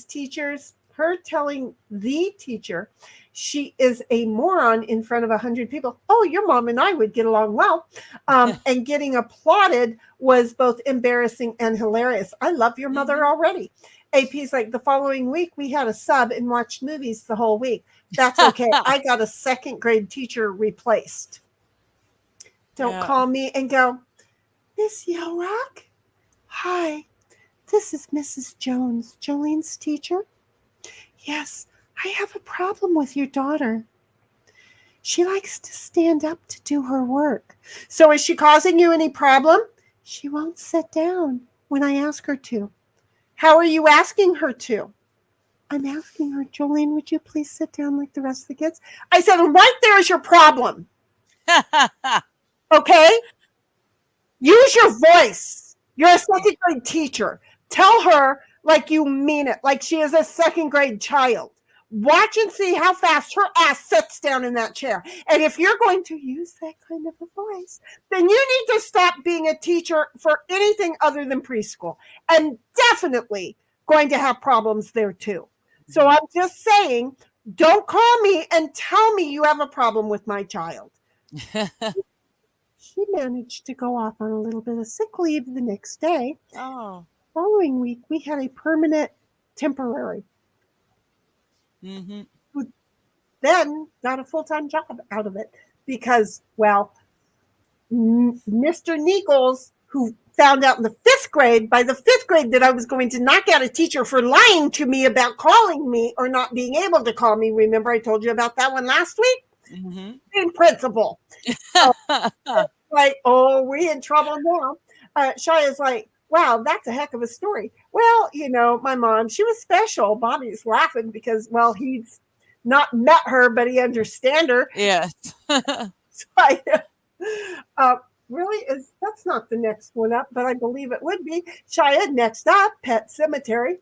teacher she is a moron in front of 100 people. Oh, your mom and I would get along well. And getting applauded was both embarrassing and hilarious. I love your mother already. AP's like, the following week we had a sub and watched movies the whole week. That's okay. I got a second grade teacher replaced. Don't call me and go, Miss Yellrock? Hi, this is Mrs. Jones, Jolene's teacher. Yes, I have a problem with your daughter. She likes to stand up to do her work. So is she causing you any problem? She won't sit down when I ask her to. How are you asking her to? I'm asking her, Jolene, would you please sit down like the rest of the kids? I said, right there is your problem. Okay? Use your voice. You're a second grade teacher. Tell her like you mean it, like she is a second grade child. Watch and see how fast her ass sits down in that chair. And if you're going to use that kind of a voice, then you need to stop being a teacher for anything other than preschool. And definitely going to have problems there too. So I'm just saying, Don't call me and tell me you have a problem with my child. She managed to go off on a little bit of sick leave the next day. Oh. Following week, we had a permanent temporary Mm-hmm. who then got a full-time job out of it because, well, Mr. Giggles, who found out in the 5th grade, by the 5th grade, that I was going to knock out a teacher for lying to me about calling me or not being able to call me. Remember I told you about that one last week? Mm-hmm. In principal. So, like, oh, we in trouble now. Shaya's like, wow, that's a heck of a story. Well, you know, my mom, she was special. Bobby's laughing because, well, he's not met her, but he understands her. Yes. So, really, that's not the next one up, but I believe it would be. Shia, next up, Pet Cemetery.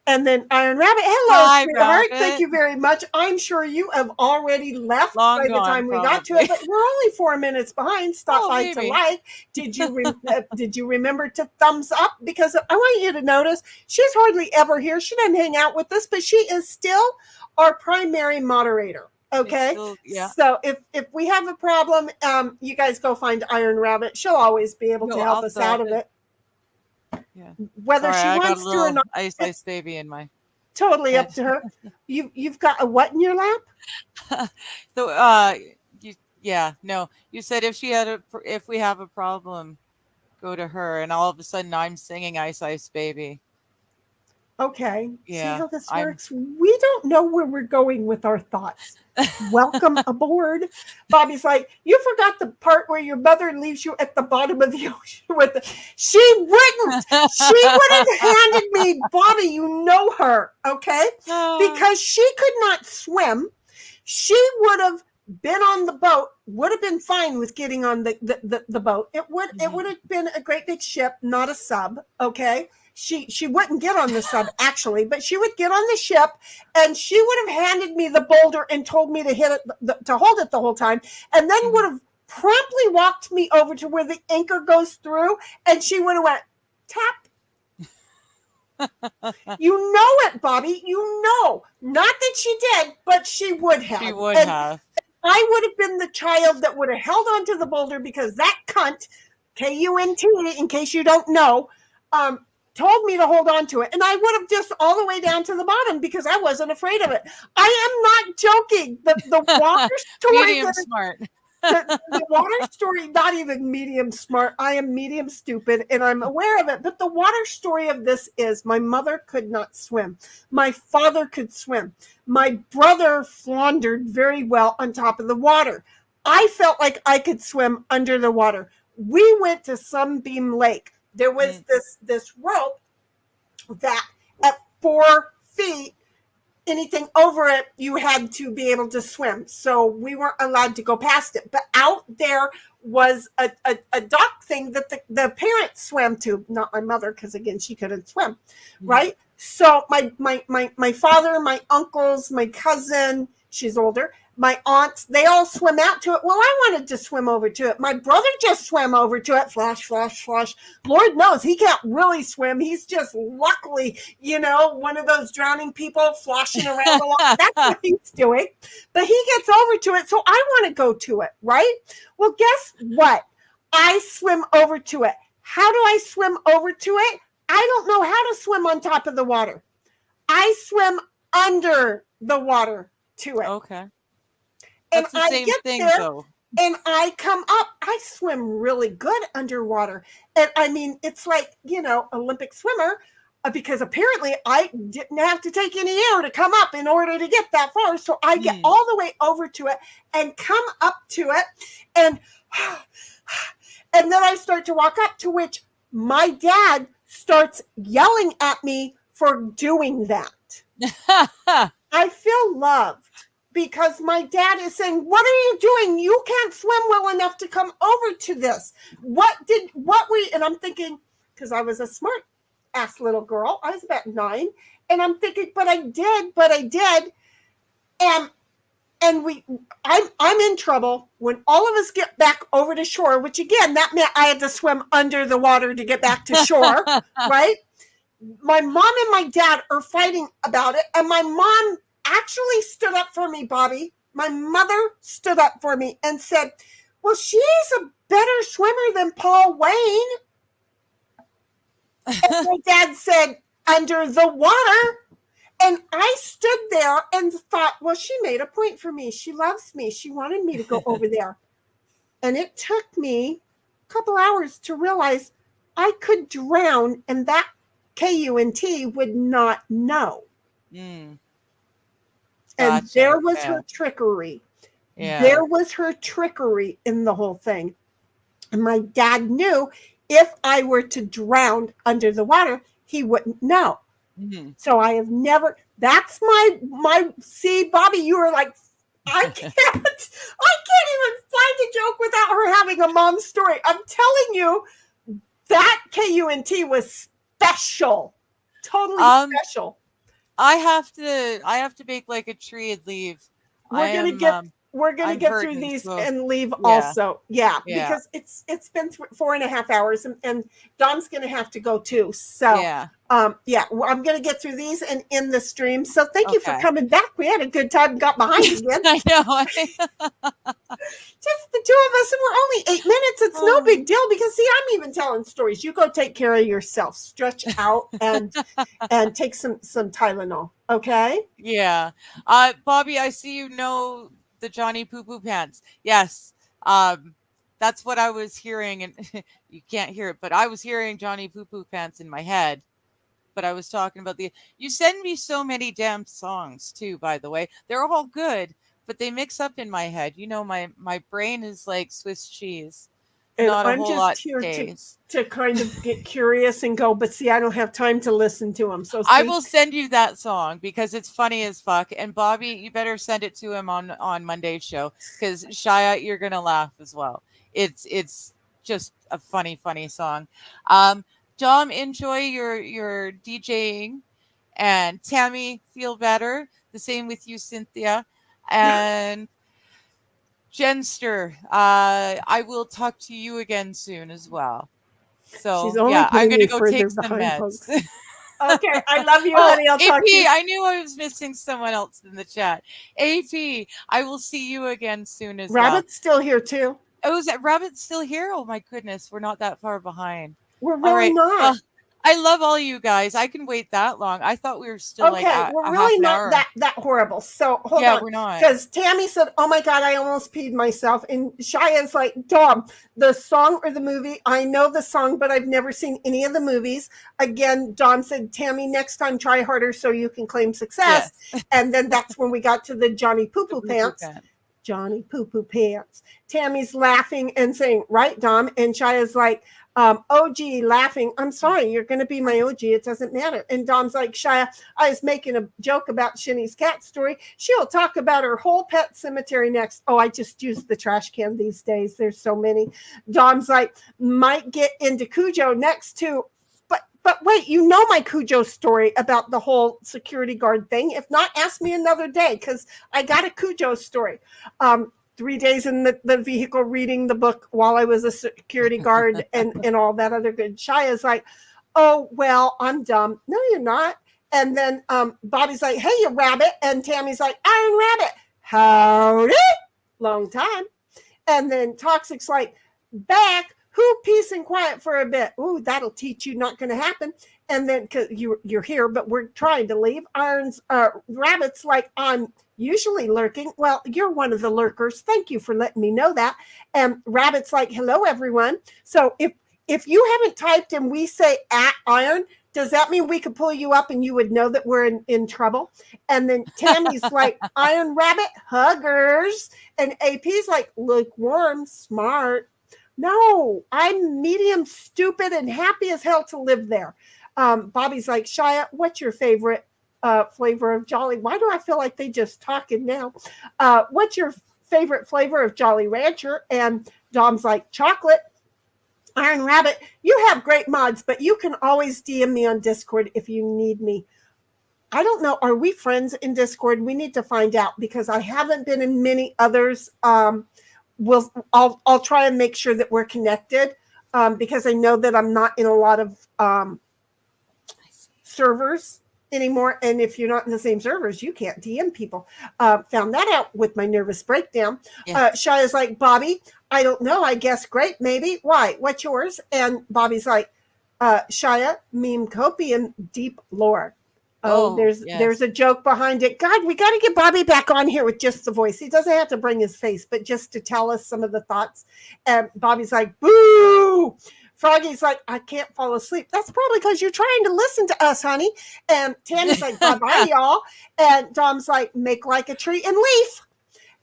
And then Iron Rabbit. Hello, Hi, sweetheart. Rabbit. Thank you very much. I'm sure you have already left Long by the gone, time we got to it, but we're only 4 minutes behind. Stop Oh, by to maybe. like. Did you remember to thumbs up? Because I want you to notice she's hardly ever here. She doesn't hang out with us, but she is still our primary moderator. Okay. Still, yeah. So if we have a problem, you guys go find Iron Rabbit. She'll always be able to help us out of it. Yeah. Whether Sorry, she I got wants a to little or not, ice baby in my. totally up to her. You've got a what in your lap? So, you said if we have a problem, go to her, and all of a sudden I'm singing Ice Baby. Okay. Yeah, See how this works? We don't know where we're going with our thoughts. Welcome aboard. Bobby's like, you forgot the part where your mother leaves you at the bottom of the ocean she wouldn't have handed me, Bobby, you know her, okay? Because she could not swim. She would have been on the boat, would have been fine with getting on the boat. It would have been a great big ship, not a sub, okay? She wouldn't get on the sub actually, but she would get on the ship, and she would have handed me the boulder and told me to hit it, to hold it the whole time, and then would have promptly walked me over to where the anchor goes through, and she would have went tap. You know it, Bobby. You know, not that she did, but she would have. She would have. I would have been the child that would have held onto the boulder because that cunt, K-U-N-T, in case you don't know, told me to hold on to it, and I would have just all the way down to the bottom because I wasn't afraid of it. I am not joking. The water story, medium smart. the water story, not even medium smart. I am medium stupid, and I'm aware of it. But the water story of this is my mother could not swim. My father could swim. My brother floundered very well on top of the water. I felt like I could swim under the water. We went to Sunbeam Lake. There was this rope that at 4 feet, anything over it, you had to be able to swim. So we weren't allowed to go past it. But out there was a dock thing that the parents swam to. Not my mother, because again, she couldn't swim, right? So my father, my uncles, my cousin, she's older, my aunts, they all swim out to it. Well, I wanted to swim over to it. My brother just swam over to it. Flash, flash, flash. Lord knows he can't really swim. He's just luckily, one of those drowning people floshing around a lot. That's what he's doing. But he gets over to it, so I want to go to it, right? Well, guess what? I swim over to it. How do I swim over to it? I don't know how to swim on top of the water. I swim under the water to it. Okay. That's the same thing, though. And I come up. I swim really good underwater. And I mean, it's like, Olympic swimmer, because apparently I didn't have to take any air to come up in order to get that far. So I get all the way over to it and come up to it. And then I start to walk up, to which my dad starts yelling at me for doing that. I feel loved. Because my dad is saying, what are you doing? You can't swim well enough to come over to this. And I'm thinking, because I was a smart ass little girl. I was about 9. And I'm thinking, but I did. And I'm in trouble when all of us get back over to shore, which again, that meant I had to swim under the water to get back to shore, right? My mom and my dad are fighting about it. And my mom actually stood up for me, Bobby. My mother stood up for me and said, well, she's a better swimmer than Paul Wayne. And my dad said, under the water. And I stood there and thought, well, she made a point for me. She loves me. She wanted me to go over there. And it took me a couple hours to realize I could drown and that KUNT would not know. Mm. And Gotcha. there was Yeah. her trickery. Yeah. There was her trickery in the whole thing. And my dad knew if I were to drown under the water, he wouldn't know. Mhm. So I have never, that's my, see, Bobby, you were like, I can't even find a joke without her having a mom story. I'm telling you, that KUNT was special. Totally special. I have to make like a tree and leave. We're gonna get I'm through burdened, these so- and leave yeah. also. Yeah, Yeah. because it's been 4.5 hours and Dom's gonna have to go too. So Yeah. yeah, I'm gonna get through these and end the stream. So thank you for Okay. coming back. We had a good time and got behind again. I know. Just the two of us, and we're only 8 minutes. It's no big deal because see, I'm even telling stories. You go take care of yourself, stretch out, and take some Tylenol. Okay. Yeah. Bobby, I see you know the Johnny Poo Poo Pants. Yes. That's what I was hearing, and you can't hear it, but I was hearing Johnny Poo Poo Pants in my head. But I was talking about you send me so many damn songs too, by the way. They're all good, but they mix up in my head. You know, my brain is like Swiss cheese. And Not a I'm whole just lot here stays. to kind of get curious and go, but see, I don't have time to listen to them. So I see, will send you that song because it's funny as fuck. And Bobby, you better send it to him on Monday's show because Shia, you're gonna laugh as well. It's just a funny song. Dom, enjoy your DJing, and Tammy, feel better. The same with you, Cynthia, and Jenster. I will talk to you again soon as well. So she's only yeah, I'm putting me gonna go further take some behind, meds. folks. Okay, I love you, Oh, honey. I'll talk to AP, you. I knew I was missing someone else in the chat. AP, I will see you again soon as well. Rabbit's still here too. Oh, is that Rabbit still here? Oh my goodness, we're not that far behind. We're All really right. not. Well, I love all you guys. I can wait that long. I thought we were still like Okay, we're really not that horrible. So hold Yeah, on, we're not. because Tammy said, "Oh my God, I almost peed myself." And Cheyenne's like, "Dom, the song or the movie? I know the song, but I've never seen any of the movies." Again, Dom said, "Tammy, next time try harder so you can claim success." Yes. And then that's when we got to the Johnny Poo Poo Poo-poo Pants. pants. Johnny Poo Poo Pants. Tammy's laughing and saying, "Right, Dom?" And Shaya's like, OG laughing. "I'm sorry, you're going to be my OG. It doesn't matter." And Dom's like, "Shia, I was making a joke about Sheni's cat story. She'll talk about her whole pet cemetery next." Oh, I just use the trash can these days. There's so many. Dom's like, "Might get into Cujo next too." But wait, you know my Cujo story about the whole security guard thing. If not, ask me another day because I got a Cujo story. 3 days in the vehicle reading the book while I was a security guard and all that other good. Shia's like, "Oh, well, I'm dumb." "No, you're not." And then Bobby's like, "Hey, you rabbit." And Tammy's like, "Iron Rabbit. Howdy." Long time. And then Toxic's like, "Back. Who peace and quiet for a bit?" "Ooh, that'll teach you, not going to happen." And then because you're here, but we're trying to leave. Rabbit's like, "I'm usually lurking." "Well, you're one of the lurkers. Thank you for letting me know that." And Rabbit's like, "Hello, everyone." So if you haven't typed and we say @iron, does that mean we could pull you up and you would know that we're in trouble? And then Tammy's like, "Iron Rabbit, huggers." And AP's like, "Lukewarm, smart." No, I'm medium stupid and happy as hell to live there. Bobby's like, "Shia, what's your favorite flavor of Jolly?" Why do I feel like they just talking now? "What's your favorite flavor of Jolly Rancher?" And Dom's like, "Chocolate." Iron Rabbit, "You have great mods, but you can always DM me on Discord if you need me." I don't know. Are we friends in Discord? We need to find out because I haven't been in many others. I'll try and make sure that we're connected because I know that I'm not in a lot of servers. anymore. And if you're not in the same servers, you can't DM people. Found that out with my nervous breakdown. Shia's like, Bobby, I don't know. I guess great, maybe. Why? What's yours? And Bobby's like, Shia, meme copium, deep lore. Oh, there's a joke behind it. God, we got to get Bobby back on here with just the voice. He doesn't have to bring his face, but just to tell us some of the thoughts. And Bobby's like, boo. Froggy's like, I can't fall asleep. That's probably because you're trying to listen to us, honey. And Tammy's like, bye-bye, y'all. And Dom's like, make like a tree and leaf.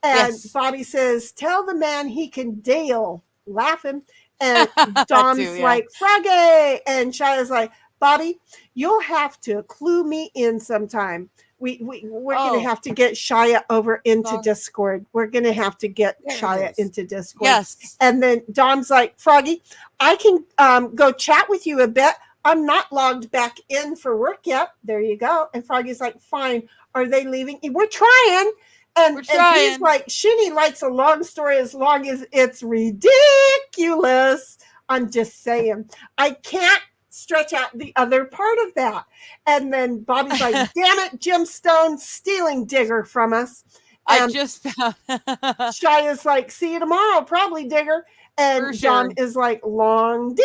And Bobby says, tell the man he can deal. Laughing. And Dom's like, Froggy. And Shia's like, Bobby, you'll have to clue me in sometime. We're going to have to get Shia over into Discord. We're going to have to get Shia into Discord. Yes. And then Dom's like, Froggy, I can go chat with you a bit. I'm not logged back in for work yet. There you go. And Froggy's like, fine. Are they leaving? We're trying. And he's like, Sheni likes a long story as long as it's ridiculous. I'm just saying. I can't stretch out the other part of that. And then Bobby's like, damn it, Jim Stone stealing Digger from us. And I just found Shia's like, see you tomorrow, probably, Digger. And Dom is like, long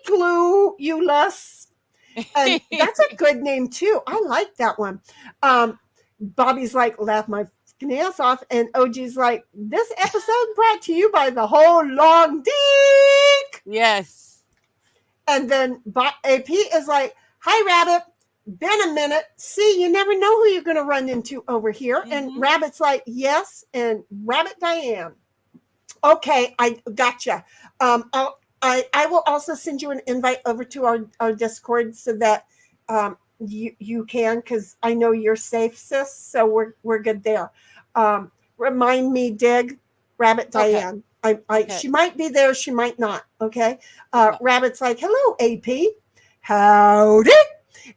Glue-ulus. And that's a good name too. I like that one. Bobby's like, laugh my ass off. And OG's like, this episode brought to you by the whole long dick. Yes. And then AP is like, hi, Rabbit. Been a minute. See, you never know who you're going to run into over here. Mm-hmm. And Rabbit's like, yes. And Rabbit Diane. Okay, I gotcha. I will also send you an invite over to our Discord so that you can, because I know you're safe, sis. So we're good there. Remind me, Dig, Rabbit Diane. Okay. She might be there, she might not. Okay. Rabbit's like, hello, AP. Howdy.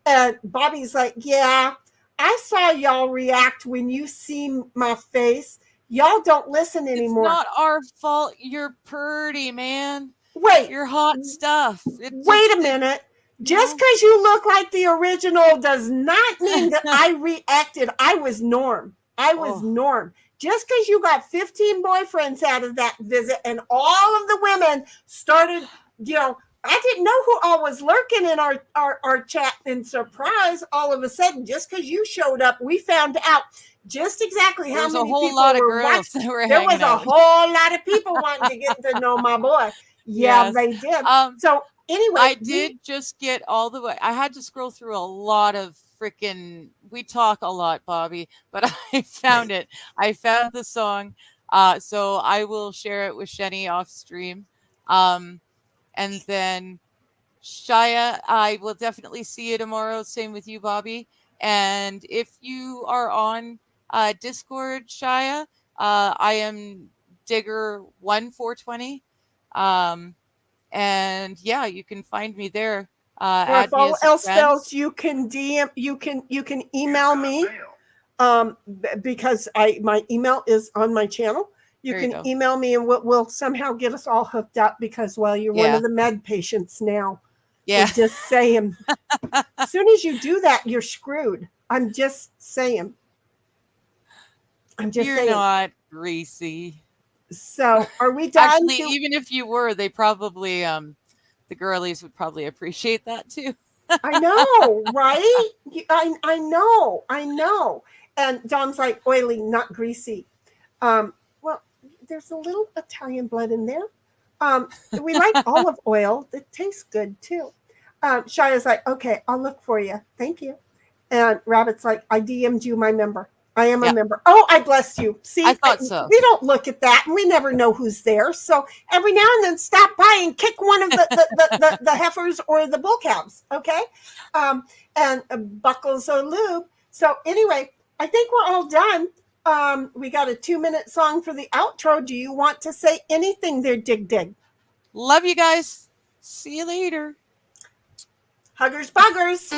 And Bobby's like, yeah, I saw y'all react when you see my face. Y'all don't listen anymore. It's not our fault. You're pretty, man. Wait. You're hot stuff. Wait a minute. Just because you look like the original does not mean that I reacted. I was Norm. Norm. Just because you got 15 boyfriends out of that visit and all of the women started, I didn't know who all was lurking in our chat, and surprise, all of a sudden, just because you showed up, we found out just exactly how many people were watching. There was a whole lot of people wanting to get to know my boy. Yeah, they did. So anyway. I did just get all the way. I had to scroll through a lot of freaking, we talk a lot, Bobby, but I found it. I found the song. So I will share it with Sheni off stream. And then Shia, I will definitely see you tomorrow. Same with you, Bobby. And if you are on Discord, Shia, I am Digger1420. And yeah, you can find me there. Or if all else fails, you can DM, you can email me, because my email is on my channel. You can email me, and we'll somehow get us all hooked up, because you're one of the med patients now. Yeah, I'm just saying. As soon as you do that, you're screwed. I'm just saying. You're not greasy. So are we done? Actually, even if you were, they probably the girlies would probably appreciate that too. I know, right? I know. And Dom's like, oily, not greasy. Well, there's a little Italian blood in there. We like olive oil. It tastes good too. Shia's like, okay, I'll look for you. Thank you. And Rabbit's like, I DM'd you my member. I am a member. Oh, I bless you. See, I thought so. We don't look at that, and we never know who's there. So every now and then, stop by and kick one of the heifers or the bull-calves, okay? And buckles or lube. So anyway, I think we're all done. We got a 2-minute song for the outro. Do you want to say anything there, Dig? Love you guys. See you later. Huggers, buggers.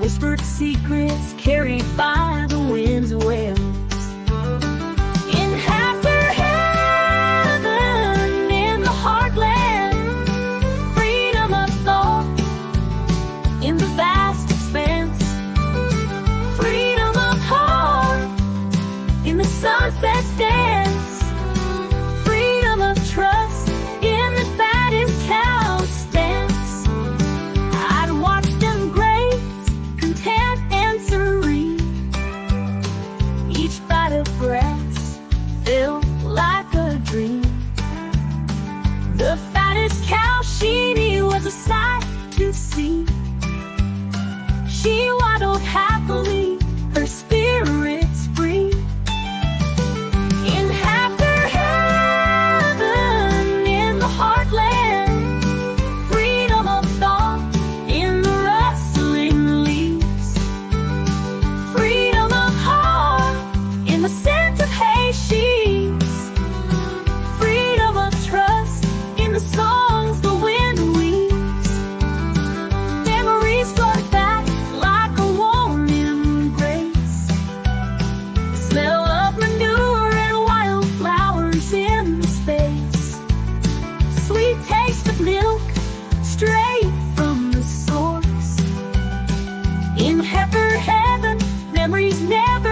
whispered secrets carried by the wind's wails. In heifer heaven, in the heartland, freedom of thought in the vast expanse, freedom of heart in the sunset's dance, freedom of trust in the fattest cow's stance. I'd watch them graze, content and serene, each bite of grass felt like a dream. The fattest cow, Sheni, was a sight to see. She waddled happily, her spirits free. In heifer heaven, in the heartland, freedom of thought in the rustling leaves, freedom of heart in the scent of hay sheaves, freedom of trust in the songs the wind weaves. Memories float back like a warm embrace, the smell of manure and wildflowers in space, sweet taste of milk straight from the source. In heifer heaven, memories never